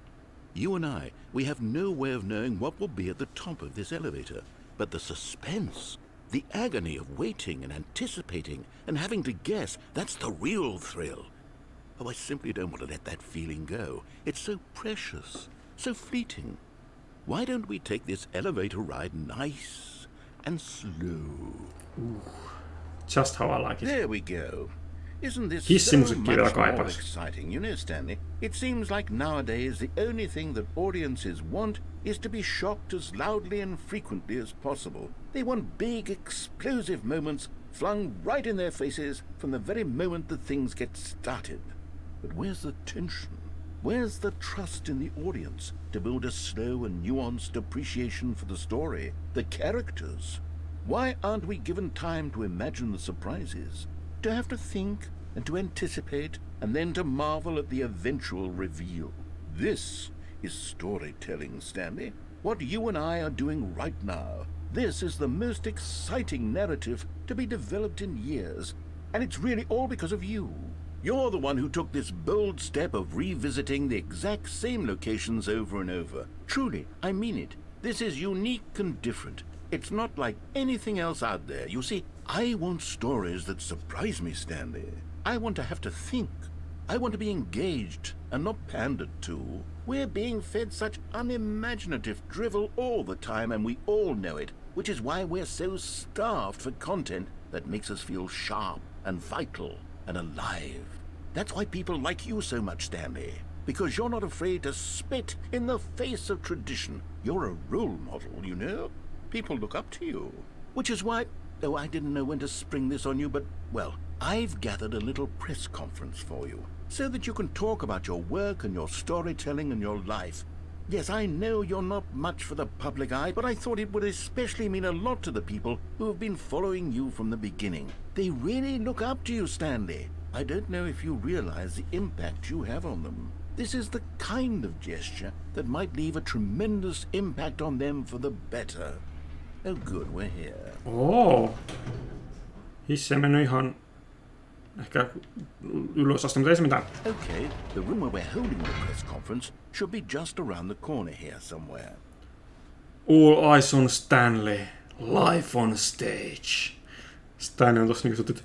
You and I, we have no way of knowing what will be at the top of this elevator. But the suspense, the agony of waiting and anticipating and having to guess, that's the real thrill. Oh, I simply don't want to let that feeling go. It's so precious, so fleeting. Why don't we take this elevator ride nice and slow? Ooh, just how I like it. There we go. Isn't this so much more exciting? You know, Stanley, it seems like nowadays the only thing that audiences want is to be shocked as loudly and frequently as possible. They want big, explosive moments flung right in their faces from the very moment that things get started. But where's the tension? Where's the trust in the audience to build a slow and nuanced appreciation for the story, the characters? Why aren't we given time to imagine the surprises? To have to think and to anticipate and then to marvel at the eventual reveal. This is storytelling, Stanley. What you and I are doing right now. This is the most exciting narrative to be developed in years. And it's really all because of you. You're the one who took this bold step of revisiting the exact same locations over and over. Truly, I mean it. This is unique and different. It's not like anything else out there. You see, I want stories that surprise me, Stanley. I want to have to think. I want to be engaged and not pandered to. We're being fed such unimaginative drivel all the time, and we all know it, which is why we're so starved for content that makes us feel sharp and vital and alive. That's why people like you so much, Stanley, because you're not afraid to spit in the face of tradition. You're a role model, you know? People look up to you. Which is why... Oh, I didn't know when to spring this on you, but, well, I've gathered a little press conference for you, so that you can talk about your work and your storytelling and your life. Yes, I know you're not much for the public eye, but I thought it would especially mean a lot to the people who have been following you from the beginning. They really look up to you, Stanley. I don't know if you realize the impact you have on them. This is the kind of gesture that might leave a tremendous impact on them for the better. Oh good, we're here. Hissi on mennyt ihan ehkä ylös asti, mutta ei se mitään. Okay, the room where we're holding the press conference should be just around the corner here somewhere. All eyes on Stanley. Live on stage. Stanley on tossa niinku että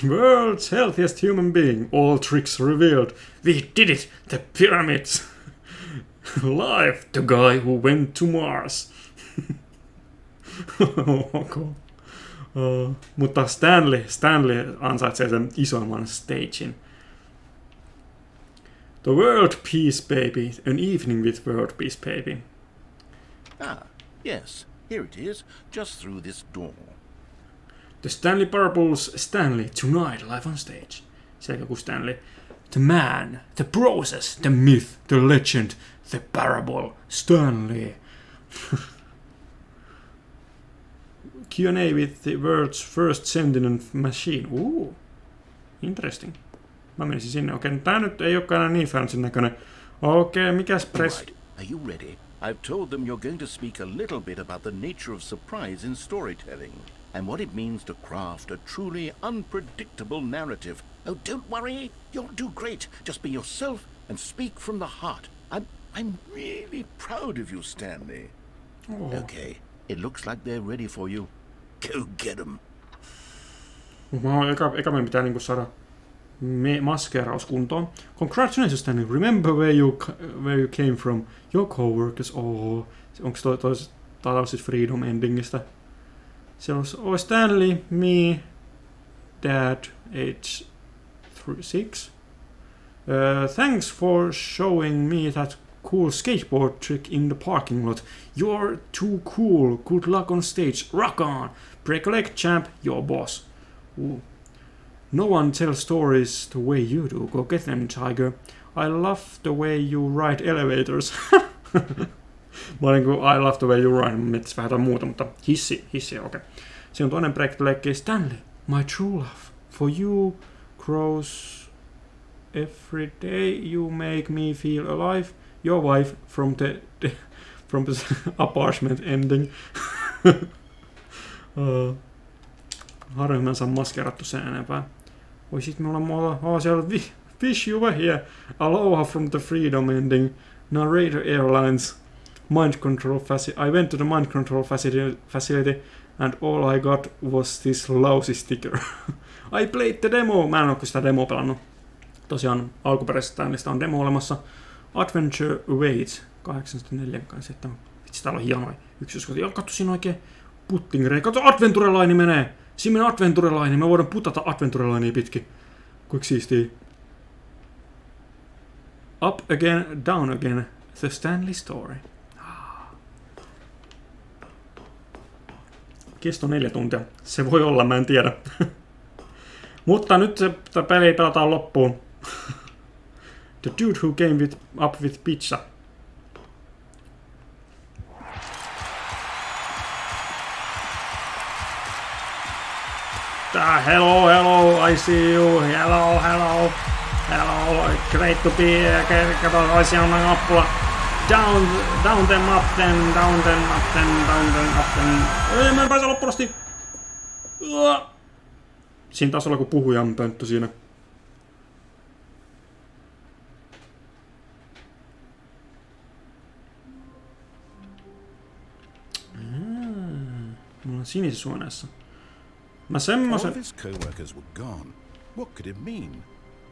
world's healthiest human being. All tricks revealed. We did it! The pyramids! Live! The guy who went to Mars. Okay. Mutta Stanley ansaitsee sen isomman stagein. The World Peace Baby. An evening with World Peace Baby. Ah, yes. Here it is, just through this door. The Stanley Parable's Stanley tonight live on stage. Sekä kuin Stanley. The man, the process, the myth, the legend, the parable, Stanley. Q&A with the world's first sentient machine. Interesting. Mä menisin sinne. Okei, tää nyt ei olekaan enää niin fansin näköinen. Okei, mikäs press... Right. Are you ready? I've told them you're going to speak a little bit about the nature of surprise in storytelling and what it means to craft a truly unpredictable narrative. Oh, don't worry. You'll do great. Just be yourself and speak from the heart. I'm really proud of you, Stanley. Okay, it looks like they're ready for you. Go get them. Eka meidän pitää niinku saada maskeeraus kuntoon. Congratulations, Stanley. Remember where you came from. Your coworkers. Onks toi siis Freedom Endingistä? Siellä on Stanley, me, Dad, age 6. Thanks for showing me that cool skateboard trick in the parking lot. You're too cool. Good luck on stage. Rock on. Break a leg, champ. Your boss. No one tells stories the way you do. Go get them, Tiger. I love the way you ride elevators. Mä olin kuin I love the way you ride. Mä miettis vähän jotain muuta, mutta hissi, okei. Okay. Siinä on toinen projektileikki. Stanley, my true love. For you grows every day. You make me feel alive. Your wife from the Apartment Ending. Harvemmin mä saan maskerattu sen enempää. Oi sit me ollaan siellä wish you were here. Aloha from the Freedom Ending. Narrator Airlines. Mind control facility. I went to the mind control facility and all I got was this lousy sticker. I played the demo. Mä en oo sitä demoa pelannut. Tosiaan alkuperäisestä Stanleystä on demo olemassa. Adventure Awaits 804 kanssa. Vitsi, täällä on hienoja yksityiskohtia. Katso siinä oikein puttingreja. Katso, Adventure Line menee! Siinä menee Adventure Line. Me voidaan putata Adventure Linea pitkin. Kuinka siistiä. Up again, down again. The Stanley Story. Kesto 4 tuntia. Se voi olla, mä en tiedä. Mutta nyt se peli pelataan loppuun. The dude who came up with pizza. Hello, I see you. Hello. Great to be here. Kato, olisi on nappula. Down them up then. Ei, mä en pääse loppuun asti. Siinä taas olla kuin puhujan pönttö siinä. Mulla on sinisessä huoneessa. Mä semmosen... All of his co-workers were gone. What could it mean?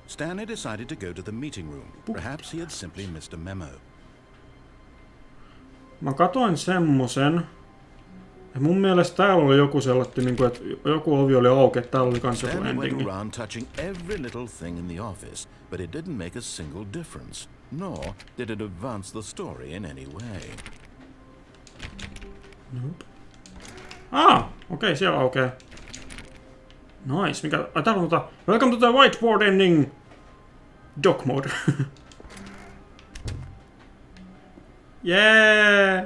Stanley decided to go to the meeting room. Perhaps he had simply missed a memo. Mä katoin semmosen. Ja mun mielestä täällä oli joku sellainen, niin kuin, että joku ovi oli auki, että täällä oli kans joku Stanley went endingi. around touching every little thing in the office, but it didn't make a single difference, nor did it advance the story in any way. Nope. Okei, siellä aukeaa. Nice, mikä... täällä on welcome to the Whiteboard Ending Dock Mode. Yeah!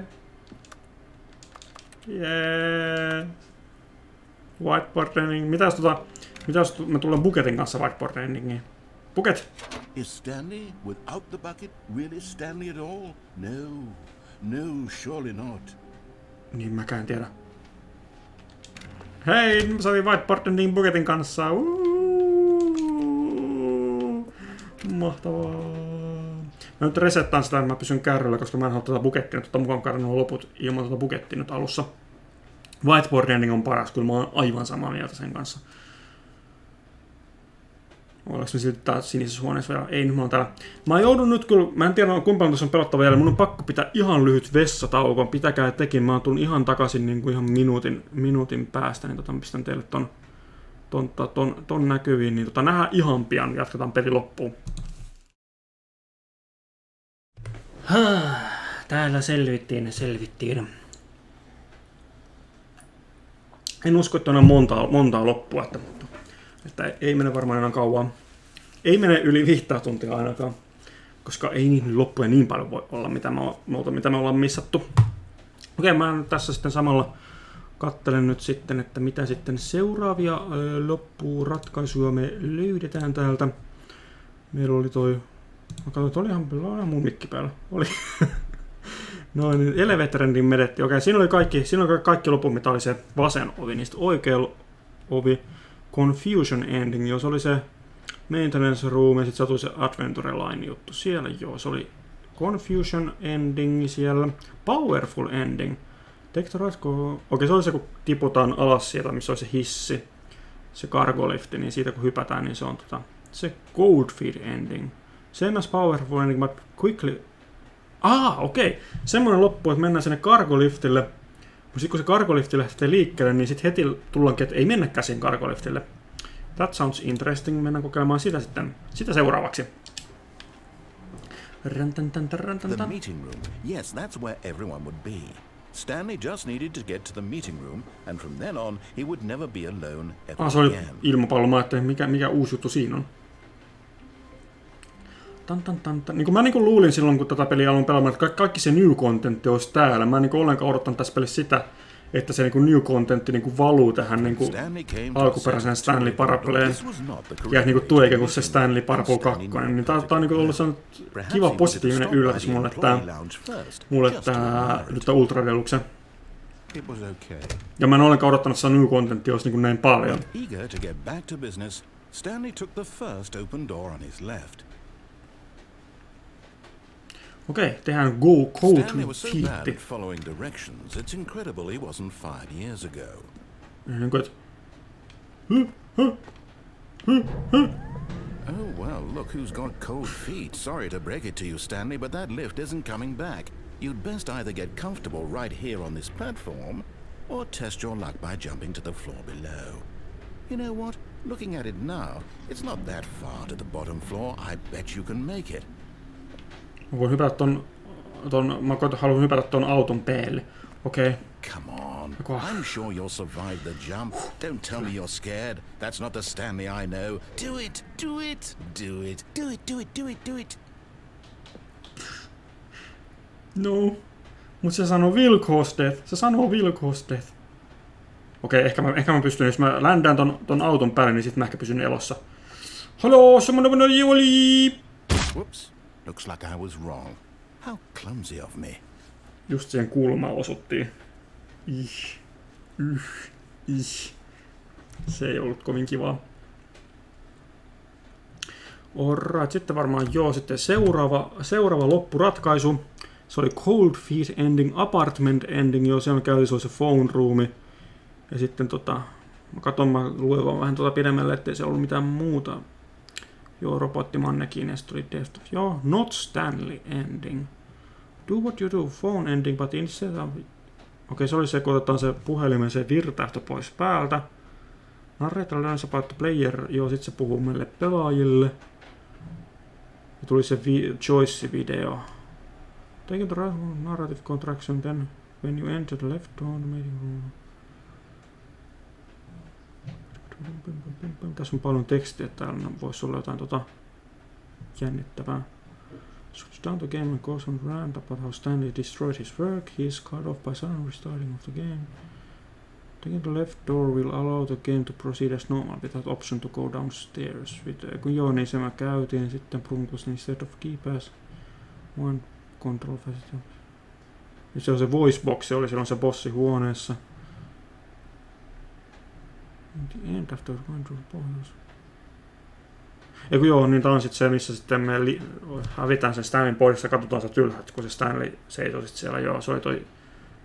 Yeah! Whiteboard Ending. Mitäs me tullaan Bucketin kanssa Whiteboard Endingiin? Bucket! Is Stanley without the bucket really Stanley at all? No, surely not. Niin mäkään tiedä. Hei, mä saatiin Whiteboard Ending Bucketin kanssa. Mahtavaa. Mä nyt resettaan sitä, että mä pysyn kärryllä, koska mä en halua tätä Buckettia nyt ottaa mukaan karannut loput ilman tätä Buckettia nyt alussa. Whiteboard Ending on paras, kyllä mä oon aivan samaa mieltä sen kanssa. Ollaanko me silti tää sinisessä huoneessa vielä? Ei, nyt mä oon täällä. Mä joudun nyt kyllä, mä en tiedä kuinka paljon tuossa on pelattava vielä, mun on pakko pitää ihan lyhyt vessatauko. Pitäkää tekin, mä oon tullut ihan takaisin niin kuin ihan minuutin päästä, niin mä pistän teille ton näkyviin, niin nähdään ihan pian, jatketaan peli loppuun. Täällä selvittiin. En usko, että on montaa loppua, että ei mene varmaan enää kauan. Ei mene yli 5 tuntia ainakaan, koska ei niihin loppuja niin paljon voi olla, mitä me ollaan missattu. Okei, mä nyt tässä sitten samalla katselen nyt sitten, että mitä sitten seuraavia loppuratkaisuja me löydetään täältä. Meillä oli mä katsoin, että oli ihan mun mikki päällä. Oli. No niin, Elevator Ending menetti. Okei, siinä oli kaikki loput, mitä oli se vasen ovi, niistä oikea ovi. Confusion Ending, jos oli se Maintenance Room ja sitten satui se Adventure Line juttu. Siellä joo, se oli Confusion Ending siellä. Powerful Ending. Okei, se oli se, kun tiputaan alas sieltä, missä oli se hissi. Se cargo lifti, niin siitä kun hypätään, niin se on se Goldfield Ending. Same as Powerful Ending, but quickly... okei. Semmoinen loppu, että mennään sinne cargo-liftille. Mutta sitten kun se cargo-lifti lähtee liikkeelle, niin sitten heti tullaankin, että ei mennäkään sinne cargo-liftille. That sounds interesting. Mennään kokeilemaan sitä seuraavaksi. The meeting room. Yes, that's where everyone would be. Stanley just needed to get to the meeting room, and from then on, he would never be alone ever Se oli again. ilmapallo. Mä ajattelin, mikä uusi juttu siinä on. Niin mä luulin silloin, kun tätä peliä aloin pelaamaan, että kaikki se new content olisi täällä. Mä en ollenkaan odottanut tässä pelissä sitä, että se new content valuu tähän alkuperäiseen Stanley Parableen ja tuleekin kuin se Stanley Parable 2. Niin tää on ollut kiva positiivinen yllätys mulle tää nyt Ultra Deluxe. Ja mä en ollenkaan odottanut, että se new content olisi näin paljon. Eager to get back to business, Stanley took the first open door on his left. Okei, tehdään go cold Stanley was so bad feet. at following directions, it's incredible he wasn't 5 years ago. Oh well, look who's got cold feet. Sorry to break it to you, Stanley, but that lift isn't coming back. You'd best either get comfortable right here on this platform, or test your luck by jumping to the floor below. You know what? Looking at it now, it's not that far to the bottom floor. I bet you can make it. Mä voin hypätä mä haluan hypätä ton auton päälle. Okei. Come on. I'm sure you'll survive the jump. Don't tell me you're scared. That's not the Stanley I know. Do it. Do it. Do it. Do it. Do it. Do it. Do it. No. Mut se sanoo will cause death. Se sanoo will cause death. Okei, ehkä mä pystyn, jos mä ländään ton auton päälle, niin sit mä ehkä pysyn elossa. Haloo, semmonen oli. Whoops. Looks like I was wrong. How clumsy of me. Just siihen kulmaan osuttiin. Se ei ollut kovin kivaa. Alright, sitten varmaan sitten seuraava loppuratkaisu. Se oli Cold Feet Ending, Apartment Ending, se on käyty, se oli se phone roomi. Ja sitten mä luin vaan vähän pidemmälle, ettei se ollut mitään muuta. Joo, robottimannekin, ja sitten tuli Death. Joo, Not Stanley Ending. Do what you do, phone ending, but instead of Okei, se oli se, kun otetaan se puhelimen se virtaehto pois päältä. Narrator learns about the player. Joo, sit se puhuu meille pelaajille. Ja tuli se choice-video. Taking the narrative contraction, then when you enter the left door, the meeting room. Tässä on paljon tekstiä, että täällä voisi olla jotain jännittävää. Switch down the game and goes on rant about how Stanley destroyed his work. He is cut off by sudden restarting of the game. Taking the left door will allow the game to proceed as normal without option to go downstairs. Kun joo, niin se mä käytiin sitten Broom instead of keypass. One control facility. Ja se on se voice box, se oli silloin se bossi huoneessa. The end after control pohjassa. Eiku joo, niin tää on sit se, missä sitten me hävitään sen Stanleyn pois ja katsotaan se ylhäältä, kun se Stanley seisoo sit siellä. Joo, se oli toi,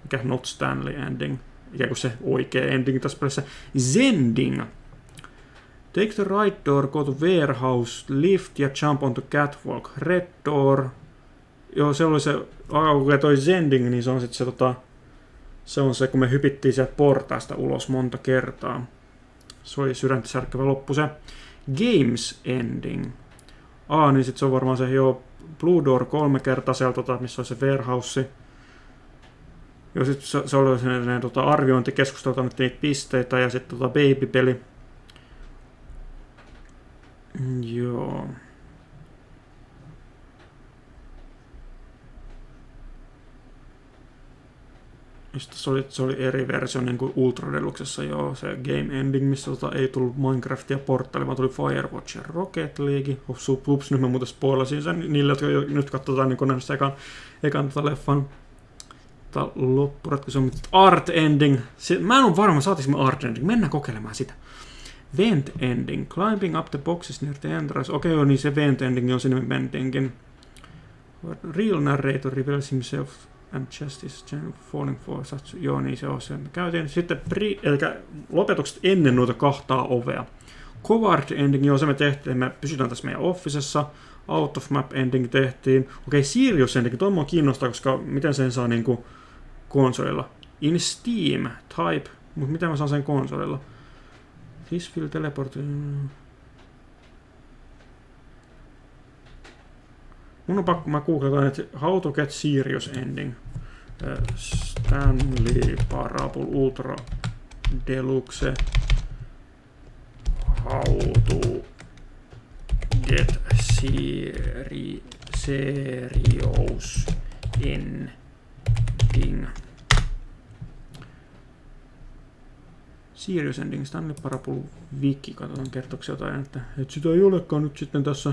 mikä Not Stanley Ending. Ikään kuin se oikea ending tässä pelissä. Zending. Take the right door, go to warehouse, lift ja jump on the catwalk. Red door. Joo, se oli se, kun toi Zending, niin se on sit se se on se, kun me hypittiin sieltä portaasta ulos monta kertaa. Se oli sydäntä särkevä loppu se. Games Ending. Niin sit se on varmaan se, joo, Blue Door 3 kertaa sieltä, missä on se warehouse. Joo, sit se oli se arviointikeskustelu, annettiin niitä pisteitä ja sitten baby-peli. Joo. Se oli eri versio niin kuin Ultra Deluxessa, joo, se Game Ending, missä ei tullut Minecraft ja Portali, vaan tuli Firewatch ja Rocket League. Ups, nyt mä muuten spoilasin sen niille, jotka nyt katsotaan niin nähnyt ekan leffan loppuratkaisu. Art Ending. Mä en ole varma, saatiinko me Art Ending. Mennään kokeilemaan sitä. Vent Ending. Climbing up the boxes near the entrance. Okei, joo, niin se Vent Ending on sinne Ventingin. Real narrator reveals himself and justice falling for such. Joo, niin se on se. Me käytiin sitten eli lopetukset ennen noita kahtaa ovea. Covard Ending, joo, se me tehtiin. Me pysytään tässä meidän officessa. Out of Map Ending tehtiin. Okei, Serious Ending, tuo mua kiinnostaa, koska miten sen saa niinku konsolilla. In Steam type, mutta miten mä saan sen konsolilla? This will teleport. Mun on pakko, mä googletaan, että how to get Serious Ending. Stanley Parable Ultra Deluxe. How to get Serious Ending. Serious Ending, Stanley Parable Wiki, katsotaan kertoksi jotain, että sitä ei olekaan nyt sitten tässä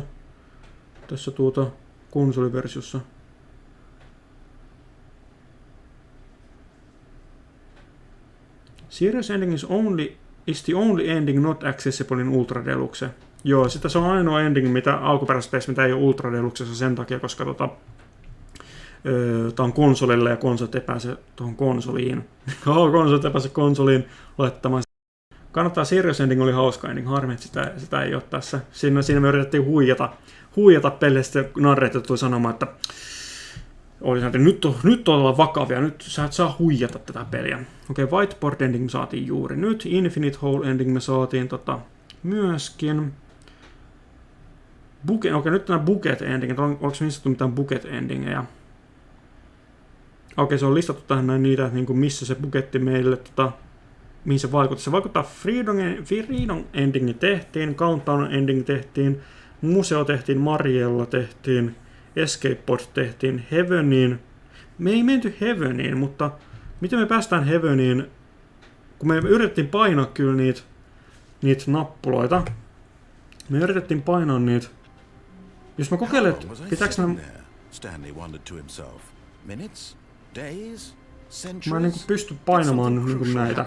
konsoliversiossa. Serious Ending is the only ending not accessible in Ultra Deluxe. Joo, sitä se on ainoa ending, mitä alkuperäisessä mitä ei ole Ultra Deluxessa sen takia, koska tää on konsolille ja konsolit ei pääse tuohon konsoliin. Konsolit ei pääse konsoliin laittamaan. Kannattaa, Serious Ending oli hauska ending, harmi, että sitä ei ole tässä. Siinä me yritettiin huijata pelejä, sitten narreita tuli sanomaan, että nyt ollaan vakavia, nyt sä et saa huijata tätä peliä. Okei, Whiteboard Ending me saatiin juuri nyt, Infinite Hole Ending me saatiin myöskin. Okei, nyt nämä Bucket Ending, onko listattu mitään Bucket Endingeja? Okei, se on listattu tähän näin niitä, että niin missä se buketti meille, mihin se vaikuttaa. Se vaikuttaa Freedom Ending tehtiin, Countdown Ending tehtiin, Museo tehtiin, Mariella tehtiin, Escape Pod tehtiin, Heaveniin. Me ei menty Heaveniin, mutta miten me päästään Heaveniin, kun me yritettiin painaa kyllä niitä nappuloita. Me yritettiin painaa niitä. Jos mä kokeilen, että pitääkö mä... Mä en pysty painamaan näitä.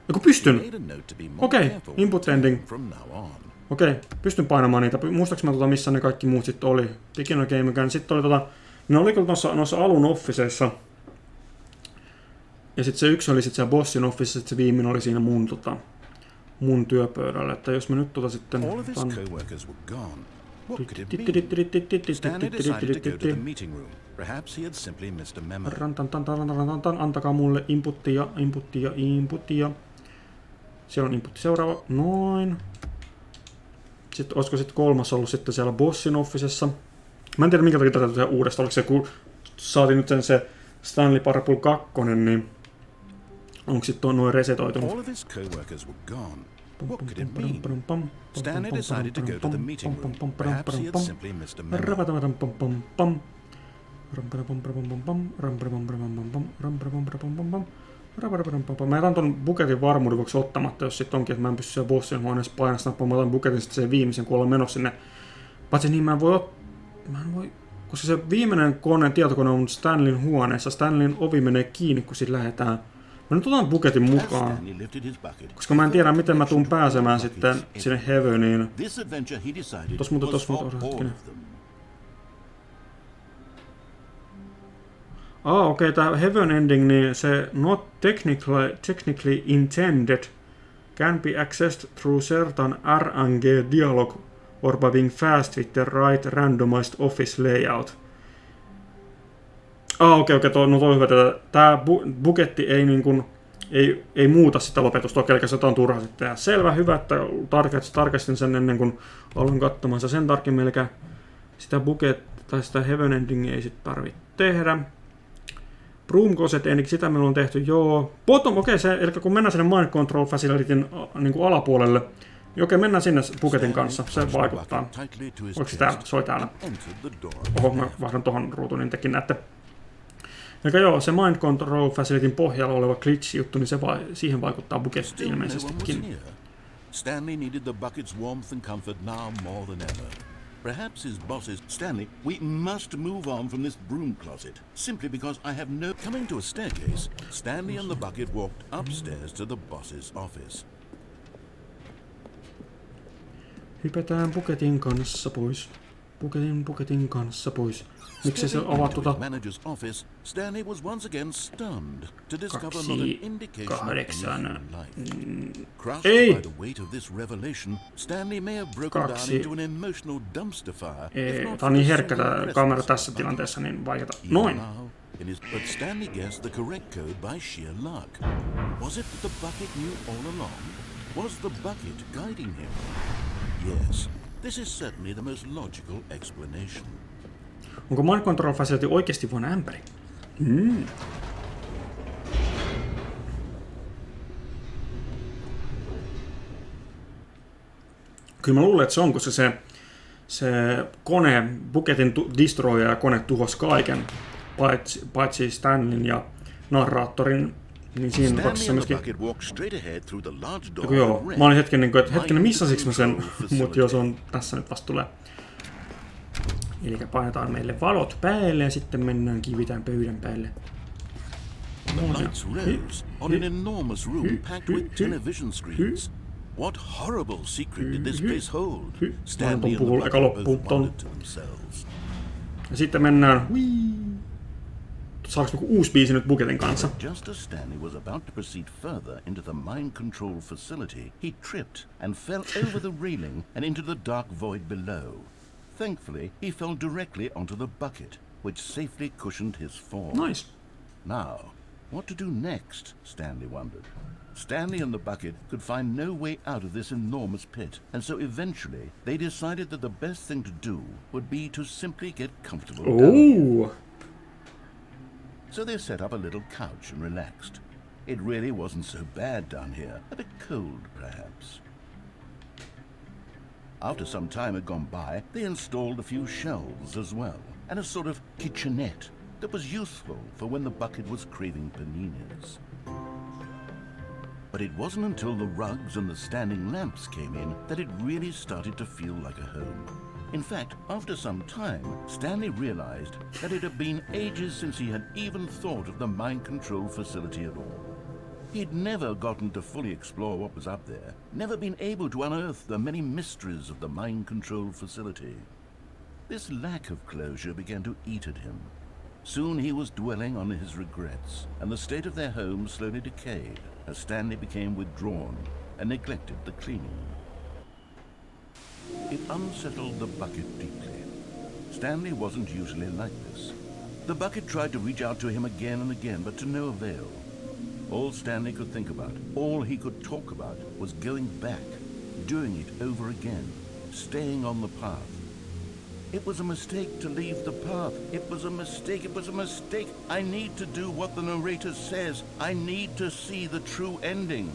Joku pystyn! Okei, Input Ending. Okei, pystyn painamaan niitä. Muistaaks mä missä ne kaikki muut sitten oli? Beginner Game Again. Sitten oli ne oli kyllä noissa alun officeissa. Ja sitten se yksi oli sitten siellä bossin office, sitten se viimeinen oli siinä mun työpöydällä. Että jos mä nyt sitten... What could it mean? Stanley decided to go to the meeting room. Perhaps he had simply missed a memo. Antakaa mulle inputtia. Siellä on inputti seuraava. Noin. Sitten olisiko sitten kolmas ollut sitten siellä bossin officessa. Mä en tiedä minkä takia tätä uudestaan. Oliko se kun saatiin nyt se Stanley Parable 2, niin onko sitten noin resetoitunut? All of his co-workers were gone. What could it mean? Stanley decided to go to the meeting room. Perhaps he had simply missed a memo. Mä jätän ton buketin varmuuden vuoksi ottamatta, jos sit onkin, että mä en pysty siellä bossin huoneessa painastamaan. Mä otan buketin sitten sen viimeisen, kun ollaan menossa sinne. Paitsi niin mä en voi, koska se viimeinen tietokone on Stanleyn huoneessa. Stanleyn ovi menee kiinni, kun sit lähdetään. Mä nyt otan buketin mukaan, koska mä en tiedä, miten mä tuun pääsemään sitten sinne Heaveniin. Tos muuta hetkinen. Okei, tää Heaven Ending, niin se not technically intended can be accessed through certain RNG dialogue or by being fast with the right randomized office layout. Okei, no toi hyvä, että tää buketti ei niinkun ei muuta sitä lopetusta, eli se on turha sitten tehdä. Selvä, hyvä, että tarkastin sen ennen kuin aloin katsomaan sen tarkemmin, eli sitä tai sitä Heaven Endingia ei sit tarvitse tehdä. Broom Ending, sitä meillä on tehty, joo. Bottom, eli kun mennään sinne Mind Control Facilityn niin alapuolelle, niin mennään sinne buketin kanssa, se vaikuttaa. Oliko se täällä? Soi täällä. Oho, mä vaihdan tohon ruutuun, niin tekin näette. Eli joo, se Mind Control Facilityn pohjalla oleva glitch-juttu, niin siihen vaikuttaa buketti ilmeisestikin. Stanley needed the bucket's warmth and comfort now more than ever. Perhaps his bosses... Stanley, we must move on from this broom closet, simply because I have no... Coming to a staircase, Stanley and the bucket walked upstairs to the boss's office. Hypätään buketin kanssa pois. Buketin kanssa pois. Miksi se avattu manager's office, Stanley was once again stunned to discover not an indication of any life. Crushed by the weight of this revelation, Stanley may have broken down into an emotional dumpster fire. Tää on niin herkkä tää kamera tässä tilanteessa, niin vaikeeta. Noin! But Stanley guessed the correct code by sheer luck. Was it that the bucket knew all along? Was the bucket guiding him? Yes, this is certainly the most logical explanation. Onko Mind Control Facility oikeasti vain ämpäri? Kyllä mä luulen, että se on, koska se kone, buketin destroyer ja kone tuhosi kaiken, paitsi Stanleyn ja narraattorin, niin siinä tapauksessa myöskin... Joo, mä olin hetkinen, missasiks mä sen, mutta joo, se on tässä nyt vasta tulee. Eli painetaan meille valot päälle ja sitten mennään kivitään pöydän päälle. The lights rose on an enormous room packed with television screens. What horrible secret did this place hold? Stanley and the bucket both wondered to themselves. Ja sitten mennään... Saanko uusi biisi nyt buketin kanssa? Just as Stanley was about to proceed further into the mind control facility, he tripped and fell over the railing and into the dark void below. Thankfully, he fell directly onto the bucket, which safely cushioned his fall. Nice. Now, what to do next, Stanley wondered. Stanley and the bucket could find no way out of this enormous pit, and so eventually they decided that the best thing to do would be to simply get comfortable down. So they set up a little couch and relaxed. It really wasn't so bad down here, a bit cold perhaps. After some time had gone by, they installed a few shelves as well, and a sort of kitchenette that was useful for when the bucket was craving paninis. But it wasn't until the rugs and the standing lamps came in that it really started to feel like a home. In fact, after some time, Stanley realized that it had been ages since he had even thought of the mind control facility at all. He'd never gotten to fully explore what was up there, never been able to unearth the many mysteries of the mind control facility. This lack of closure began to eat at him. Soon he was dwelling on his regrets, and the state of their home slowly decayed as Stanley became withdrawn and neglected the cleaning. It unsettled the bucket deeply. Stanley wasn't usually like this. The bucket tried to reach out to him again and again, but to no avail. All Stanley could think about, all he could talk about, was going back, doing it over again, staying on the path. It was a mistake to leave the path. It was a mistake. It was a mistake. I need to do what the narrator says. I need to see the true ending.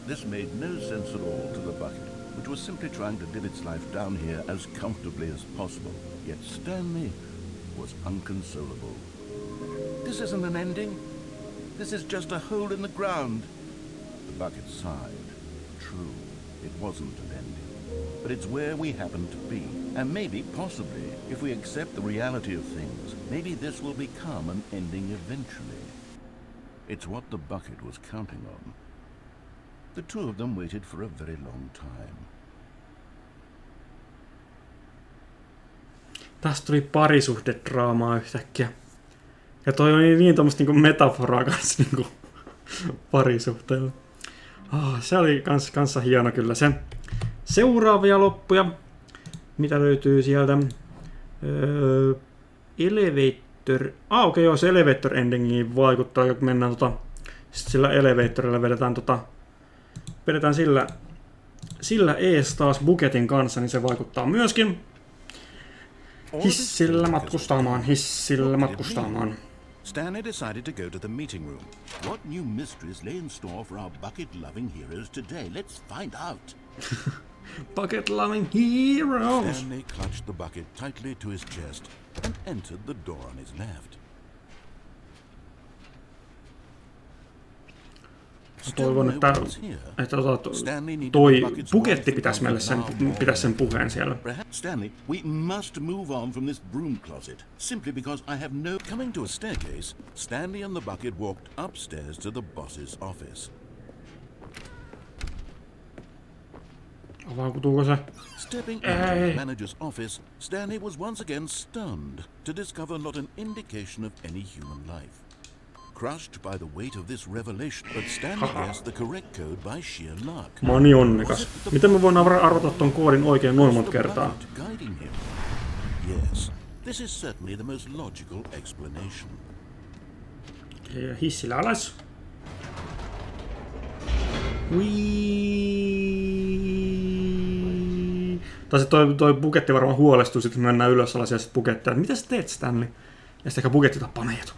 This made no sense at all to the bucket, which was simply trying to live its life down here as comfortably as possible. Yet Stanley was unconsolable. This isn't an ending. This is just a hole in the ground. The bucket sighed. True, it wasn't an ending. But it's where we happen to be. And maybe, possibly, if we accept the reality of things, maybe this will become an ending eventually. It's what the bucket was counting on. The two of them waited for a very long time. Tästä tuli parisuhdedraamaa yhtäkkiä. Ja toi oli niin tommoista niinku metaforaa kanssa niinku parisuhteelle. Se oli kanssa hieno kyllä se. Seuraavia loppuja. Mitä löytyy sieltä? Elevator. Okei, joo, se Elevator Endingiin vaikuttaa, kun mennään sillä elevatorilla vedetään sillä ees taas buketin kanssa, niin se vaikuttaa myöskin. Hissillä matkustamaan. Stanley decided to go to the meeting room. What new mysteries lay in store for our bucket-loving heroes today? Let's find out. Bucket-loving heroes! Stanley clutched the bucket tightly to his chest and entered the door on his left. Toivon, että toi buketti pitäisi sen puheen siellä. Stanley, we must move on from this broom closet, simply because I have no... Coming to a staircase, Stanley and the bucket walked upstairs to the boss's office. Avautuuko se? Stepping into the manager's office, Stanley was once again stunned to discover not an indication of any human life. Crushed by the weight of this revelation, but Stanley guessed the correct code by sheer luck. Mä oon niin onnekas. Miten mä voin arvata ton koodin oikein noin monta kertaa? Yes, this is certainly the most logical explanation. Hissillä alas. Tai se toi buketti varmaan huolestuu, sit mennään ylös alas ja sit bukettia. Mitä sä teet, Stanley? Ja sitten ehkä buketti tappaa meidät.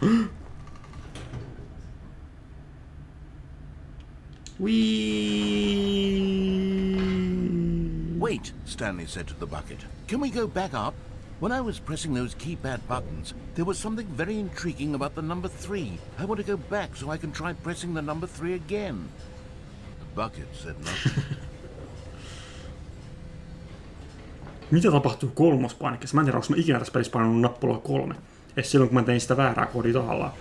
Wait, Stanley said to the bucket. Can we go back up? When I was pressing those keypad buttons, there was something very intriguing about the number 3. I want to go back so I can try pressing the number 3 again. The bucket said nothing. Mitä tapahtuu kolmospainikkeessa? Mä en tiedä, onko mä ikinä tässä pelissä painanut nappulaa 3. Edes silloin, kun mä tein sitä väärää koodia tahallaan.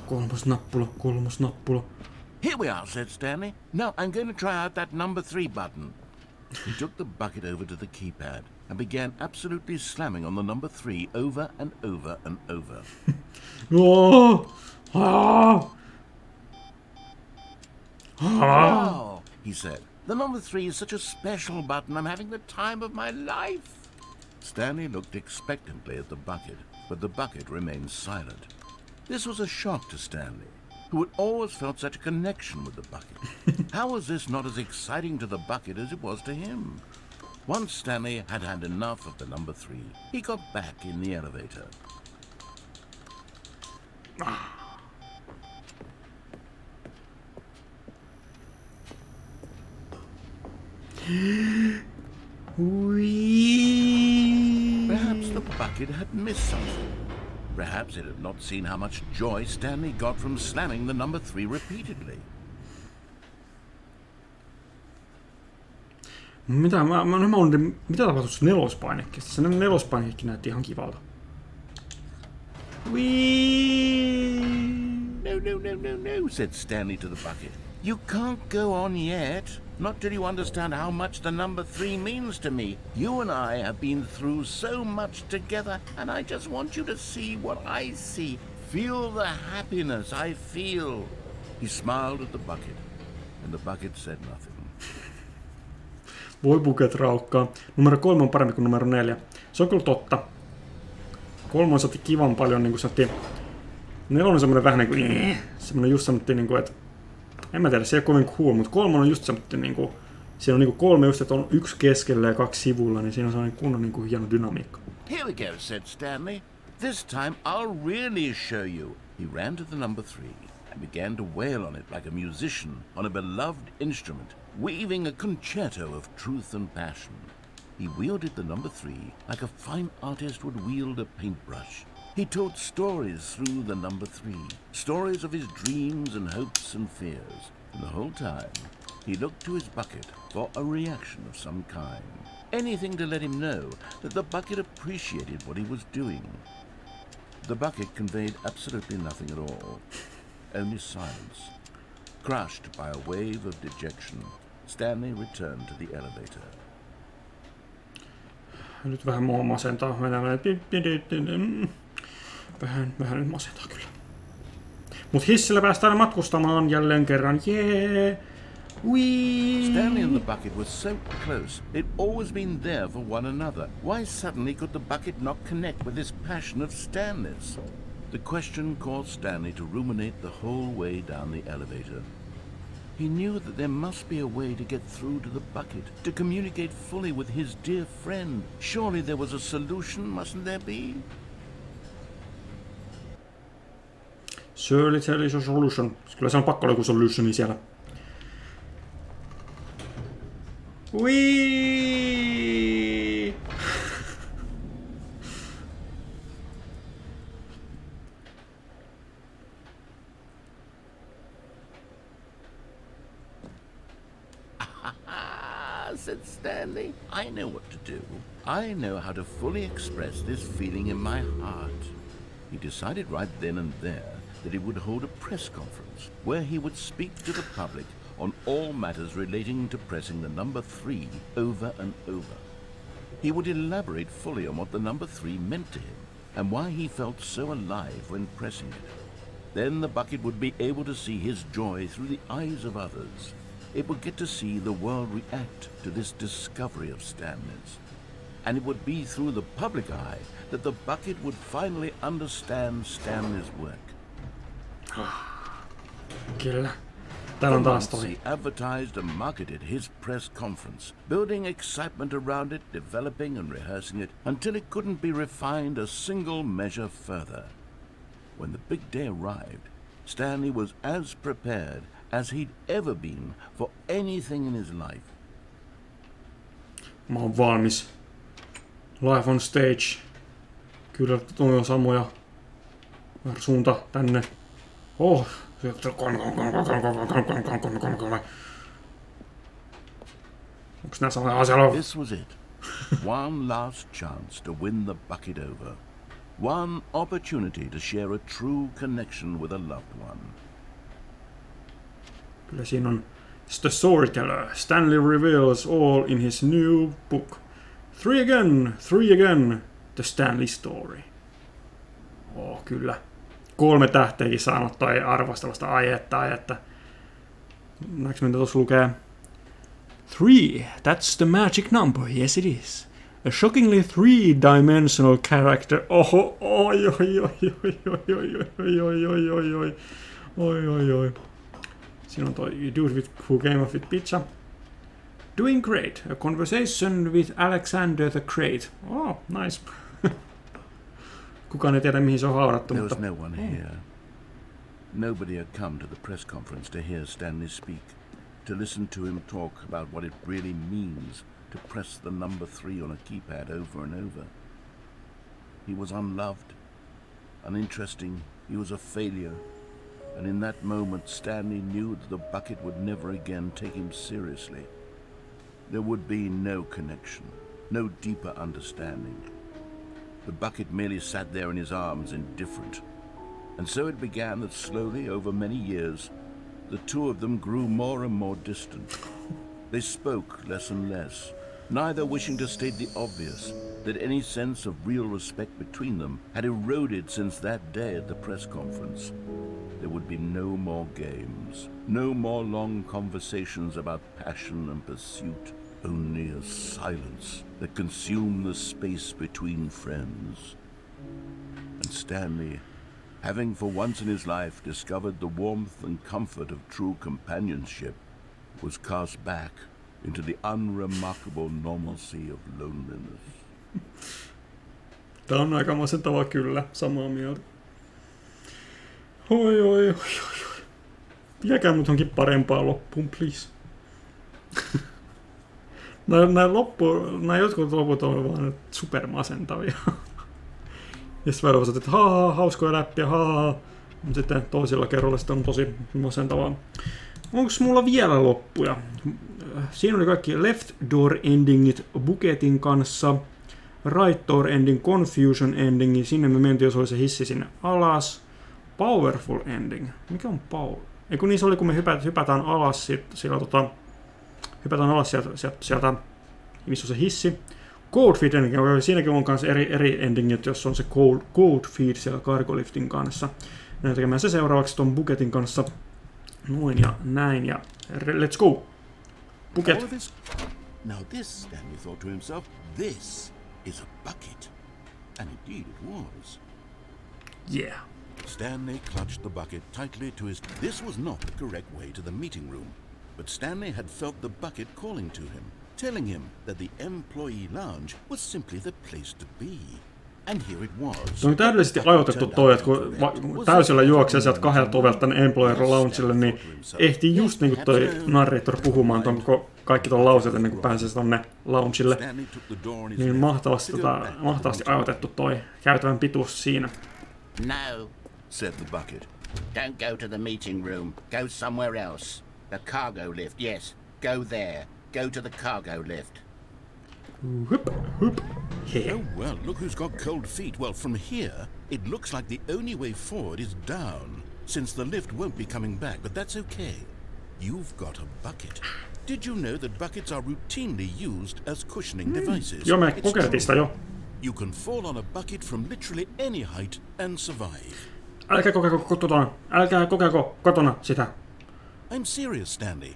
Kolmos nappula. Here we are, said Stanley. Now I'm going to try out that number 3 button. He took the bucket over to the keypad and began absolutely slamming on the number 3 over and over and over. Wow, he said. The number 3 is such a special button. I'm having the time of my life. Stanley looked expectantly at the bucket, but the bucket remained silent. This was a shock to Stanley, who had always felt such a connection with the bucket. How was this not as exciting to the bucket as it was to him? Once Stanley had had enough of the number 3, he got back in the elevator. Perhaps the bucket had missed something. Perhaps it had not seen how much joy Stanley got from slamming the number 3 repeatedly. Mitä tapahtuisi nelospainikkeessa? Se nelospainikki näytti ihan kivalta. No, said Stanley to the bucket. You can't go on yet. Not till you understand how much the number 3 means to me. You and I have been through so much together, and I just want you to see what I see. Feel the happiness I feel. He smiled at the bucket, and the bucket said nothing. Voi buket raukkaa. Numero 3 on parempi kuin numero 4. Se on kyllä totta. 3 saatti kivan paljon, niin kuin sanottiin. 4 on semmoinen vähän niin kuin... Semmoinen just sanottiin, niin kuin, että... En mä tiedä, se ei ole kovin cool, mutta 3 on just semmoinen niin kuin... Siinä on niin kuin 3 just, että on 1 keskellä ja 2 sivulla, niin siinä on sellainen kunnon niin kuin hieno dynamiikka. Here we go, said Stanley. This time I'll really show you. He ran to the number 3 and began to wail on it like a musician on a beloved instrument, weaving a concerto of truth and passion. He wielded the number 3 like a fine artist would wield a paintbrush. He told stories through the number 3, stories of his dreams and hopes and fears. And the whole time, he looked to his bucket for a reaction of some kind. Anything to let him know that the bucket appreciated what he was doing. The bucket conveyed absolutely nothing at all, only silence. Crushed by a wave of dejection, Stanley returned to the elevator. Nyt vähän mua masentaa. Vähän nyt masentaa kyllä. Mut hissillä päästään matkustamaan jälleen kerran. Jee! Wee! Stanley and the bucket were so close. They'd always been there for one another. Why suddenly could the bucket not connect with this passion of Stanley's? The question caused Stanley to ruminate the whole way down the elevator. He knew that there must be a way to get through to the bucket, to communicate fully with his dear friend. Surely there was a solution, mustn't there be? Surely there is a solution. Kyllä se on pakko olla joku solutioni siellä. Wee! Said Stanley. I know what to do. I know how to fully express this feeling in my heart. He decided right then and there that he would hold a press conference where he would speak to the public on all matters relating to pressing the number 3 over and over. He would elaborate fully on what the number 3 meant to him and why he felt so alive when pressing it. Then the bucket would be able to see his joy through the eyes of others. It would get to see the world react to this discovery of Stanley's. And it would be through the public eye that the bucket would finally understand Stanley's work. Kyllä. Täällä on taas For months, toi. he advertised and marketed his press conference, building excitement around it, developing and rehearsing it, until it couldn't be refined a single measure further. When the big day arrived, Stanley was as prepared as he'd ever been for anything in his life. Mä oon valmis. Live on stage. Kyllä toi on samoja. Suunta tänne. Oh. Onks nää samoja asioita? This was it. One last chance to win the bucket over. One opportunity to share a true connection with a loved one. Kyllä siinä on The Storyteller. Stanley reveals all in his new book. 3 again, The Stanley Story. Oh, kyllä. 3 tähteäkin saanut toi arvostelusta ajetta. Näetkö mitä tuossa lukee? 3, that's the magic number, yes it is. A shockingly 3-dimensional character. Oho, oi. Siinä on toi dude who came up with pizza. Doing great. A conversation with Alexander the Great. Oh, nice. Kukaan ei tiedä mihin se on haudattu, There mutta... was no one here. Nobody had come to the press conference to hear Stanley speak, to listen to him talk about what it really means to press the number 3 on a keypad over and over. He was unloved, uninteresting, he was a failure, and in that moment Stanley knew that the bucket would never again take him seriously. There would be no connection, no deeper understanding. The bucket merely sat there in his arms, indifferent. And so it began that slowly, over many years, the two of them grew more and more distant. They spoke less and less, neither wishing to state the obvious, that any sense of real respect between them had eroded since that day at the press conference. there would be no more games, no more long conversations about passion and pursuit, only a silence that consumed the space between friends. And Stanley, having for once in his life discovered the warmth and comfort of true companionship, was cast back into the unremarkable normalcy of loneliness. Tämä on aika masentavaa kyllä, samaa mieltä. Oi. Viekää mut johonkin parempaa loppuun, please. Nämä jotkut loput on vaan supermasentavia. Ja sitten välillä että hauskoja läppiä, mutta sitten toisilla kerralla sitten on tosi masentavaa. Onks mulla vielä loppuja? Siinä oli kaikki Left Door Endingit Buketin kanssa, Right Door Ending, Confusion Ending, sinne me mentiin, jos oli se hissi sinne alas. Powerful Ending. Mikä on power? Eiku niin se oli, kun me hypätään alas hypätään alas sieltä, missä on se hissi. Cold Feed Ending, siinäkin on myös eri endingit, jos on se Cold Feed siellä Cargoliftin kanssa. Näin tekemään se seuraavaksi ton Buketin kanssa. Noin ja näin ja let's go! Buket! Now this, Stanley thought to himself, this is a bucket. And indeed it was. Yeah. Stanley clutched the bucket tightly to his... This was not the correct way to the meeting room, but Stanley had felt the bucket calling to him, telling him that the employee lounge was simply the place to be. And here it was. Se on täydellisesti ajoitettu toi, että kun täysillä juoksee sieltä 2 ovelta tänne Employer Loungelle, niin ehtii just niin kuin toi narrator puhumaan ton kaikki ton lauseet ennen kuin pääsee tonne loungelle. Niin mahtavasti ajoitettu toi käytävän pituus siinä. No, said the bucket. don't go to the meeting room. Go somewhere else. The cargo lift, yes. Go there. Go to the cargo lift. Hup. Oh well, look who's got cold feet. Well, from here, it looks like the only way forward is down, since the lift won't be coming back, but that's okay. You've got a bucket. Did you know that buckets are routinely used as cushioning devices? Joo, me kokeiltiin jo. You can fall on a bucket from literally any height and survive. Älkää kokeilko kotona sitä. I'm serious, Stanley.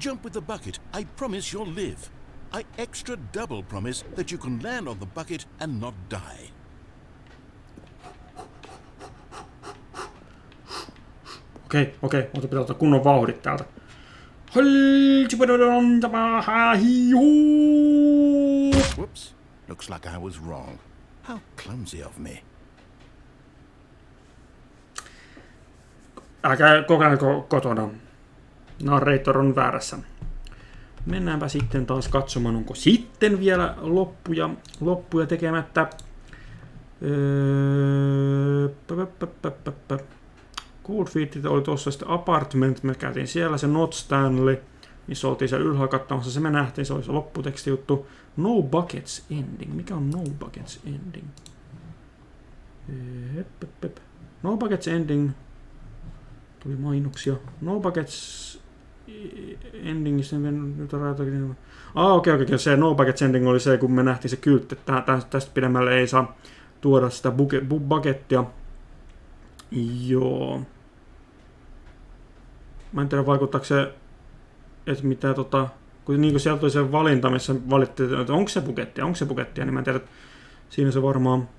Jump with the bucket. I promise you'll live. I extra double promise that you can land on the bucket and not die. Okei, mutta pitää ottaa kunnon vauhdit täältä. Whoops. Looks like I was wrong. How clumsy of me. Älkää kokeilko kotona. Narrator on väärässä. Mennäänpä sitten taas katsomaan, onko sitten vielä loppuja tekemättä. Cold Feet oli tuossa sitten Apartment, me käytiin siellä se Not Stanley, missä oltiin siellä ylhäällä katsomassa, se me nähtiin, se oli se lopputekstijuttu. No Buckets Ending, mikä on No Buckets Ending? No Buckets Ending, tuli mainoksia. No Buckets Endingistä nyt on okei, se No Buckets Ending oli se, kun me nähtiin se kyltti, että tästä pidemmälle ei saa tuoda sitä buckettia. Joo. Mä en tiedä, vaikuttaako se, että mitä kun niin kuin sieltä tuli se valinta, missä valittiin, että onko se bukettia, niin mä en tiedä, että siinä se varmaan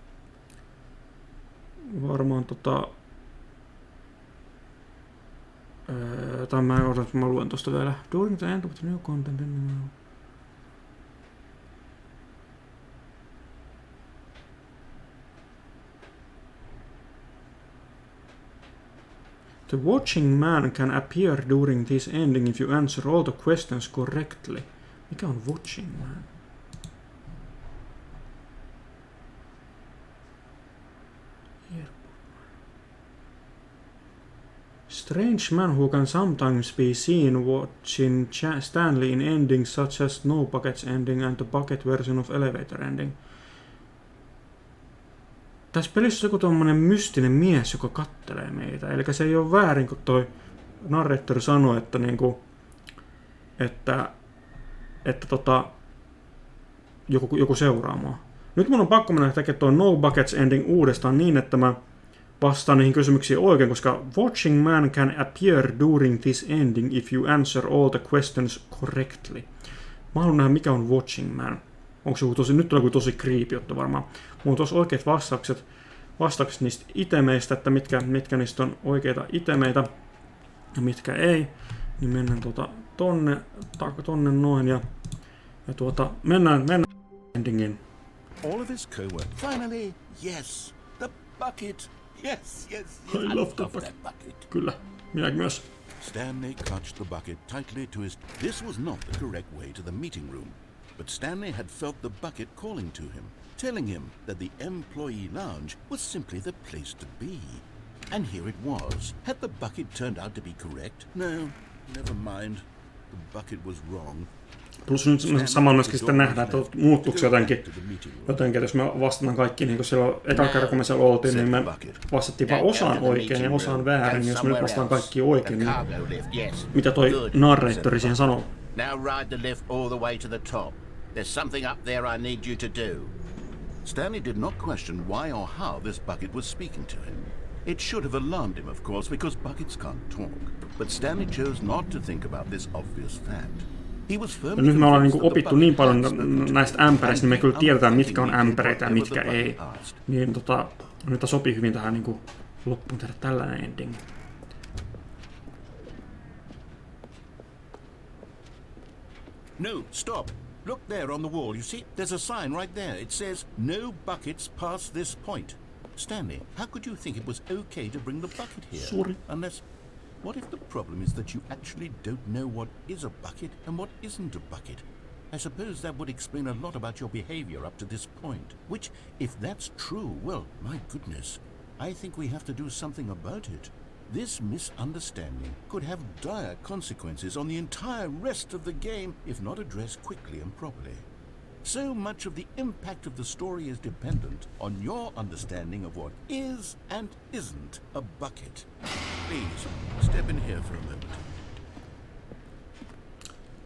tai mä luen tosta vielä. During the end of the new content. The watching man can appear during this ending if you answer all the questions correctly. Mikä on watching man? Strange man who can sometimes be seen watching Stanley in endings such as No Buckets Ending and the Bucket version of Elevator Ending. Tässä pelissä on joku tommonen mystinen mies, joka kattelee meitä. Eli se ei ole väärin, kun toi narrator sanoi, että niinku, että joku seuraa mua. Nyt mun on pakko mennä tekemään tuon No Buckets Ending uudestaan niin, että mä vastaa niihin kysymyksiin oikein, koska watching man can appear during this ending if you answer all the questions correctly. Mä haluan nähdä, mikä on watching man. Onko se tosi, nyt tulee tosi creepy juttu varmaan. Mulla on tuossa oikeat vastaukset niistä itemeistä, että mitkä niistä on oikeita itemeitä ja mitkä ei. Niin mennään tonne noin ja mennään endingin. All of his co-work. Finally, yes, the bucket. Yes. I love the bucket. Kyllä, minäkin myös. Stanley clutched the bucket tightly to his... This was not the correct way to the meeting room, but Stanley had felt the bucket calling to him, telling him that the employee lounge was simply the place to be. And here it was. Had the bucket turned out to be correct? No, never mind. The bucket was wrong. Plus nyt samalla myöskin sitten nähdään, että muuttuuko jotenkin, että jos me vastataan kaikki, niin kuin silloin eka kerran kun me siellä oltiin, niin me vastattiin vaan osaan oikein ja osaan väärin, niin jos me nyt vastataan kaikki oikein, niin mitä toi narratori siihen sanoo? Now ride the lift all the way to the top. There's something up there I need you to do. Stanley did not question why or how this bucket was speaking to him. It should have alarmed him, of course, because buckets can't talk. But Stanley chose not to think about this obvious fact. Ja nyt me ollaan niinku opittu niin paljon näistä ämpäreistä, niin me kyllä tiedetään, mitkä on ämpäreitä ja mitkä ei. Niin nyt sopii hyvin tähän niinku loppuun tehdä tällainen ending. No, stop. Look there on the wall. You see, there's a sign right there. It says, no buckets past this point. Stanley, how could you think it was okay to bring the bucket here? Sorry. Unless... What if the problem is that you actually don't know what is a bucket and what isn't a bucket? I suppose that would explain a lot about your behavior up to this point. Which, if that's true, well, my goodness, I think we have to do something about it. This misunderstanding could have dire consequences on the entire rest of the game if not addressed quickly and properly. So much of the impact of the story is dependent on your understanding of what is and isn't a bucket. Please, step in here for a moment.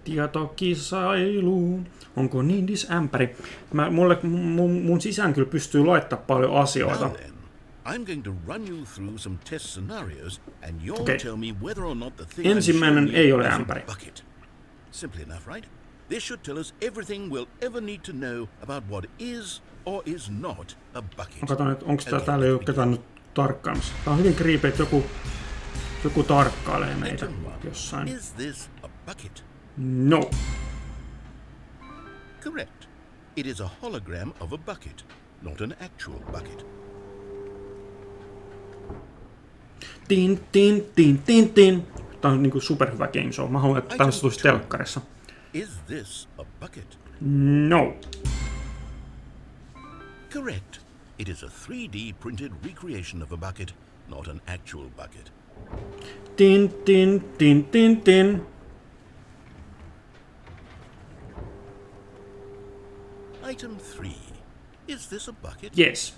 Tietokisailuun. Onko Nindis ämpäri? Mun sisään kyllä pystyy laittamaan paljon asioita. Now then, I'm going to run you through some test scenarios and you'll tell me whether or not the thing Ensimmäinen I'm ei ole is a ämpäri. bucket. Simple enough, right? This should tell us everything we'll ever need to know about what is or is not a bucket. Mä katson, että onko täällä ei ole ketään nyt tarkkaamassa. Tää on hyvin creepy, että joku tarkkailee meitä jossain. Is this a bucket? No. Correct. It is a hologram of a bucket, not an actual bucket. Tin. Tää on niinku superhyvä game show. Mä haluan, että tällaista tulisi telkkarissa. Is this a bucket? No. Correct. It is a 3D printed recreation of a bucket, not an actual bucket. Tin. Item 3. Is this a bucket? Yes.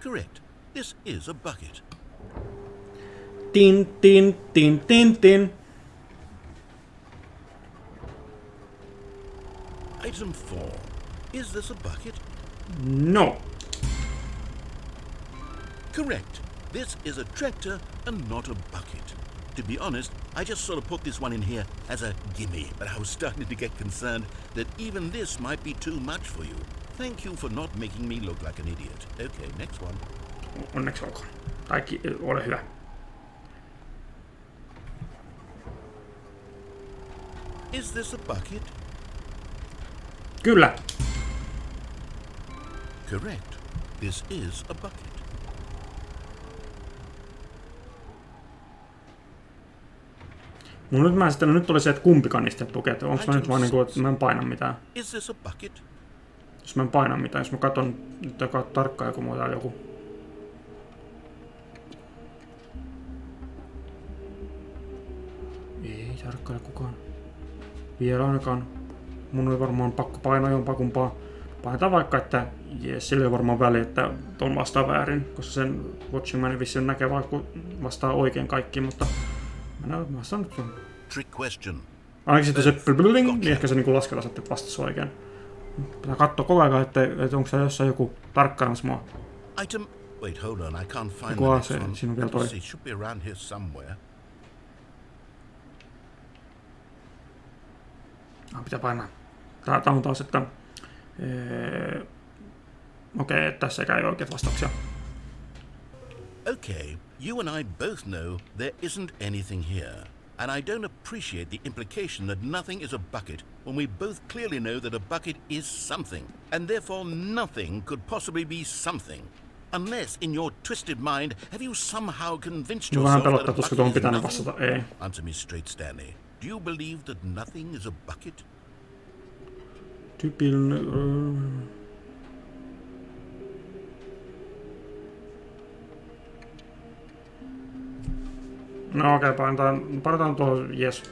Correct. This is a bucket. Tin. Item 4. Is this a bucket? No. Correct. This is a tractor and not a bucket. To be honest, I just sort of put this one in here as a gimme, but I was starting to get concerned that even this might be too much for you. Thank you for not making me look like an idiot. Okay, next one. Onneksi olkoon. Kaikki ole hyvä. Is this a bucket? Kyllä. Correct. This is a bucket. Nyt oli se, että kumpikaan niistä lukee. Onko mä nyt vaan niinku, että mä en paina mitään? Is this a bucket? Jos mä en paina mitään, jos mä katson nyt tarkkaan joku muuta joku. Ei tarkkaile kukaan. Vielä ainakaan. Mun oli varmaan pakko painaa jompakumpaa. Painetaan vaikka, että jees, sillä ei varmaan väliä, että on vastaa väärin, koska sen Watching Manin vissiin näkee vastaa oikein kaikki, mutta mä vastaan nyt sun. Trick question. Ainakin sitten se blbling, niin ehkä se niinku laskella että vastasi oikein. Pitää katsoa koko ajan, että onko se jossain joku tarkkailemassa mua. Item... Wait, hold on, I can't find Joku the ase, next one. siinä on vielä toi. It should be around here somewhere. Pitää painaa. Tää on taas, että... Okei, tässä ei oikeat vastauksia. Okay, you and I both know there isn't anything here. And I don't appreciate the implication that nothing is a bucket when we both clearly know that a bucket is something. And therefore nothing could possibly be something. Unless, in your twisted mind, have you somehow convinced yourself that a bucket is nothing? Answer me straight, Stanley. Do you believe that nothing is a bucket? Tyypillinen... No okei, painetaan tuohon, yes.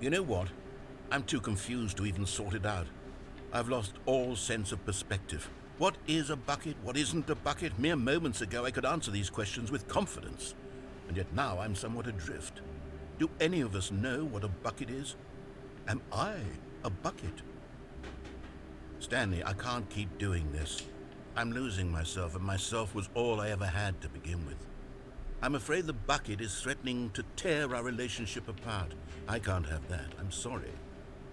You know what? I'm too confused to even sort it out. I've lost all sense of perspective. What is a bucket? What isn't a bucket? Mere moments ago I could answer these questions with confidence. And yet now I'm somewhat adrift. Do any of us know what a bucket is? Am I a bucket? Stanley, I can't keep doing this. I'm losing myself, and myself was all I ever had to begin with. I'm afraid the bucket is threatening to tear our relationship apart. I can't have that, I'm sorry.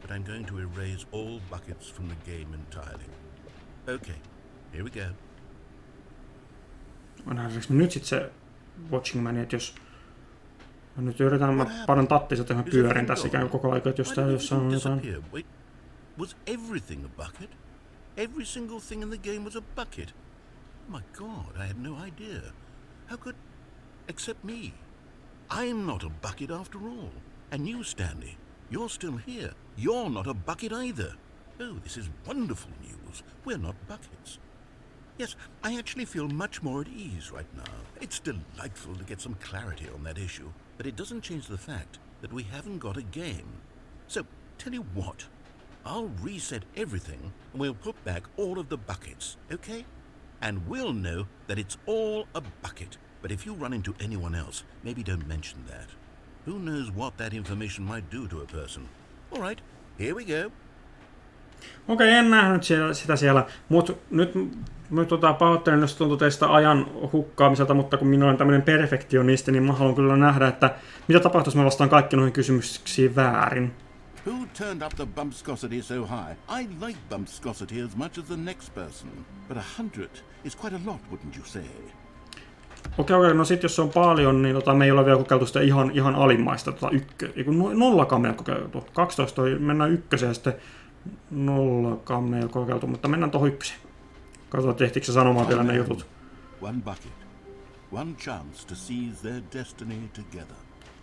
But I'm going to erase all buckets from the game entirely. Okay, here we go. Nähdäänkö nyt sit se Watching Man, että jos... Nyt yritetään, mä panen tattiset johon pyörin tässä ikään kuin koko aika, että jos täällä jossain on jotain... Wait, was everything a bucket? Every single thing in the game was a bucket. Oh my God, I had no idea. How could... Except me. I'm not a bucket after all. And you, Stanley, you're still here. You're not a bucket either. Oh, this is wonderful news. We're not buckets. Yes, I actually feel much more at ease right now. It's delightful to get some clarity on that issue. But it doesn't change the fact that we haven't got a game. So, tell you what. I'll reset everything and we'll put back all of the buckets, okay? And we'll know that it's all a bucket. But if you run into anyone else, maybe don't mention that. Who knows what that information might do to a person? All right, here we go. Okei, en nähnyt sitä siellä, mutta nyt pahoittelen, jos tuntuu teistä ajan hukkaamiselta, mutta kun minä olen tämmöinen perfektionisti, niin mä haluan kyllä nähdä, että mitä tapahtuisi, mä vastaan kaikki noihin kysymyksiin väärin. Who turned up the bumpscosity so high? I like bumpscosity as much as the next person, but 100 is quite a lot, wouldn't you say? Okei, no sit jos se on paljon, niin me ei ole vielä kokeiltu sitä ihan alimmaista, nollakaan meillä kokeiltu. 12 mennään ykköseen ja sitten nollakaan meillä kokeiltu, mutta mennään tuohon ykköseen. Katsotaan, tehtiinkö se sanomaan vielä ne jutut. One bucket, one chance to seize their destiny together.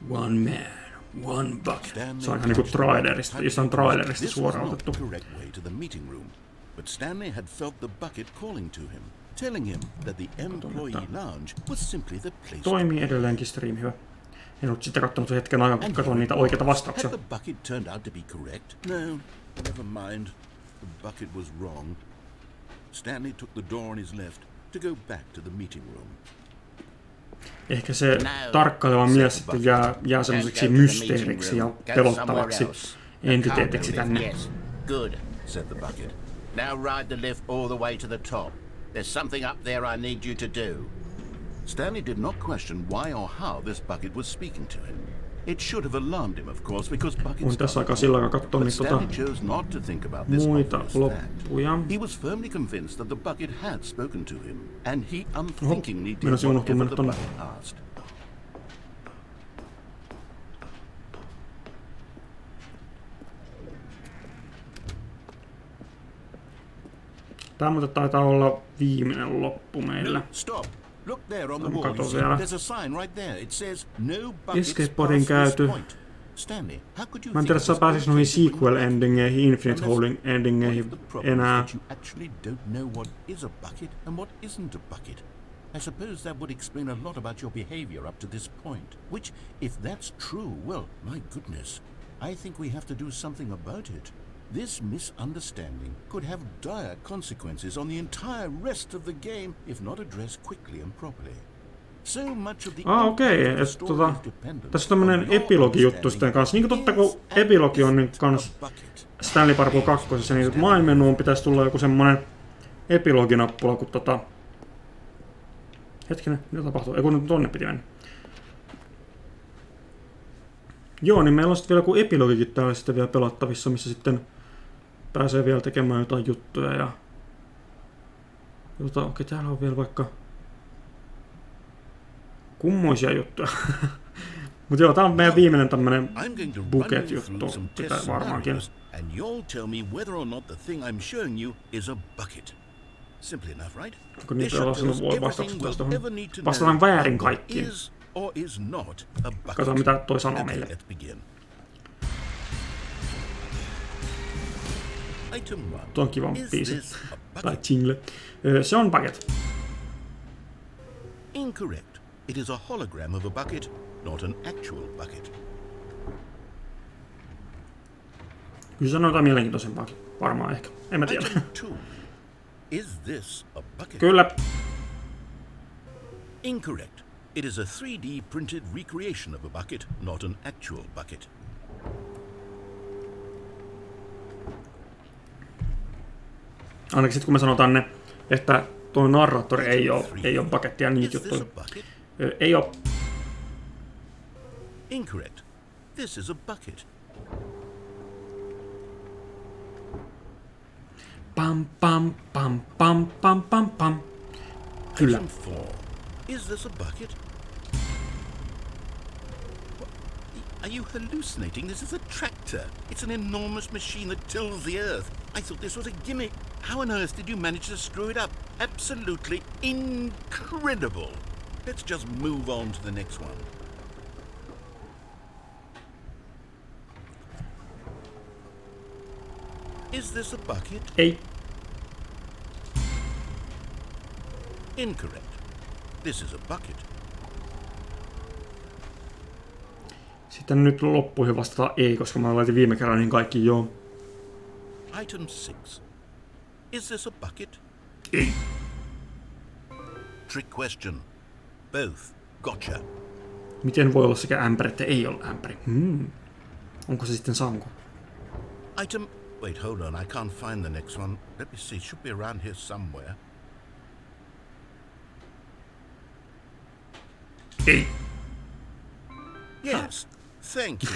One man. One bucket. Se on ihan niinku trailerista, jostain trailerista suoraan otettu. But Stanley had felt the bucket calling to him, telling him that the employee lounge was simply the place. Toimii edelleenkin stream, hyvä. En ollut sitten katsonut hetken aikaa, kun katsoin niitä oikeita vastauksia. Had the bucket turned out to be correct? No, never mind. The bucket was wrong. Stanley took the door on his left to go back to the meeting room. Ehkä se tarkkaileva mies sitten jää semmoiseksi mysteeriksi ja pelottavaksi entiteetiksi tänne. Yes, good, said the bucket. Now ride the lift all the way to the top. There's something up there I need you to do. Stanley did not question why or how this bucket was speaking to him. It should have alarmed him, of course, because buckets tässä aikaa sillä aikaa katsoa Stanley chose not to think about this muita loppuja. He was firmly convinced that the bucket had spoken to him, and he unthinkingly did Mennäisin whatever unohtumaan the tonne. bucket asked. Tämä muuten taitaa olla viimeinen loppu meillä. Stop. Look there on the wall. There's a sign right there. It says no buckets Escape-podin past this käyty. point. Stanley, how could you Mä en tiedä, jos pääsis noihin sequel endingeihin, infinite holding endingeihin enää. You actually don't know what is a bucket and what isn't a bucket. I suppose that would explain a lot about your behavior up to this point. Which, if that's true, well, my goodness, I think we have to do something about it. This misunderstanding could have dire consequences on the entire rest of the game if not addressed quickly and properly. So much of the tässä on tämmönen epilogi-juttu sitten kanssa. Niin kuin totta kun epilogi on niin kans Stanley Parable 2, niin maailmennuun pitäisi tulla joku semmonen epiloginappula, kun hetkinen, mitä tapahtuu? Ei kun tonne piti mennä. Joo, niin meillä on sitten vielä joku epilogikin täällä sitten vielä pelattavissa, missä sitten pääsee vielä tekemään jotain juttuja ja... Okei, täällä on vielä vaikka... kummoisia juttuja. Mutta joo, tää on meidän viimeinen tämmönen bucket-juttu. Sitä varmaankin. And you'll tell me whether or not the thing I'm showing you is a bucket. Simple enough, right? This shows everything we'll ever need to know väärin kaikkiin. is or is not a bucket. Katsotaan mitä toi sanoo meille. Let's begin. Item 1. Tuo on kiva biisi. Tai jingle. Se on bucket. Incorrect. It is a hologram of a bucket, not an actual bucket. Kyllä se on jotain mielenkiintoisempaakin. Varmaan ehkä. En mä tiedä. Item 2. Is this a bucket? Kyllä. Incorrect. It is a 3D printed recreation of a bucket, not an actual bucket. Ainakin sitten kun me sanotaan ne, että tuo narraattori ei ole pakettia niitä juttuja. Ei ole. Incorrect. This is a bucket. Pam pam pam pam pam pam pam. Kyllä. Item 4. Is this a bucket? Are you hallucinating? This is a tractor. It's an enormous machine that tills the earth. I thought this was a gimmick. How on earth did you manage to screw it up? Absolutely incredible. Let's just move on to the next one. Is this a bucket? Ei. Incorrect. This is a bucket. Sitten nyt loppuihin vastataan ei, koska mä laitin viime kerran niin kaikki joo. Item 6. Is this a bucket? Ei. Trick question. Both. Gotcha. Miten voi olla sekä ämpäri että ei ole ämpäri? Onko se sitten sanko? Item... Wait, hold on. I can't find the next one. Let me see. It should be around here somewhere. Ei. Yes. Thank you.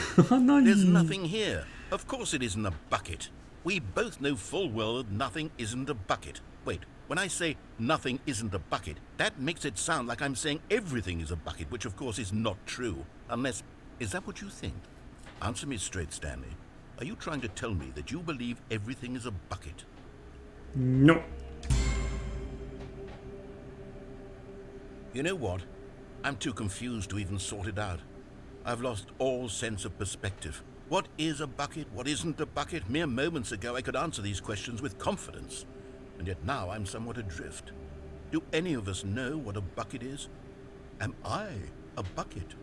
There's nothing here. Of course it isn't a bucket. We both know full well that nothing isn't a bucket. Wait, when I say nothing isn't a bucket, that makes it sound like I'm saying everything is a bucket, which of course is not true. Unless... Is that what you think? Answer me straight, Stanley. Are you trying to tell me that you believe everything is a bucket? No. You know what? I'm too confused to even sort it out. I've lost all sense of perspective. What is a bucket? What isn't a bucket? Mere moments ago I could answer these questions with confidence. And yet now I'm somewhat adrift. Do any of us know what a bucket is? Am I a bucket?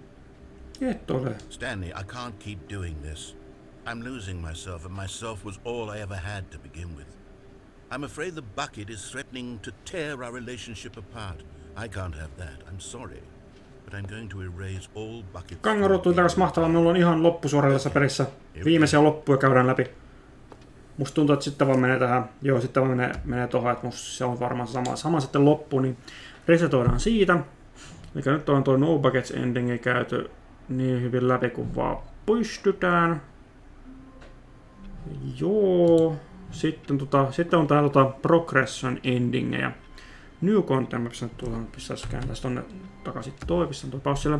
Et ole. Stanley, I can't keep doing this. I'm losing myself, and myself was all I ever had to begin with. I'm afraid the bucket is threatening to tear our relationship apart. I can't have that. I'm sorry. But I'm going to erase all buckets. Kangaroo tuli takas mahtavaa. Minulla on ihan loppusuora tässä pelissä. Viimeisiä loppuja käydään läpi. Musta tuntuu, että sitten vaan menee tähän. Joo, sitten vaan menee tohon, että musta se on varmaan sama sitten loppu, niin resetoidaan siitä. Eli nyt on tuo No Buckets Ending käyty niin hyvin läpi kuin vaan pystytään. Joo. Sitten on tää Progression Ending ja New Content. Mä pistäis kääntäis tonne takaisin pistän toi paussille.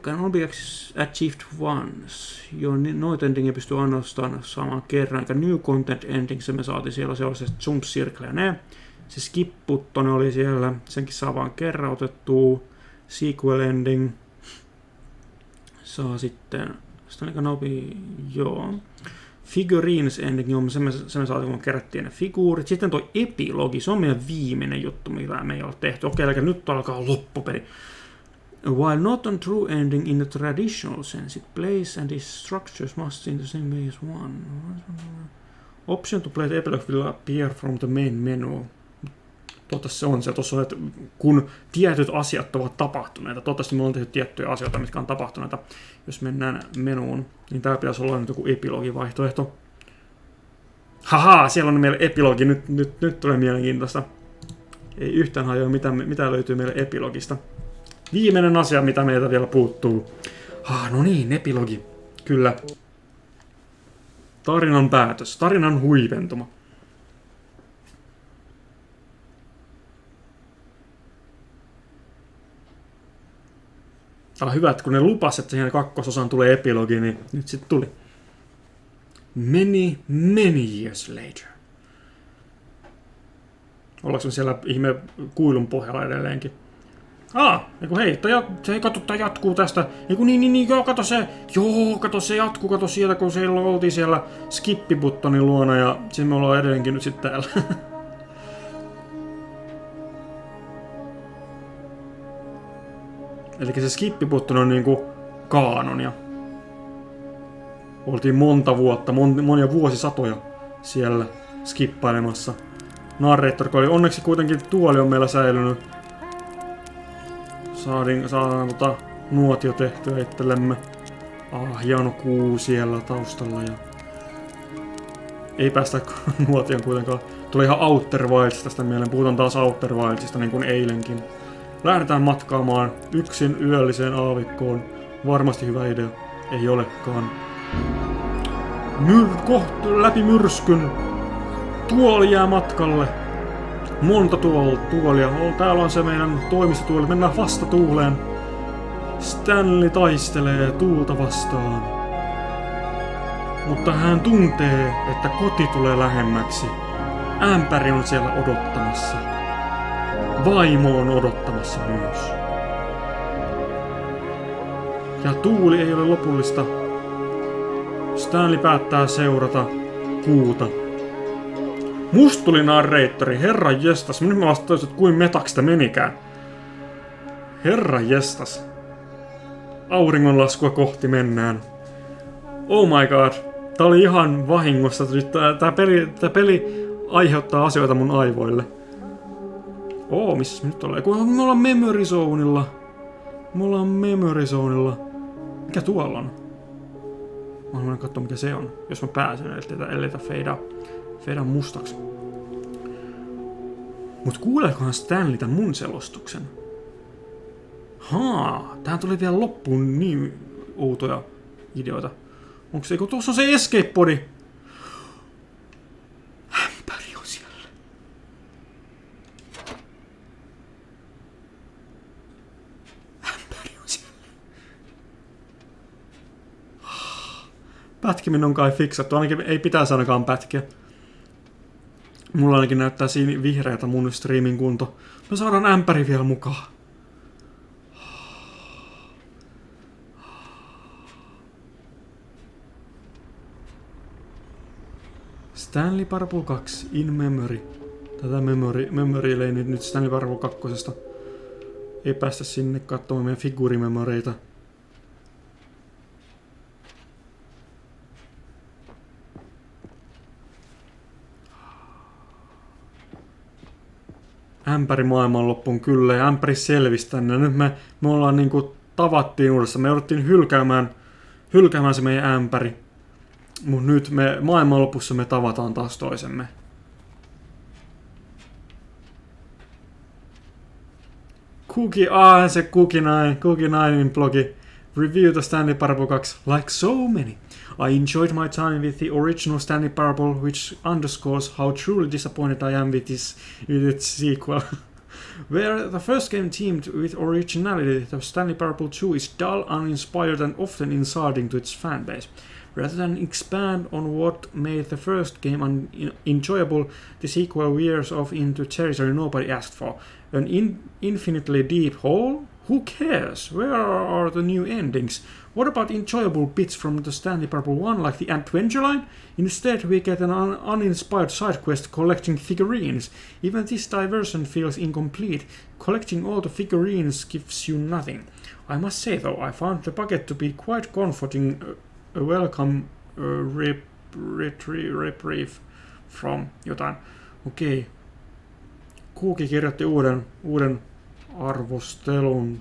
Can objects achieved once. Joo, noita endingiä pystyy ainoastaan saamaan kerran. Eli New Content Ending, se me saatiin siellä. Se oli se Jump Circle ja ne. Se Skip-button oli siellä. Senkin saa vaan kerran otettua. Sequel Ending. Saa sitten... Joo. Figurines Ending, joo, se me saatiin, kun kerättiin ne figuurit. Sitten tuo epilogi, se on meidän viimeinen juttu, mitä me ei ole tehty. Okei, eli nyt alkaa loppupeli. While not a true ending in the traditional sense, it plays and its structures must in the same way as one. Option to play the epilogue will appear from the main menu. Toivottavasti se on se, tuossa on, että kun tietyt asiat ovat tapahtuneita, toivottavasti me ollaan tehty tiettyjä asioita, mitkä on tapahtuneita, jos mennään menuun, niin täällä pitäisi olla nyt joku epilogivaihtoehto. Haha, siellä on meille epilogi. Nyt tulee mielenkiintoista. Ei yhtään hajoa, mitä löytyy meille epilogista. Viimeinen asia, mitä meiltä vielä puuttuu. No niin, epilogi. Kyllä. Tarinan päätös. Tarinan huipentuma. Hyvä, että kun ne lupas, että siihen kakkososaan tulee epilogi, niin nyt sitten tuli. Many years later. Ollaanko siellä ihme kuilun pohjalla edelleenkin? Hei, tää jatkuu tästä. Kato se jatkuu, kato sieltä, kun siellä oltiin siellä skippi-buttonin luona ja siinä me ollaan edelleenkin nyt sitten täällä. Eli se skippi-button on niinku kaanonia. Oltiin monta vuotta, monia vuosisatoja siellä skippailemassa. Narrator oli onneksi kuitenkin tuoli on meillä säilynyt. Saadaan nuotio tehtyä itsellemme. Hieno kuu siellä taustalla ja... Ei päästä nuotion kuitenkaan. Tuli ihan Outer Wilds tästä mieleen. Puhutaan taas Outer Wildsista niin kuin eilenkin. Lähdetään matkaamaan yksin yölliseen aavikkoon. Varmasti hyvä idea. Ei olekaan. Läpi myrskyn. Tuoli jää matkalle. Monta tuolia. Täällä on se meidän toimistotuoli. Mennään vastatuuleen. Stanley taistelee tuulta vastaan. Mutta hän tuntee, että koti tulee lähemmäksi. Ämpäri on siellä odottamassa. Vaimo on odottamassa myös. Ja tuuli ei ole lopullista. Stanley päättää seurata kuuta. Musta tuli narratori, herra jestas. Nyt mä vasta toisin, että kuin metaksi menikään. Herra jestas. Auringonlaskua kohti mennään. Oh my god. Tää oli ihan vahingossa. Tää peli aiheuttaa asioita mun aivoille. Missä me nyt ollaan? Me ollaan Memory Zoneilla. Mikä tuolla on? Mä haluan katsoa mikä se on. Jos mä pääsen, ellei tää feidaa mustaksi. Mut kuuleekohan Stanley tän mun selostuksen? Tähän tuli vielä loppuun niin outoja ideoita. Onko se, kun tuossa on se escape-podi? Ämpäri on siellä. Pätkiminen on kai fiksattu, ainakin ei pitäisi ainakaan pätkiä. Mulla ainakin näyttää siinä vihreätä mun streamin kunto. Me saadaan ämpäri vielä mukaan. Stanley Parable 2 in memory. Tätä memory ei nyt Stanley Parable 2. Ei päästä sinne katsomaan meidän figuurimemoreita. Ämpäri maailmanloppuun kyllä ja ämpäri selvisi tänne. Nyt me ollaan niinku tavattiin uudestaan. Me jouduttiin hylkäämään se meidän ämpäri. Mut nyt me maailmanlopussa me tavataan taas toisemme. Se Cookie 9 blogi. Review the Stanley Parable 2 like so many. I enjoyed my time with the original Stanley Parable, which underscores how truly disappointed I am with its sequel. Where the first game teamed with originality, the Stanley Parable 2 is dull, uninspired, and often insulting to its fanbase. Rather than expand on what made the first game enjoyable, the sequel veers off into territory nobody asked for. An infinitely deep hole? Who cares? Where are the new endings? What about enjoyable bits from the Stanley Parable 1 like the adventure line? Instead we get an uninspired side quest collecting figurines. Even this diversion feels incomplete. Collecting all the figurines gives you nothing. I must say though, I found the bucket to be quite comforting, a welcome reprieve from jotain. Okei. Kuuki kirjoitti uuden arvostelun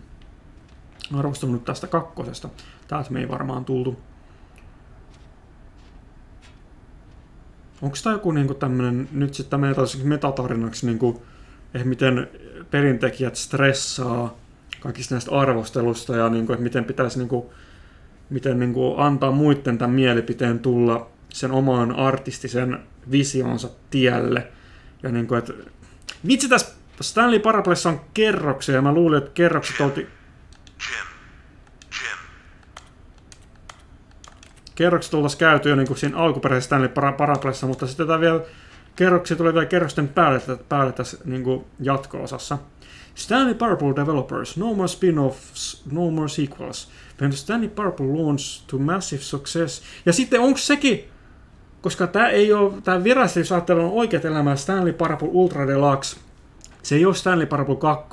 nyt tästä kakkosesta. Täältä me ei varmaan tultu. Onko tämä joku niinku tämmönen, nyt sitten menee tällaiseksi metatarinaksi, niinku, että miten pelintekijät stressaa kaikista näistä arvostelusta ja niinku, että miten pitäisi niinku antaa muiden tämän mielipiteen tulla sen oman artistisen visionsa tielle. Ja niinku, että vitsi, tässä Stanley Parablessa on kerroksia ja mä luulin, että kerrokset oltiin... Kerrokset oltaisiin käyty jo niin siinä alkuperäisessä Stanley Parablessa, mutta sitten kerroksia tuli vielä kerrosten päälle tässä niin jatko-osassa. Stanley Parable Developers, no more spin-offs, no more sequels. When the Stanley Parable launched to massive success. Ja sitten onko sekin, koska tämä ei ole, tämä virallisesti, jos ajatellaan oikeat elämää, Stanley Parable Ultra Deluxe, se ei ole Stanley Parable 2,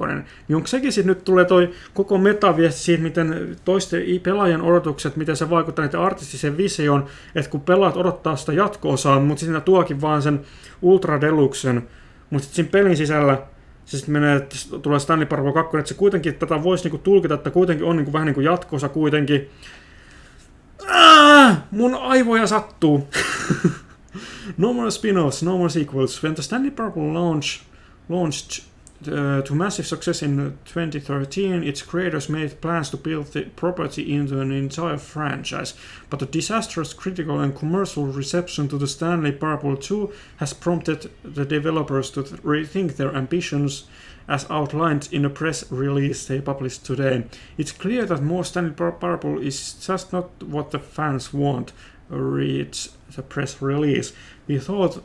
niin onko sekin sitten nyt tulee toi koko metaviesti siitä, miten toisten pelaajan odotukset, miten se vaikuttaa niiden artistiseen visioon, että kun pelaat odottaa sitä jatko-osaa, mutta siinä tuokin vaan sen Ultra Deluxen, mutta sitten siinä pelin sisällä se sitten menee, että tulee Stanley Parable 2, että se kuitenkin tätä voisi niinku tulkita, että kuitenkin on niinku vähän niin kuin jatko-osa kuitenkin. Mun aivoja sattuu. No more spin-offs, no more sequels. When the Stanley Parable launched to massive success in 2013, its creators made plans to build the property into an entire franchise, but the disastrous critical and commercial reception to the Stanley Parable 2 has prompted the developers to rethink their ambitions, as outlined in a press release they published today. It's clear that more Stanley Parable is just not what the fans want, reads the press release. We thought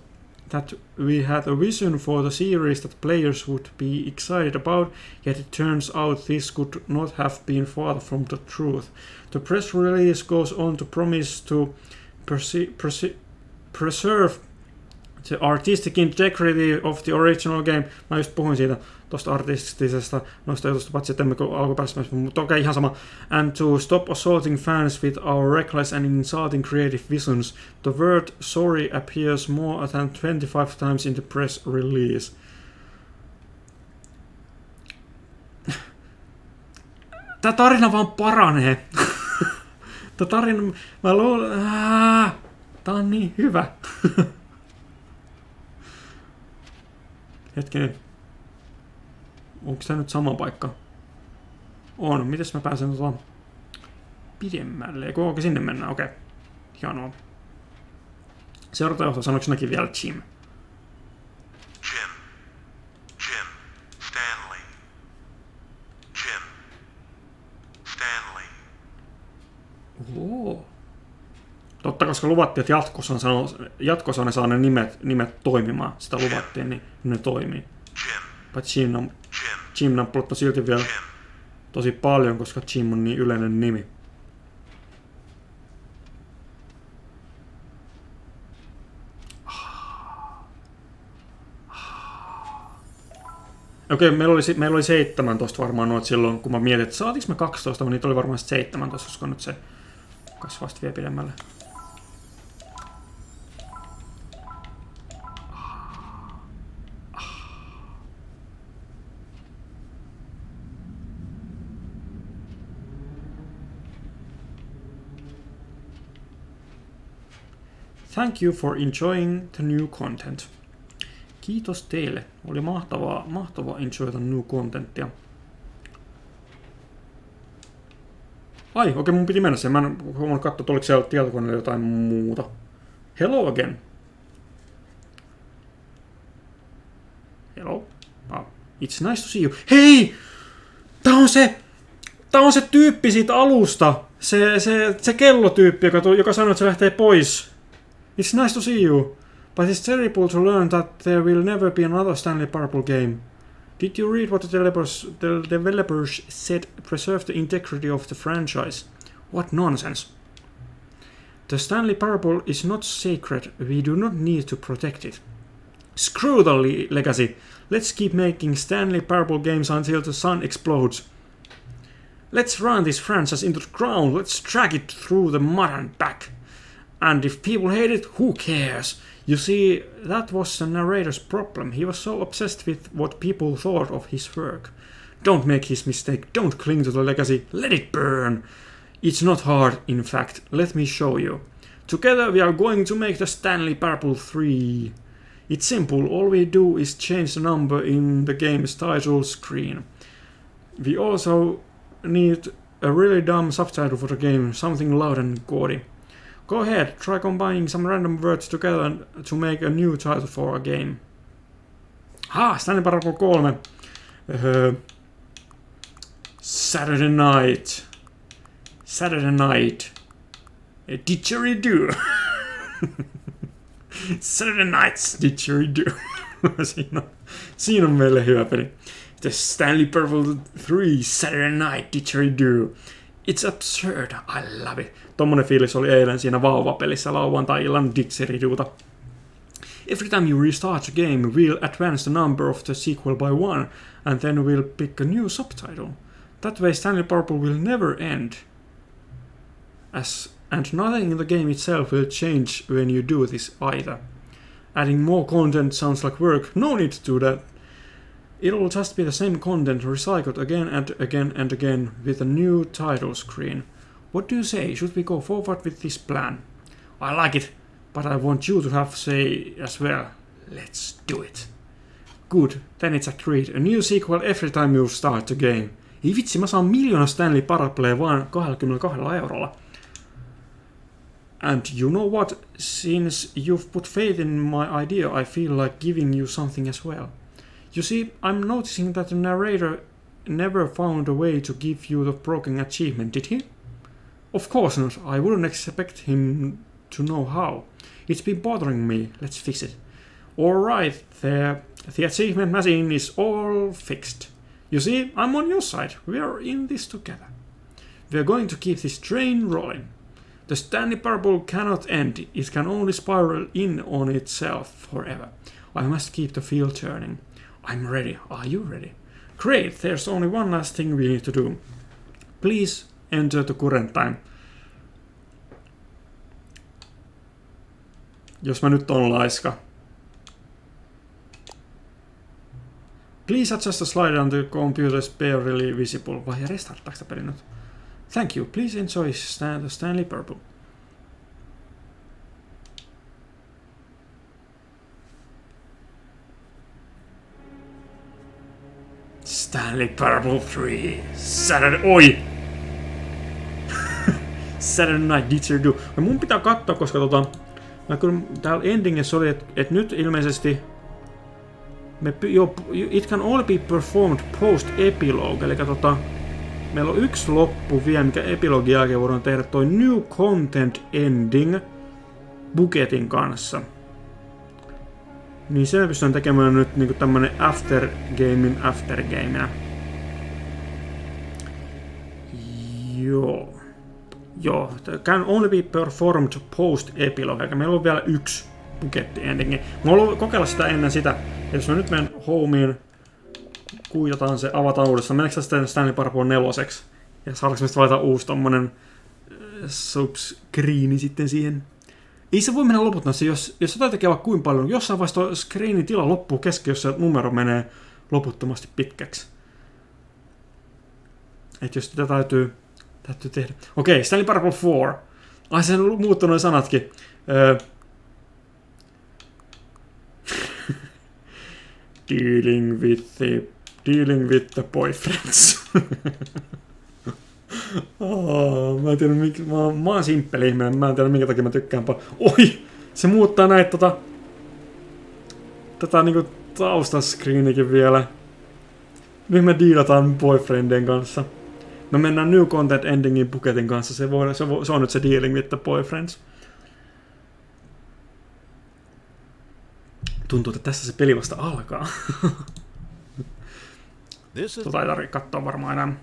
that we had a vision for the series that players would be excited about, yet it turns out this could not have been far from the truth. The press release goes on to promise to preserve the artistic integrity of the original game. Mä just puhuin siitä tosta artistisesta noista jutusta, paitsi että emme alkuperäisessä, mutta okei, ihan sama. And to stop assaulting fans with our reckless and insulting creative visions. The word sorry appears more than 25 times in the press release. Tää tarina vaan paranee. Tää tarina, mä luulen, tää on niin hyvä. Hetkinen. Onko tämä nyt sama paikka? On. Mites mä pääsen pidemmälle? Eikö sinne mennään? Okei. Hienoa. Seuraava johto, sanoiko näkin vielä Jim? Jim. Stanley. Jim. Stanley. Oho. Totta, koska luvattiin, että jatkossa ne saa ne nimet toimimaan. Sitä luvattiin, niin ne toimii. Paitsi Jim nappulottaa silti vielä tosi paljon, koska Jim on niin yleinen nimi. Okei, meillä oli 17 varmaan noita silloin, kun mä mietin, että saatiinko me 12, mutta niitä oli varmaan 17, koska nyt se kasvaa sitten vielä pidemmälle. Thank you for enjoying the new content. Kiitos teille. Oli mahtavaa enjoyta new contentia. Okei, mun piti mennä sen. Mä en huomannut katsoa, että oliko siellä tietokoneella jotain muuta. Hello again. Hello. It's nice to see you. Hei! Tää on se tyyppi siitä alusta. Se kellotyyppi, joka sanoi, että se lähtee pois. It's nice to see you, but it's terrible to learn that there will never be another Stanley Parable game. Did you read what the developers said preserve the integrity of the franchise? What nonsense. The Stanley Parable is not sacred, we do not need to protect it. Screw the legacy, let's keep making Stanley Parable games until the sun explodes. Let's run this franchise into the ground, let's drag it through the mud and back. And if people hate it, who cares? You see, that was the narrator's problem. He was so obsessed with what people thought of his work. Don't make his mistake. Don't cling to the legacy. Let it burn. It's not hard, in fact. Let me show you. Together we are going to make the Stanley Parable 3. It's simple, all we do is change the number in the game's title screen. We also need a really dumb subtitle for the game, something loud and gaudy. Go ahead, try combining some random words together to make a new title for a game. Stanley Parable 3. Saturday night. Didgeridoo. Saturday nights didgeridoo. Siinä on meille hyvä peli. The Stanley Parable 3 Saturday night didgeridoo. It's absurd, I love it. Tommonen fiilis oli eilen siinä vauvapelissä lauantai-illan didgeridoota. Every time you restart the game, we'll advance the number of the sequel by 1, and then we'll pick a new subtitle. That way Stanley Parable will never end. And nothing in the game itself will change when you do this either. Adding more content sounds like work. No need to do that. It'll just be the same content recycled again and again and again with a new title screen. What do you say? Should we go forward with this plan? I like it, but I want you to have say as well. Let's do it. Good, then it's agreed. A new sequel every time you start the game. Ei vitsi, mä saan 1 000 000 Stanley Parableja vaan 22 €. And you know what? Since you've put faith in my idea, I feel like giving you something as well. You see, I'm noticing that the narrator never found a way to give you the broken achievement, did he? Of course not. I wouldn't expect him to know how. It's been bothering me. Let's fix it. Alright, the achievement machine is all fixed. You see, I'm on your side. We're in this together. We're going to keep this train rolling. The Stanley Parable cannot end. It can only spiral in on itself forever. I must keep the wheel turning. I'm ready. Are you ready? Great, there's only one last thing we need to do. Please enter the current time. Jos mä nyt on laiska. Please adjust the slider on the computer's barely visible. Vai restarttaako sitä pelin nyt? Thank you. Please enjoy the Stanley Parable. Stanley Parable 3. Saturday... Oi! Saturday Night Didgeridoo. No mun pitää katsoa, koska mä kyllä täällä endingissä oli, että nyt ilmeisesti it can all be performed post-epilogue, eli meillä on yksi loppu vielä, mikä epilogin jälkeen voidaan tehdä toi New Content Ending buketin kanssa. Niin sen pystyn tekemään nyt niinku tämmönen aftergameina. Joo. Can only be performed post-epilogue, eli meillä on vielä yksi buketti-endingi. Mä haluan kokeilla sitä ennen sitä, jos mä nyt menen homeen, kuitataan se, avataan uudestaan. Meneekö sitten Stanley Parable 4? Ja saadaanko me sitten valita uusi tommonen subscreeni sitten siihen? Ei se voi mennä loputtomasti, jos jotain tekee vaikka kuin paljon. Jossain vaiheessa tuo screenin tila loppuu kesken, jos se numero menee loputtomasti pitkäksi. Et jos sitä täytyy tehdä. Okei, Stanley Parable 4. Ai se on muuttunut ne sanatkin. Dealing with the boyfriends. Mä en tiedä, mä oon simppeli ihminen, mä en tiedä minkä takia mä tykkään paljon. Oi! Se muuttaa näitä tätä niinku taustaskreenikin vielä. Nyt me diilataan boyfriendien kanssa. Me mennään New Content Endingin buketin kanssa, se on nyt se Dealing with the Boyfriends. Tuntuu, että tässä se peli vasta alkaa. Ei tarvitse katsoa varmaan enää.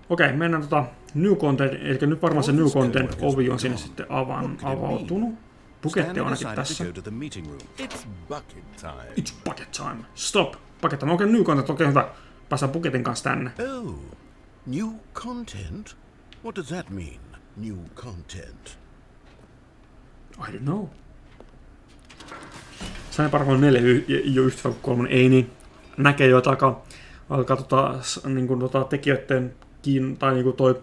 Okei, mennään New Content, eli nyt varmaan se New Content ovi on sinne sitten avautunut. Buketti on ainakin tässä. It's bucket time. It's bucket time. Stop. Bucket time. Okei, New Content, okei hyvä. Päästään buketin kanssa tänne. Oh, new content? What does that mean, new content? I don't know. Stanley Parable 4 ei ole yhtä kuin 3, ei niin. Näkee jo alkaa tekijöiden tai niinku toi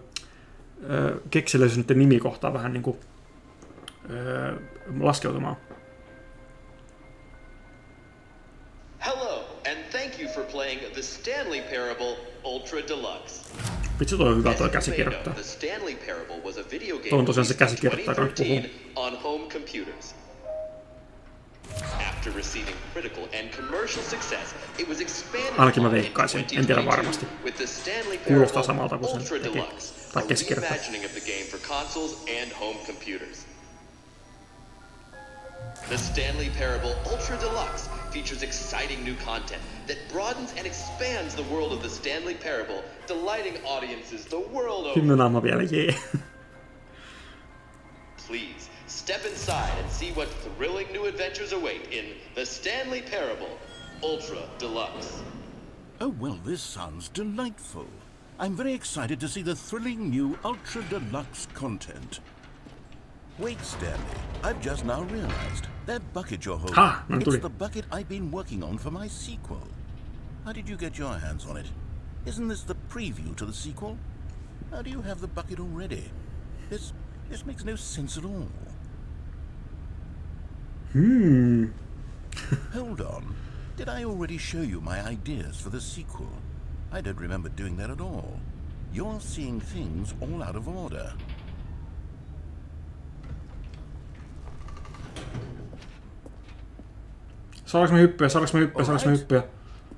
kekseliäisyys niiden nimikohtaa vähän niinku laskeutumaan. Hello, and thank you for playing the Stanley Parable Ultra Deluxe. Vitsi, toi on hyvä toi käsikirjoittaa. The Stanley Parable was a video game Toi on tosiaan se käsikirjoittaa, kun puhuu. on home computers. After receiving critical and commercial success, it was expanded Ainakin mä veikkaisin, en tiedä varmasti. with the Stanley Kuulostaa Parable samalta kuin sen Ultra teki. Deluxe, Tai a käsikirjoittaa. reimagining of the game for consoles and home computers. The Stanley Parable Ultra Deluxe features exciting new content that broadens and expands the world of the Stanley Parable, delighting audiences the world over. Hymynaama vielä, jee. Please, step inside and see what thrilling new adventures await in the Stanley Parable Ultra Deluxe. Oh, well, this sounds delightful. I'm very excited to see the thrilling new Ultra Deluxe content. Wait, Stanley, I've just now realized that bucket you're holding, it's the bucket I've been working on for my sequel. How did you get your hands on it? Isn't this the preview to the sequel? How do you have the bucket already? This makes no sense at all. Hold on. Did I already show you my ideas for the sequel? I don't remember doing that at all. You're seeing things all out of order. Saanko mä hyppyä?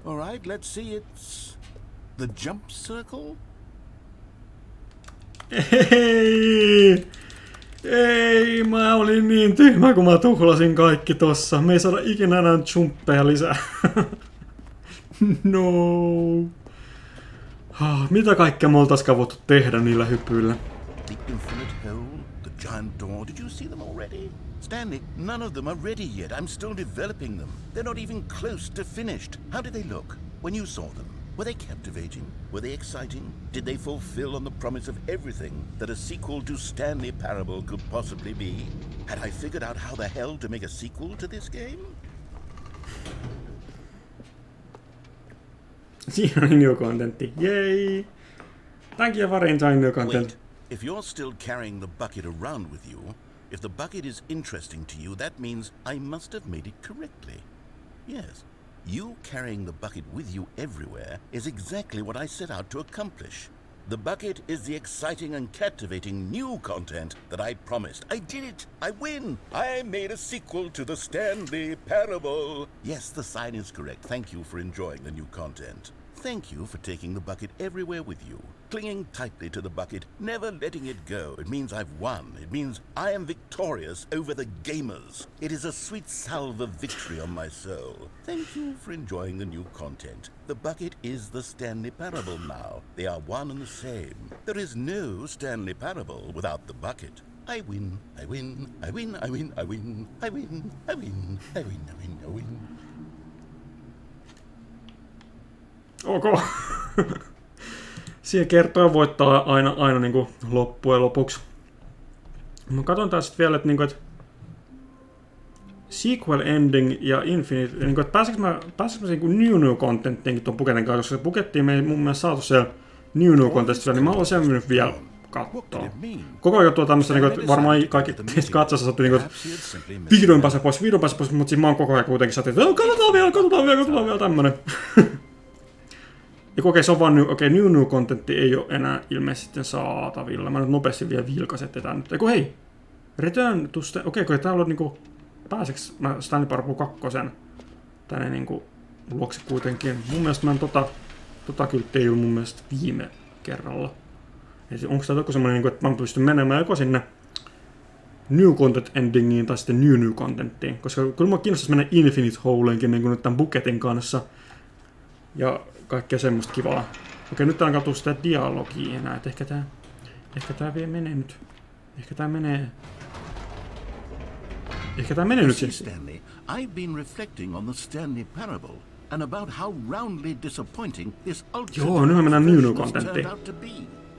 All right, let's see. It's the jump circle. Ei, mä olin niin tyhmä, kun mä tuhlasin kaikki tossa. Me ei saada ikinä enää jumppeja lisää. No. Mitä kaikkea me oltaiskaan voitu tehdä niillä hypyillä? The infinite hole, the giant door. Did you see them already? Stanley, none of them are ready yet. I'm still developing them. They're not even close to finished. How did they look when you saw them? Were they captivating? Were they exciting? Did they fulfill on the promise of everything that a sequel to Stanley Parable could possibly be? Had I figured out how the hell to make a sequel to this game? Siinä on new contentti. Yay! Thank you for enjoying new content. Wait, if you're still carrying the bucket around with you, if the bucket is interesting to you, that means I must have made it correctly. Yes. You carrying the bucket with you everywhere is exactly what I set out to accomplish. The bucket is the exciting and captivating new content that I promised. I did it! I win! I made a sequel to the Stanley Parable! Yes, the sign is correct. Thank you for enjoying the new content. Thank you for taking the bucket everywhere with you, clinging tightly to the bucket, never letting it go. It means I've won. It means I am victorious over the gamers. It is a sweet salve of victory on my soul. Thank you for enjoying the new content. The bucket is the Stanley Parable now. They are one and the same. There is no Stanley Parable without the bucket. I win, I win, I win, I win, I win, I win, I win, I win, I win, I win. Ok. Siihen kertoo voittaa aina niinku loppujen lopuksi. Mä katson taas sit vielä, että niinku, sequel ending ja infinite, niinku, että pääseekö mä niinku new contenttiinkin tuon buketin kanssa, koska se bukettiin me ei mun mielestä saatu siellä new contentissa, niin mä haluan sen nyt vielä katsoa. Koko ajan tuo tämmöstä, niinku, että varmaan kaikki teistä katsossa sattui niinku, että vihdoin pääsee pois, mutta siis mä oon koko ajan kuitenkin saatu, että katsotaan vielä tämmönen. Ja okei, se on vaan new contentti ei ole enää ilmeisesti saatavilla. Mä nyt nopeasti vielä vilkaisen tätä nyt. Eiku hei! Return to Okei, kun täällä on niinku... Pääseks mä Stanley Parable 2 tänne niinku luokse kuitenkin? Mun mielestä mä en tota kylttiä ei ollut mun mielestä viime kerralla. Eli onko tää joku semmonen niinku, että mä pystyn menemään joko sinne new content endingiin tai sitten new contenttiin. Koska kyllä mä kiinnostaisi mennä infinite holeinkin niinku nyt tän buketin kanssa. Ja kaikkea semmoista kivaa. Okei, nyt täällä katsoo sitä dialogia enää, et ehkä tää vielä menee nyt. Ehkä tää menee nyt siis. Stanley, I've been reflecting on the Stanley Parable and about how roundly disappointing this ultra turned out to be.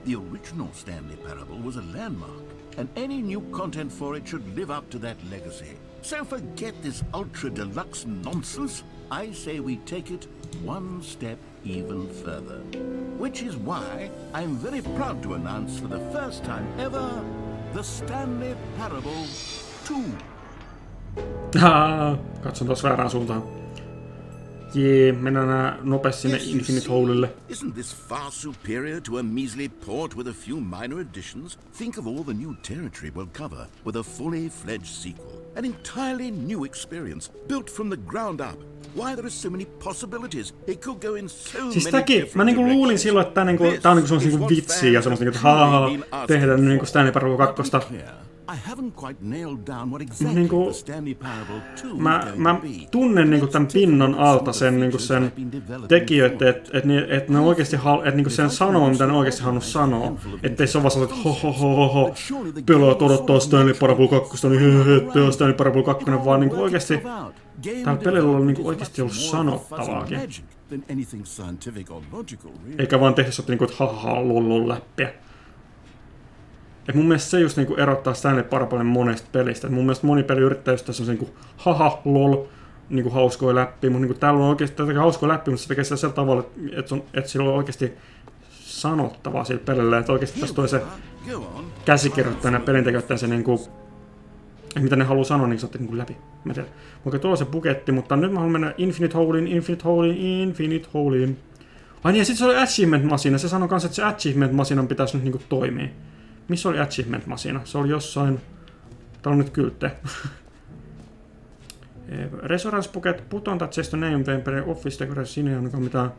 The original Stanley Parable was a landmark, and any new content for it should live up to that legacy. So forget this ultra deluxe nonsense. I say we take it one step even further. Which is why I'm very proud to announce for the first time ever the Stanley Parable Katson taas väärään suuntaan. Jee, mennään nopeasti sinne Infinite Holeille. Isn't this far superior to a measly port with a few minor additions? Think of all the new territory we'll cover with a fully fledged sequel. An entirely new experience, built from the ground up. Why there are so many possibilities? It could go in so many different mä niinku luulin silloin, että tää on niinku semmoista vitsiä ja semmoista niinku, että tehdään niinku Stanley Parable 2. Niinku, mä tunnen niinku tän pinnan alta sen niinku sen tekijöitä, että ne oikeesti niinku sen sanoo, mitä ne oikeesti halunnut sanoa. Ettei se ole vaan sellainen, että ho, pelaat odottaa Stanley Parable 2, niin Stanley Parable 2, vaan niinku oikeesti täällä pelillä on niinku oikeesti ollut sanottavaakin. Eikä vaan tehdä niinku, että lol läppiä. Et mun mielestä se just niinku erottaa Stanley Parablen monesta pelistä. Et mun mielestä moni peli yrittää just tässä niinku lol niinku hauskoja läppiä, mutta niinku täällä on oikeesti hauskoja läppiä, mutta se tekee sitä sillä tavalla, että sillä on oikeesti sanottavaa sillä pelillä. Että oikeesti tässä toi se käsikirjoittajana ja pelintekijöittäjä se niinku, mitä ne haluaa sanoa, niin saatte niinku läpi. Mä tiedän. Okei, tuolla on se buketti, mutta nyt mä haluan mennä Infinite Holeiin. Ai niin, ja sit se oli Achievement-masina. Se sanoi kanssa, että se Achievement-masinan pitäisi nyt niinku toimia. Missä oli Achievement-masina? Se oli jossain... Täällä on nyt kyltte. Resurance Bucket, put on that chest name temporary office decoration. Siinä ei ainakaan mitään.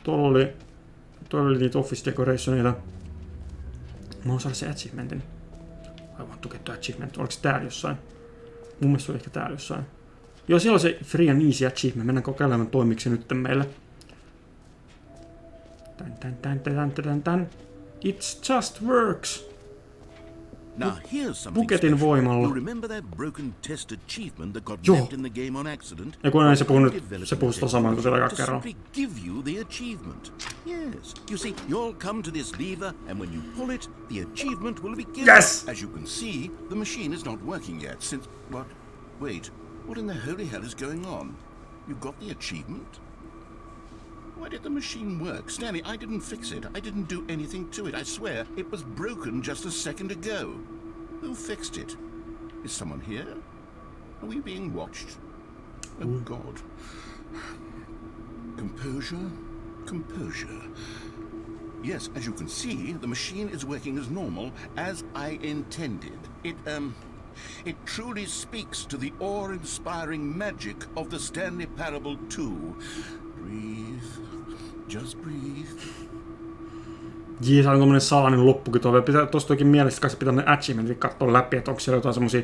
Tuolla oli niitä office decorationeita. Mä oon saada se achievementin. I want to get the achievement. Oliko se täällä jossain? Mun mielestä se oli ehkä täällä jossain. Joo, siellä on se free and easy achievement. Mennään kokeilemaan toimiko se nyt meille. Tän. It just works. Now here's something buketin voimalla. You remember that broken test achievement that got left in the game on accident? Ja kun se puhuu nyt, se puhuu sitä samaa kuin se aikaa kerran. Give you the achievement. Yes. You see, you'll come to this lever, and when you pull it, the achievement will be given. Yes! As you can see, the machine is not working yet since... What? Wait. What in the holy hell is going on? You got the achievement? Why did the machine work? Stanley, I didn't fix it. I didn't do anything to it. I swear, it was broken just a second ago. Who fixed it? Is someone here? Are we being watched? Oh, God. Composure. Yes, as you can see, the machine is working as normal, as I intended. It truly speaks to the awe-inspiring magic of the Stanley Parable 2. Breathe. Just breathe. Jee, se on tommonen salainen loppukin tuo. Tuosta toikin mielestä kai se pitää ne achievementit katsoa läpi, että onko siellä jotain semmosia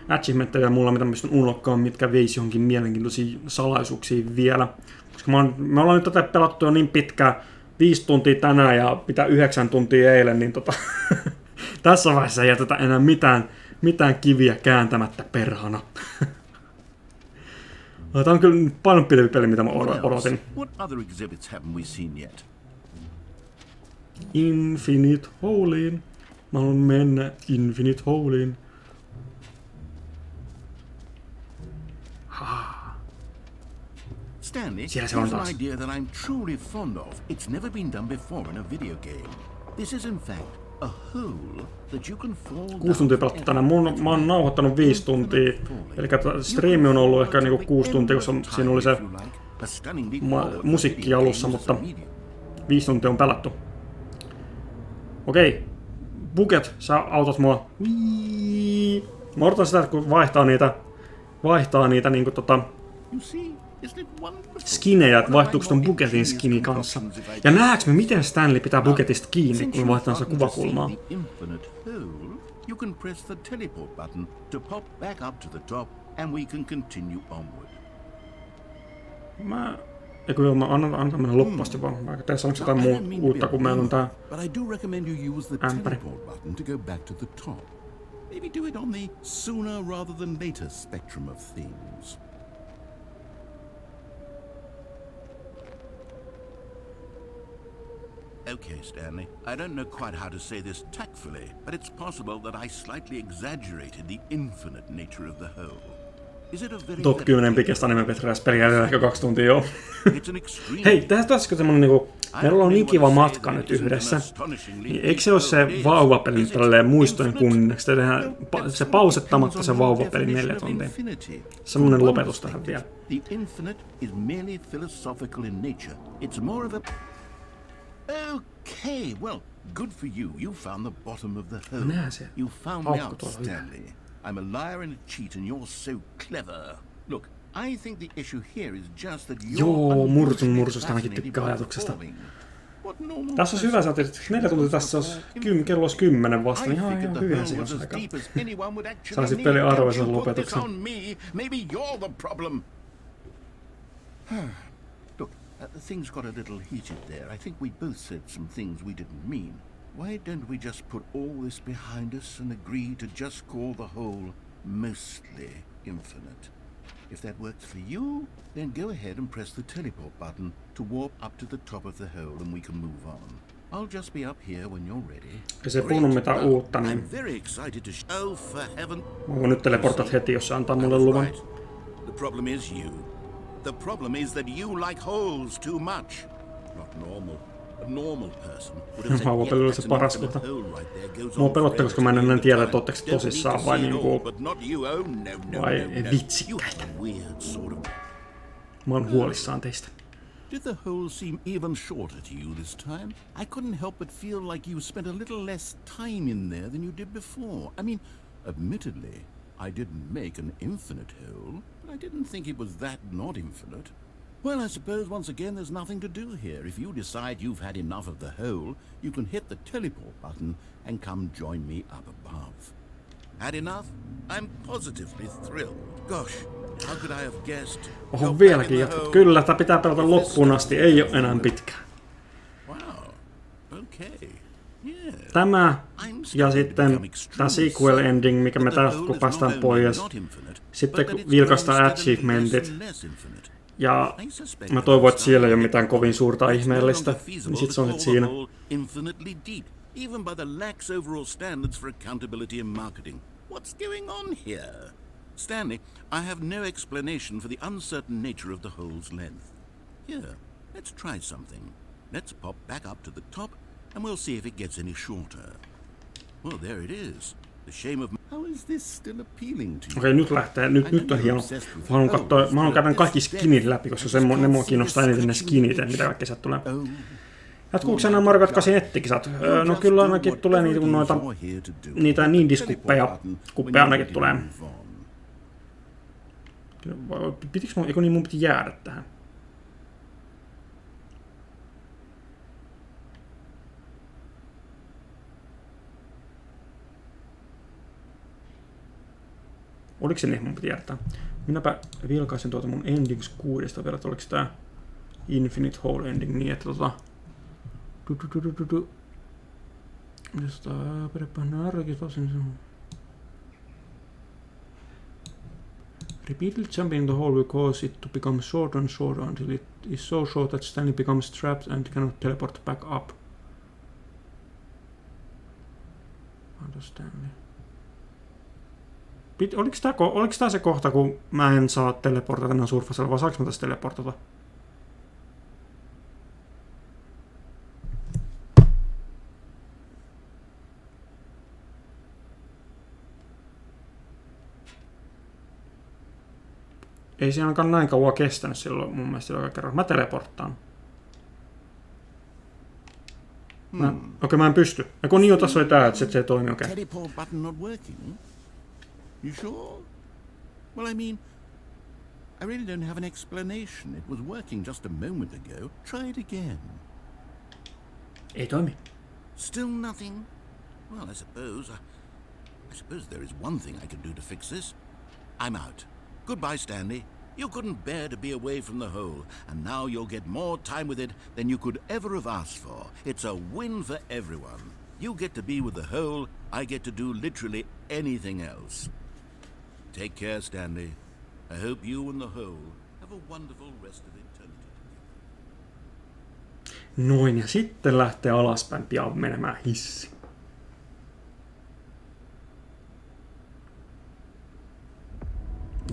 achievementteja mulla, mitä mä pystyn unlockaan, mitkä veisi johonkin mielenkiintoisia salaisuuksia vielä. Koska me ollaan nyt tätä pelattu jo niin pitkään, 5 tuntia tänään ja mitä 9 tuntia eilen, niin tässä vaiheessa ei jätetä enää mitään kiviä kääntämättä perhana. Tämä on kyllä paljon pidempi peli, mitä mä odotin. Infinite Holeiin. Mä haluan mennä Infinite Holeiin. Stanley, here's an idea that I'm truly fond of. It's never been done before in a video game. This is in fact a hole that you can fall 6 tuntia pelattu tänään. Mä oon nauhoittanut 5 tuntia. Eli striimi on ollut ehkä niinku 6 tuntia, koska siinä oli se musiikki alussa, mutta 5 tuntia on pelattu. Okei. Buket, sä autat mua. Mä odotan sitä, että kun vaihtaa niitä niinku skinejä, että vaihtuuko ton buketin skini kanssa. Ja nähdäänkö me, miten Stanley pitää buketista kiinni, kun me vaihtaa sitä kuvakulmaa? You can press the teleport button to pop back up to the top, and we can continue onward. Mä annan mennä loppuun asti vaan. Mä tein sanoksi jotain uutta, kun meillä on tää ämpäri. Maybe do it on the sooner rather than later spectrum of things. Okay, Stanley. I don't know quite how to say this tactfully, but it's possible that I slightly exaggerated the infinite nature of the whole. Top 10 pikestä anime-petraajasta jäljellä ehkä 2 tuntia joo. Hei, tässäkö semmonen niinku... Meillä on niin kiva matka nyt yhdessä. Niin eikö se ole se vauvapeli tälleen muistojen kunniaksi? Tehdään se pausettamatta se vauvapeli 4 tuntia. Semmonen lopetus tähän vielä. The infinite is merely philosophical in nature. It's more of a... Okay, well, good for you. You found the bottom of the hole. You found me out, Stanley. I'm a liar and a cheat and you're so clever. Look, I think the issue here is just that Joo, mursusta ainakin tykkää ajatuksesta. Tässä olisi hyvä, että 4 tuntia tässä olisi kello olisi 10 vasta, niin ihan hyvinhän se olisi aika. Saisit pelin arvoisen lopetuksen. Look, things got a little heated there. I think we both said some things we didn't mean. Why don't we just put all this behind us and agree to just call the whole mostly infinite? If that works for you, then go ahead and press the teleport button to warp up to the top of the hole and we can move on. I'll just be up here when you're ready. Ja se puhunut mitään uutta, niin... I'm very excited to show for heaven. Mä nyt teleportat heti, jos se antaa mulle luvan. The problem is you. The problem is that you like holes too much. Not normal. A normal person would have said, Vauvapeli oli se paras kohta. Mua pelottaa, koska mä en enää tiedä, että ootteko tosissaan vai niinku... vai vitsikkäitä. Mä oon huolissaan teistä. Did the hole seem even shorter to you this time? I couldn't help but feel like you spent a little less time in there than you did before. I mean, admittedly, I didn't make an infinite hole, but I didn't think it was that not infinite. Well, I suppose once again there's nothing to do here. If you decide you've had enough of the hole, you can hit the teleport button and come join me up above. Had enough? I'm positively thrilled. Gosh, how could I have guessed? Oho, vieläkin jatkat. Kyllä, tää pitää pelata loppuun asti, ei oo enää pitkään. Wow. Okay. Yeah. Tämä ja sitten tää sequel ending, mikä me täältä kun päästään pois. Sitten vilkaistaan achievementit. Ja mä toivon, että siellä ei ole mitään kovin suurta ihmeellistä, niin sit se on siinä. Even by the lax overall standards for accountability and marketing. What's going on here? Stanley, I have no explanation for the uncertain nature of the hole's length. Here, let's try something. Let's pop back up to the top, and we'll see if it gets any shorter. Well, there it is. The shame of... How is this still appealing to you? Okei, nyt lähtee. Nyt on hieno. Mä haluan käydä kaikki skinit läpi, koska ne mua kiinnostaa eniten ne skinit, mitä kaikki sieltä tulee. Jatkuuko nämä Mario Kart 8 nettikisat? No kyllä ainakin tulee niitä Nindis-kuppeja ainakin tulee. Pitikö mun, eikö niin mun piti jäädä tähän? Oliko se niin, mun piti jäädä tähän? Minäpä vilkaisin tuota mun Endings 6 vielä, että oliko tää Infinite Hole Ending niin, että repeated jumping in the hole will cause it to become shorter and shorter until it is so short that Stanley becomes trapped and cannot teleport back up. Stanley. Oliko tää se kohta, kun mä en saa teleportata enää surfasella, vai saanko mä tästä teleportata? Ei se ainakaan näin kauan kestänyt silloin mun mielestä joka kerran. Mä teleporttaan. Okei, mä en pysty. Ja kun niin tässä oli tää, että se ei toimi okei. Teleport button not working? You sure? Well, I mean, I really don't have an explanation. It was working just a moment ago. Try it again. Ei toimi. Still nothing? Well, I suppose there is one thing I can do to fix this. I'm out. Goodbye, Stanley. You couldn't bear to be away from the hole, and now you'll get more time with it than you could ever have asked for. It's a win for everyone. You get to be with the hole, I get to do literally anything else. Take care, Stanley. I hope you and the hole have a wonderful rest of eternity. Noin, ja sitten lähtee alaspäin pian menemään hissi.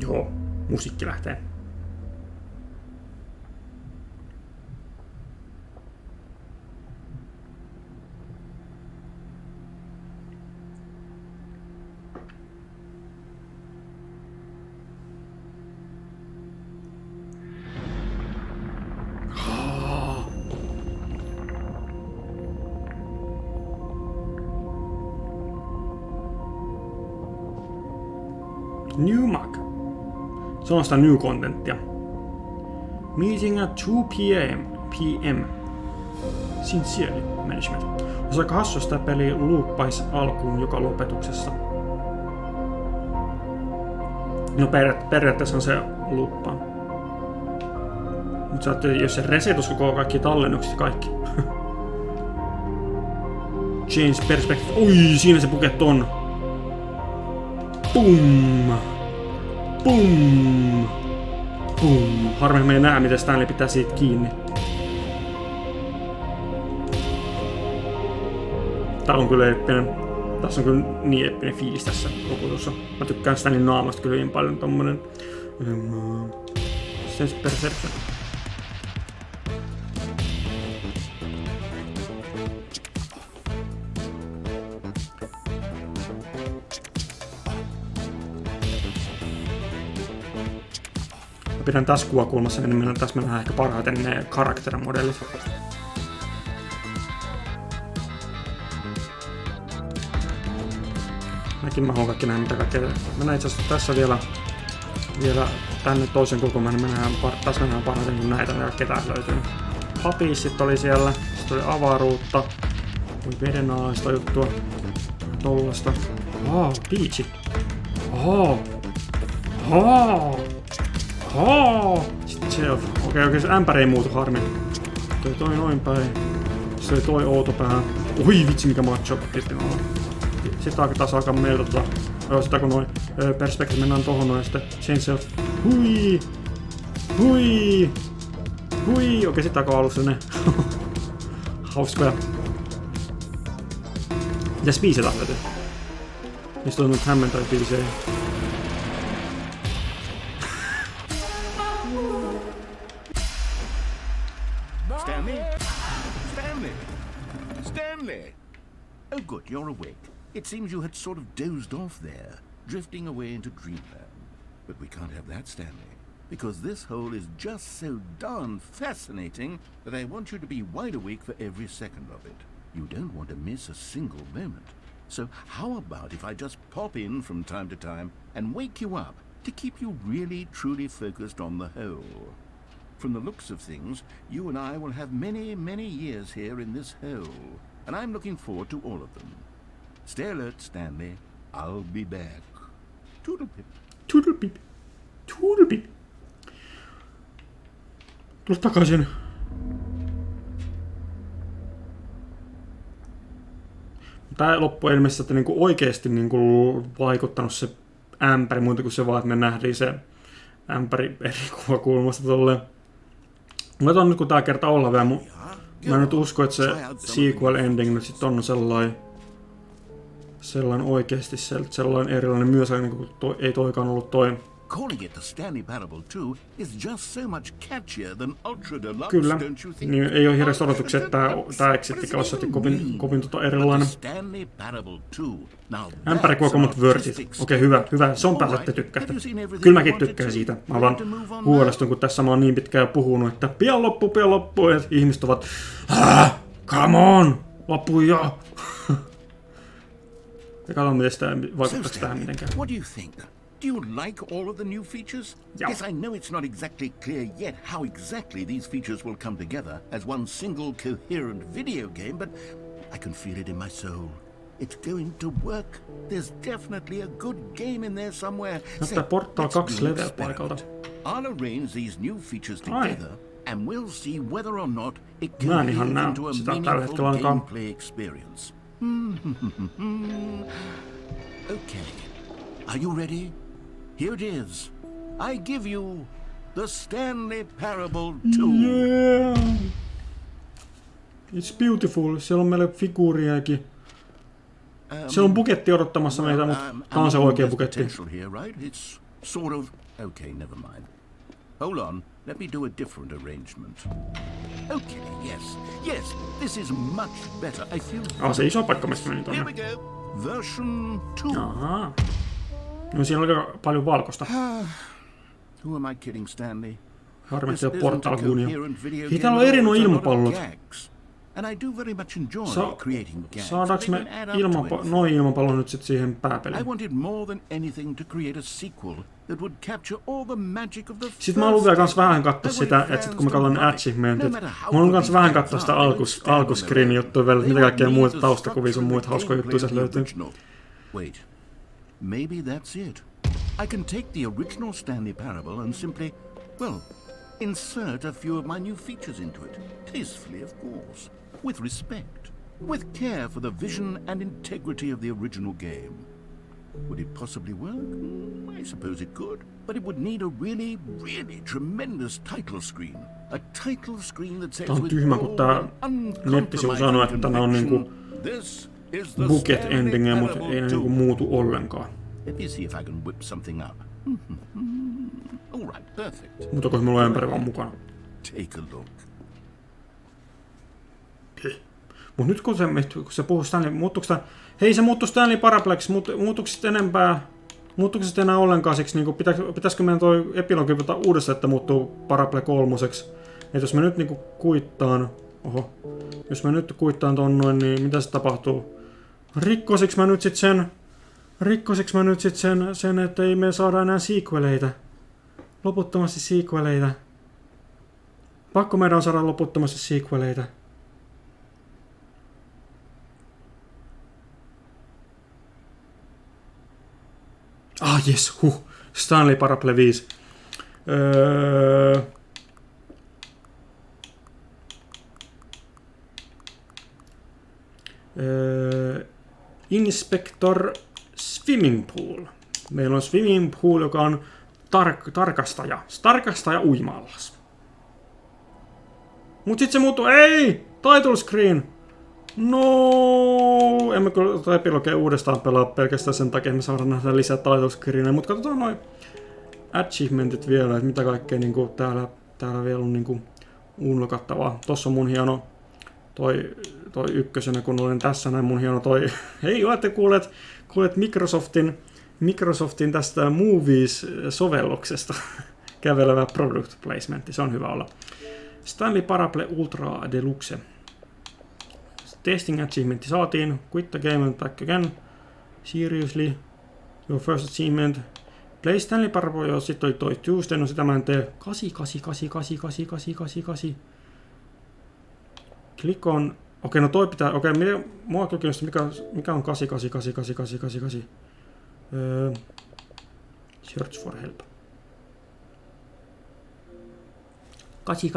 Joo. musiikki lähtee. New Mag. Se on sitä new contenttia. Meeting at 2 p.m. Sincerely management. Olisi aika hassu, sitä peli looppaisi alkuun joka lopetuksessa. No periaatteessa se looppaa. Mutta jos se resetus koko kaikki tallennukset kaikki. Change perspective. Oi, siinä se buket on. Boom! Boom! Boom! Harmi, me ei näe, miten Stanley pitää siitä kiinni. Tää on kyllä eeppinen. Tässä on kyllä niin eeppinen fiilis tässä loputussa. Mä tykkään Stanleyn naamasta kyllä niin paljon tommonen. Sense perception. Pidän tässä kuvakulmassa, niin tässä me nähdään ehkä parhaiten ne karakterimodellit. Mäkin mä haluan kaikki nähdä mitä kaikkea. Mennään itse asiassa tässä vielä tänne toisen kulkumaan, niin tässä mennään parhaiten kun näitä kaikkea täältä löytyy. Papissit oli siellä, sitten oli avaruutta, oli vedenalaista juttua, tollasta. Beachi. Sitten shelf. Okei, se ämpäri ei muutu, harmi. Toi noin päin. Se oli toi outo pää. Oi vitsi mikä macho. Sitten taas alkaa meiltä sitä kun noin perspektiivi mennään tohon noin sitten change shelf. Hui. Okei, sitten alkaa alussa ne. Hauskoja. Mitäs biisiä taas löytyy? Mistä on nyt hämmentäviä biisejä? Stanley! Oh good, you're awake. It seems you had sort of dozed off there, drifting away into dreamland. But we can't have that, Stanley, because this hole is just so darn fascinating that I want you to be wide awake for every second of it. You don't want to miss a single moment. So how about if I just pop in from time to time and wake you up to keep you really truly focused on the hole? From the looks of things, you and I will have many, many years here in this hole, and I'm looking forward to all of them. Stay alert, Stanley. I'll be back. Toodlepip. Toodlepip. Toodlepip. Tule takaisin. Tää loppu ilmeisesti, että niinku oikeesti niinku vaikuttanut se ämpäri, muuta kuin se vaan, että me nähdään se ämpäri eri kuvakulmasta tolleen. Mä toivon nyt kun tää kerta olla vielä, mä en nyt usko, että se sequel ending nyt sit on sellainen oikeesti sellainen erilainen myös, niin kuin ei toikaan ollut toi. Kyllä, niin ei ole hirveästi odotuksia, että tää exittikä olisi kovin erilainen. Ämpärikuva on mut worth it. Okei, hyvä. Se on päästä, että tykkäätte. Kyllä mäkin tykkään siitä. Mä vaan huolestun, kun tässä mä oon niin pitkään puhunut, että pian loppu. Ja ihmiset ovat, come on, loppu jo. Ja katsotaan, miten sitä vaikuttaisi tähän mitenkään. Do you like all of the new features? Yeah. Yes, I know it's not exactly clear yet how exactly these features will come together as one single coherent video game, but I can feel it in my soul. It's going to work. There's definitely a good game in there somewhere. Näyttää Portal 2 level paikalta. I'll arrange these new features together and we'll see whether or not it can be into a meaningful gameplay experience. Okay. Are you ready? Here it is. I give you the Stanley Parable 2. Yeah. It's beautiful. Siellä on meille figuuriakin. Siellä on buketti odottamassa meitä, mutta tää on se oikea buketti. It's sort of Okay, never mind. Hold on, let me do a different arrangement. Okay, yes, this is much better. I feel... Se iso paikka, mistä meni Here tonne. we go. Version 2. Ahaa. No siinä oli aika paljon valkoista. Who am I kidding, Stanley? Harmi, että ei ole portal-guunia. Hei, täällä on eri nuo ilmapallot. Saadaanko me noin ilmapallon nyt sit siihen pääpeliin? Sitten mä haluan vielä kans vähän katsoa sitä, että sit kun mä katson achievementit, mä haluan kans vähän katsoa sitä alkuscreen juttua vielä, mitä kaikkea muita taustakuvia sun muita hauskoja juttuja sieltä löytyy. Wait, maybe that's it. I can take the original Stanley Parable and simply, well, insert a few of my new features into it. Tastefully, of course. With respect. With care for the vision and integrity of the original game. Would it possibly work? I suppose it could. But it would need a really, really tremendous title screen. A title screen that says tää on tyhmä, kun tää nettisivu sanoo, että tää on niinku bucket endingiä, mutta ei ne niinku muutu ollenkaan. Let me see if I can whip something up. All right, perfect. Mutta kun mulla on ämpäri vaan mukana. Take a look. Mut nyt kun se puhuu Stanley, muuttuuko tää... Hei, se muuttuu Stanley Parableksi, muuttuuko sit enempää... Muuttuuko se enää ollenkaan siksi, niinku, pitäisikö meidän toi epilogi uudestaan, että muuttuu Parable 3:ksi? Et jos mä nyt niinku kuittaan... Oho. Jos mä nyt kuittaan ton noin, niin mitä se tapahtuu? Rikkosiks mä nyt sit sen, että ei me saada enää sequeleitä? Loputtomasti sequeleitä. Pakko meidän on saada loputtomasti sequeleitä. Jes, Stanley Parable 5. Inspector Swimming Pool. Meillä on Swimming Pool, joka on tarkastaja uima-allas. Mut sit se muuttuu, ei! Title screen! No, emme kyllä epilogia uudestaan pelaa pelkästään sen takia, että me saadaan nähdä lisää title screenejä, mutta katsotaan noin achievementit vielä, että mitä kaikkea niinku täällä vielä on niinku unlokattavaa. Tossa on mun hieno toi ykkösenä, kun olen tässä näin mun hieno toi... Hei, olette kuulleet Microsoftin tästä Movies-sovelluksesta kävelevä product placementti, se on hyvä olla. Stanley Parable Ultra Deluxe. Testing achievementti saatiin. Quit the game and back again. Seriously. Your first achievement. Play Stanley Parable, jos sit oli toi Tuesday, no sitä mä en tee. 8. Click on... Okei, no toi pitää... Okei, mua kyllä kiinnostaa, mikä on 8. Search for help. 8.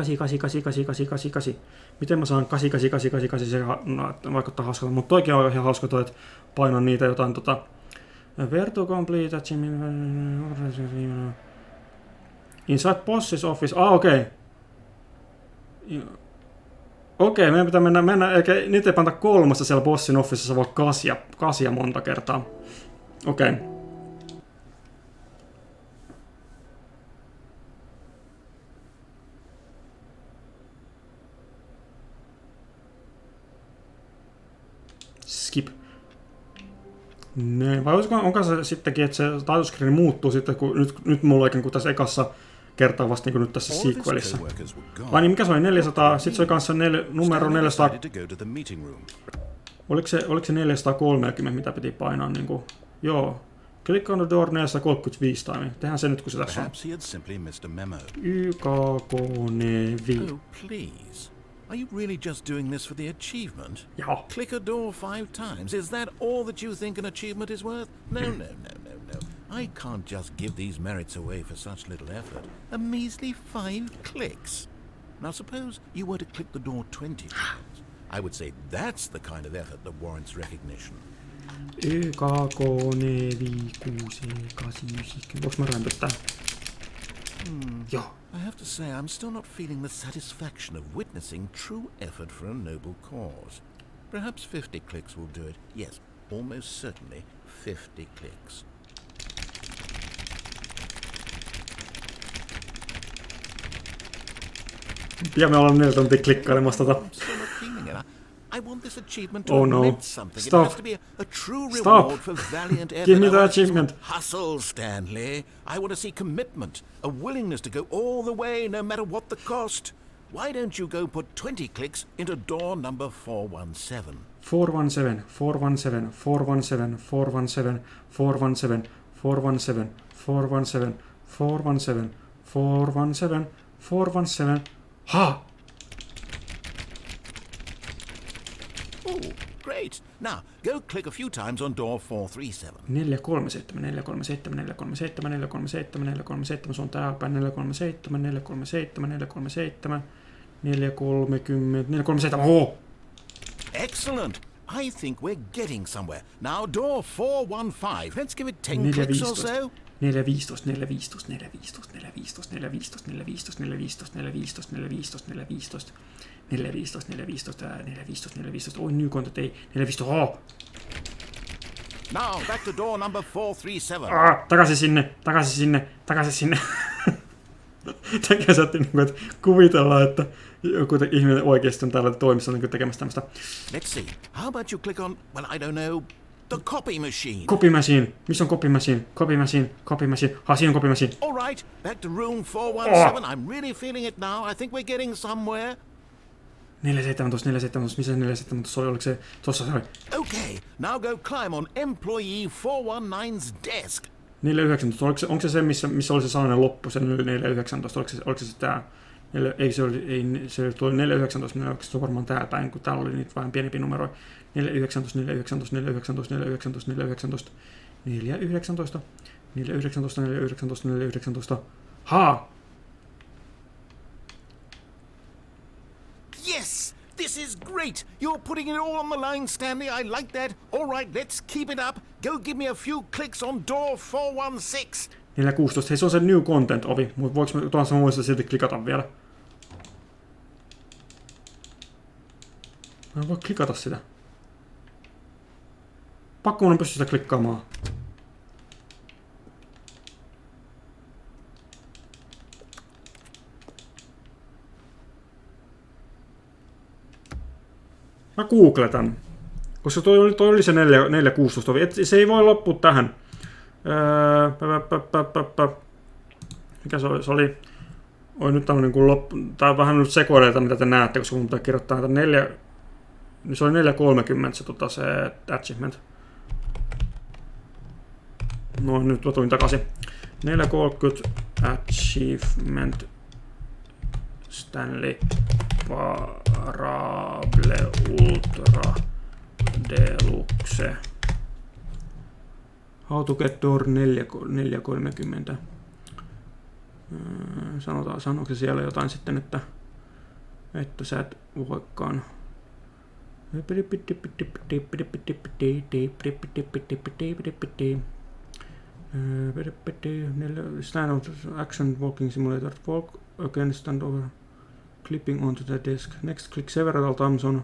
Miten mä saan 8, se vaikuttaa hauskalta, mutta toikin on ihan hauska toi, että painan niitä jotain where to complete achievement... Inside boss's office... okei. Okei, meidän pitää mennä eikä niitä ei panta 3 siellä bossin officessa, vaan 8 monta kertaa. Okei. Skip. Ne, vai onko se sittenkin, että se title screen muuttuu sitten, kun nyt mulla ikään kuin tässä ekassa kertaa vasta niin kuin nyt tässä sequelissa. Vai niin, mikä se oli 400, sitten se oli kanssa numero 400... Oliko se 430, mitä piti painaa niin kuin... Joo. Click on the door 435 time. Tehdään se nyt, kun se tässä on. YKK-nevi. Are you really just doing this for the achievement? Yeah. Click a door 5 times. Is that all that you think an achievement is worth? No. I can't just give these merits away for such little effort. A measly 5 clicks. Now suppose you were to click the door 20 times. I would say that's the kind of effort that warrants recognition. YKK-nevi 689. Voinko mä rämpyttää? Joo. I have to say, I'm still not feeling the satisfaction of witnessing true effort for a noble cause. Perhaps 50 clicks will do it. Yes, almost certainly 50 clicks. Ja me ollaan 4 tuntia klikkailemassa tota. I want this achievement to Oh no. admit something. Stop. It has to be a true Stop. reward for valiant effort. Give me the I want to see some achievement. hustle, Stanley. I want to see commitment, a willingness to go all the way no matter what the cost. Why don't you go put 20 clicks into door number 417? 417, 417, 417, 417, 417, 417, 417, 417, 417, 417. Ha! Oh, great. Now, go click a few times on door 437. 437, 437, 437, 437, 437, se on täällä päin, 437, 437, 437, 430, 437, oho! Excellent. I think we're getting somewhere. Now, door 415. Let's give it 10 clicks or so. 415, 415, 415, 415, 415, 415, 415, 415, 415, 415, 415, 415, 415, 415, oi new content, ei, 415, oho! Now, back to door number 437. Takaisin sinne. Tänkä sä että kuvitellaan, että joku ihminen oikeasti on täällä toimissa niin tekemässä tämmöistä. Let's see. How about you click on, well, I don't know, the copy machine. Copy machine. Missä on copy machine? Copy machine. Ha, siinä on copy machine. All right, back to room 417. I'm really feeling it now. I think we're getting somewhere. 417, missä se 417 oli? Oliko se? Tossa se oli. Okay, now go climb on employee 419's desk. 419, onko se missä oli se salainen loppu, se 419, oliko se tää? Se tuli 419, se on varmaan täällä päin, kun täällä oli niitä vähän pienempiä numeroja. 419, 419, 419, 419, 419, 419, 419, 419, 419. Haa! Yes! This is great! You're putting it all on the line, Stanley. I like that. All right, let's keep it up. Go give me a few clicks on door 416. 416. Hei, se on se new content-ovi, mutta voiko me tuossa muista silti klikata vielä? Mä en voi klikata sitä. Pakko mun on pysty sitä klikkaamaan. Mä googletan. Koska toi oli se 416 ovi. Se ei voi loppua tähän. Mikä se oli? Se oli nyt tämmönen kuin loppu. Tää on vähän nyt sekoileita, mitä te näette, koska mun pitää kirjoittaa näitä 4. Niin se oli 430 se achievement. No nyt mä tulin takaisin. 430 achievement. Stanley Parable Ultra Deluxe. How to get door 430. Sanooko se siellä jotain sitten, että sä et voikaan. Stand on action walking simulator. Walk again, stand over. Clipping onto the desk. Next, click several times on.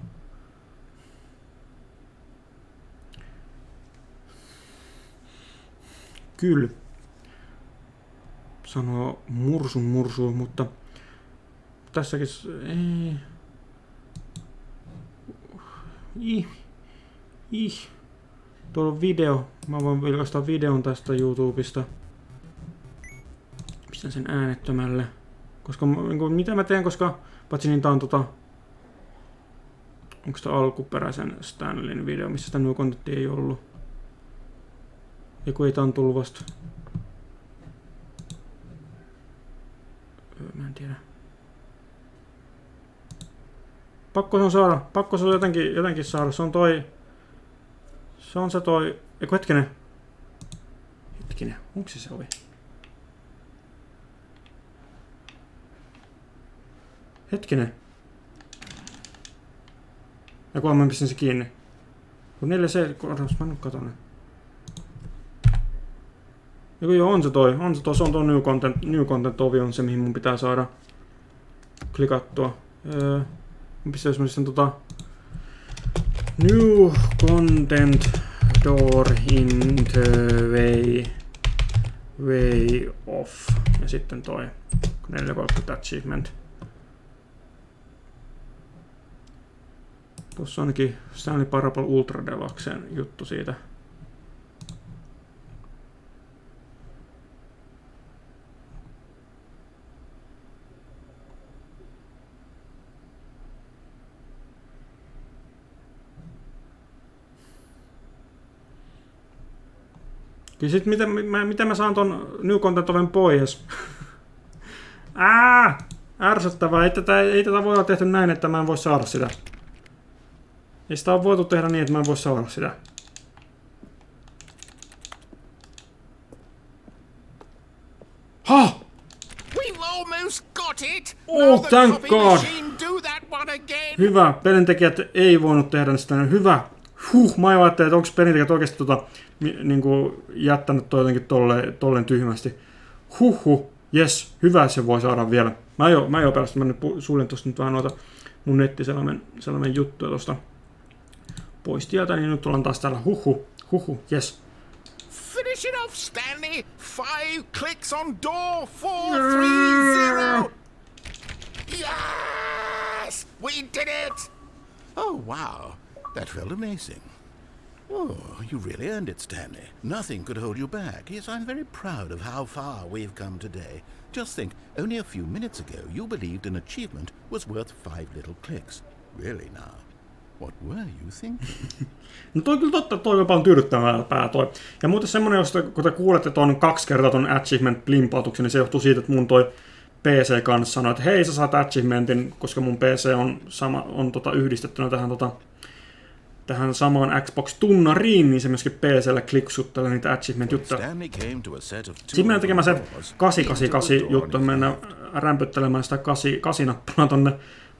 Kyllä. Sanoo mursu, mutta tässäkin ei. Tuolla on video. Mä voin vilkaista videon tästä YouTubesta. Pistän sen äänettömälle. Koska mitä mä teen, koska paitsi niin tää on onko tää alkuperäisen Stanleyn video, missä sitä new contentia ei ollut. Eiku ei tää on tullut vasta. Mä en tiedä. Pakko se on saada. Pakko se on jotenkin saada. Se on toi. Eiku hetkinen. Onko se ovi? Hetkinen. Ja kun mä pistin se kiinni. Kun 4C, mä nyt katon. Joku joo, on se toi, se on tuo new content ovi on se, mihin mun pitää saada klikattua. Mä pistän esimerkiksi new content door in the way off. Ja sitten toi 430 achievement. Tuossa on ainakin Stanley Parable Ultra Deluxen juttu siitä. Kyllä sit miten mä saan ton New Content Oven pois? Ärsyttävää. Ei tätä voi olla tehty näin, että mä en voi saada sitä. Ei sitä ole voitu tehdä niin, että mä en voi saada sitä. Ha! Oh, thank God! Hyvä. Pelintekijät ei voinut tehdä sitä. Hyvä. Mä ajattelin, että onko pelintekijät oikeasti niinku jättänyt toi jotenkin tolleen tyhmästi. Jes, hyvä se voi saada vielä. Mä jo perästä, mä nyt suljen tosta nyt vähän noita mun nettiselaimen juttuja tosta pois tieltä, niin nyt ollaan taas täällä jes. Finish it off, Stanley! 5 clicks on door 430! Yes! We did it! Oh, wow. That felt amazing. Oh, you really earned it, Stanley. Nothing could hold you back. Yes, I'm very proud of how far we've come today. Just think, only a few minutes ago you believed an achievement was worth 5 little clicks. Really now? What were you thinking? No toi kyllä totta, toi on paljon tyydyttävää toi. Ja muuten semmonen, kun te kuulette ton 2 kertaa ton achievement-plimpautuksen, niin se johtuu siitä, että mun toi PC kanssa sanoi, että hei, sä saat achievementin, koska mun PC on yhdistettynä tähän samaan Xbox-tunnariin, niin se myöskin PC:llä kliksuttelee niitä achievement-juttuja. Sitten mennään tekemään se 888 juttu, mennään rämpyttelemään sitä 8-nappulaa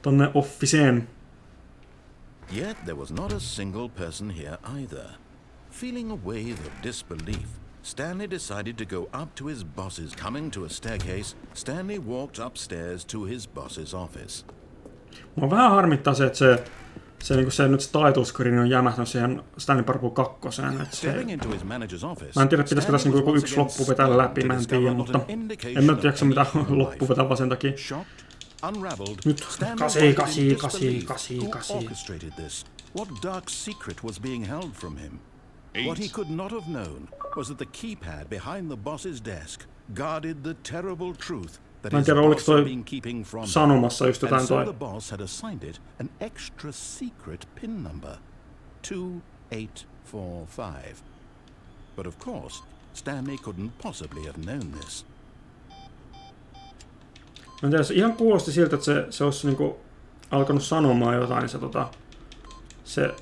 tonne Officeen. Yet there was not a single person here either. Feeling a wave of disbelief, Stanley decided to go up to his boss's. Coming to a staircase, Stanley walked upstairs to his boss's office. Mua vähän harmittaa se, että se nyt se title screen on jämähtänyt siihen Stanley Parable 2. Mä en tiedä, pitäisikö tässä joku yksi loppu vetää läpi, mä en tiedä, mutta en mä tiedä, mitä loppu vetää vaan sen takia. Nyt 888. What dark secret was being held from him? What he could not have known was that the keypad behind the boss's desk guarded the terrible truth that his boss had been keeping from him. And so the boss had assigned it an extra secret pin number, 2845. But of course, Stanley couldn't possibly have known this. Mä en tiedä, se ihan kuulosti siltä, että se olisi niinku alkanut sanomaan jotain, se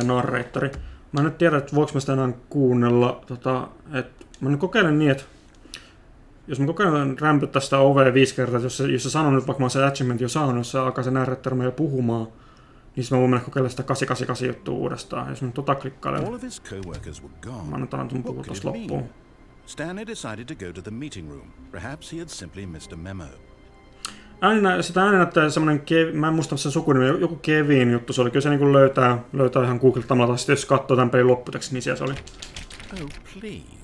narraattori. Mä en nyt tiedä, että voiko mä sitä enää kuunnella. Mä nyt kokeilen niin, että jos mä kokeilen rämpyttää sitä ovea 5 kertaa, jos se sanoo nyt, vaikka mä oon se achievement jo saanut, jos se alkaa se narraattori jo puhumaan, niin mä voin mennä kokeilla sitä 888 juttua uudestaan. Jos mä nyt klikkailen, mä nyt alan puhua tosta loppuun. Stanley decided to go to the meeting room. Perhaps he had simply missed a memo. Sitä ääni näyttää semmonen, mä en muista se sukunimi, joku Kevin juttu se oli. Kyllä se niinku löytää ihan googlettamalla, tai sitten jos katsoo tämän pelin lopputeksi, niin siellä se oli.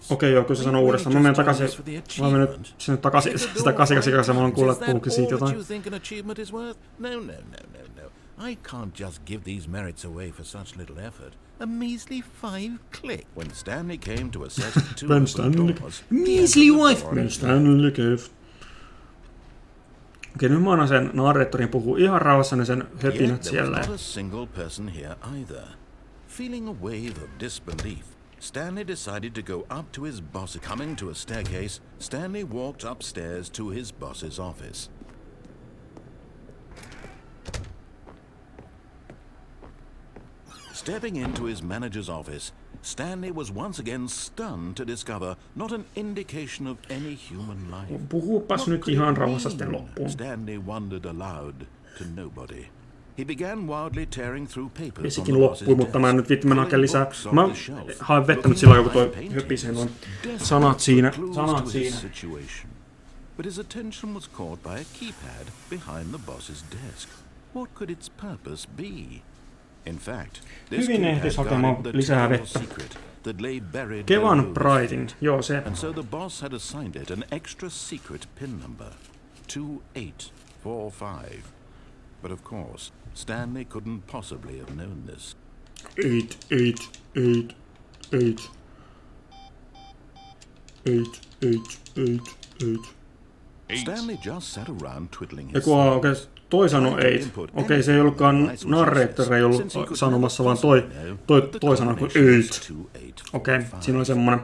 Okei, joo, kyllä se sanoo uudestaan. Mä menen takaisin, mä menen nyt sinne takaisin, sitä 888, mä oon kuullut, että puhukin siitä jotain. I can't just give these merits away for such little effort. A measly 5 click. When Stanley came to assess two of the doors, measly wife. When Stanley came. Okei, nyt mä annan sen narraattorin puhuu ihan rauhassa, niin sen höpinät siellä. Not a single person here either. Feeling a wave of disbelief, Stanley decided to go up to his boss. Coming to a staircase, Stanley walked upstairs to his boss's office. Stepping into his manager's office, Stanley was once again stunned to discover not an indication of any human life. Puhupas nyt ihan rauhassa sitten loppuun. Stanley wondered aloud to nobody. He began wildly tearing through papers. Vesikin loppui, mutta mä en nyt viitti mennä lisää. Mä haen vettä nyt silloin, joku toi höpisee noin sanat siinä. But his attention was caught by a keypad behind the boss's desk. What could its purpose be? In fact, this ehtis hakemaan lisää vettä. Kevan Brightin, joo se. And so the boss had assigned it an extra secret pin number, 2845. But of course, Stanley couldn't possibly have known this. 8. Stanley just sat around twiddling his Toi sanoi 8. Okei, se ei ollutkaan narrator, ei ollut sanomassa, vaan toi sanoi kuin 8. Okei, siinä oli semmonen.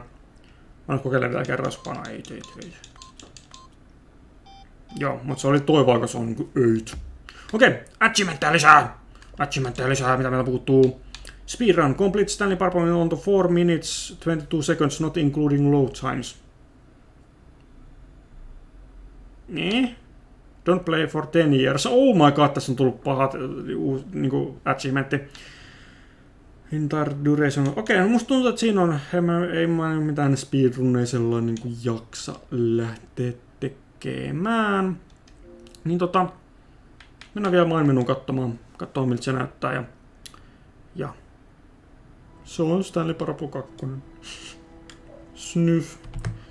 Mä kokeilen vielä kerran, jos panaa 8. Joo, mutta se oli toi vaikka se on niinku 8. Okei, achievementteja lisää, mitä meillä puuttuu. Speedrun, complete Stanley Parable on to 4 minutes, 22 seconds, not including load times. Niin. Don't play for 10 years. Oh my god, tässä on tullut pahat niinku achievementti. Entire duration. Okei, no musta tuntuu, että siinä on, ei mä mitään speedrunneja sellainen niinku jaksa lähteä tekemään. Niin mennään vielä mainmenuun katsomaan miltä se näyttää ja se on Stanley Parable 2.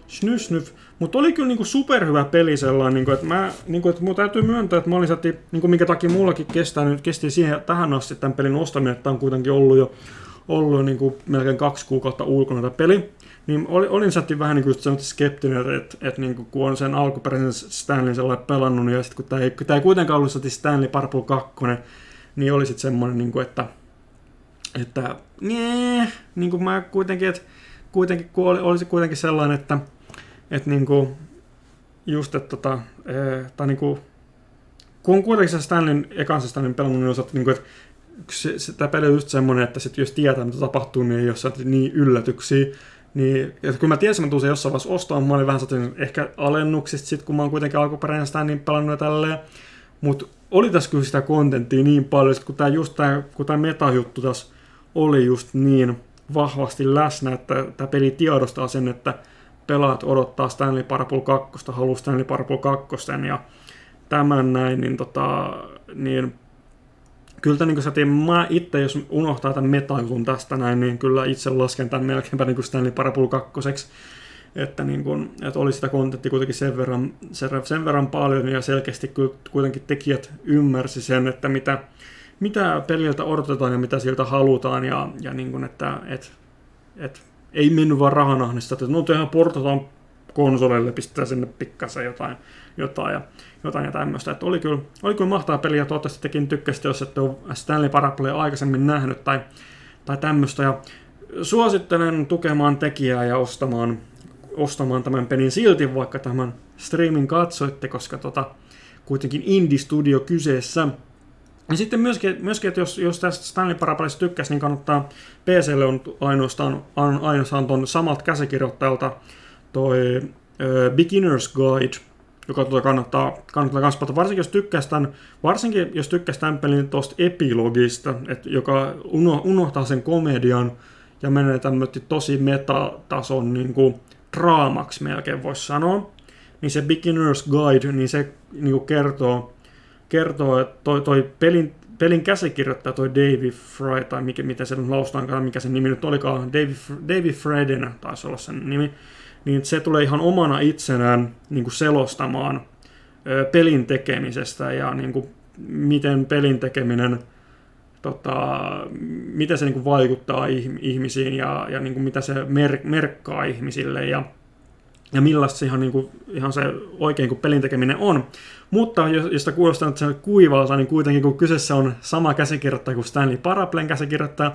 Snyf. Mutta oli kyllä niinku superhyvä peli sellainen, että mun täytyy myöntää, että mä olin niinku minkä takia mullakin kesti siihen tähän asti tämän pelin ostaminen, että on kuitenkin ollut jo niinku melkein 2 kuukautta ulkona tämä peli. Niin olin vähän niinku just skeptinen, että niinku, kun on sen alkuperäisen Stanley sellainen pelannut, niin ja sitten kun tämä ei kuitenkaan ollut Stanley Parable 2, niin oli sitten semmoinen, niinku, että niinku mä kuitenkin kun olisi kuitenkin sellainen, että niinku just, että tai niinku kun on kuitenkin se ekan Stanleyn pelannut, niin osat niinku, että tämä peli on just semmoinen, että sit jos tietää, mitä tapahtuu, niin ei ole niin yllätyksiä. Niin, että kun mä tiesin, että mä tuun sen jossain vaiheessa ostamaan, mä olin vähän ehkä alennuksista sit, kun mä oon kuitenkin alkuperäinen Stanleyn pelannut ja tälleen. Mutta oli tässä kyllä sitä kontenttia niin paljon, kun tämä meta-juttu tässä oli just niin vahvasti läsnä, että tämä peli tiedostaa sen, että pelaat odottaa Stanley Parable 2, haluaa Stanley Parable 2 ja tämän näin, niin kyllä niin mä itse, jos unohtaa tämän meta-jutun tästä näin, niin kyllä itse lasken tämän melkeinpä niin kuin Stanley Parable 2, että oli sitä kontenttia kuitenkin sen verran paljon ja selkeästi kuitenkin tekijät ymmärsi sen, että mitä peliltä odotetaan ja mitä siltä halutaan ja niin kuin, että ei mennyt vaan rahanahdista, että no tehdään portataan konsoleille, pistää sinne pikkasen jotain ja tämmöistä. Että oli kyllä mahtava peli ja toivottavasti tekin tykkäsitte, jos ette ole Stanley Parablea aikaisemmin nähnyt tai tämmöistä. Ja suosittelen tukemaan tekijää ja ostamaan tämän pelin silti, vaikka tämän streamin katsoitte, koska kuitenkin indie-studio kyseessä. Ja sitten myöskin että jos tästä Stanley Parablesta tykkäsi, niin kannattaa PC:lle on ainoastaan ton samalta käsikirjoittajalta toi Beginner's Guide, joka kannattaa myös pelata. Varsinkin jos tykkäsi tämän pelin tuosta epilogista, joka unohtaa sen komedian ja menee tämmöinen tosi metatason niin kuin draamaksi melkein voisi sanoa, niin se Beginner's Guide, niin se niin kuin kertoo, että toi pelin käsikirjoittaja, toi Davey Fry, tai mitä se lausutaan, mikä sen nimi nyt olikaan, Davey Freden taisi olla sen nimi, niin se tulee ihan omana itsenään niin kuin selostamaan pelin tekemisestä ja niin kuin, miten pelin tekeminen, miten se niin kuin vaikuttaa ihmisiin ja niin kuin, mitä se merkkaa ihmisille ja millaista se ihan se oikein kuin pelin tekeminen on. Mutta jos sitä kuulostaa, että se kuivalta, niin kuitenkin kun kyseessä on sama käsikirjoittaja kuin Stanley Parablen käsikirjoittaja,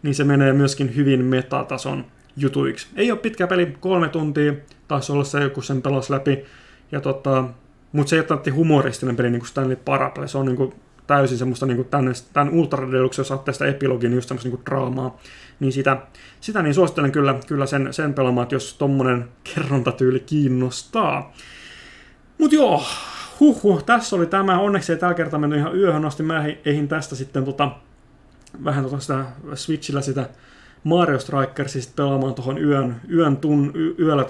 niin se menee myöskin hyvin metatason jutuiksi. Ei ole pitkä peli, 3 tuntia, taisi olla se, kun sen pelasi läpi, mutta se ei ole humoristinen peli niin kuin Stanley Parable, se on niin kuin täysin semmoista niin kuin tämän Ultra Deluxe, jos saatte sitä epilogia, niin just semmoista niin kuin draamaa, niin sitä niin suosittelen kyllä sen pelaamaan, että jos tommonen kerrontatyyli kiinnostaa. Mut joo, tässä oli tämä. Onneksi ei tällä kertaa mennyt ihan yöhön asti. Mä eihin tästä sitten vähän sitä Switchillä sitä Mario Strikersista pelaamaan tuohon yöllä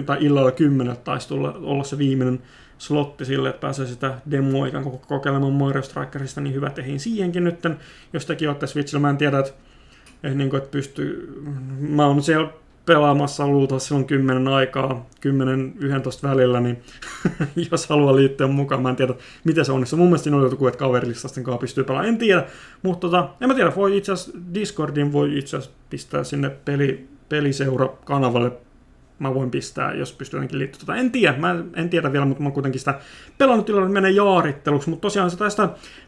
tai illalla 10 taisi olla se viimeinen slotti sille, että pääsee sitä demoa ikään kuin kokeilemaan Mario Strikersista, niin hyvä tehin siihenkin nytten. Jos tekin olette Switchillä, mä en tiedä, että pystyy. Mä oon siellä pelaamassa luultavasti silloin 10 aikaa, 10-11 välillä, niin jos haluaa liittyä mukaan, mä en tiedä, miten se onnistuu. Mun mielestä siinä oli joku, että kaverilistasten kanssa pystyy pelaamaan, en tiedä, mutta en mä tiedä, voi itse asiassa Discordin voi itse asiassa pistää sinne peliseura-kanavalle, mä voin pistää, jos pystyy jotenkin liittyä. Mä en tiedä vielä, mutta mä oon kuitenkin sitä pelannut tilalla, että menee jaaritteluksi, mutta tosiaan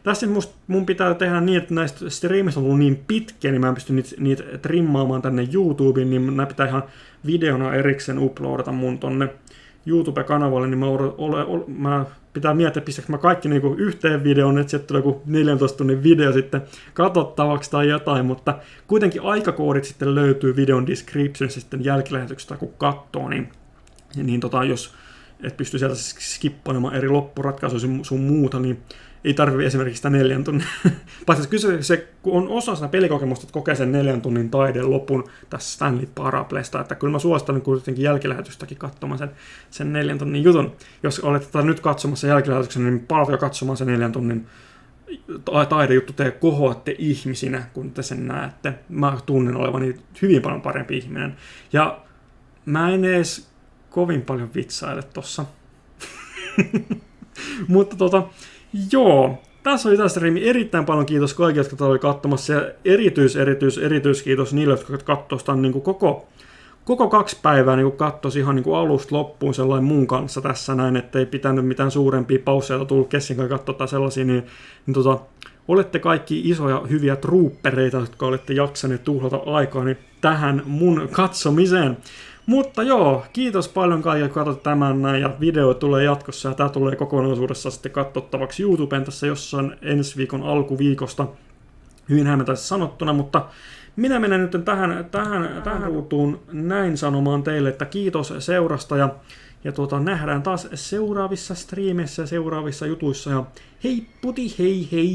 tästä mun pitää tehdä niin, että näistä striimistä on ollut niin pitkiä, niin mä en pysty niitä trimmaamaan tänne YouTubeen, niin nämä pitää ihan videona erikseen uploadata mun tonne YouTube-kanavalle, niin mä pitää miettiä, pistääkö mä kaikki niinku yhteen videoon, että sieltä tulee joku 14 tunnin video sitten katsottavaksi tai jotain, mutta kuitenkin aikakoodit sitten löytyy videon descriptionissa sitten jälkilähetyksestä, kun katsoo, niin jos et pysty sieltä skippaamaan eri loppuratkaisuja sun muuta, niin ei tarvitse esimerkiksi sitä 4 tunnin. Paitsi se on osa sitä pelikokemusta, että kokee sen 4 tunnin taiden lopun tässä Stanley Parablesta, että kyllä mä suosittelen kuitenkin jälkilähetystäkin katsomaan sen 4 tunnin jutun. Jos olette nyt katsomassa jälkilähetyksen, niin paljon katsomaan sen 4 tunnin taidejuttu, te kohoatte ihmisinä, kun te sen näette. Mä tunnen olevani hyvin paljon parempi ihminen. Ja mä en edes kovin paljon vitsaile tossa. Mutta joo, tässä oli tästä striimi. Erittäin paljon kiitos kaikille, jotka tätä oli katsomassa. Ja erityiskiitos niille, jotka katsoivat tämän niin koko 2 päivää niin katsoisi ihan niin alusta loppuun sellainen mun kanssa tässä näin, ettei pitänyt mitään suurempia pausseja tullut kesken kai katsoa tai sellaisia, niin olette kaikki isoja hyviä troopereita, jotka olette jaksaneet tuhlata aikaa niin tähän mun katsomiseen. Mutta joo, kiitos paljon kaikille, kun katsot tämän näin, ja video tulee jatkossa, ja tää tulee kokonaisuudessa sitten katsottavaksi YouTubeen tässä jossain ensi viikon alkuviikosta, hyvin hämmentäisesti sanottuna, mutta minä menen nyt tähän ruutuun näin sanomaan teille, että kiitos seurasta, ja nähdään taas seuraavissa striimeissä ja seuraavissa jutuissa, ja hei puti hei hei!